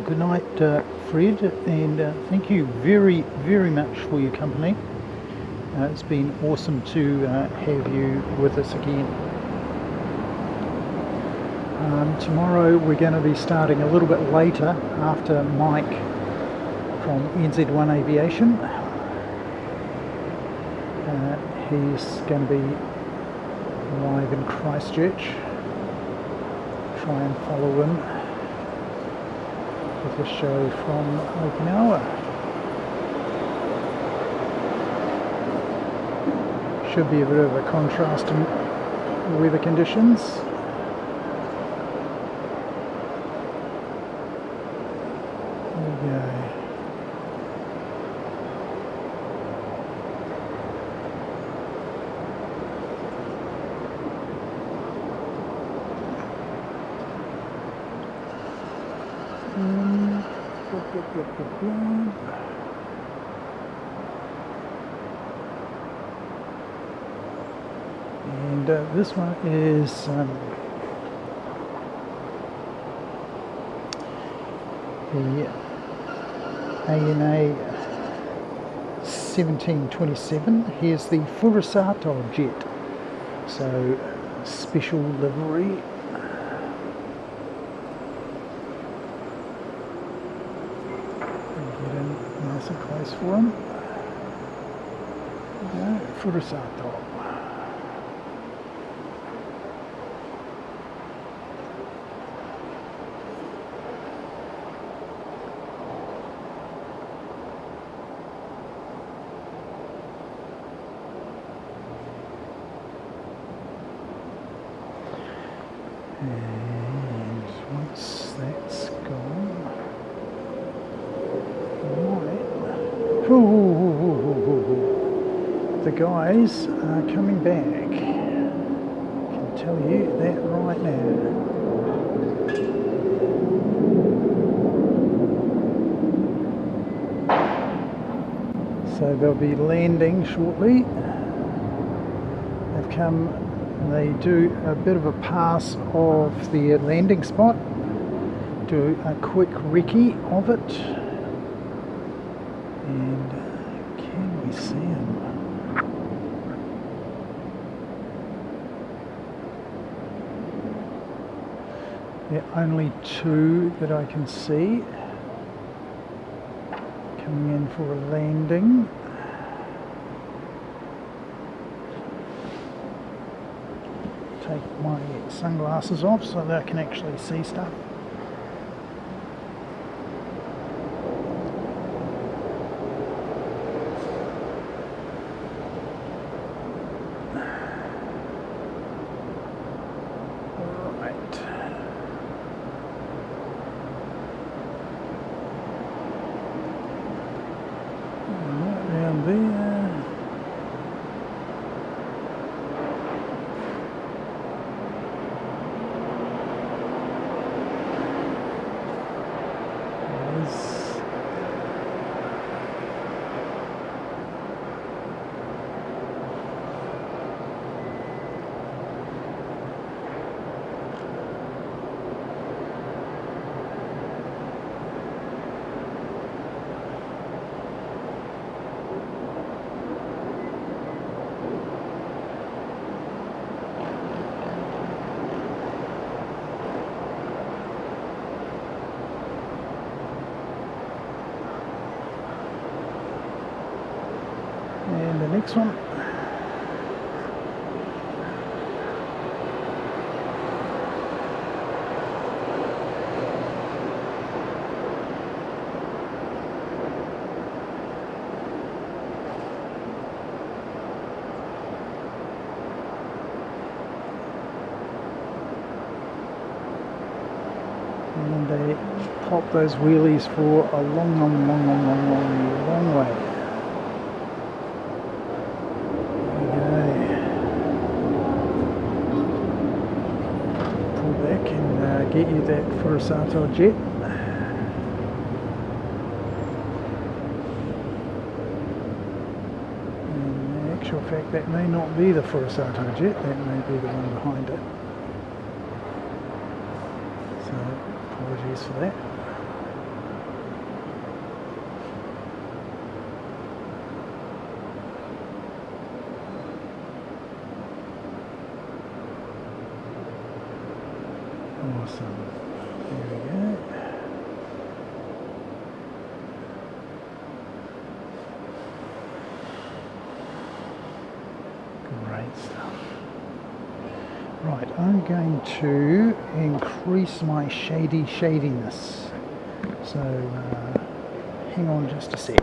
Good night, Fred, and thank you very, very much for your company. It's been awesome to have you with us again. Tomorrow we're going to be starting a little bit later after Mike from NZ1 Aviation. He's going to be live in Christchurch. Try and follow him with a show from Okinawa. Should be a bit of a contrast in weather conditions. There we go. And this one is the ANA 1727. Here's the Furusato jet, so special livery. Get in nice and close for him. There we go, Furusato. And once that's gone, the guys are coming back. I can tell you that right now. So they'll be landing shortly. They've come. They do a bit of a pass of the landing spot, do a quick recce of it, and can we see them? There are only two that I can see coming in for a landing. Take my sunglasses off so that I can actually see stuff. there. And the next one. And they pop those wheelies for a long way. Get you that Furusato jet. In actual fact, that may not be the Furusato jet, that may be the one behind it. So, apologies for that. Awesome. There we go. Great stuff. Right, I'm going to increase my shadiness. So hang on just a sec.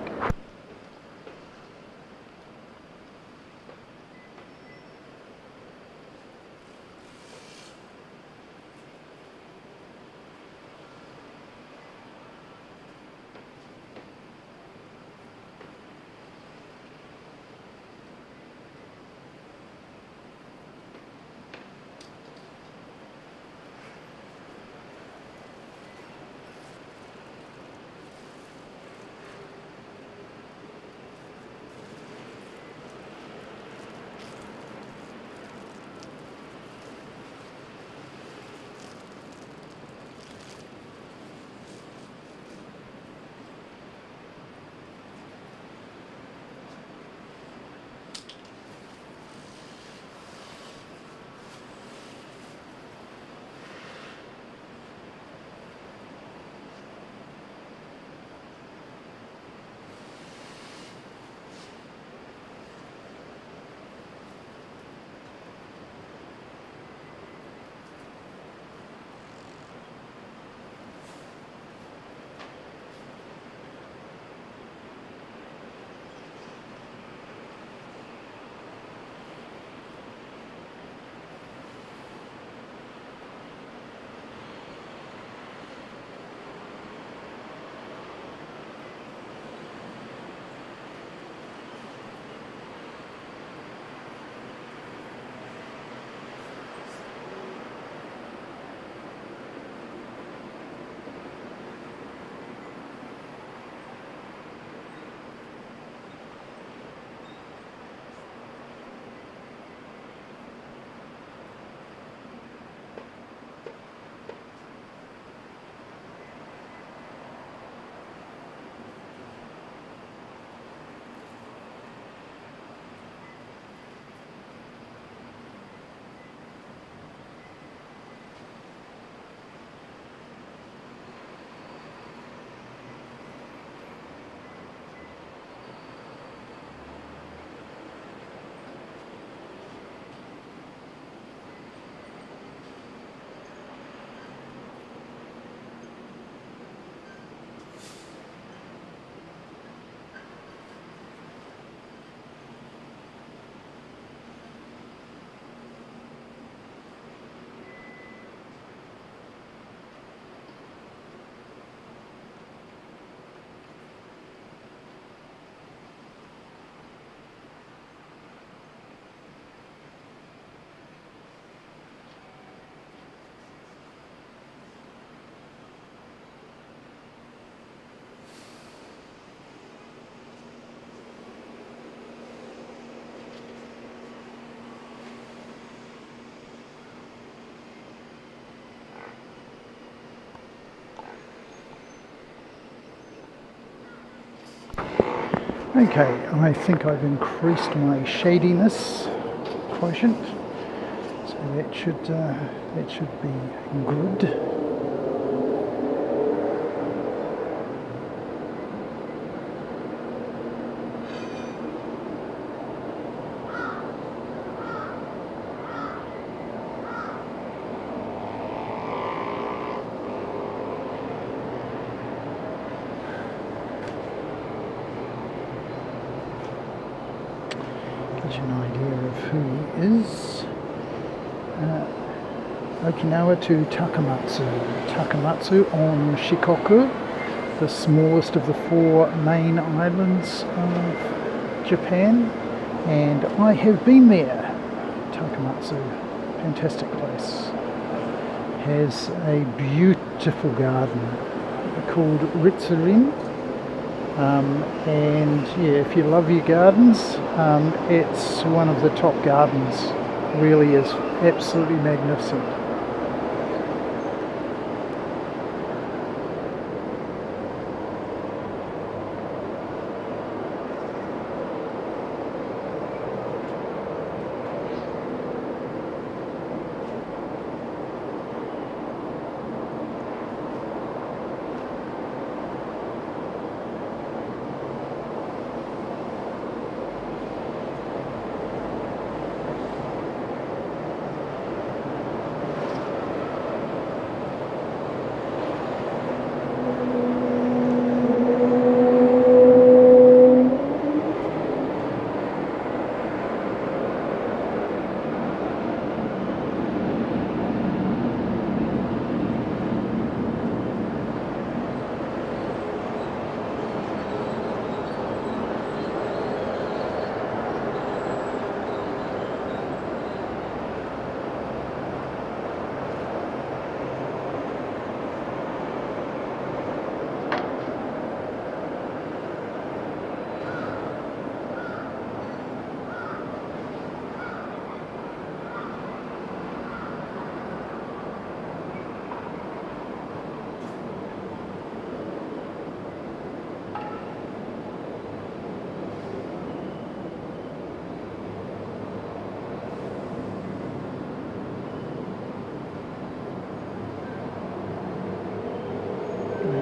Okay, I think I've increased my shadiness quotient, so that should be good. Gives you an idea of who he is. Okinawa to Takamatsu. Takamatsu on Shikoku, the smallest of the 4 main islands of Japan, and I have been there. Takamatsu, fantastic place. Has a beautiful garden called Ritsurin. And yeah, if you love your gardens, it's one of the top gardens. Really is absolutely magnificent.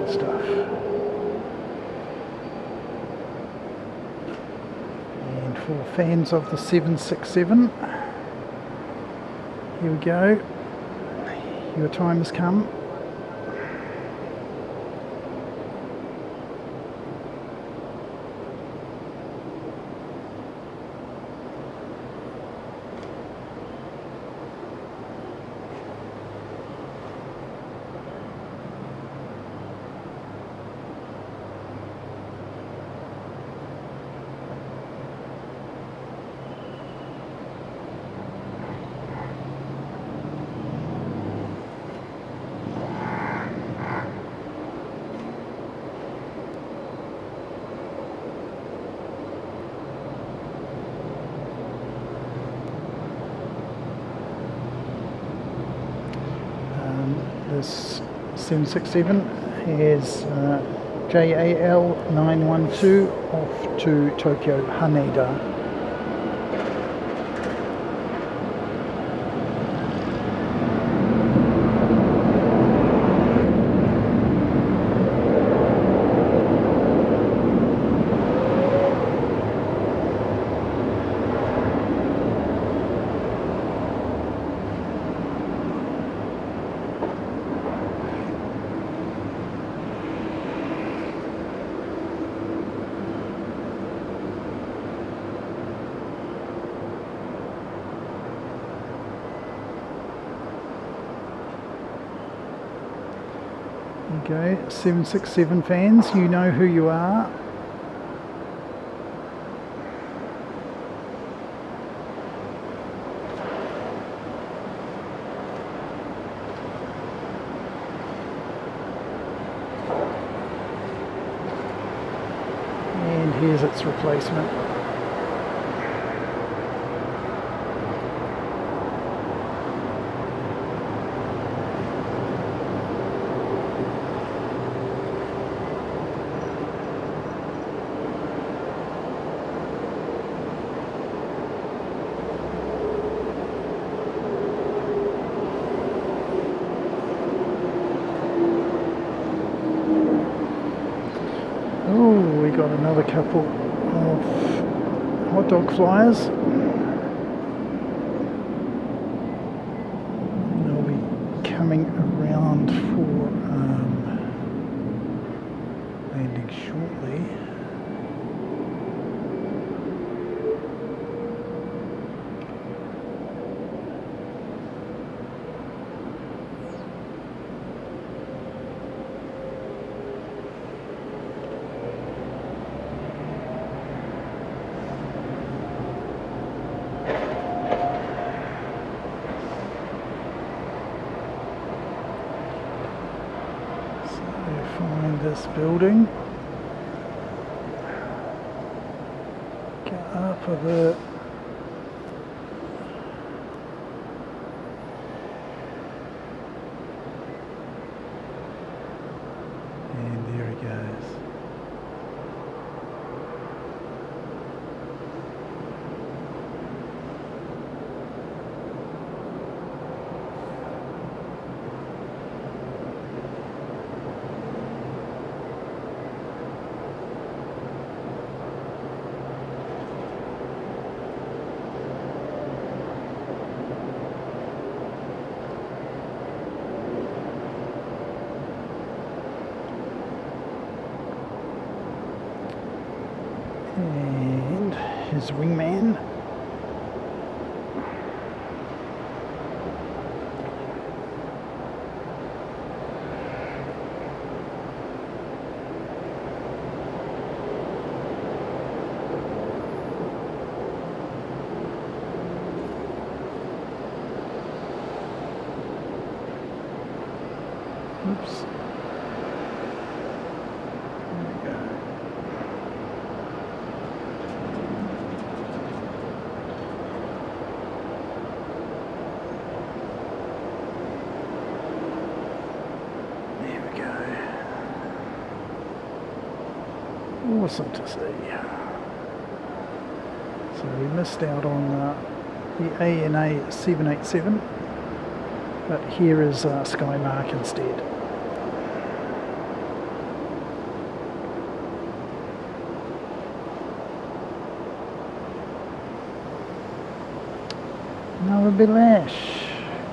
Stuff. And for fans of the 767, here we go. Your time has come. This 767 has JAL 912 off to Tokyo Haneda. There you go, 767 fans, you know who you are. And here's its replacement. another couple of hot dog flyers. They'll be coming around for landing shortly. Find this building, get up a bit, and there he goes. And his wingman. Oops. Awesome to see. So we missed out on the ANA 787, but here is Skymark instead. Another Bilash.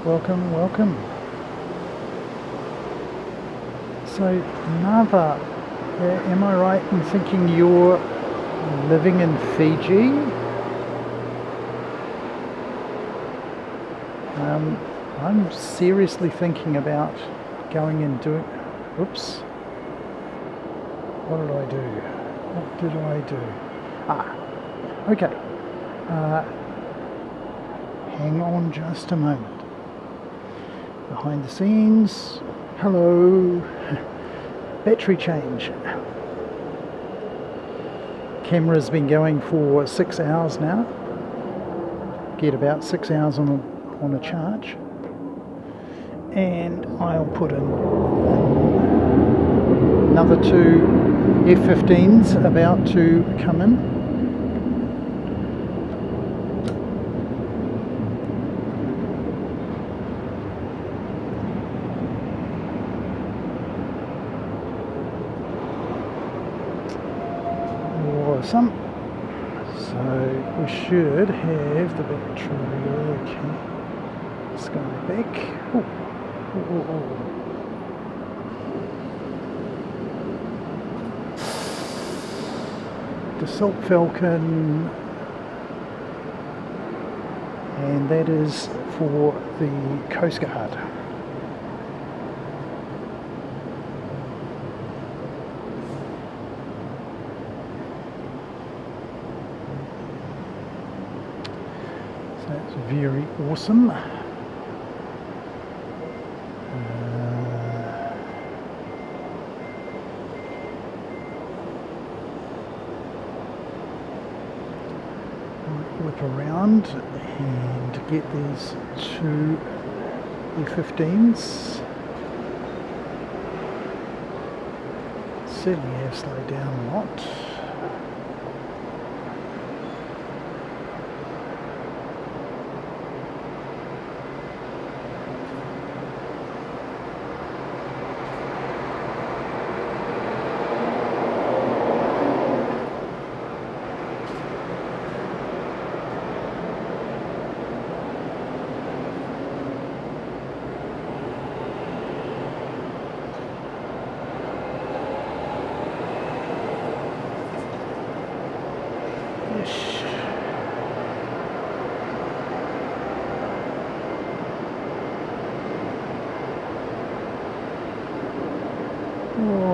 Welcome, welcome. So Naha, am I right in thinking you're living in Fiji? I'm seriously thinking about going and doing... Oops. What did I do? What did I do? Okay. Hang on just a moment. Behind the scenes. Hello. Battery change. Camera's been going for 6 hours now. Get about 6 hours on a charge. And I'll put in another 2 F-15s about to come in. Awesome. So we should have the battery. Okay. Sky back. Oh. Dassault Falcon, and that is for the Coast Guard. So that's very awesome. Whip around and get these 2 F-15s. Certainly have slowed down a lot.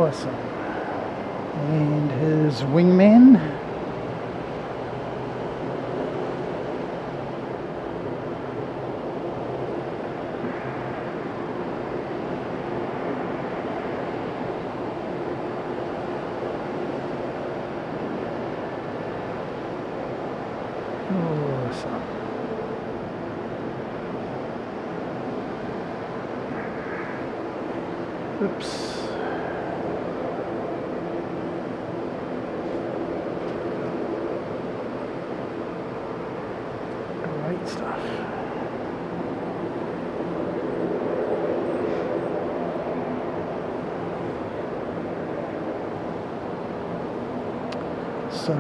awesome. And his wingman. Awesome. Oops. Great stuff. So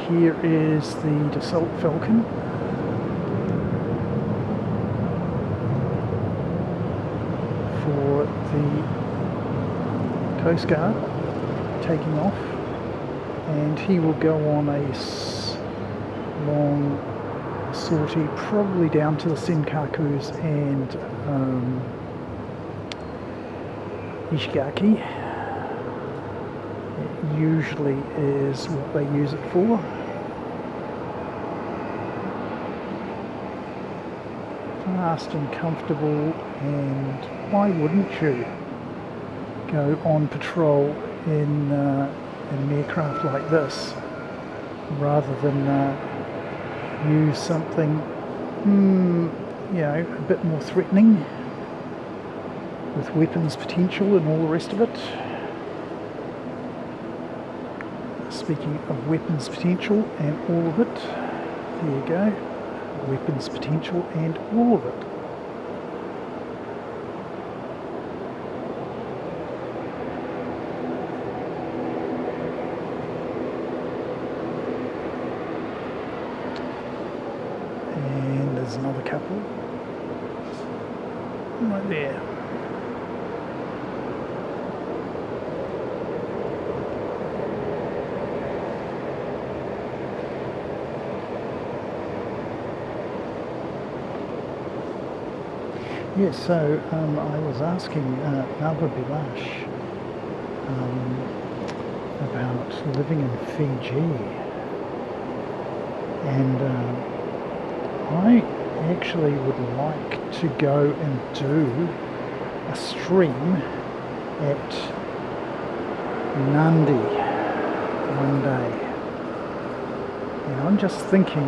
here is the Dassault Falcon. For the Coast Guard taking off, and he will go on a long sortie, probably down to the Senkakus and Ishigaki. It usually is what they use it for. Fast and comfortable, and why wouldn't you go on patrol in an aircraft like this rather than use something you know, a bit more threatening with weapons potential and all the rest of it. Speaking of weapons potential and all of it, there you go. Weapons potential and all of it. And there's another couple right there. Yes, so I was asking Naha about living in Fiji, and I actually would like to go and do a stream at Nandi one day. And I'm just thinking,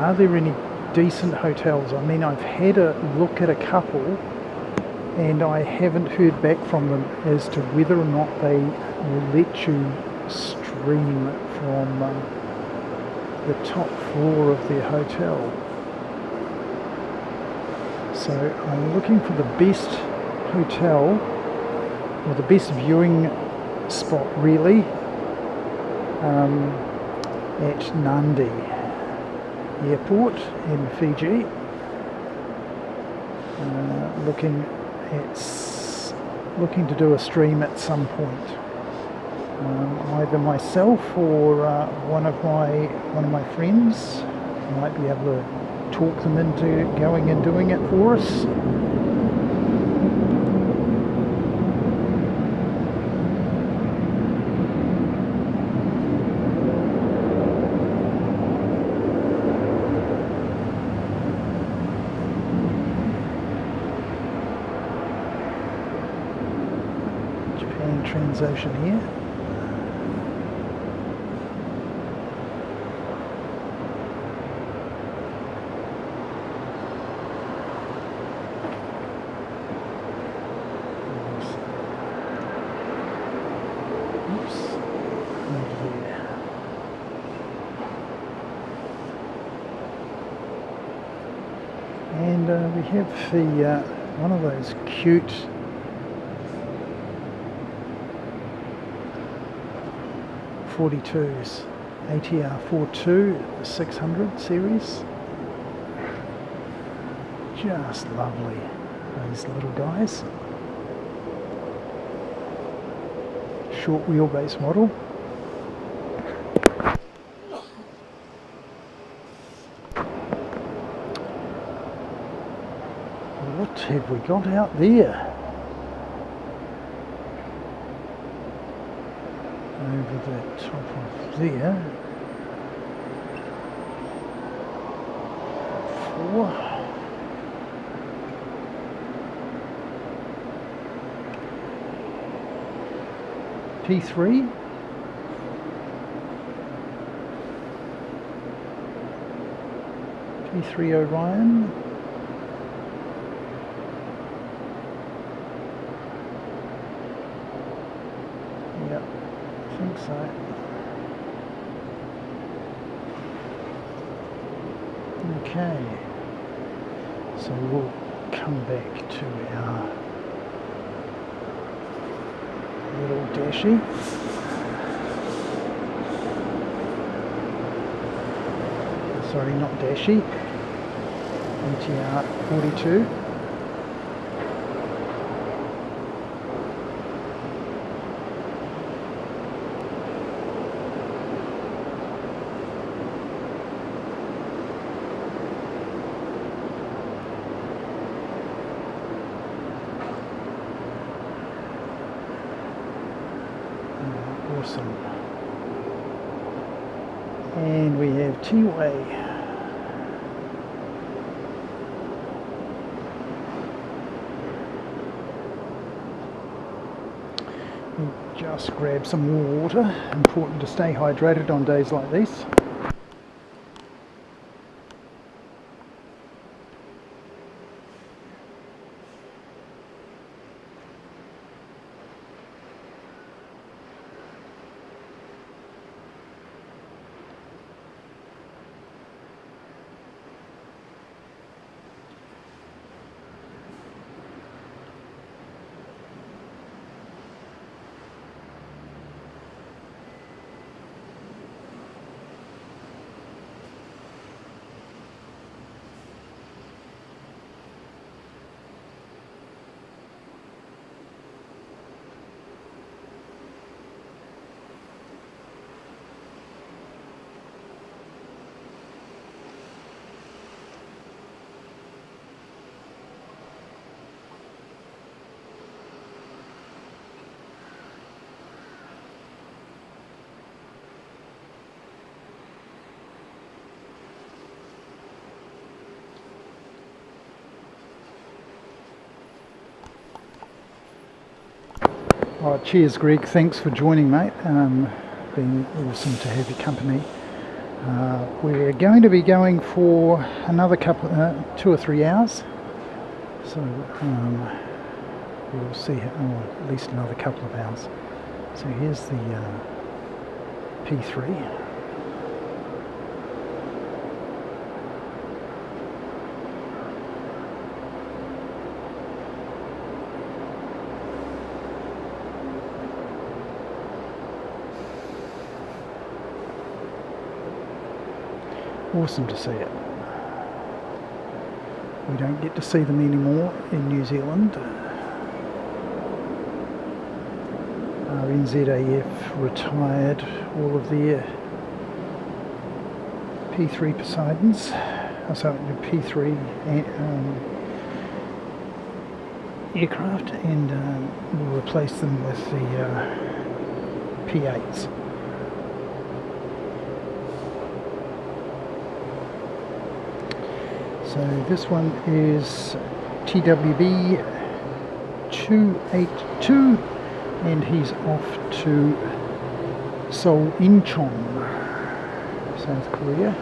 are there any decent hotels? I mean, I've had a look at a couple and I haven't heard back from them as to whether or not they will let you stream from the top floor of their hotel. So I'm looking for the best hotel, or the best viewing spot really, at Nandi Airport in Fiji. Looking to do a stream at some point. Either myself or one of my friends might be able to talk them into going and doing it for us. Transocean here. Oops. Over there. And we have the one of those cute .42s, ATR 42, the 600 series. Just lovely, those little guys. Short wheelbase model. What have we got out there? the top of there. 4. P3. P3 Orion. Yep, I think so. Okay, so we'll come back to our little dashy. Sorry, not dashy. ATR 42. Awesome. And we have T-Way. Just grab some more water. Important to stay hydrated on days like these. Oh, cheers, Greg. Thanks for joining, mate. Been awesome to have your company. We're going to be going for another couple, 2 or 3 hours. So we'll see, at least another couple of hours. So here's the P3. Awesome to see it. We don't get to see them anymore in New Zealand. NZAF retired all of their P3 Poseidons, sorry, the P3 aircraft, and we'll replace them with the P8s. So this one is TWB 282, and he's off to Seoul Incheon, South Korea.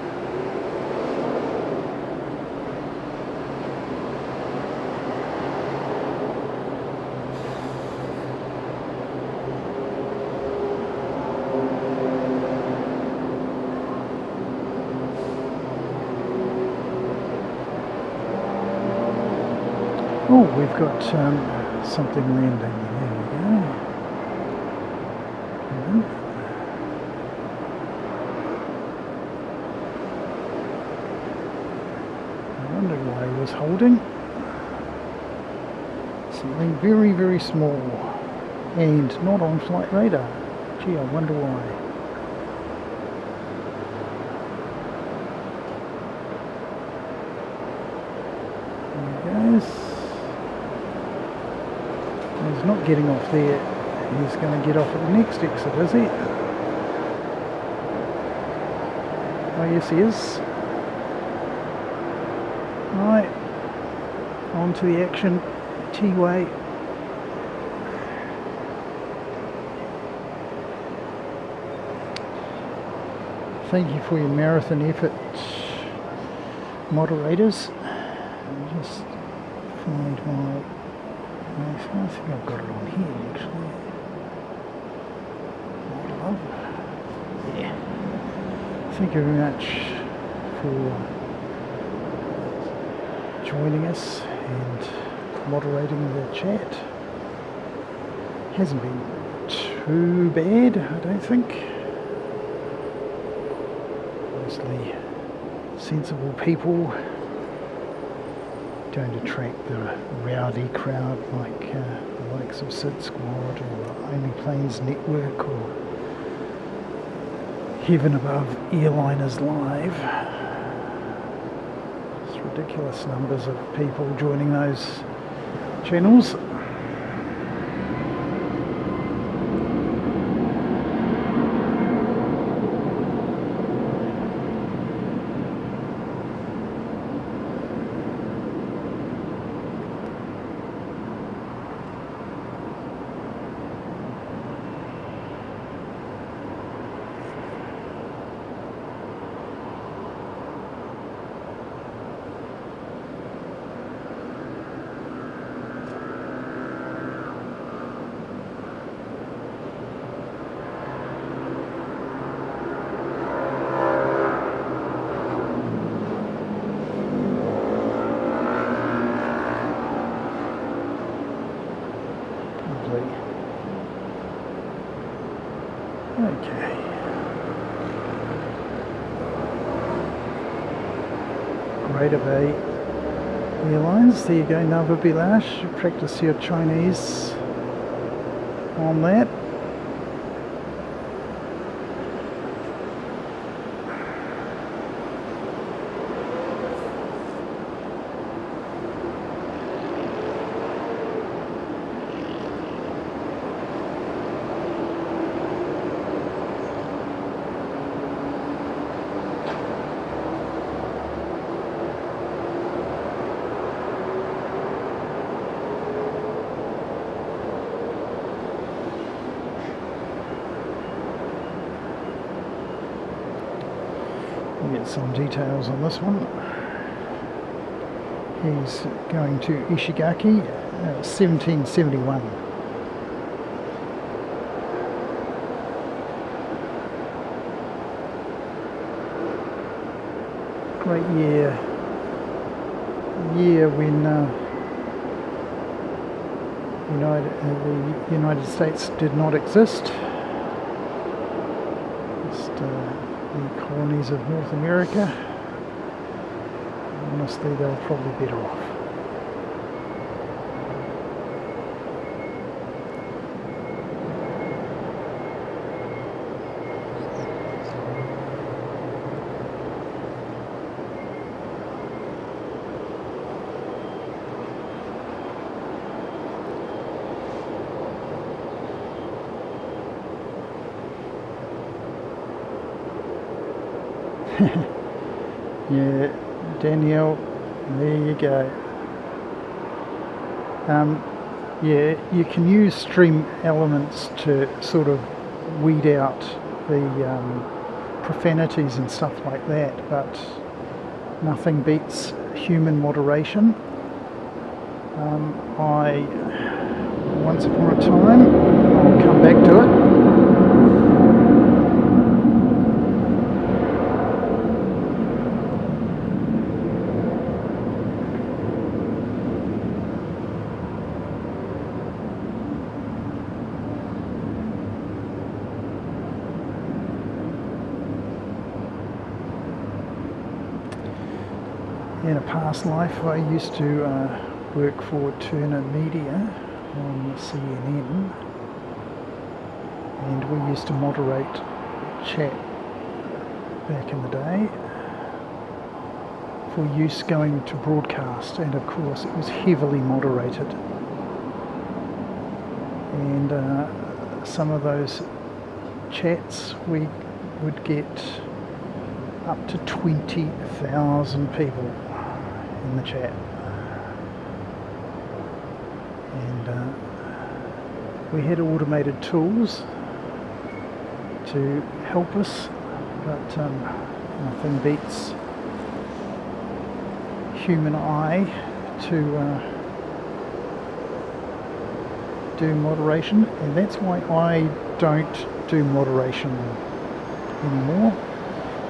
Oh, we've got something landing. There we go. I wondered why he was holding. Something very, very small and not on flight radar. Gee, I wonder why. There he goes. He's not getting off there. He's going to get off at the next exit, is he? Oh yes he is. Right, on to the action. T-way. Thank you for your marathon effort, moderators. I'll just find my... I think I've got it on here actually. Love. Yeah. Thank you very much for joining us and moderating the chat. Hasn't been too bad, I don't think. Mostly sensible people. Don't attract the rowdy crowd like the likes of Sid Squad or Only Planes Network or Heaven Above Airliners Live. It's ridiculous numbers of people joining those channels. Okay. Greater Bay Airlines. There you go, Nava Bilash. Practice your Chinese on that. Get some details on this one. He's going to Ishigaki, 1771. Great year when the United States did not exist. Just the colonies of North America. Honestly, they were probably better off. Yeah, Danielle, there you go. Yeah, you can use stream elements to sort of weed out the profanities and stuff like that, but nothing beats human moderation. Once upon a time, I'll come back to it. In a past life, I used to work for Turner Media on CNN, and we used to moderate chat back in the day for use going to broadcast, and of course it was heavily moderated, and some of those chats we would get up to 20,000 people in the chat. And we had automated tools to help us, but nothing beats human eye to do moderation, and that's why I don't do moderation anymore.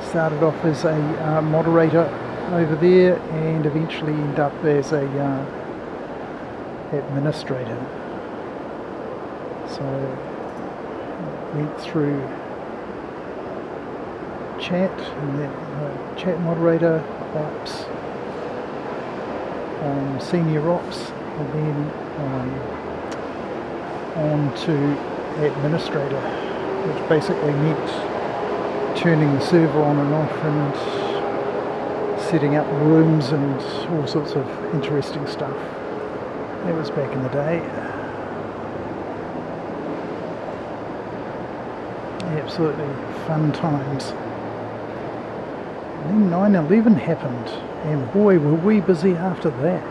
Started off as a moderator over there and eventually ended up as a administrator. So went through chat and then chat moderator, ops, senior ops, and then on to administrator, which basically meant turning the server on and off and setting up rooms and all sorts of interesting stuff. That was back in the day. Absolutely fun times. And then 9/11 happened, and boy were we busy after that.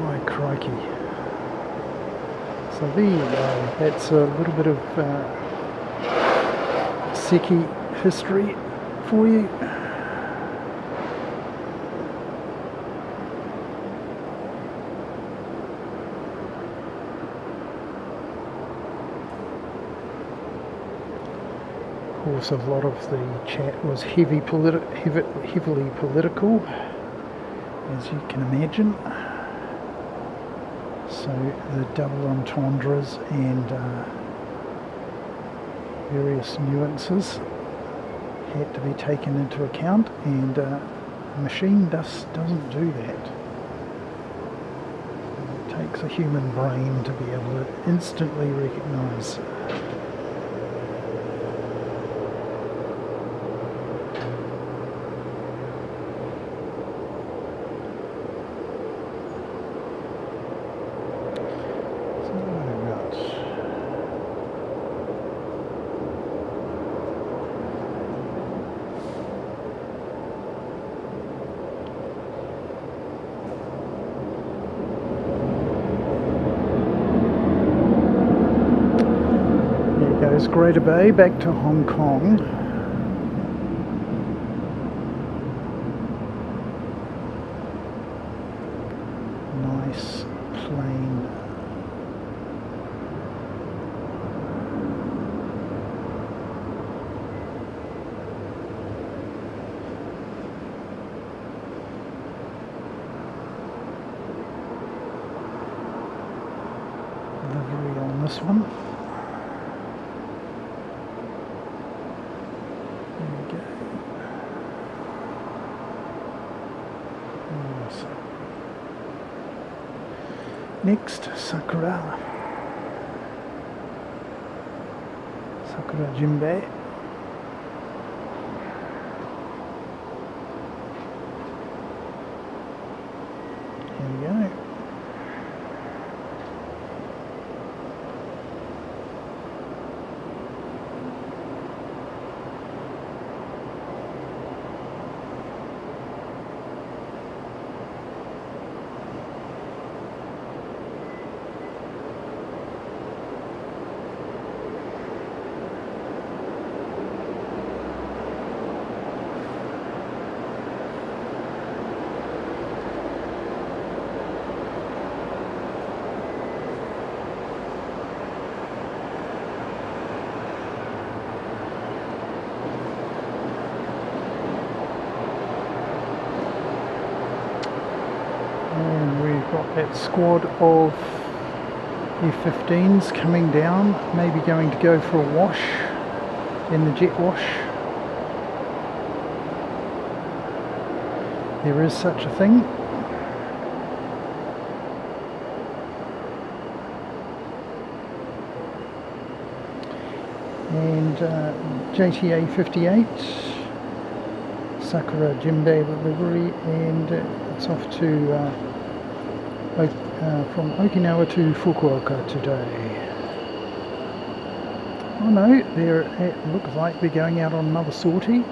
By crikey. So there you go, that's a little bit of Seki history for you. Of course, a lot of the chat was heavily political, as you can imagine. So the double entendres and various nuances had to be taken into account, and a machine doesn't do that. It takes a human brain to be able to instantly recognise. Greater Bay back to Hong Kong. Nice plane. Livery on this one. Next, Sakura Jinbei. Here we go. That squad of F-15s coming down, maybe going to go for a wash in the jet wash. There is such a thing. And JTA 58, Sakura Jinbei livery, and it's off to from Okinawa to Fukuoka today. Oh no, it looks like they're going out on another sortie.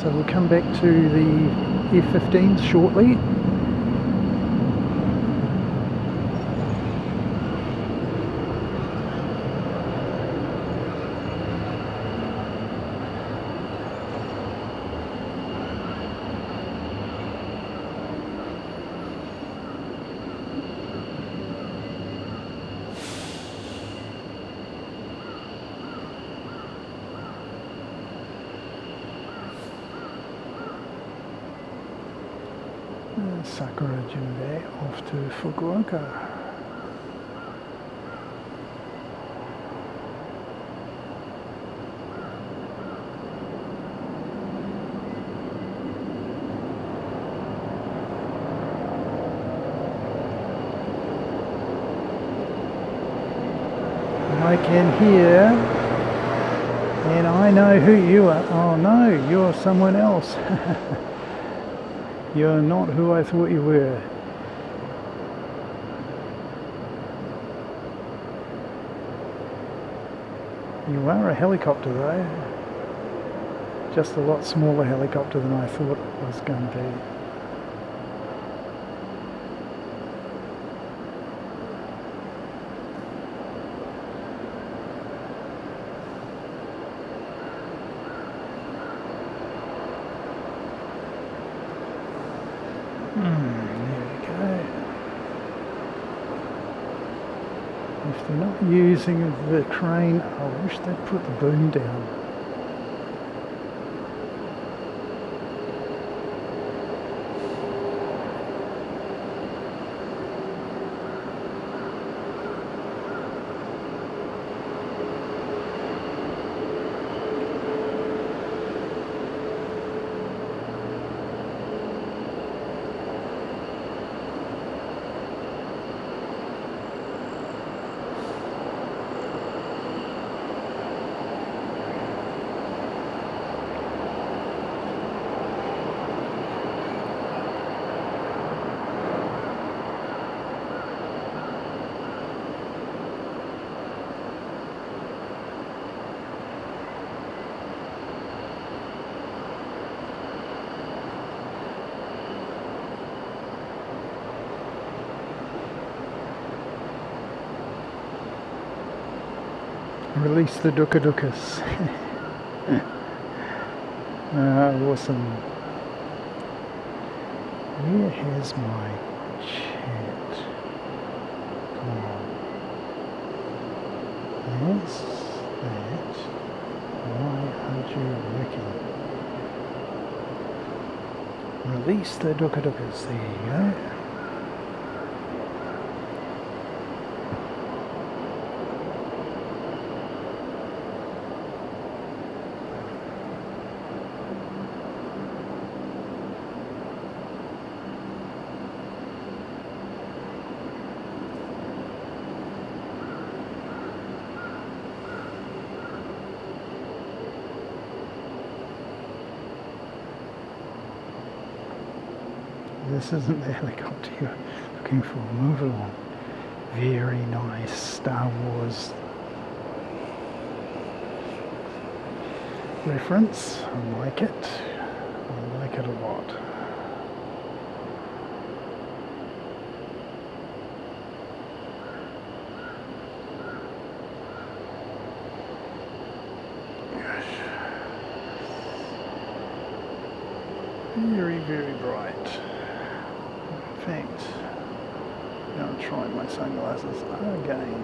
So we'll come back to the F-15s shortly. Sakura Junbei off to Fukuoka. I can hear, and I know who you are. Oh no, you're someone else. You're not who I thought you were. You are a helicopter though. Just a lot smaller helicopter than I thought it was going to be. If they're not using the crane, I wish they'd put the boom down. Release the dukkha dukkas. Awesome. Where has my chat gone? That's that. Why aren't you working? Release the dukkha dukkas. There you go. This isn't the helicopter you're looking for. Move along. Very nice Star Wars reference. I like it. I like it a lot. Very, very bright. In fact, I'm trying my sunglasses again.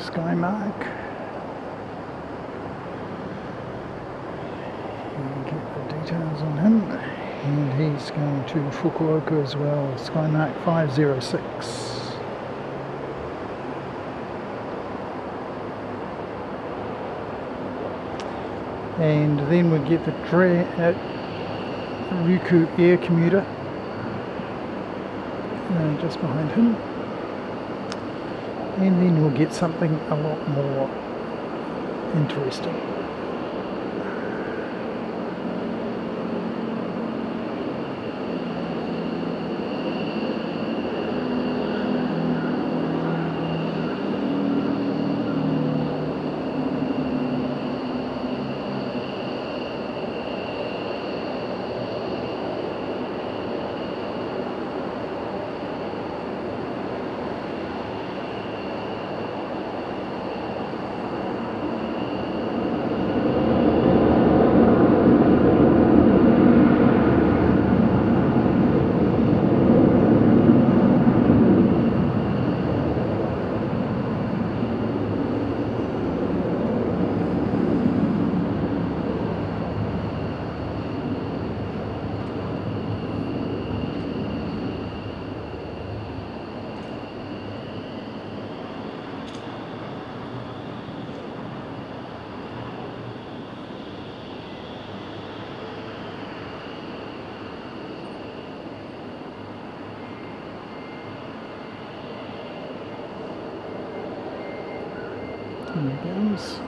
Sky Mark. And get the details on him. And he's going to Fukuoka as well, Sky Mark 506. And then we get the Ryukyu Air Commuter just behind him. And then we'll get something a lot more interesting. There he goes.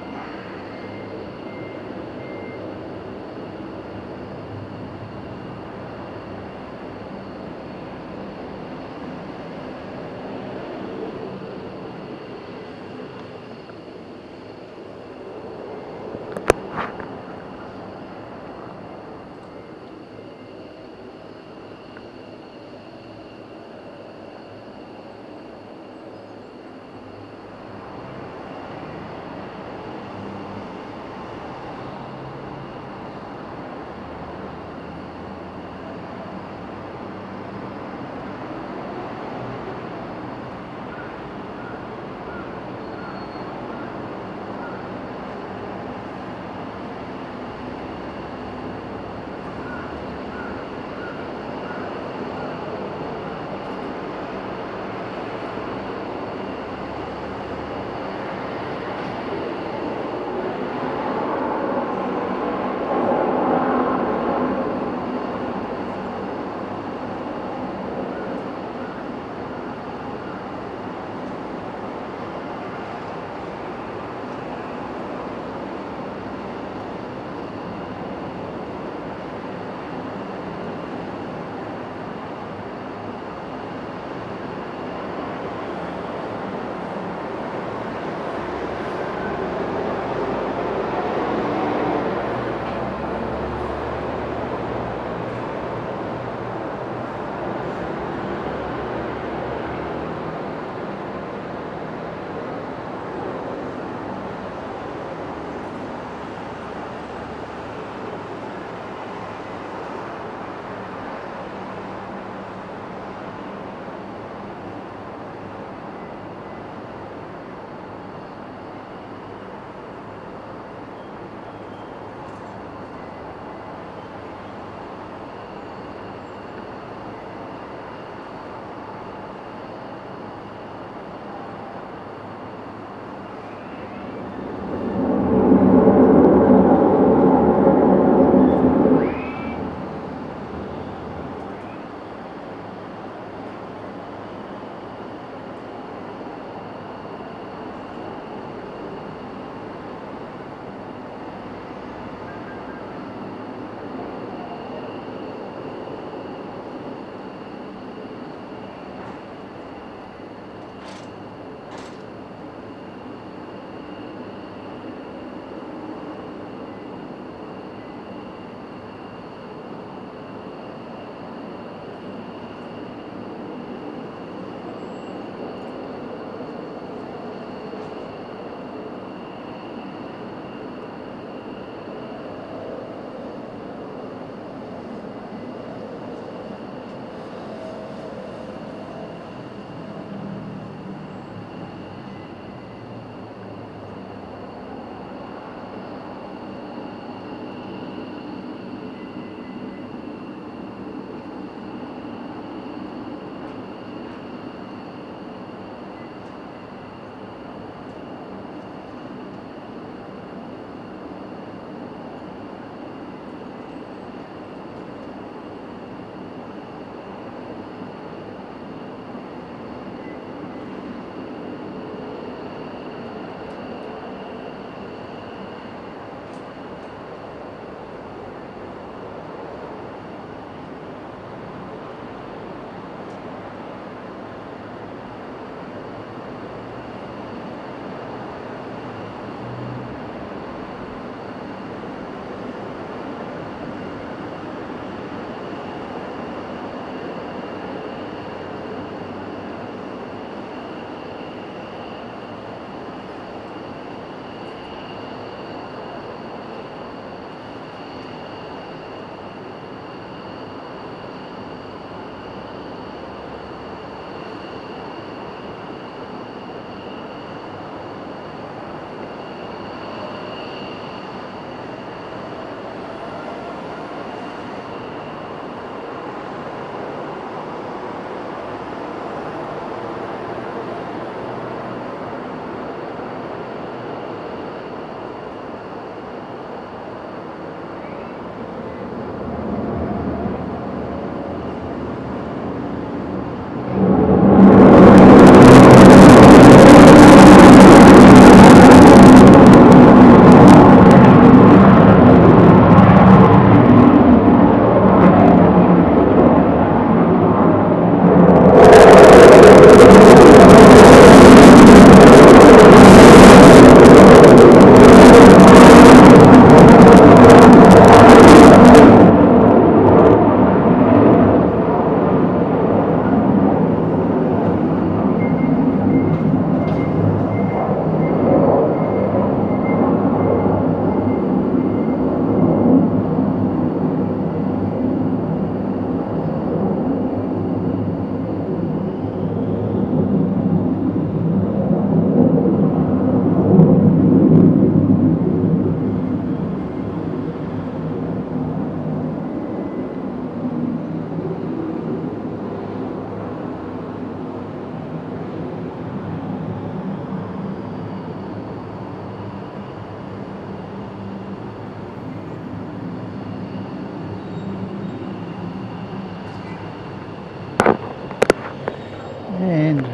And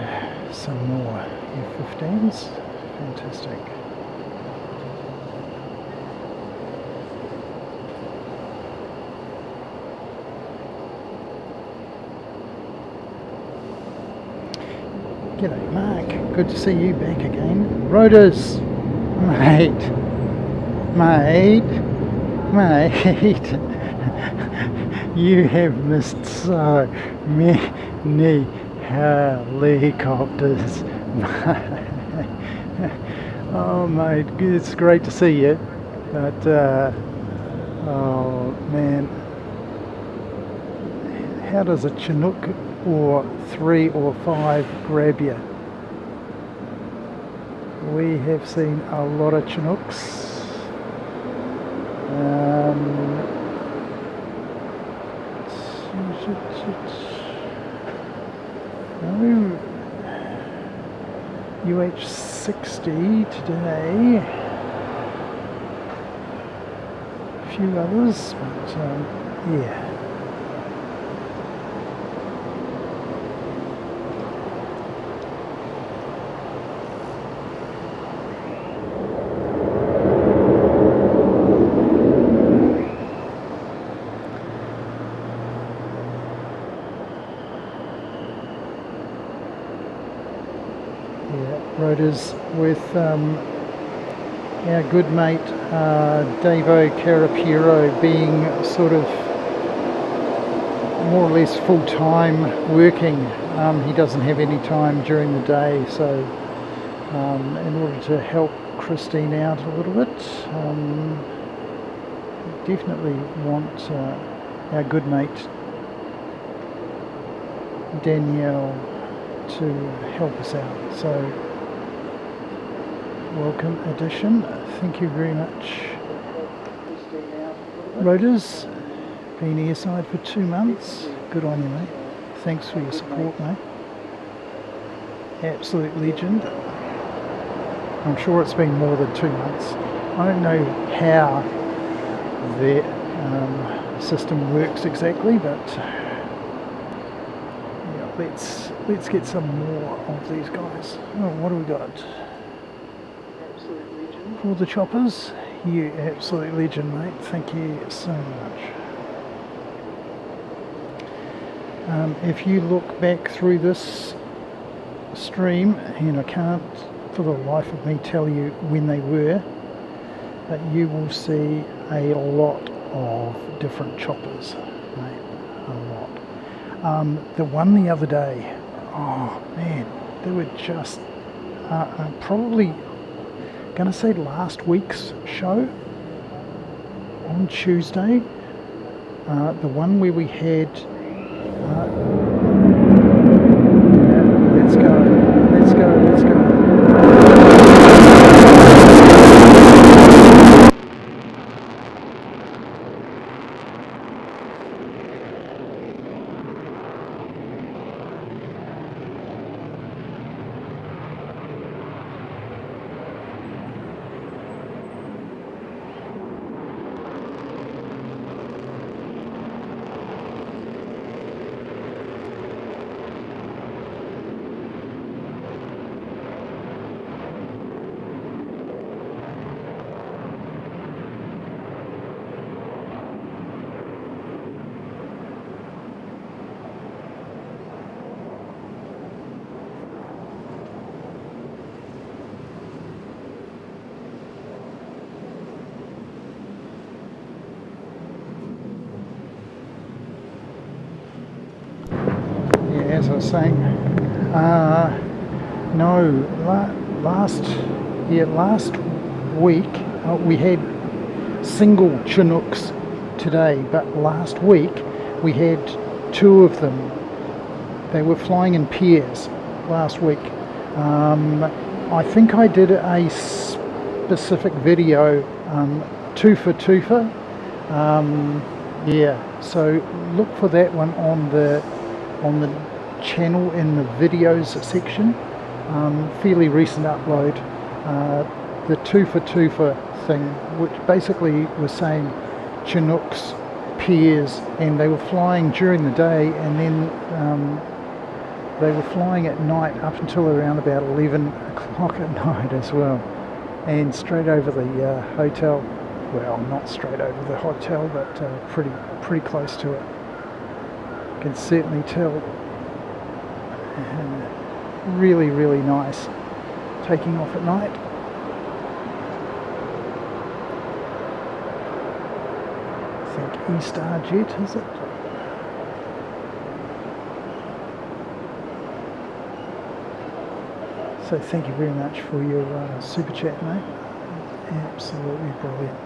some more F-15s. Fantastic. G'day Mark, good to see you back again. Rotors, mate, you have missed so many helicopters. Oh mate, it's great to see you, but oh man, how does a Chinook or 3 or 5 grab you? We have seen a lot of Chinooks. UH-60 today. A few others, but yeah. Rotors with our good mate Davo Carapiro being sort of more or less full-time working. He doesn't have any time during the day, so in order to help Christine out a little bit, definitely want our good mate Danielle to help us out. So welcome addition, thank you very much. Rotors, been airside for 2 months, good on you mate, thanks for your support mate, absolute legend. I'm sure it's been more than 2 months. I don't know how the system works exactly, but yeah, let's get some more of these guys. Oh, what do we got? For the choppers, you absolute legend mate, thank you so much. If you look back through this stream, and I can't for the life of me tell you when they were, but you will see a lot of different choppers, mate, a lot. The one the other day, oh man, they were just probably going to say last week's show on Tuesday, the one where we had let's go. As I was saying, last week we had single Chinooks today, but last week we had 2 of them. They were flying in pairs last week. I think I did a specific video, twofer. Yeah, so look for that one on the channel in the videos section. Fairly recent upload. The twofer thing, which basically was saying Chinooks, pairs, and they were flying during the day, and then they were flying at night up until around about 11 o'clock at night as well, and straight over the hotel. Well, not straight over the hotel, but pretty close to it. You can certainly tell. Really, really nice taking off at night. I think E-Star Jet, is it? So thank you very much for your super chat, mate. Absolutely brilliant.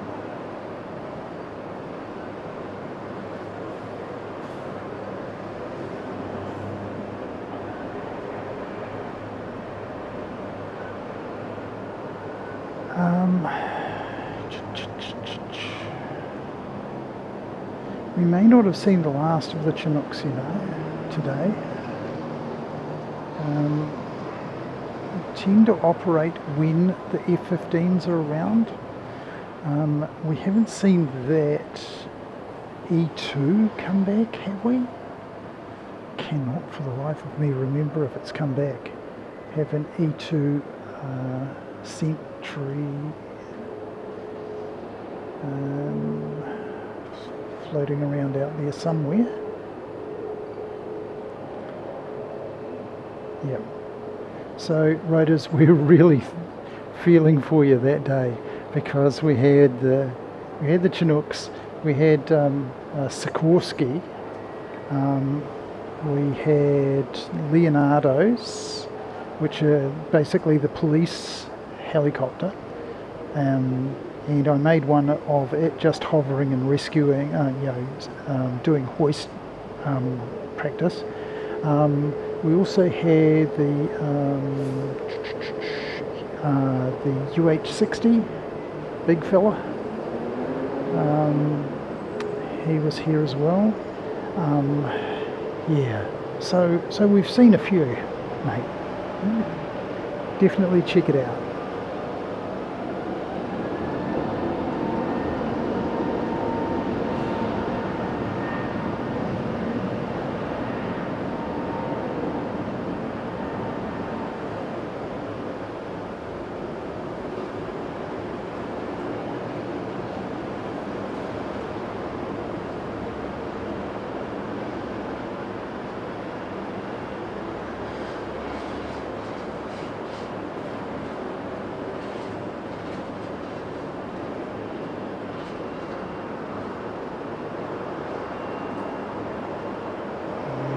We may not have seen the last of the Chinooks, today. Tend to operate when the F-15s are around. We haven't seen that E2 come back, have we? Cannot for the life of me remember if it's come back. Have an E2 Sentry floating around out there somewhere. Yep. So, Riders, we're really feeling for you that day, because we had the Chinooks, we had Sikorsky, we had Leonardos, which are basically the police helicopter, and I made one of it just hovering and rescuing, doing hoist practice. We also had the UH-60, big fella. He was here as well. So we've seen a few, mate. Definitely check it out.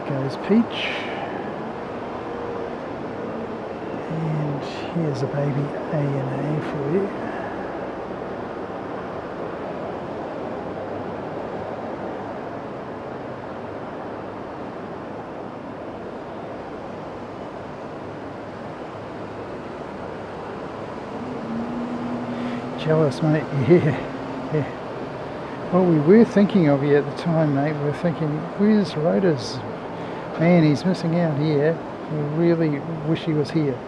Goes Peach, and here's a baby ANA for you. Jealous, mate. Yeah. Well, we were thinking of you at the time, mate. We were thinking, where's Rhoda's? Man, he's missing out here. We really wish he was here.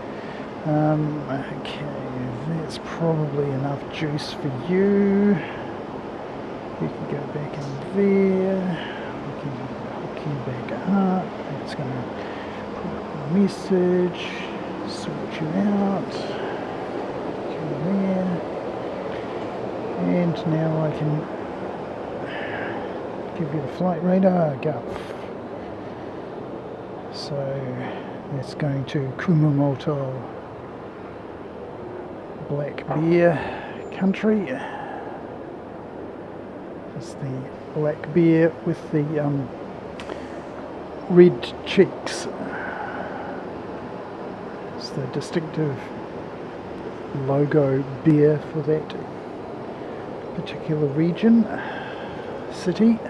Okay, that's probably enough juice for you. You can go back in there. We can hook you back up. It's going to put up a message, sort you out. Go there. And now I can give you the flight radar. Go. So that's going to Kumamoto Black Bear country. It's the black bear with the red cheeks. It's the distinctive logo bear for that particular region, city.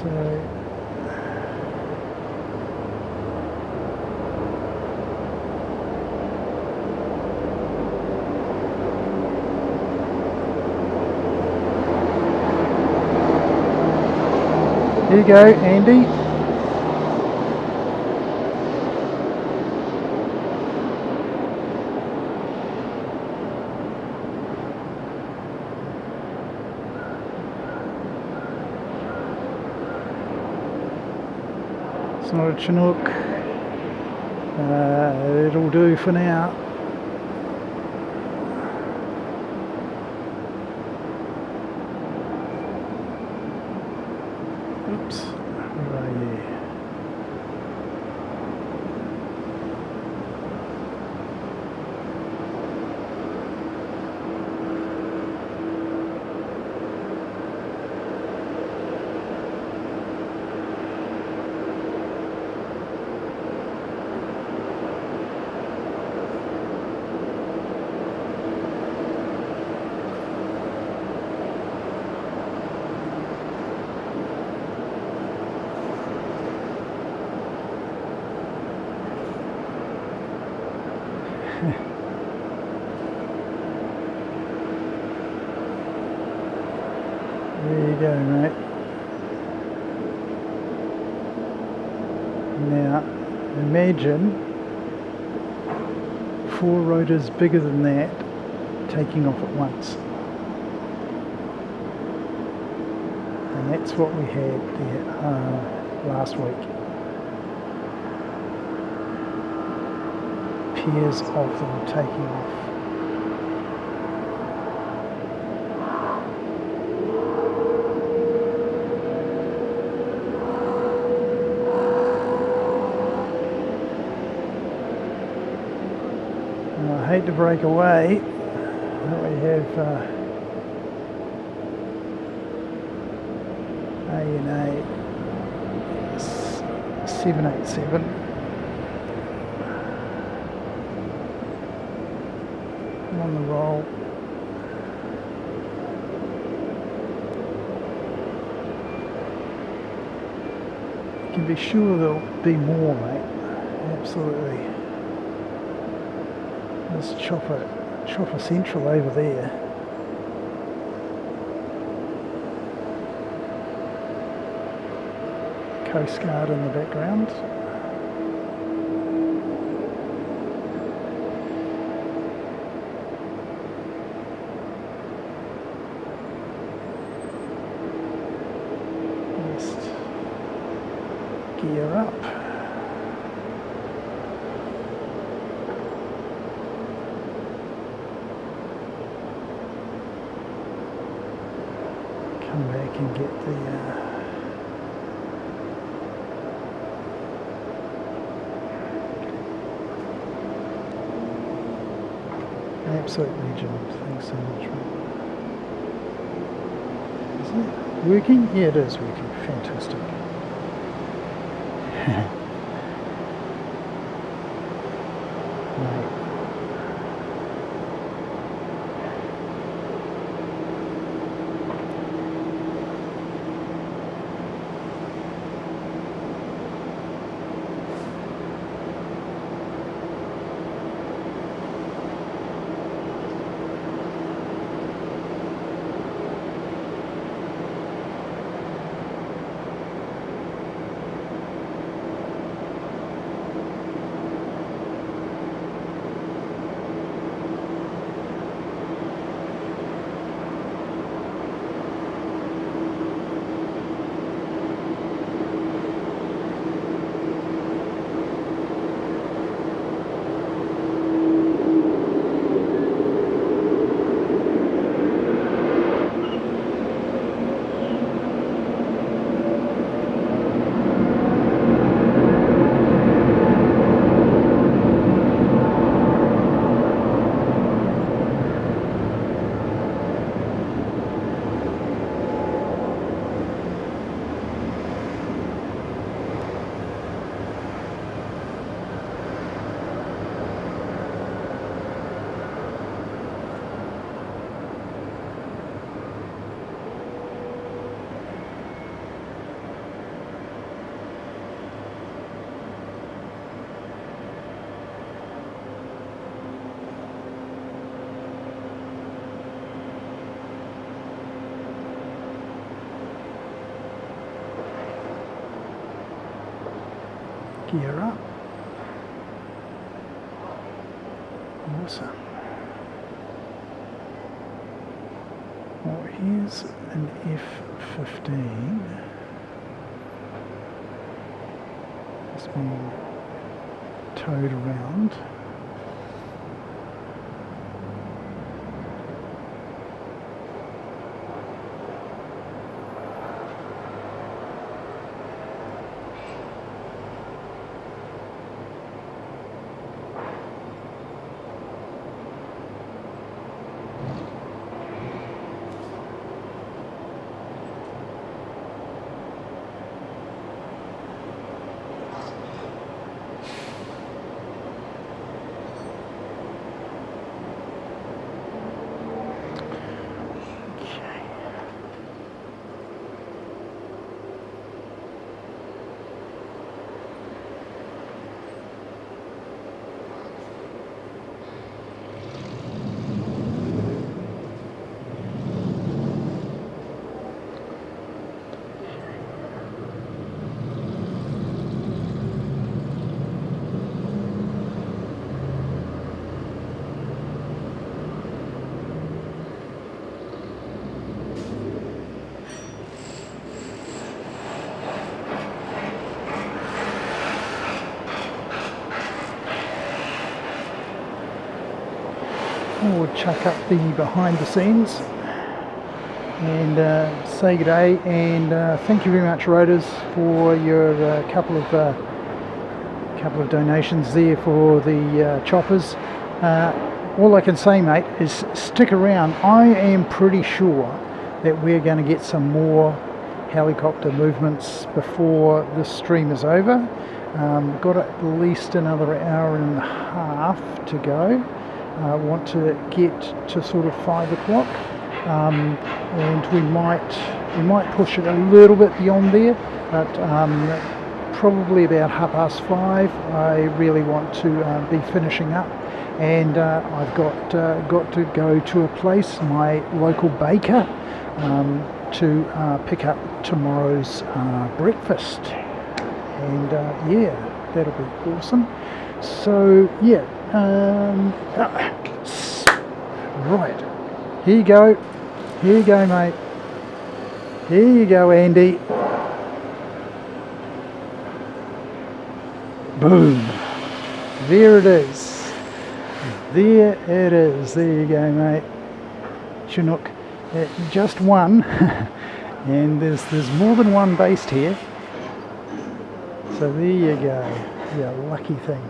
So here you go, Andy. It's not a Chinook. It'll do for now. Oops, where are you? There you go, mate. Now, imagine 4 rotors bigger than that taking off at once. And that's what we had there last week. Pairs of them taking off. I hate to break away, but we have ANA 787 on the roll. You can be sure there'll be more, mate. Absolutely. There's Chopper Central over there. Coast Guard in the background. Just gear up. Come back and get the absolute legend. Thanks so much, mate. Is it working? Yeah, it is working. Fantastic. Mate. gear up. Awesome. Well, here's an F-15. It's been towed around. We'll chuck up the behind the scenes and say good day, and thank you very much, Rotors, for your couple of donations there for the choppers. All I can say, mate, is stick around. I am pretty sure that we're going to get some more helicopter movements before the stream is over. Got at least another hour and a half to go. I want to get to sort of 5 o'clock, and we might push it a little bit beyond there, but probably about 5:30 I really want to be finishing up, and I've got to go to a place, my local baker, to pick up tomorrow's breakfast, and yeah, that'll be awesome. So yeah. Right, here you go, mate, here you go, Andy. Boom, there it is, there you go, mate. Chinook, just one, and there's more than one based here, so there you go, you lucky thing.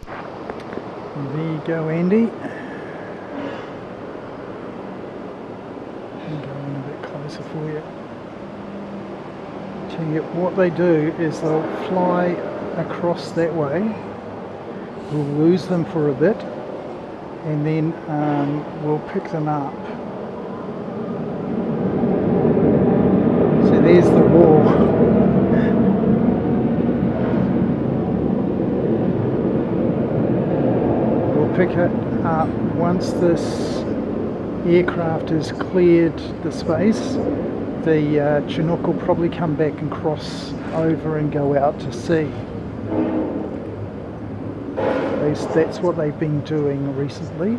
There you go, Andy. I'll go in a bit closer for you. Tell you what they do is they'll fly across that way. We'll lose them for a bit, and then we'll pick them up. So there's the wall. We'll pick it up once this aircraft has cleared the space. The Chinook will probably come back and cross over and go out to sea. At least that's what they've been doing recently.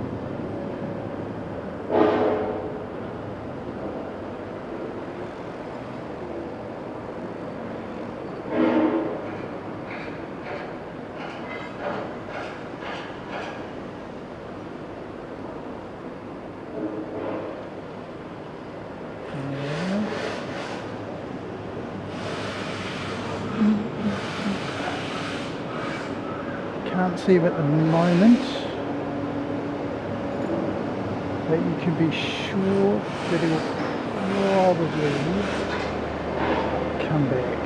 Can't see him at the moment, but you can be sure that he will probably come back.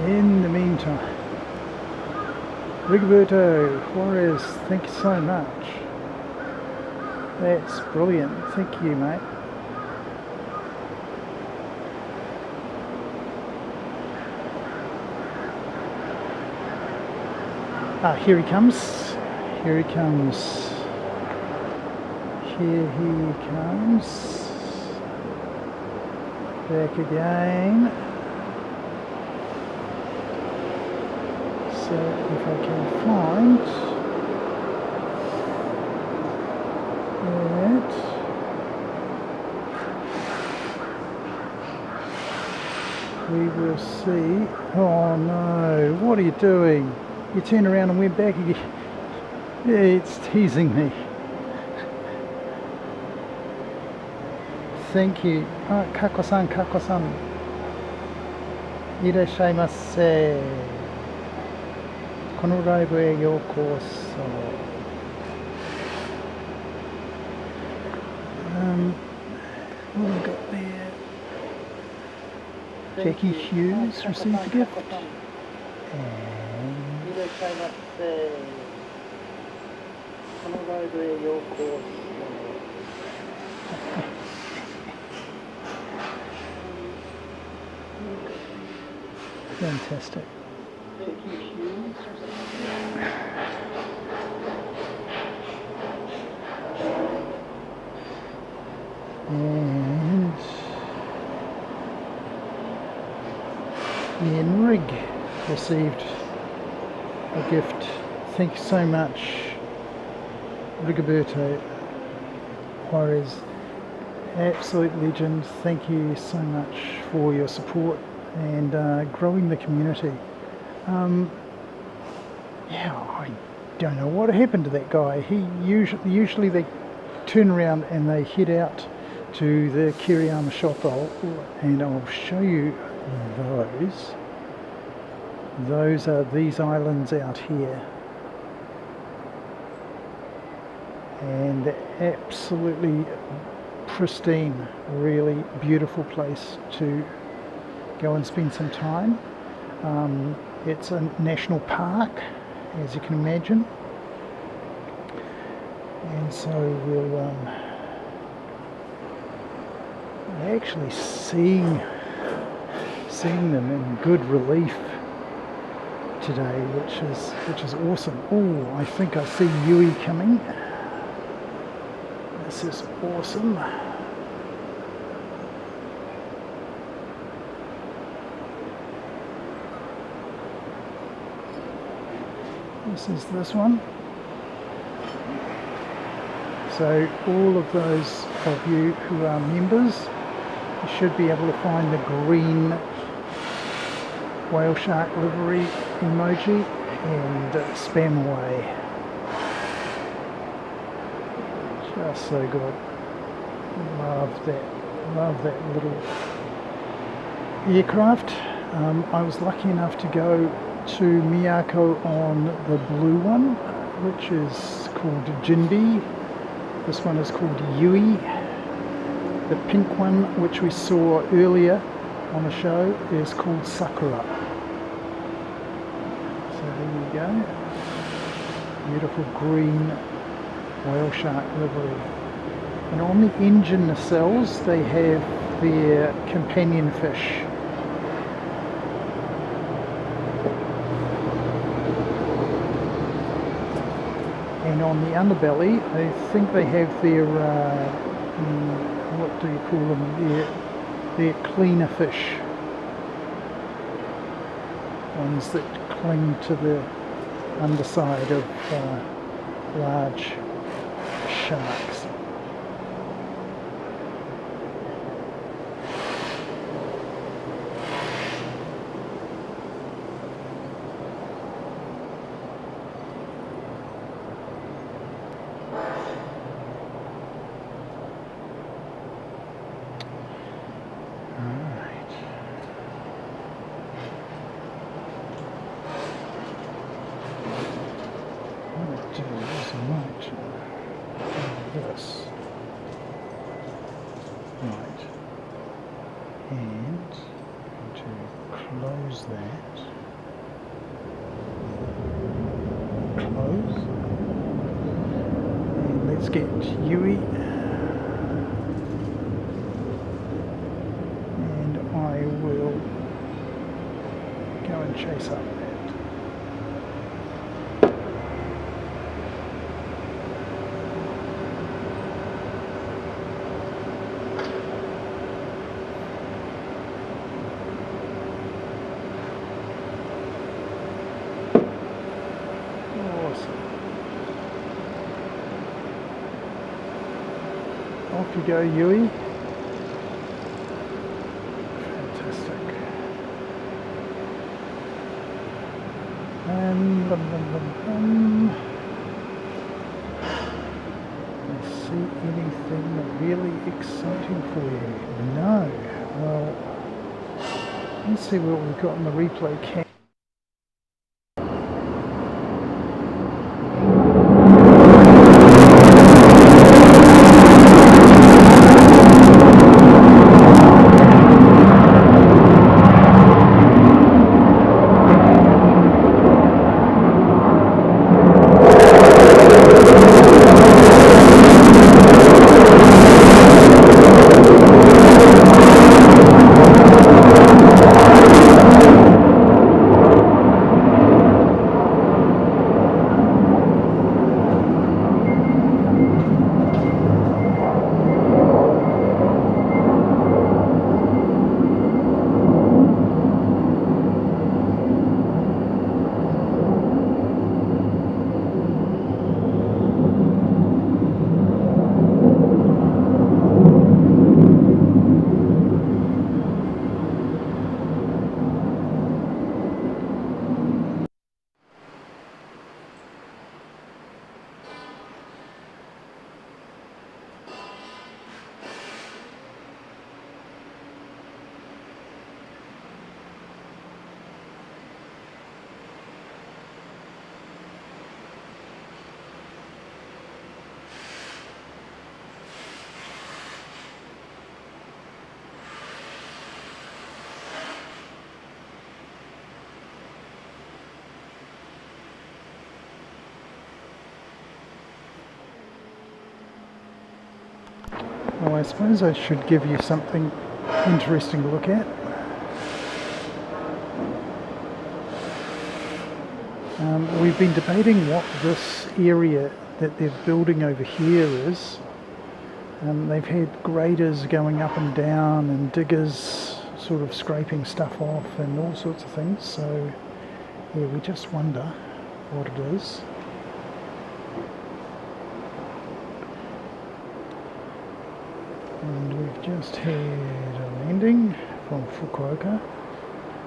In the meantime, Rigoberto Juarez, thank you so much. That's brilliant. Thank you, mate. Ah, here he comes. Here he comes. Here he comes. Back again. So if I can find it, we will see. Oh no, what are you doing? You turned around and went back again. Yeah, it's teasing me. Thank you. Ah, Kako-san, Kako-san. Irashaimase. このライブへようこそ。What have we got there? Jackie Hughes received a gift. Fantastic. And Ian Rigg received a gift. Thank you so much, Rigoberto Juarez. Absolute legend. Thank you so much for your support and growing the community. Yeah, I don't know what happened to that guy. He usually they turn around and they head out to the Kiriyama Shoto, and I'll show you those. Those are these islands out here, and they're absolutely pristine, really beautiful place to go and spend some time. It's a national park, as you can imagine, and so we'll actually seeing them in good relief today, which is awesome. Oh, I think I see Yui coming. This is awesome. This is this one. So all of those of you who are members, you should be able to find the green whale shark livery emoji and spam away. Just so good. Love that little aircraft. I was lucky enough to go to Miyako on the blue one, which is called Jinbi. This one is called Yui. The pink one, which we saw earlier on the show, is called Sakura. So there you go. Beautiful green whale shark livery. And on the engine nacelles they have their companion fish. And on the underbelly I think they have their, what do you call them, their cleaner fish. Ones that cling to the underside of large sharks. This. Right. And I'm going to close that. Close. And let's get Yui. And I will go and chase up that. Off you go, Yui. Fantastic. And let's see anything really exciting for you. No. Well, let's see what we've got in the replay cam. Well, I suppose I should give you something interesting to look at. We've been debating what this area that they're building over here is. They've had graders going up and down and diggers sort of scraping stuff off and all sorts of things. So yeah, we just wonder what it is. And we've just had a landing from Fukuoka,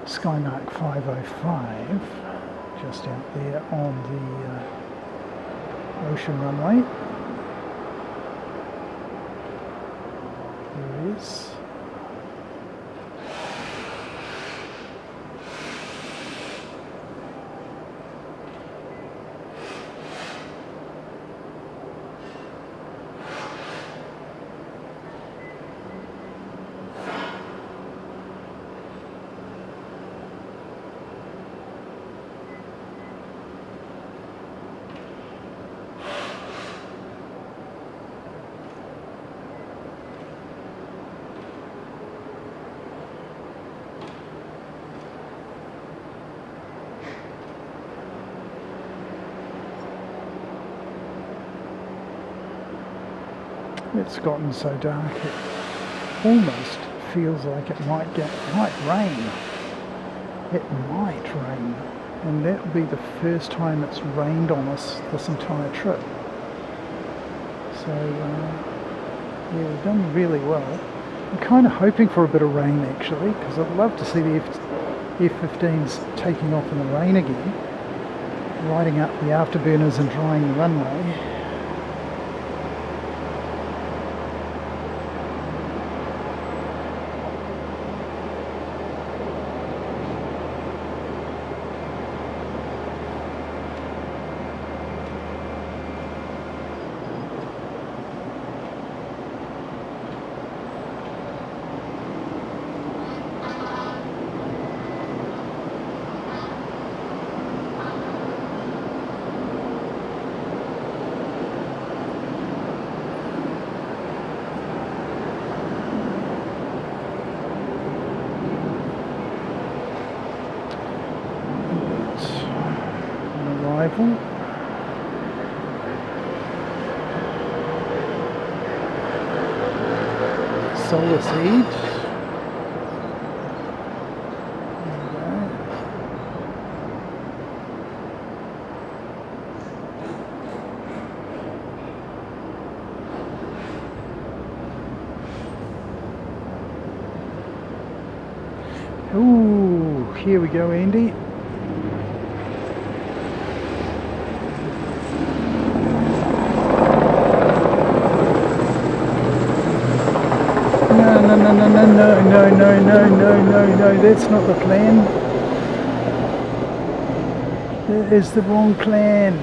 Skymark 505, just out there on the ocean runway. is. It's gotten so dark it almost feels like it might rain. It might rain, and that will be the first time it's rained on us this entire trip. So yeah, we've done really well. I'm kind of hoping for a bit of rain actually, because I'd love to see the F-15s taking off in the rain again, lighting up the afterburners and drying the runway. Solar seed. Ooh, here we go, Andy. No, that's not the plan. That is the wrong plan.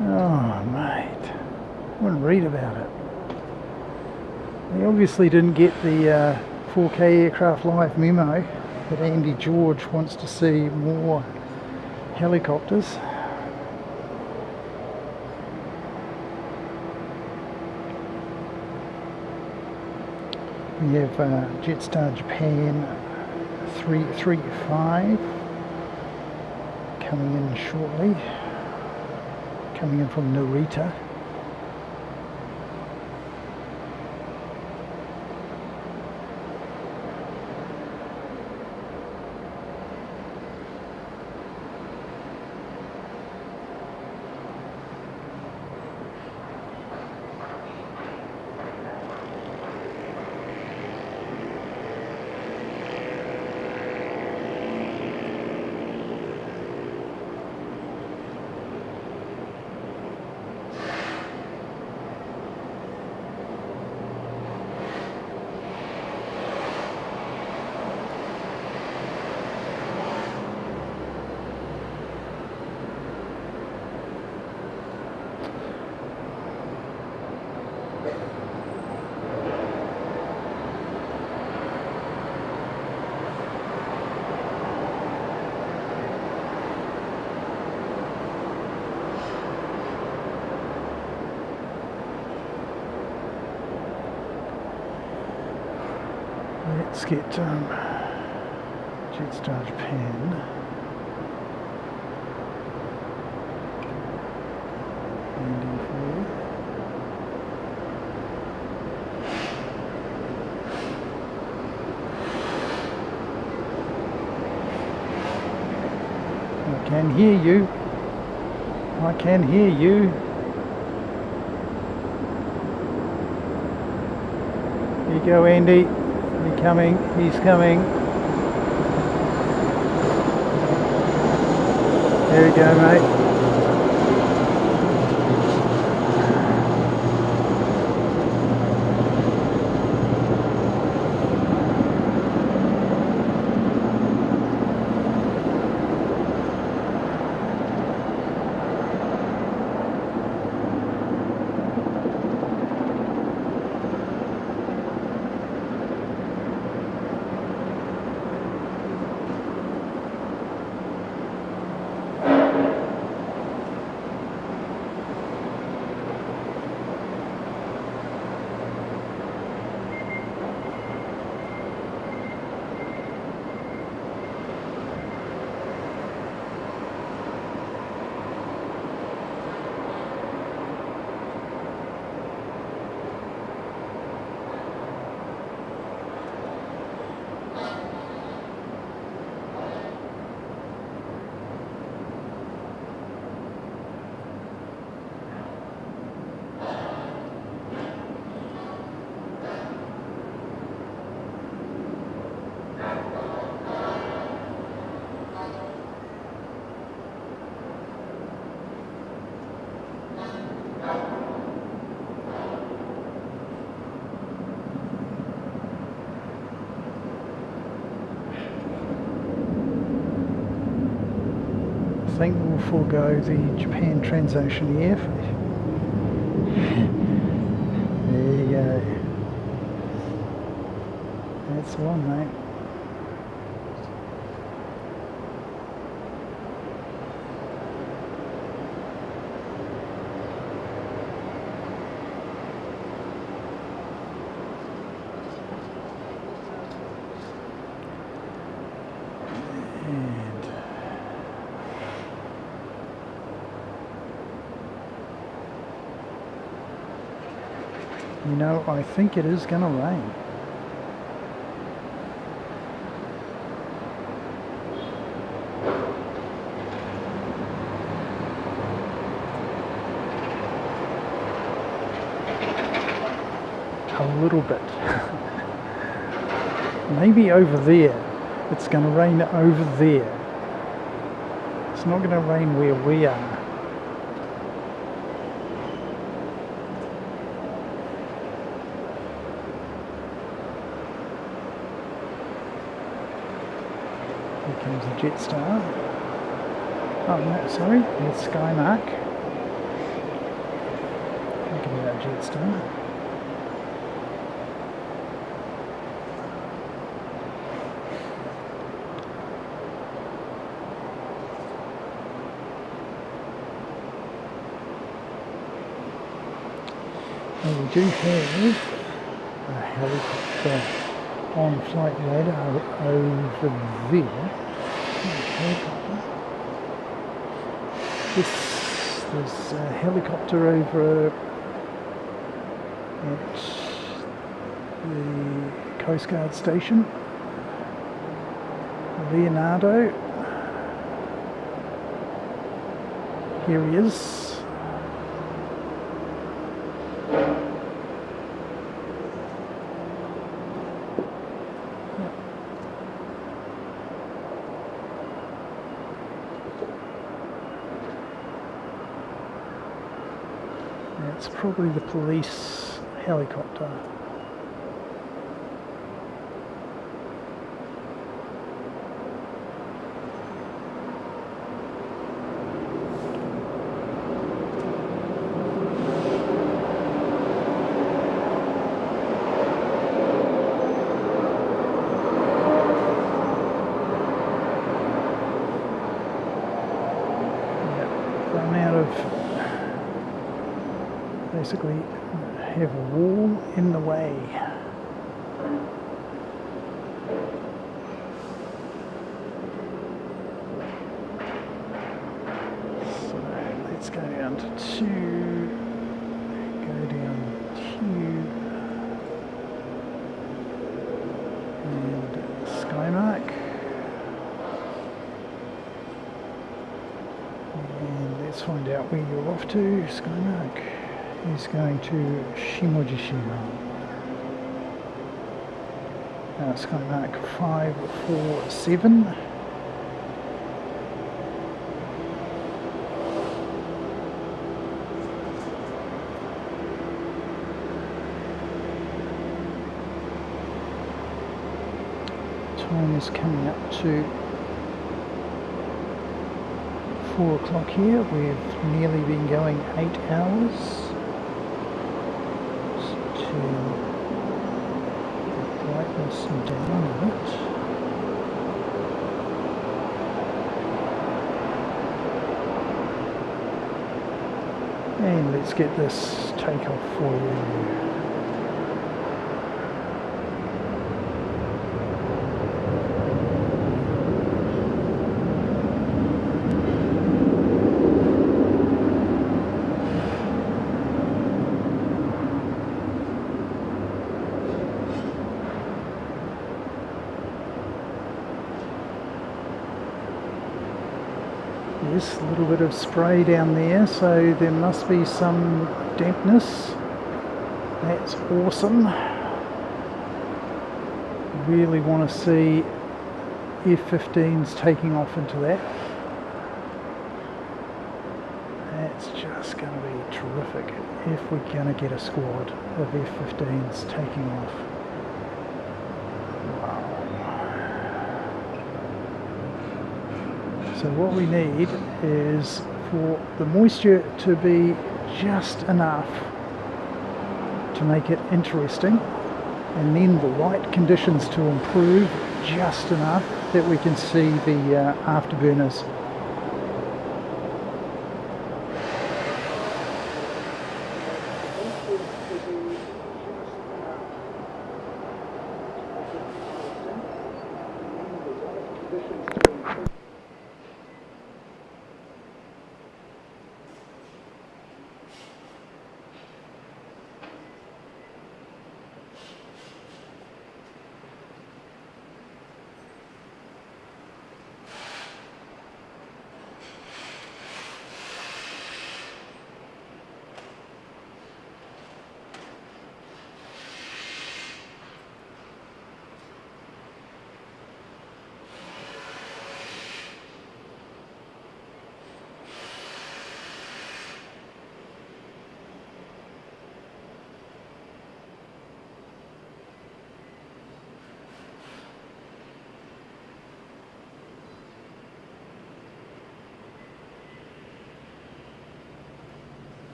Oh, mate. I wouldn't read about it. They obviously didn't get the 4K Aircraft Live memo that Andy George wants to see more helicopters. We have Jetstar Japan 335 coming in shortly, coming in from Narita. Let's get Jetstar Japan. Landing for you. I can hear you. I can hear you. Here you go, Andy. He's coming. He's coming. There you go, mate. think we'll forego the Japan Transocean Air. There you go. That's the one, mate. You know, I think it is going to rain. A little bit. Maybe over there. It's going to rain over there. It's not going to rain where we are. Here comes the Jetstar. Oh no, sorry, it's Skymark. Thinking about Jetstar. Well, we do have a helicopter on flight radar over there. There's a helicopter over at the Coast Guard station. Leonardo. Here he is. It's probably the police helicopter. Run out of basically have a wall in the way. So let's go down to 2, go down 2, and Skymark. And let's find out where you're off to, Skymark. He's going to Shimojishima. Skymark 547. Time is coming up to 4 o'clock here. We've nearly been going 8 hours. Brightness down a bit. And let's get this takeoff for you. Yes, a little bit of spray down there, so there must be some dampness. That's awesome. Really want to see F-15s taking off into that. That's just going to be terrific if we're going to get a squad of F-15s taking off. So what we need is for the moisture to be just enough to make it interesting, and then the light conditions to improve just enough that we can see the afterburners.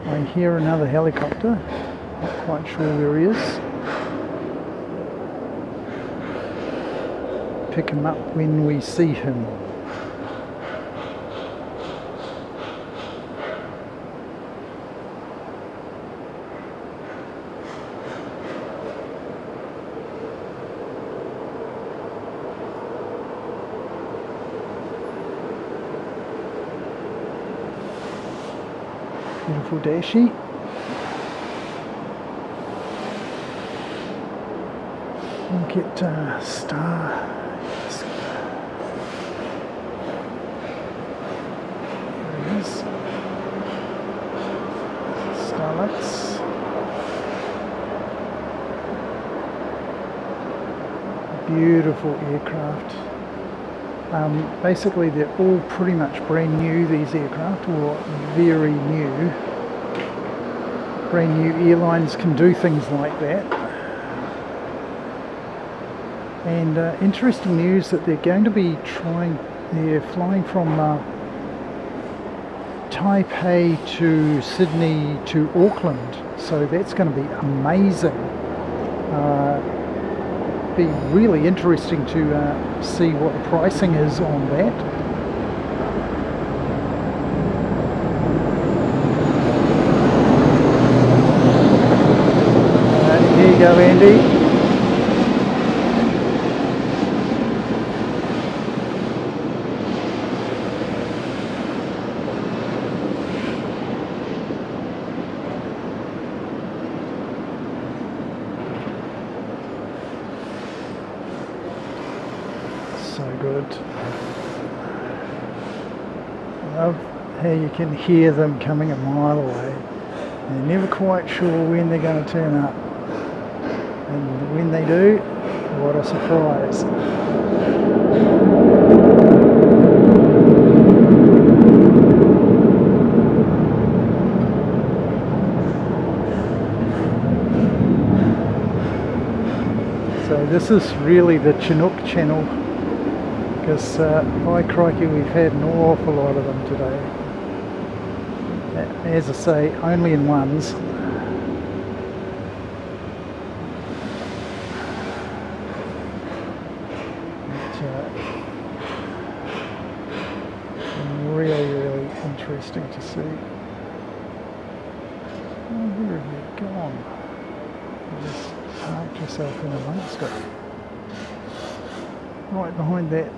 I hear another helicopter, not quite sure where he is. Pick him up when we see him. Beautiful dashi. Look at star. There he is. Starlights. Beautiful aircraft. Basically they're all pretty much brand new, these aircraft, or very new. Brand new airlines can do things like that. And interesting news that they're going to be they're flying from Taipei to Sydney to Auckland, so that's going to be amazing. Be really interesting to see what the pricing is on that. Here you go, Andy. So good. I love how you can hear them coming a mile away. They're never quite sure when they're going to turn up. And when they do, what a surprise. So this is really the Chinook channel, because by crikey we've had an awful lot of them today. As I say, only in ones. Really interesting to see. Oh, where have you gone? You just parked yourself in amongst it. Right behind that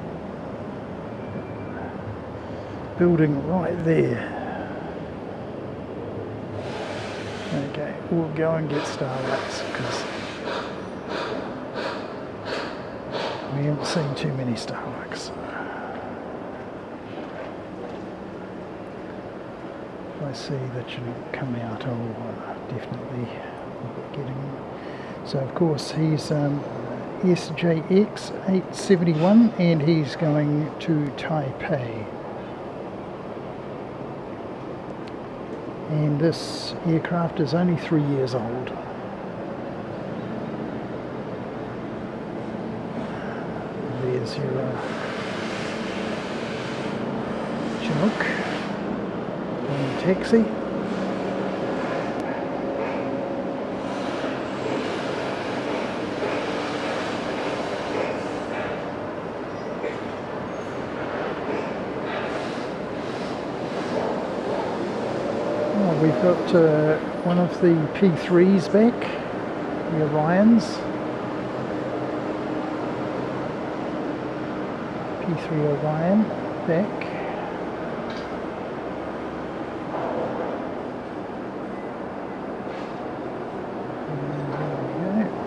building right there. Okay, we'll go and get Starbucks because we haven't seen too many Starbucks. If I see that you come out, I'll definitely look at getting them. So of course he's SJX 871 and he's going to Taipei. and this aircraft is only 3 years old. There's your Chinook and taxi. We've got one of the P3s back, the Orions. P3 Orion back. And there we go.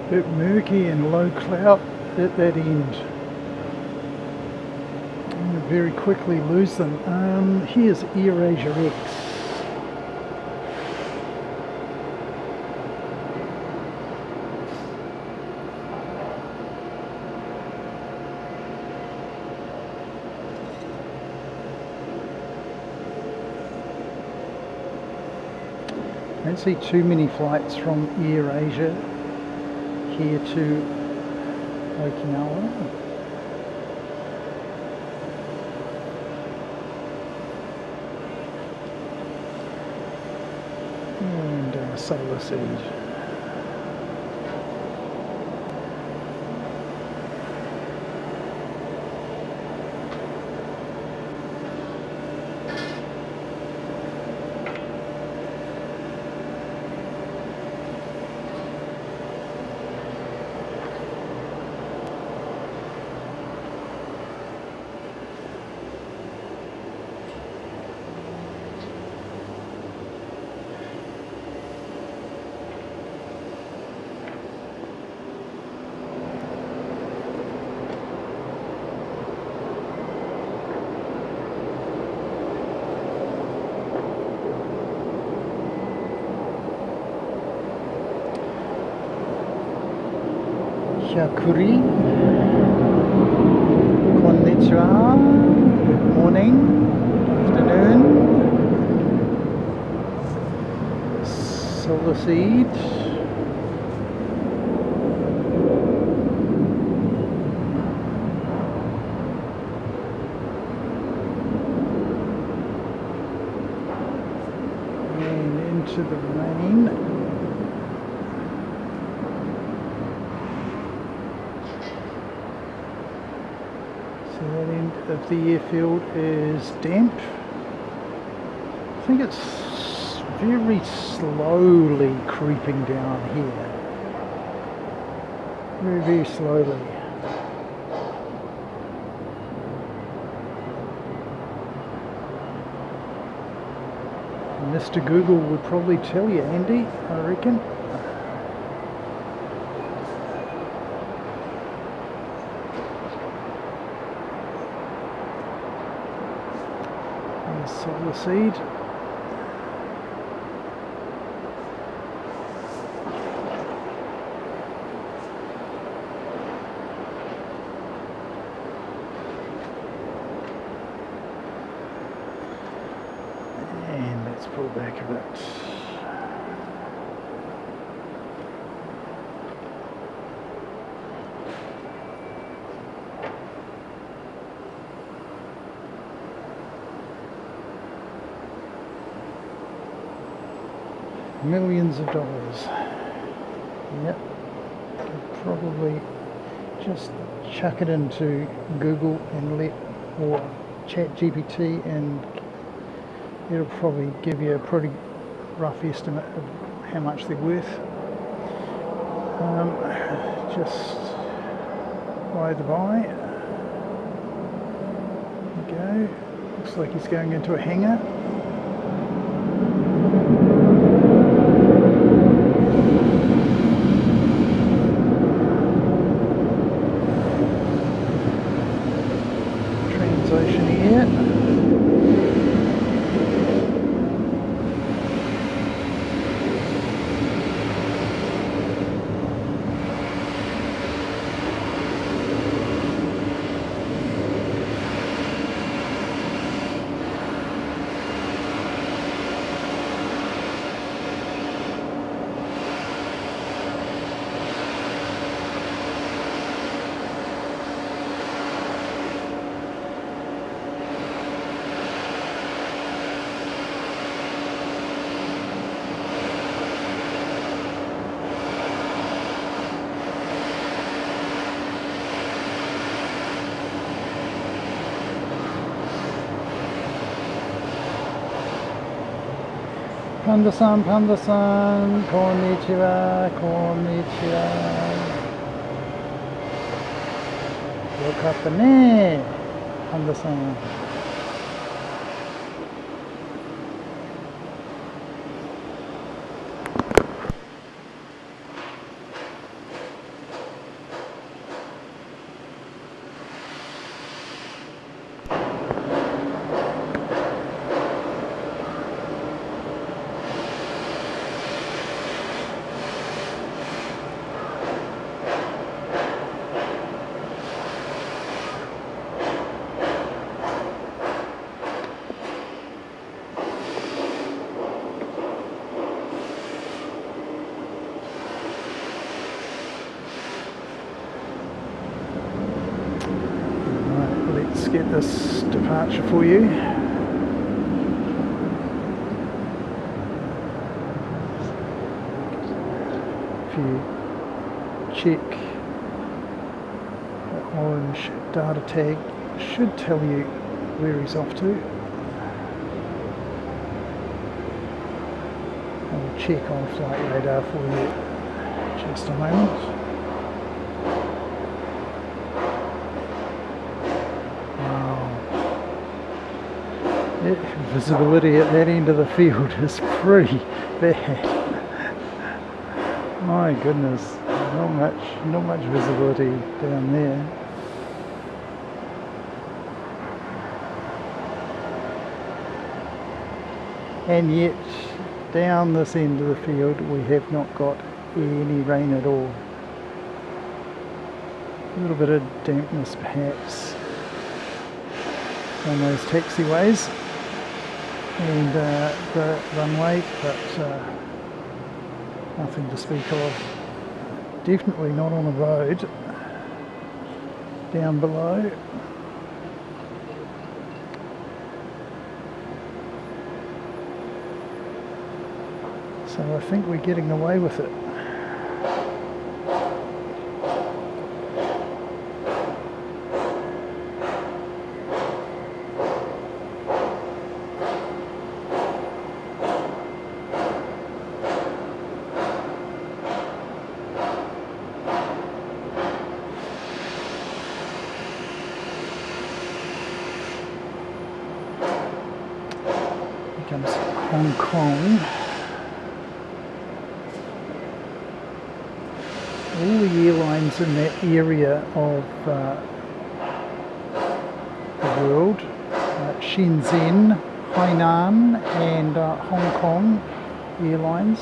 Bit murky and low cloud at that end. I'm going to very quickly lose them. Here's AirAsia X. I don't see too many flights from AirAsia here to Okinawa. And Solar Seed. Hyakuri, konnichiwa, morning, afternoon, Solar Seed, and into the rain. That end of the airfield is damp. I think it's very slowly creeping down here. Very, very slowly. Mr. Google would probably tell you, Andy, I reckon. Solar Seed. pull back a bit. Millions of dollars. Yep. Could probably just chuck it into Google and or Chat GPT, and it'll probably give you a pretty rough estimate of how much they're worth. Just by the by. There we go. Looks like he's going into a hangar. Translation here. Panda-san, Panda-san, konnichiwa, konnichiwa. Yokatta ne, Panda-san. Let's get this departure for you. If you check the orange data tag, it should tell you where he's off to. I'll check on flight radar for you just a moment. Visibility at that end of the field is pretty bad. My goodness, not much visibility down there. And yet, down this end of the field, we have not got any rain at all. A little bit of dampness perhaps on those taxiways and the runway, but nothing to speak of. Definitely not on the road down below. So I think we're getting away with it. Comes Hong Kong. All the airlines in that area of the world, Shenzhen, Hainan and Hong Kong airlines,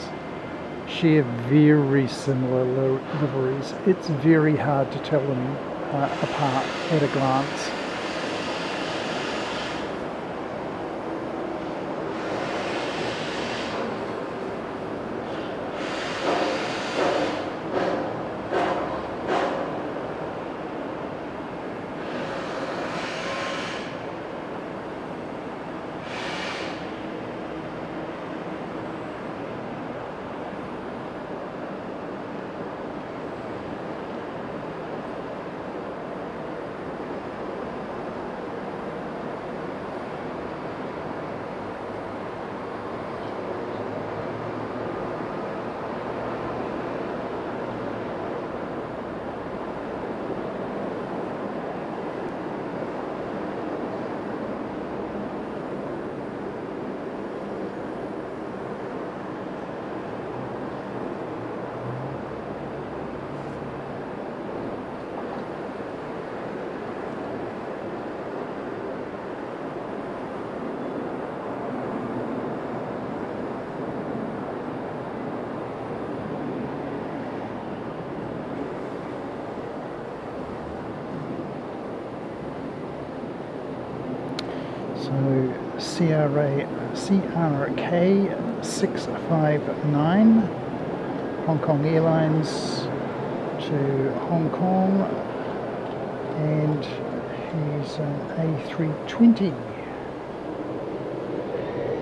share very similar liveries. It's very hard to tell them apart at a glance. So CRK 659, Hong Kong Airlines to Hong Kong, and he's an A320.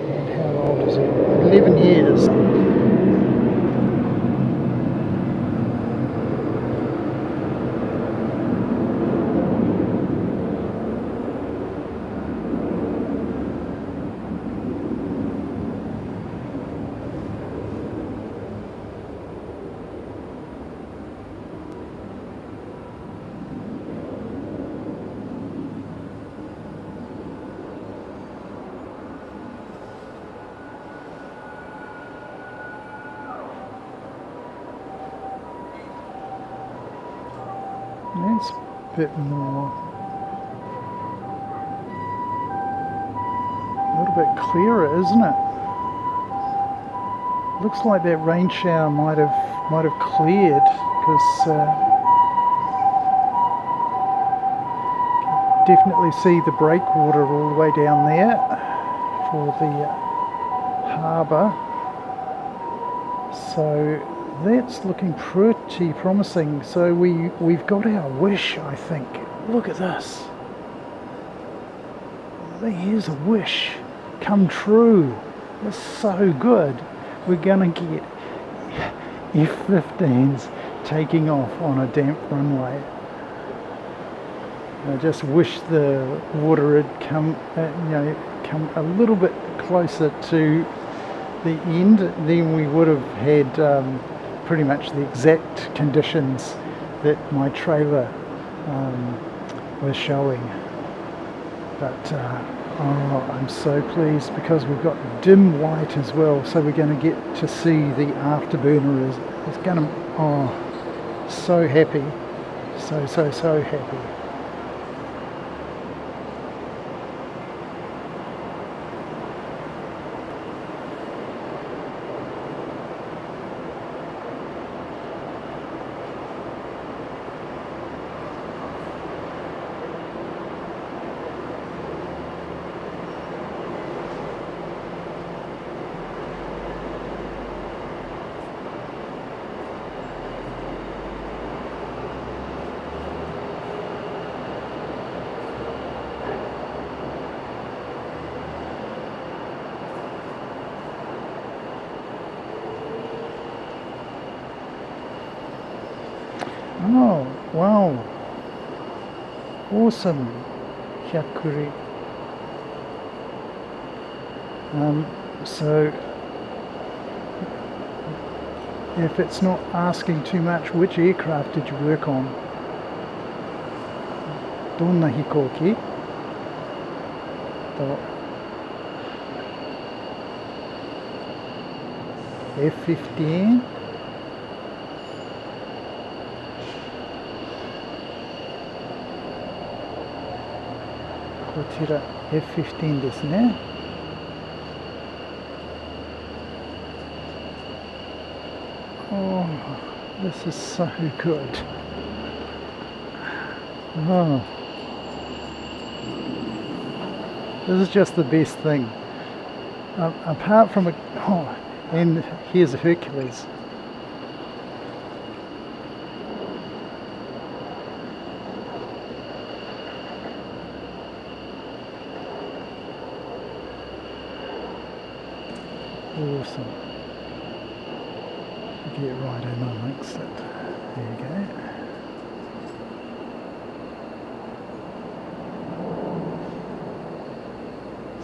And how old is he? 11 years. That's a bit more, a little bit clearer, isn't it? Looks like that rain shower might have cleared, because definitely see the breakwater all the way down there for the harbour. So that's looking pretty promising. So we've got our wish, I think. Look at this. Here's a wish come true. It's so good. We're gonna get F-15s taking off on a damp runway. I just wish the water had come a little bit closer to the end. Then we would have had pretty much the exact conditions that my trailer was showing. But oh, I'm so pleased because we've got dim light as well, so we're going to get to see the afterburner. It's going to, oh, so happy, so happy. Oh, wow. Awesome. Hyakuri. So, if it's not asking too much, which aircraft did you work on? Donna hikouki? F-15? F-15 ですね。Oh, this is so good. Oh, this is just the best thing. Apart from and here's a Hercules. Awesome. Get right in amongst it. There you go.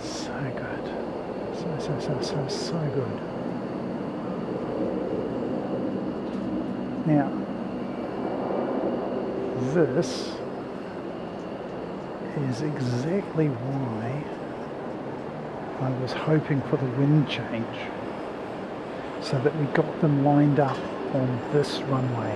So good. So good. Now, this is exactly why I was hoping for the wind change, so that we got them lined up on this runway.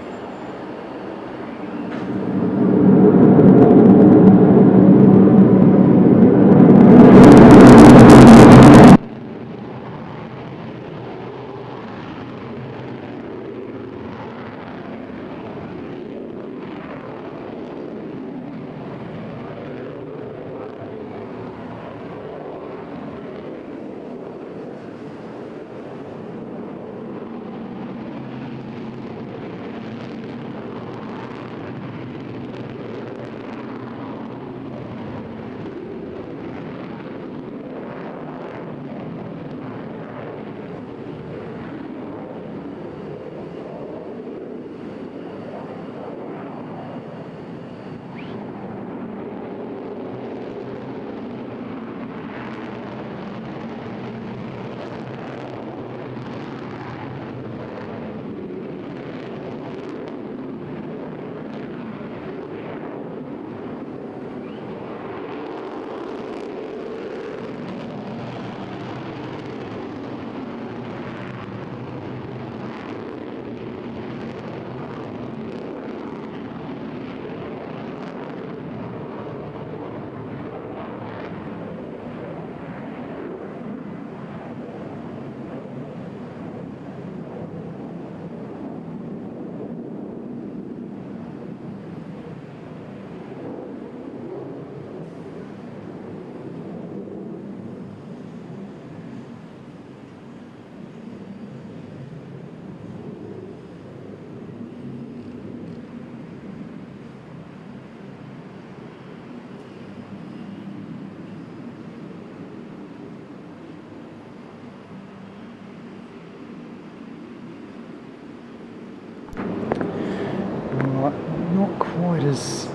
not quite as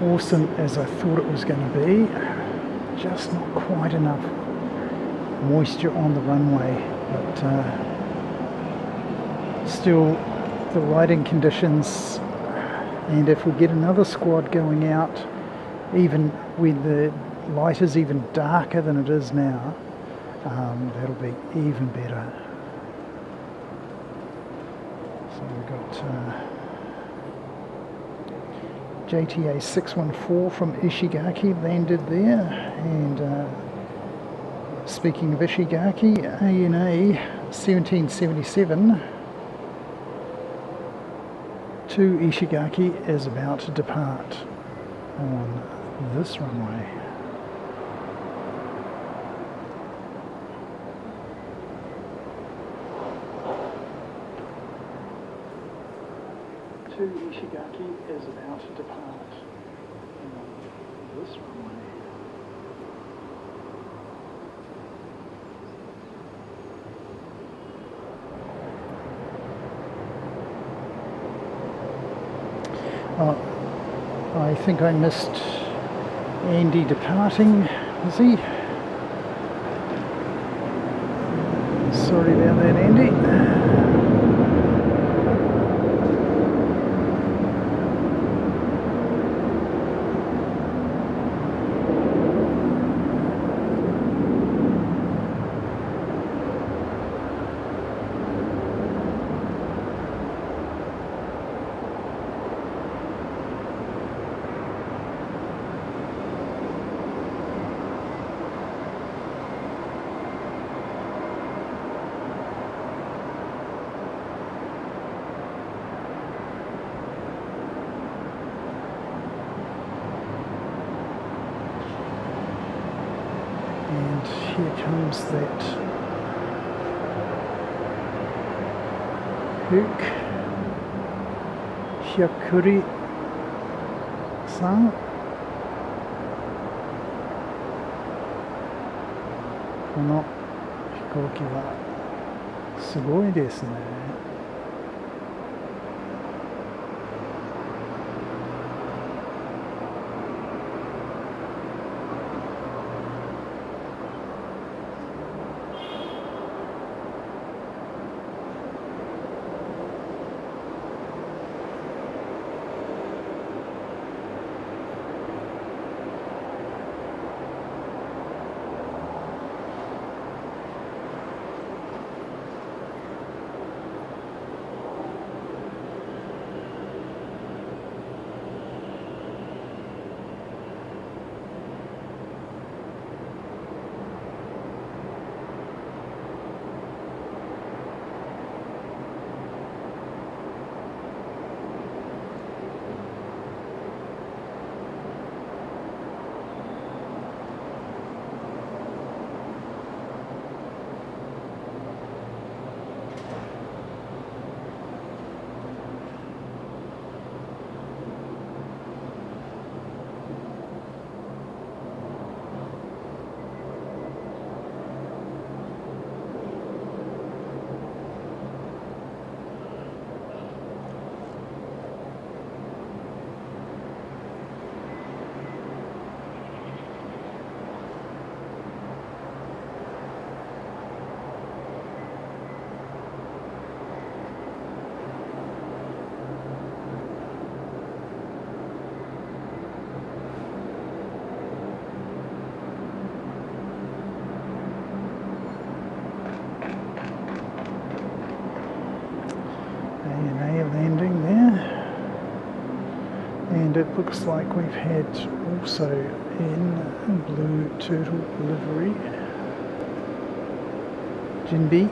awesome as I thought it was going to be. Just not quite enough moisture on the runway, but still the lighting conditions, and if we get another squad going out, even when the light is even darker than it is now, that'll be even better. So we've got JTA 614 from Ishigaki landed there, and speaking of Ishigaki, ANA 1777 to Ishigaki is about to depart on this runway. To Ishigaki is about to depart on this runway. I think I missed Andy departing. Is he? Sorry about that, Andy. And here comes that hook, Hyakuri-san. This aircraft is very good. Landing there, and it looks like we've had also in Blue Turtle livery Jinbi.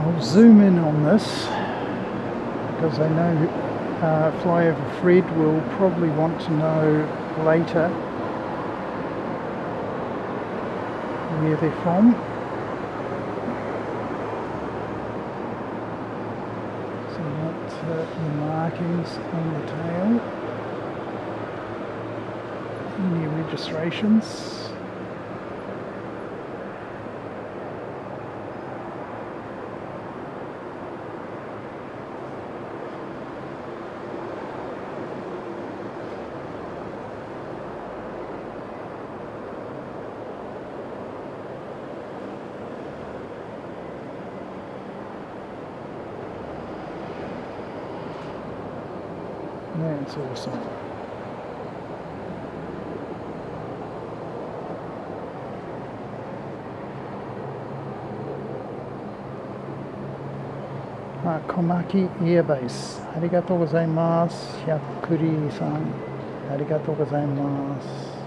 I'll zoom in on this because I know Flyover Fred will probably want to know later where they're from. So what the markings on the tail, any registrations. That's awesome. Komaki Airbase. ありがとうございます。ひゃっくりさん。ありがとうございます。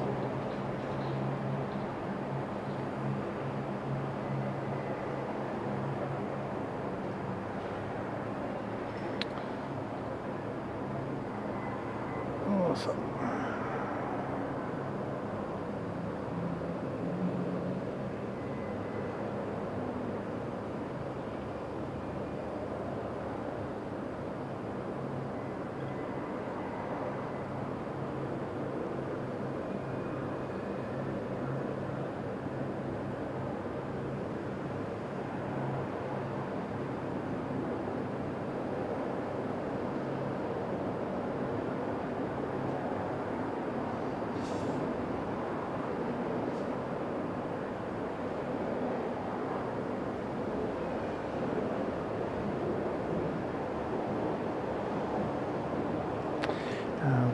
Awesome.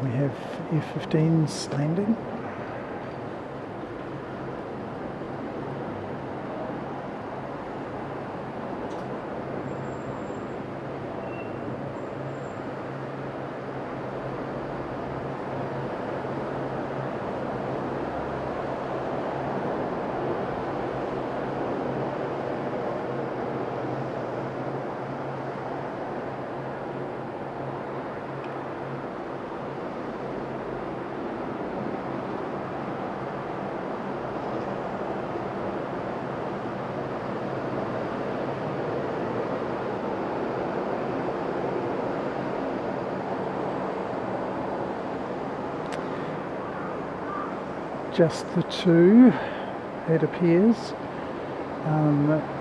We have F-15s landing. Just the two, it appears.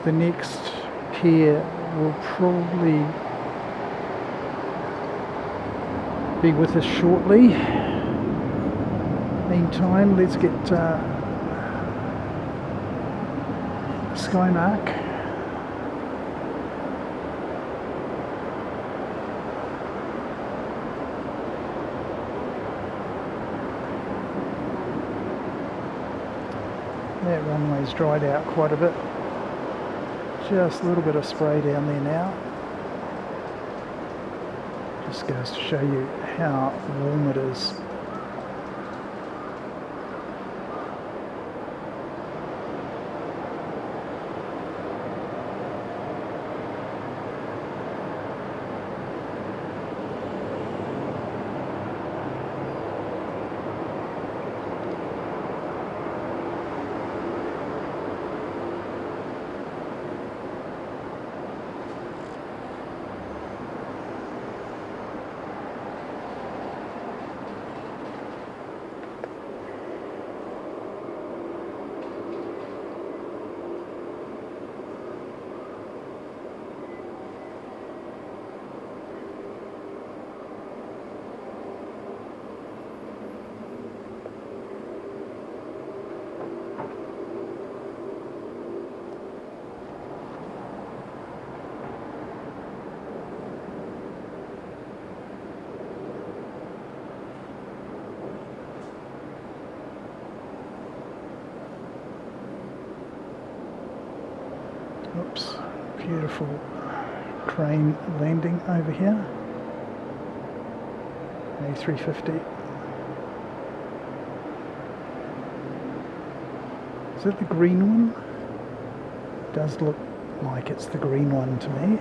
The next pair will probably be with us shortly. Meantime, let's get Skymark. That runway's dried out quite a bit. Just a little bit of spray down there now. Just goes to show you how warm it is. Oops, beautiful crane landing over here. A350. Is that the green one? Does look like it's the green one to me.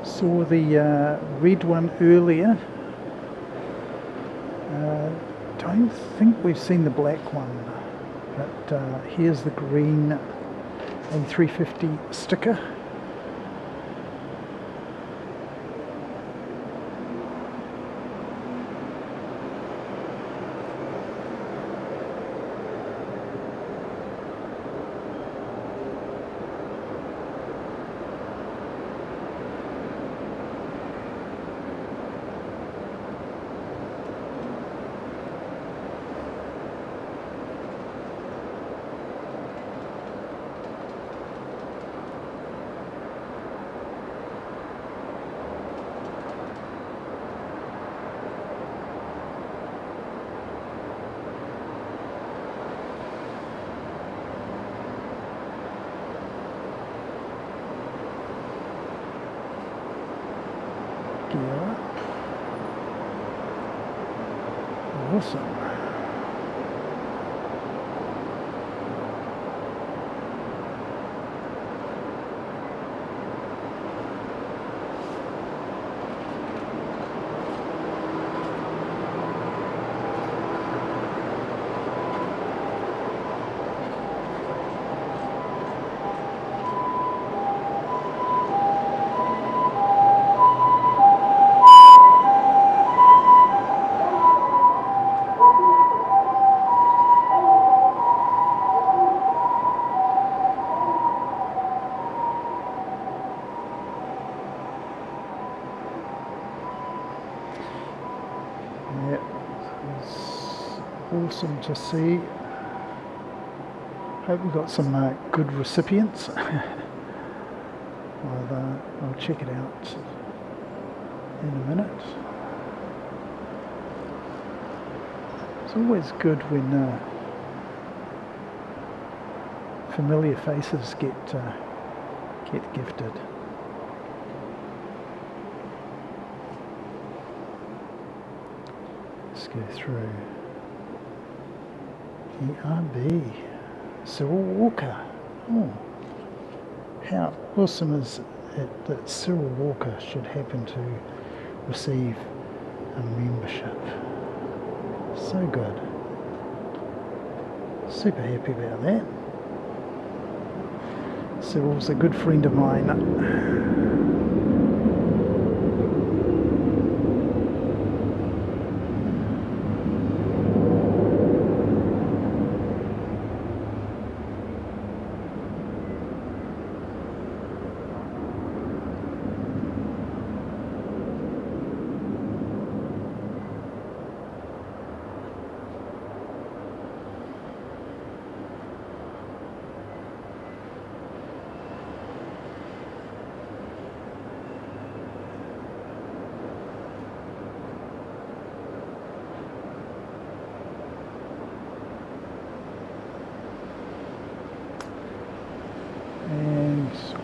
Saw the red one earlier. Don't think we've seen the black one, but here's the green A350 sticker. Awesome. Awesome to see. Hope we got some good recipients. I'll check it out in a minute. It's always good when familiar faces get gifted. Let's go through. ERB, Cyril Walker. Oh, how awesome is it that Cyril Walker should happen to receive a membership? So good. Super happy about that. Cyril's a good friend of mine.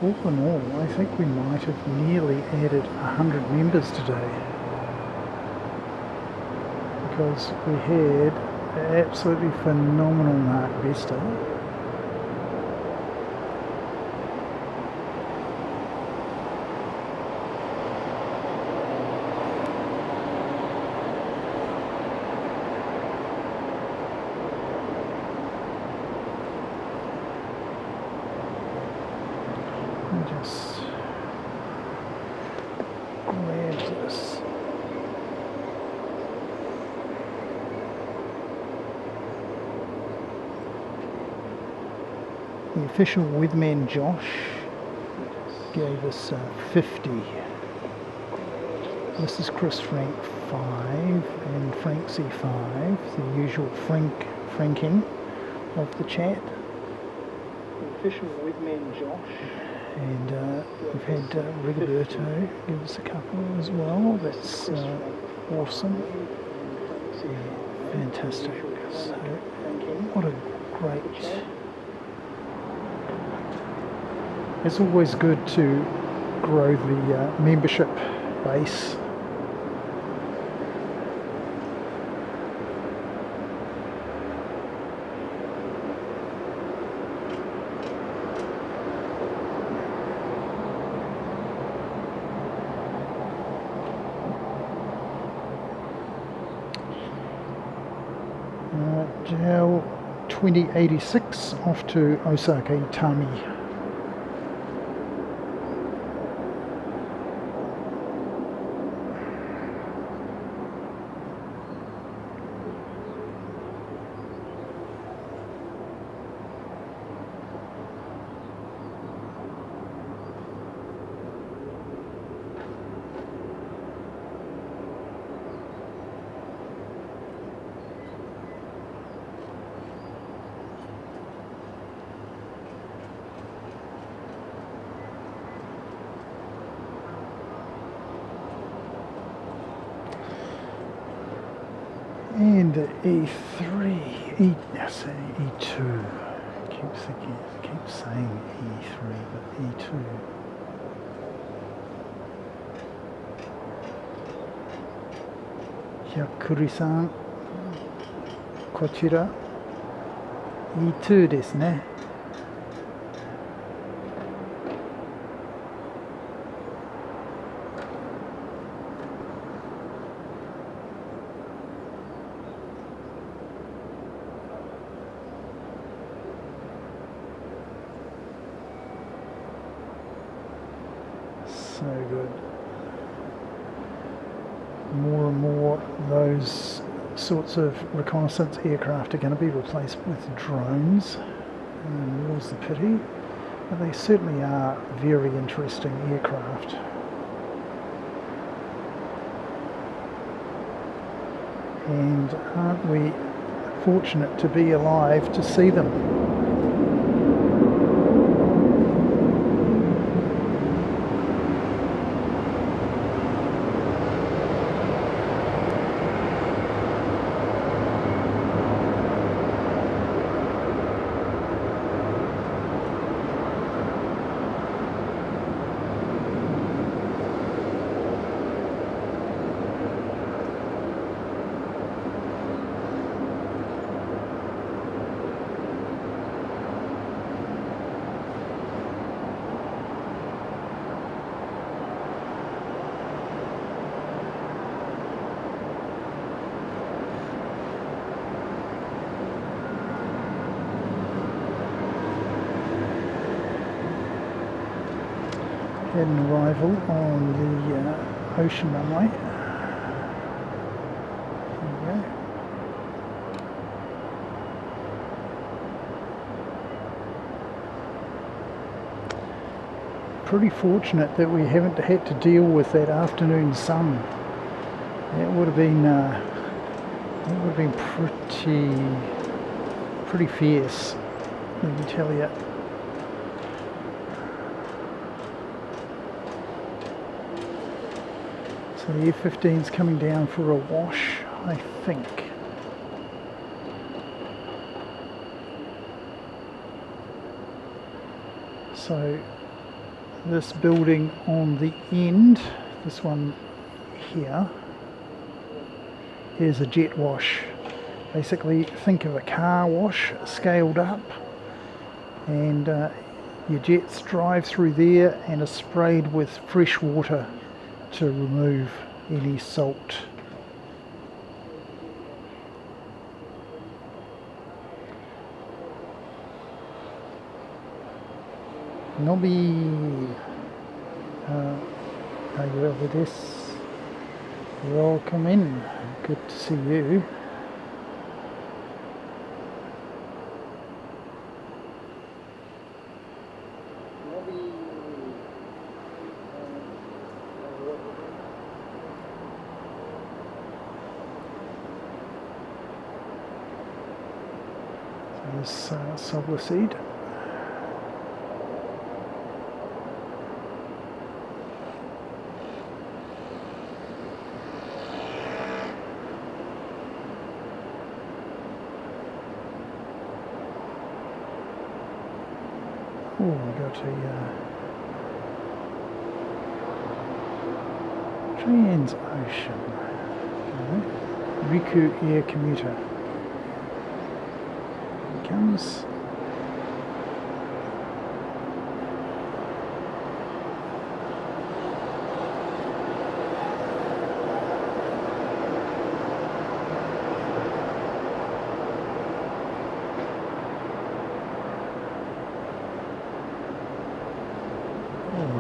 All in all, I think we might have nearly added 100 members today, because we had absolutely phenomenal Mark Vesta. Just grab this. The official withman Josh gave us 50. This is Chris Frank 5 and Frank C5, the usual franking of the chat. The official withman Josh. And we've had Rigoberto give us a couple as well. That's awesome. Yeah, fantastic. So, what a great... It's always good to grow the membership base. JAL 2086 off to Osaka Itami. And E3, I say E2. Keep saying E3, but E2. Hyakuri-san, こちら E2 ですね。So good. More and more those sorts of reconnaissance aircraft are going to be replaced with drones. More's the pity. But they certainly are very interesting aircraft. And aren't we fortunate to be alive to see them? Had an arrival on the ocean runway. There we go. Pretty fortunate that we haven't had to deal with that afternoon sun. That would have been pretty fierce, let me tell you. So the F-15's coming down for a wash, I think. So this building on the end, this one here, is a jet wash. Basically think of a car wash scaled up, and your jets drive through there and are sprayed with fresh water to remove any salt. Nobby, are you over this? Welcome in, good to see you. This Sobler seed. Oh, we got a Trans-Ocean Riku Air Commuter. Comes.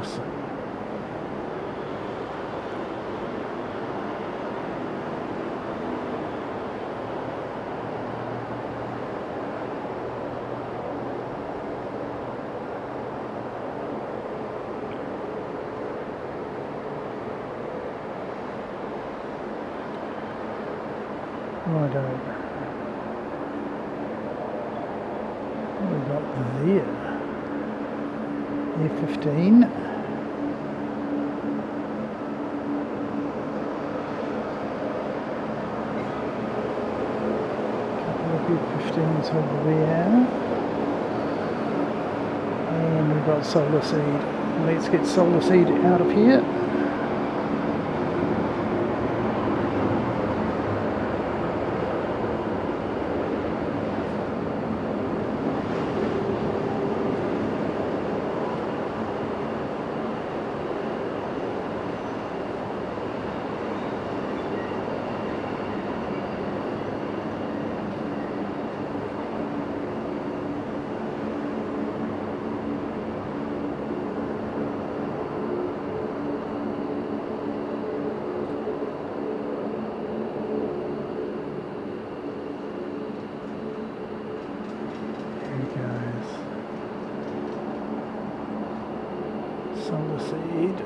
ます。Righto. What have we got there? Air 15. Couple of Air 15s over there. And we've got Solar Seed. Let's get Solar Seed out of here. Solar Seed.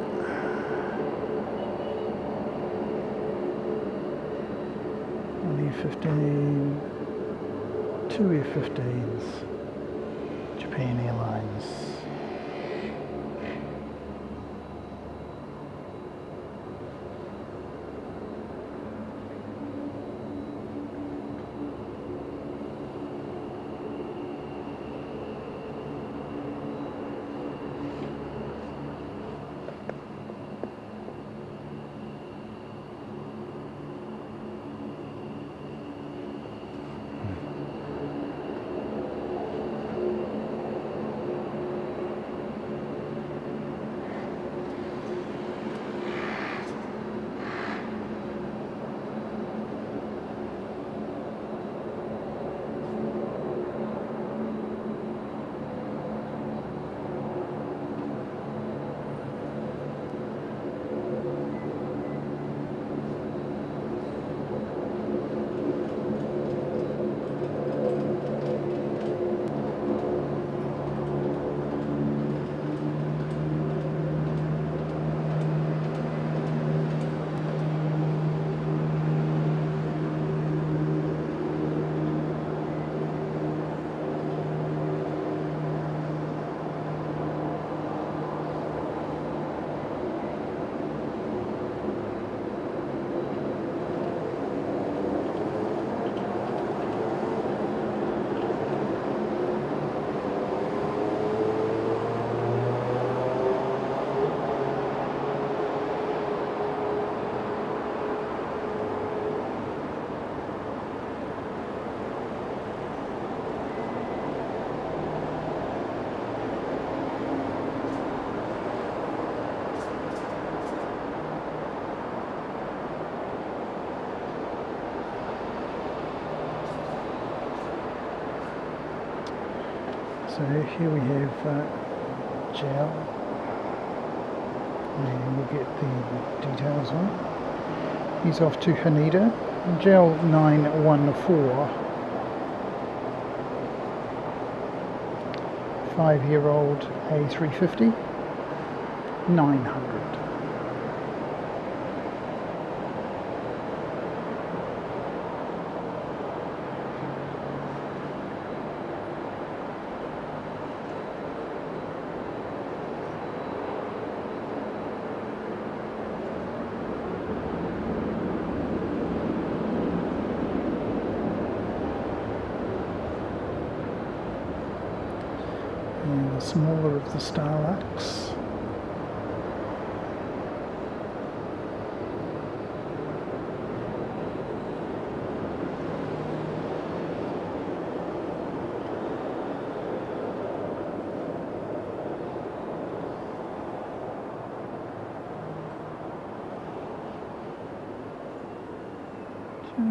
One Air 15, two Air 15s, Japan Airlines. So here we have Jow, and we'll get the details on. He's off to Haneda, Jow 914, 5-year-old A350, 900. And the smaller of the Starlux.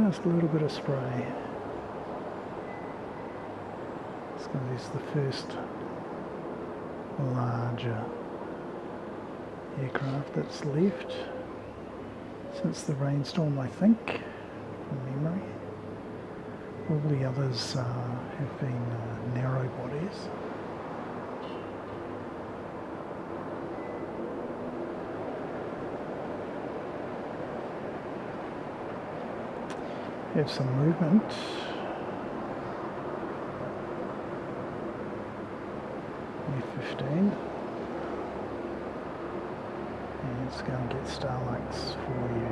Just a little bit of spray. So this is the first larger aircraft that's left since the rainstorm, I think, from memory. All the others have been narrow bodies. Have some movement. F-15. And let's go and get Starlux for you.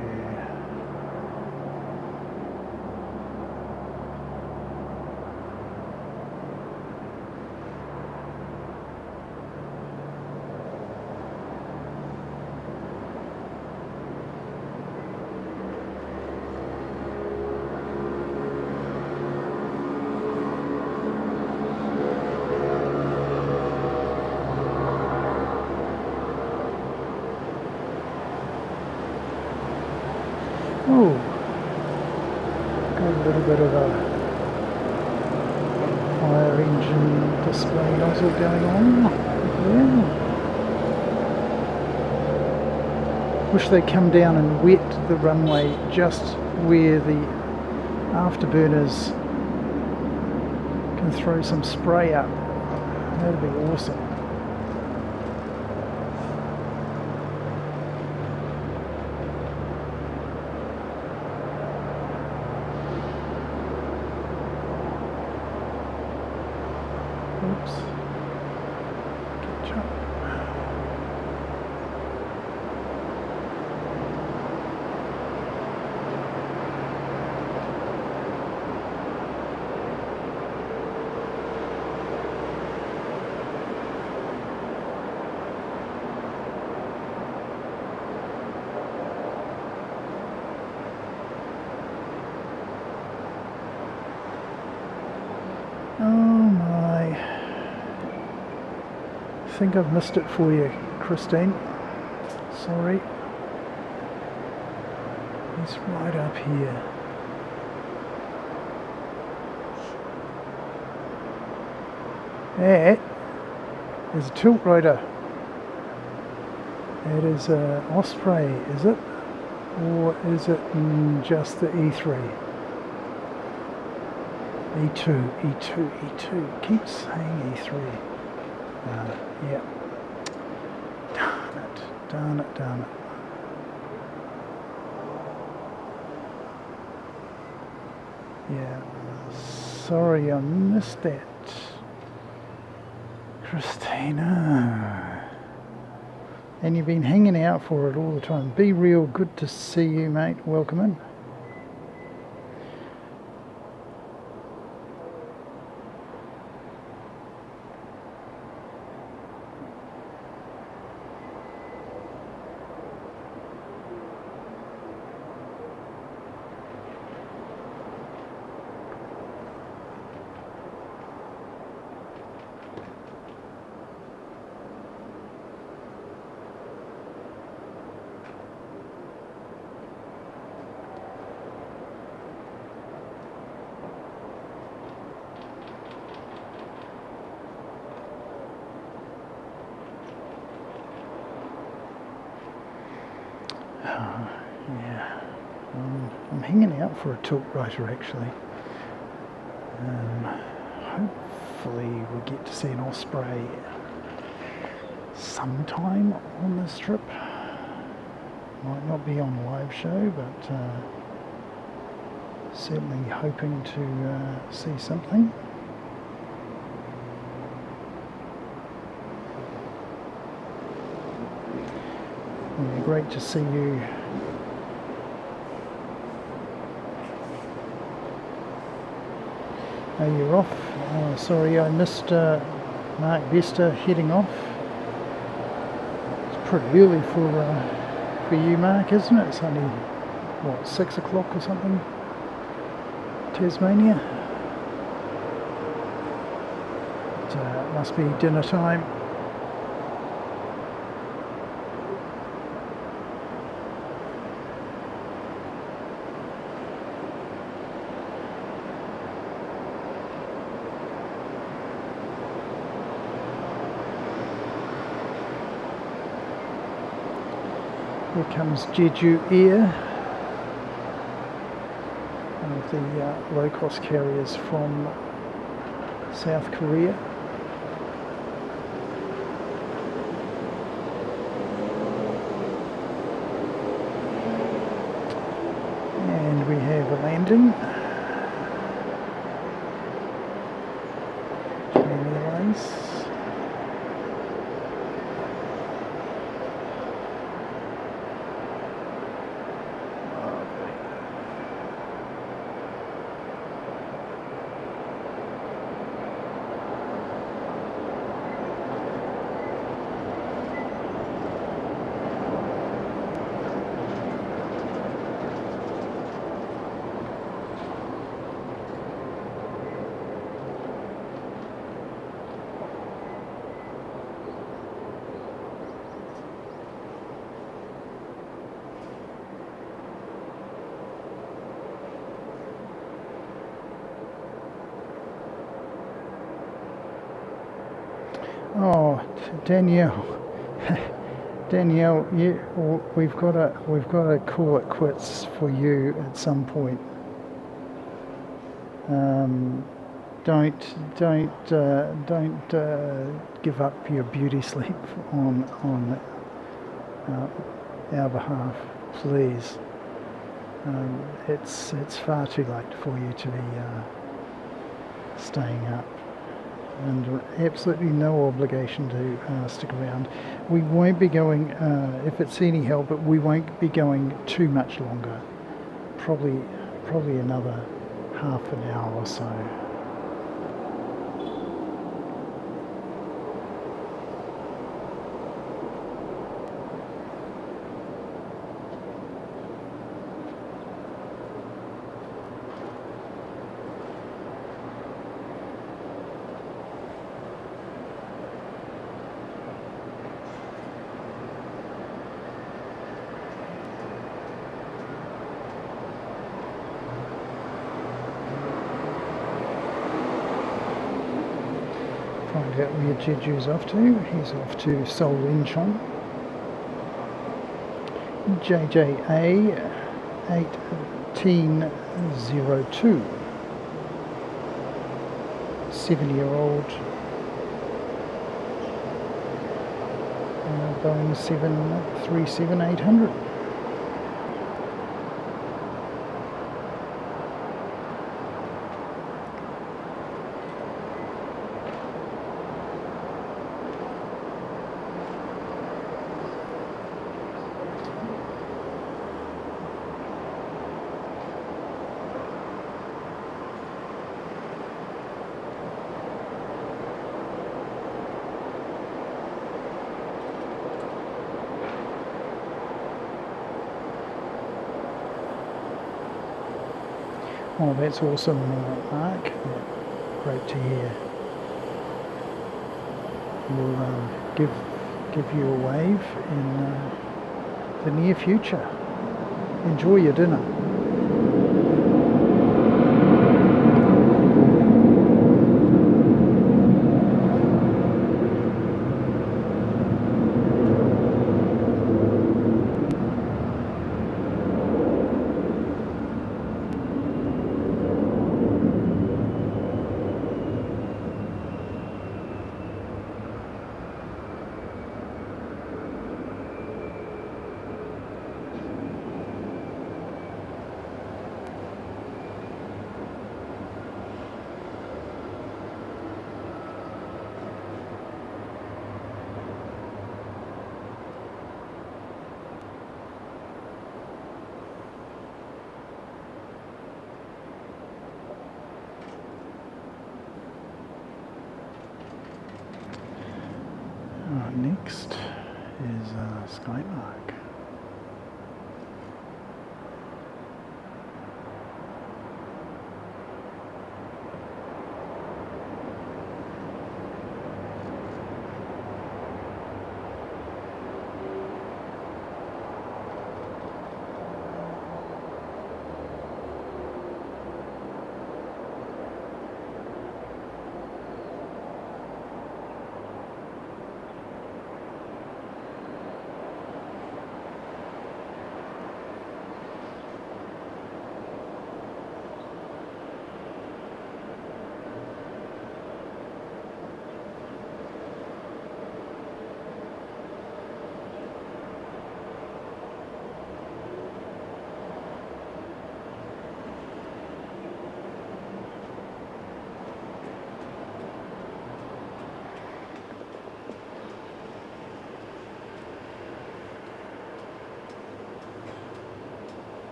Oh, got a little bit of a fire engine display nozzle going on. Yeah. Wish they'd come down and wet the runway just where the afterburners can throw some spray up. That'd be awesome. Oops. Catch up. Oh my. I think I've missed it for you, Christine. Sorry. He's right up here. That is a tilt rotor. It is a Osprey, is it? Or is it just the E3? E2, E2, E2. Keep saying E3. Yeah. Darn it, darn it, darn it. Yeah. Sorry I missed that. Christina. And you've been hanging out for it all the time. Be real, good to see you, mate. Welcome in. Yeah, I'm hanging out for a tilt rotor actually. Hopefully we get to see an Osprey sometime on this trip. Might not be on live show, but certainly hoping to see something. Yeah, great to see you. Oh, you're off. Oh, sorry, I missed Mark Bester heading off. It's pretty early for you, Mark, isn't it? It's only, what, 6 o'clock or something? Tasmania? It must be dinner time. Here comes Jeju Air, one of the low-cost carriers from South Korea. And we have a landing. Japan Airlines. Oh, Danielle, Danielle, we've got to call it quits for you at some point. Don't give up your beauty sleep on our behalf, please. It's far too late for you to be staying up. And absolutely no obligation to stick around. We won't be going, if it's any help, but we won't be going too much longer. Probably another half an hour or so. Find out where Jeju's off to. He's off to Seoul Incheon. JJA 1802. 7-year-old Boeing 737-800. Oh, that's awesome, Mark. Yeah, great to hear. We'll give you a wave in the near future. Enjoy your dinner. Next is Skylark.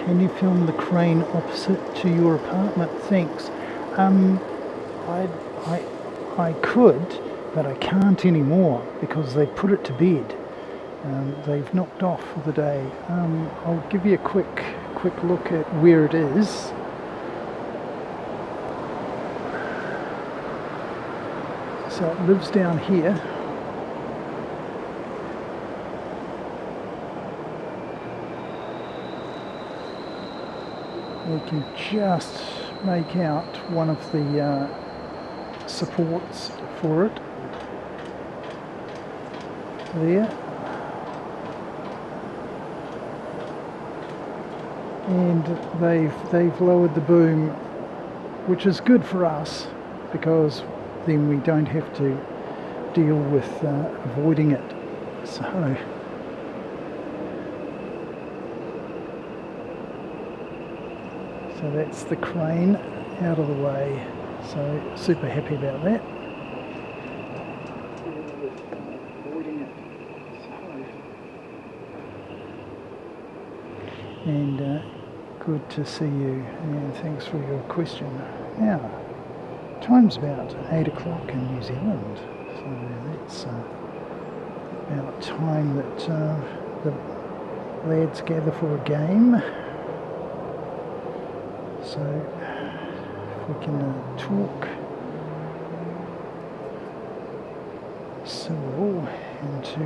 Can you film the crane opposite to your apartment? Thanks. I could, but I can't anymore because they put it to bed. They've knocked off for the day. I'll give you a quick look at where it is. So it lives down here. We can just make out one of the supports for it there, and they've lowered the boom, which is good for us because then we don't have to deal with avoiding it. So that's the crane out of the way. So super happy about that. And good to see you, and thanks for your question. Now, time's about 8 o'clock in New Zealand, so that's about time that the lads gather for a game. So if we can talk civil into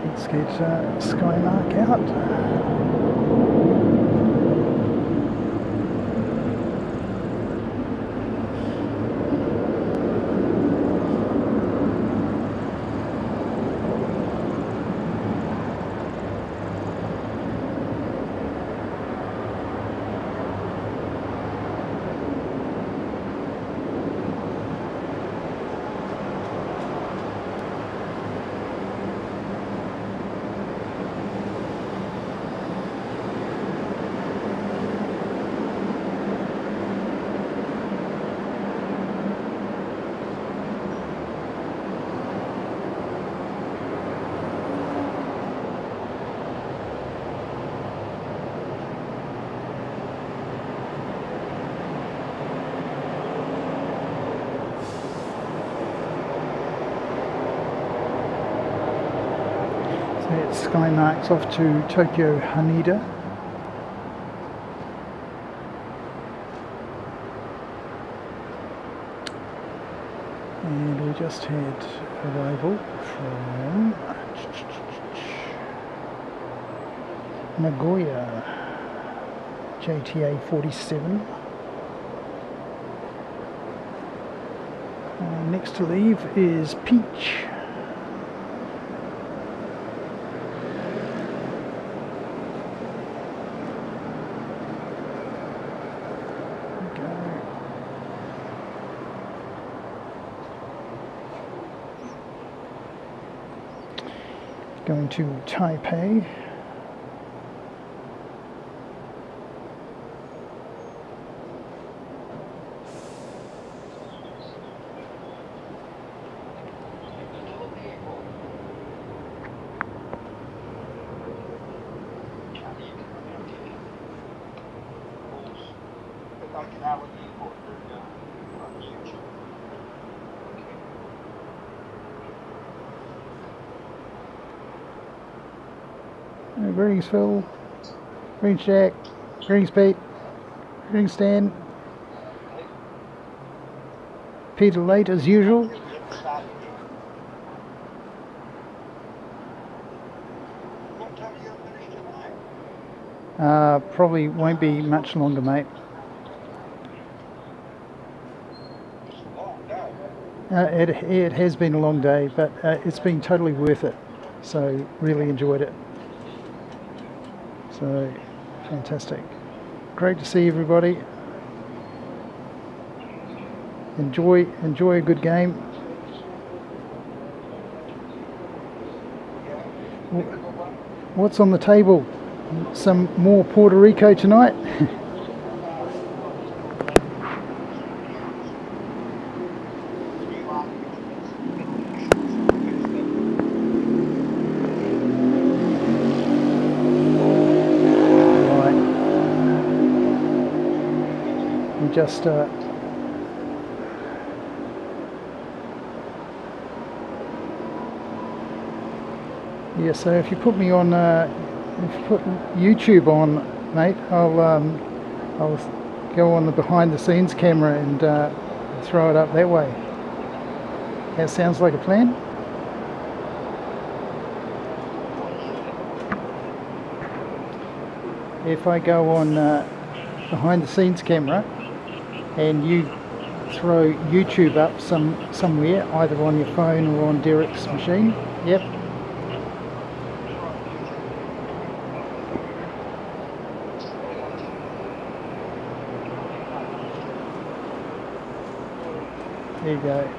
let's get Skymark out. Skymark's off to Tokyo Haneda. And we just had arrival from Nagoya, JTA 47. Next to leave is Peach. Going to Taipei. Greetings Phil, greetings Jack, greetings Pete, greetings Stan. Peter late as usual. Probably won't be much longer, mate. It has been a long day, but it's been totally worth it. So really enjoyed it. So fantastic. Great to see everybody. Enjoy a good game. What's on the table? Some more Puerto Rico tonight. Right. We just yeah, so if you put me on, if you put YouTube on, mate, I'll go on the behind the scenes camera and throw it up that way. That sounds like a plan. If I go on behind the scenes camera and you throw YouTube up somewhere, either on your phone or on Derek's machine, yep. There you go.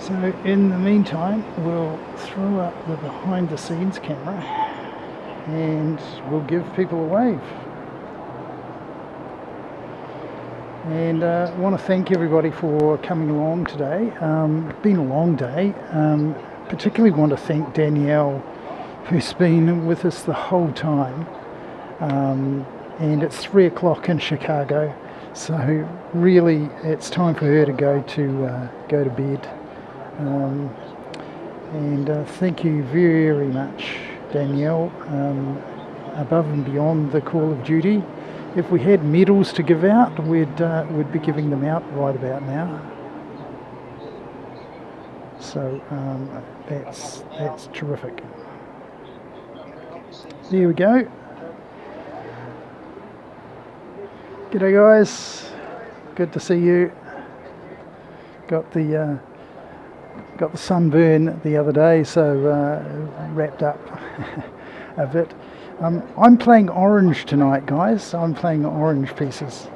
So in the meantime, we'll throw up the behind the scenes camera and we'll give people a wave. And I want to thank everybody for coming along today. It's been a long day. Particularly want to thank Danielle, who's been with us the whole time. And it's 3 o'clock in Chicago, so really it's time for her to go to bed. And thank you very much, Danielle, above and beyond the call of duty. If we had medals to give out, we'd be giving them out right about now. So that's terrific. There we go. G'day guys, good to see you. Got the sunburn the other day, so wrapped up a bit. I'm playing orange tonight, guys. I'm playing orange pieces.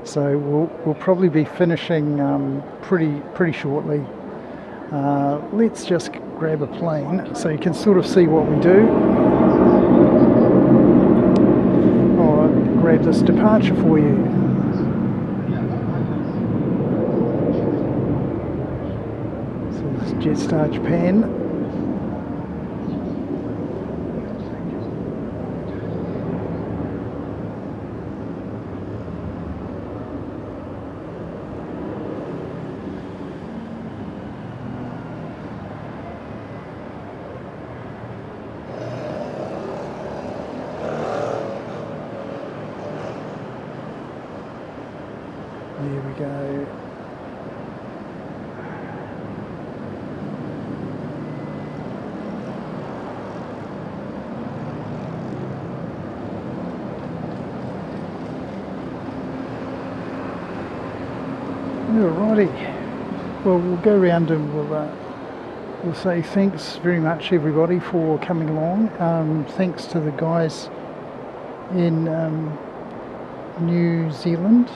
So we'll probably be finishing pretty shortly. Let's just grab a plane so you can sort of see what we do. I'll grab this departure for you. This is Jetstar Japan. There we go. Alrighty. Well, we'll go around and we'll say thanks very much everybody for coming along. Thanks to the guys in New Zealand.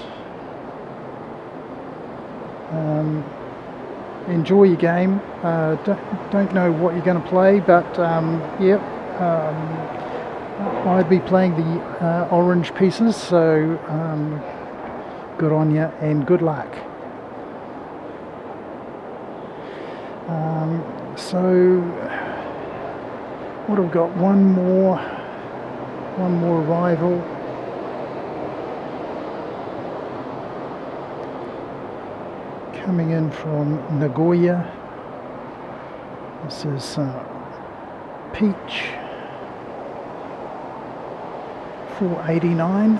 Enjoy your game. Don't know what you're going to play, but yep, I'd be playing the orange pieces, so good on you and good luck. So what have we got? One more arrival. Coming in from Nagoya. This is Peach. 489.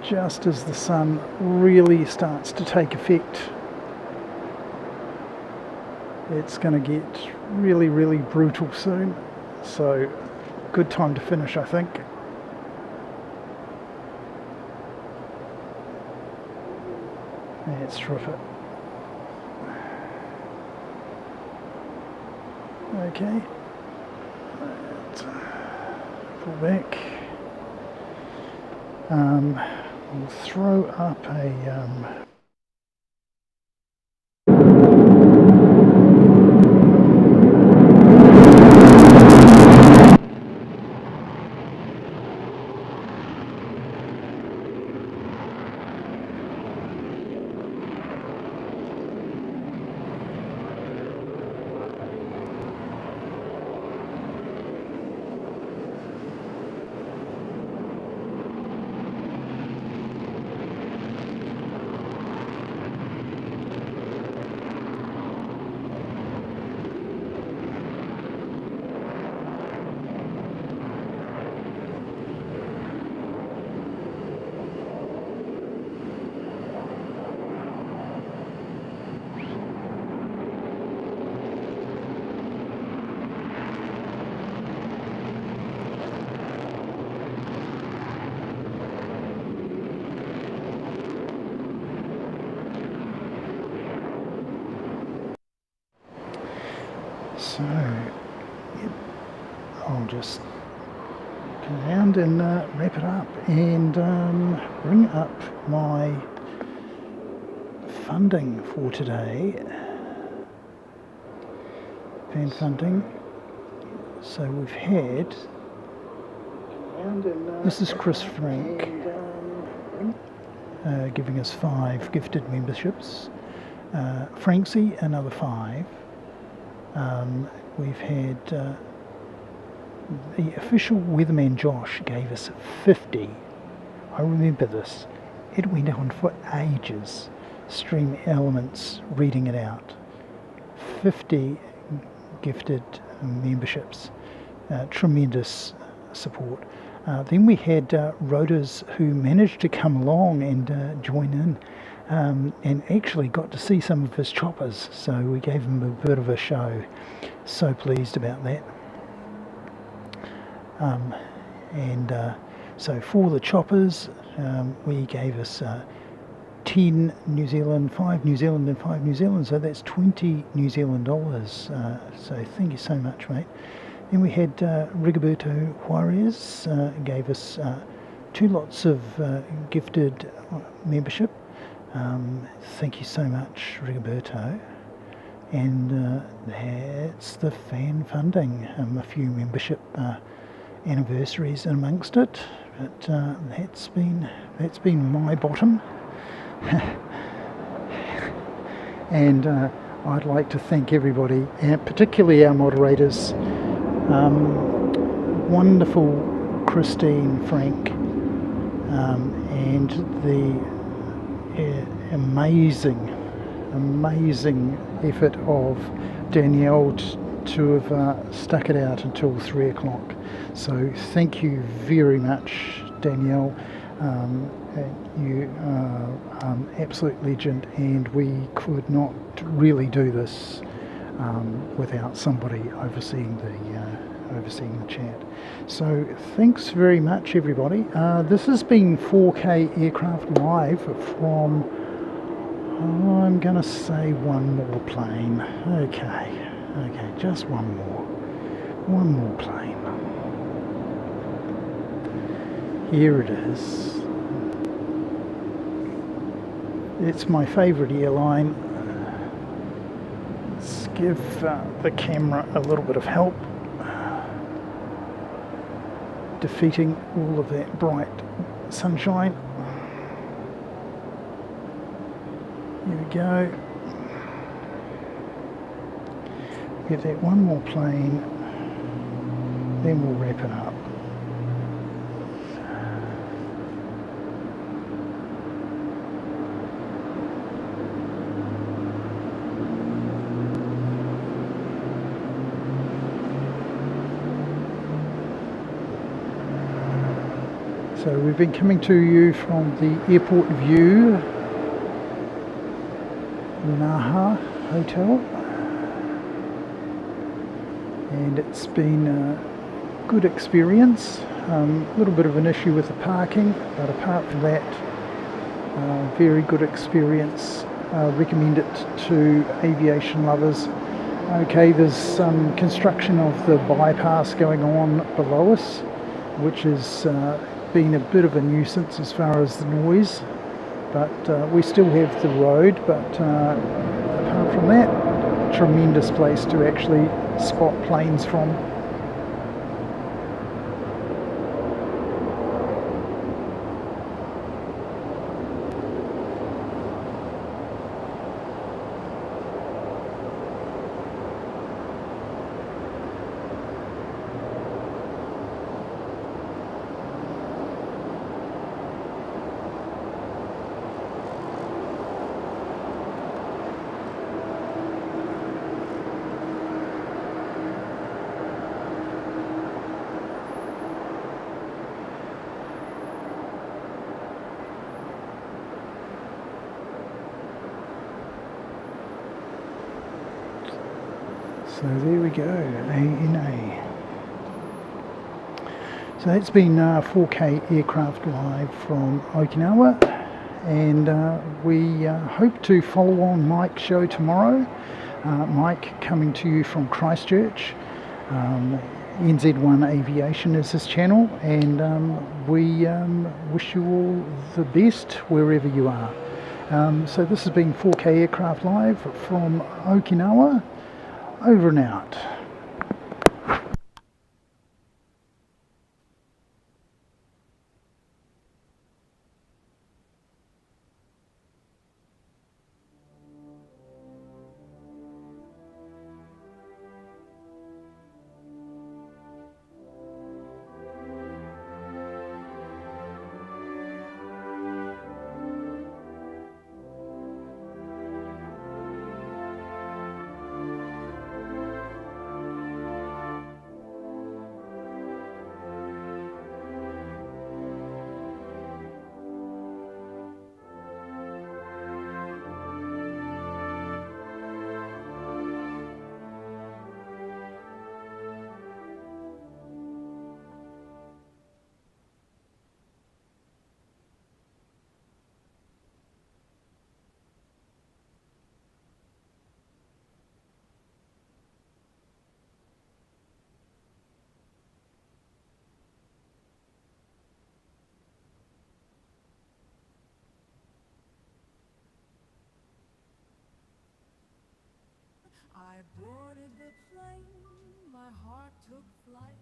Just as the sun really starts to take effect, it's going to get really, really brutal soon. So, good time to finish, I think. That's terrific. Okay. Let's pull back. We'll throw up a So, yep, I'll just come around and wrap it up and bring up my funding for today. Fan funding. So we've had, this is Chris Frank giving us 5 gifted memberships. Franksy, another 5. We've had the official weatherman Josh gave us 50. I remember this. It went on for ages. Stream Elements reading it out. 50 gifted memberships. Tremendous support. Then we had Rotors who managed to come along and join in. And actually got to see some of his choppers, so we gave him a bit of a show. So pleased about that. So for the choppers, we gave us 10 New Zealand, 5 New Zealand and 5 New Zealand, so that's 20 New Zealand dollars. So thank you so much, mate. Then we had Rigoberto Juarez gave us 2 lots of gifted membership. Thank you so much, Rigoberto. And that's the fan funding. A few membership anniversaries amongst it, but that's been my bottom. And I'd like to thank everybody, and particularly our moderators. Wonderful Christine, Frank, and the amazing effort of Danielle to have stuck it out until 3 o'clock. So thank you very much, Danielle. You are an absolute legend, and we could not really do this without somebody overseeing the chat. So thanks very much, everybody. This has been 4K Aircraft Live from, I'm going to say, one more plane. Okay, just one more plane. Here it is. It's my favourite airline. Let's give the camera a little bit of help. Defeating all of that bright sunshine. Here we go. Get that one more plane, then we'll wrap it up. So we've been coming to you from the airport view, Naha Hotel, and it's been a good experience. A little bit of an issue with the parking, but apart from that, very good experience. Recommend it to aviation lovers. Okay, there's some construction of the bypass going on below us, which has been a bit of a nuisance as far as the noise, but we still have the road, but apart from that, tremendous place to actually spot planes from. So there we go, ANA. So that's been 4K Aircraft Live from Okinawa, and we hope to follow on Mike's show tomorrow. Mike coming to you from Christchurch. NZ1 Aviation is his channel, and we wish you all the best wherever you are. So this has been 4K Aircraft Live from Okinawa. Over and out. I boarded the plane, my heart took flight,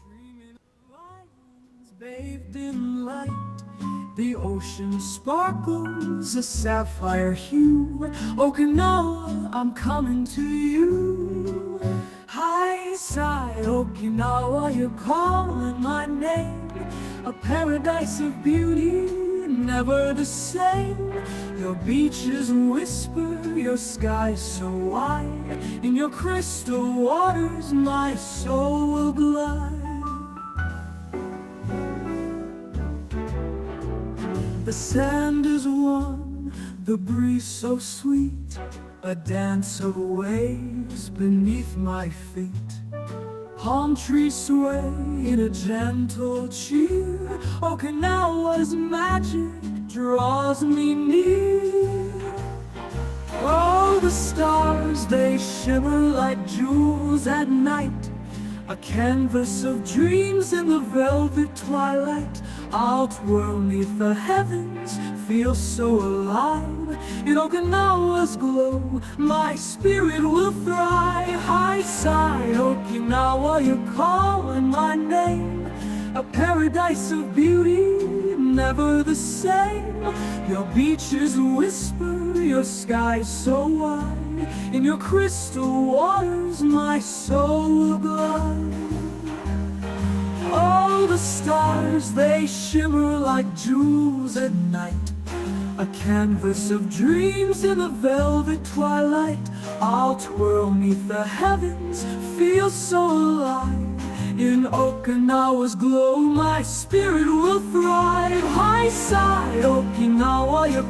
dreaming of islands bathed in light. The ocean sparkles a sapphire hue. Okinawa, I'm coming to you. High side Okinawa, you're calling my name. A paradise of beauty, never the same. Your beaches whisper, your skies so wide. In your crystal waters my soul will glide. The sand is warm, the breeze so sweet, a dance of waves beneath my feet. Palm trees sway in a gentle cheer. Okinawa's magic draws me near. Oh, the stars, they shimmer like jewels at night. A canvas of dreams in the velvet twilight. I'll twirl neath the heavens, feel so alive. In Okinawa's glow, my spirit will thrive. High side Okinawa, you're calling my name. A paradise of beauty, never the same. Your beaches whisper, your skies so wide. In your crystal waters my soul will glide. Oh, the stars, they shimmer like jewels at night. A canvas of dreams in the velvet twilight. I'll twirl neath the heavens, feel so alive. In Okinawa's glow, my spirit will thrive. High side Okinawa, your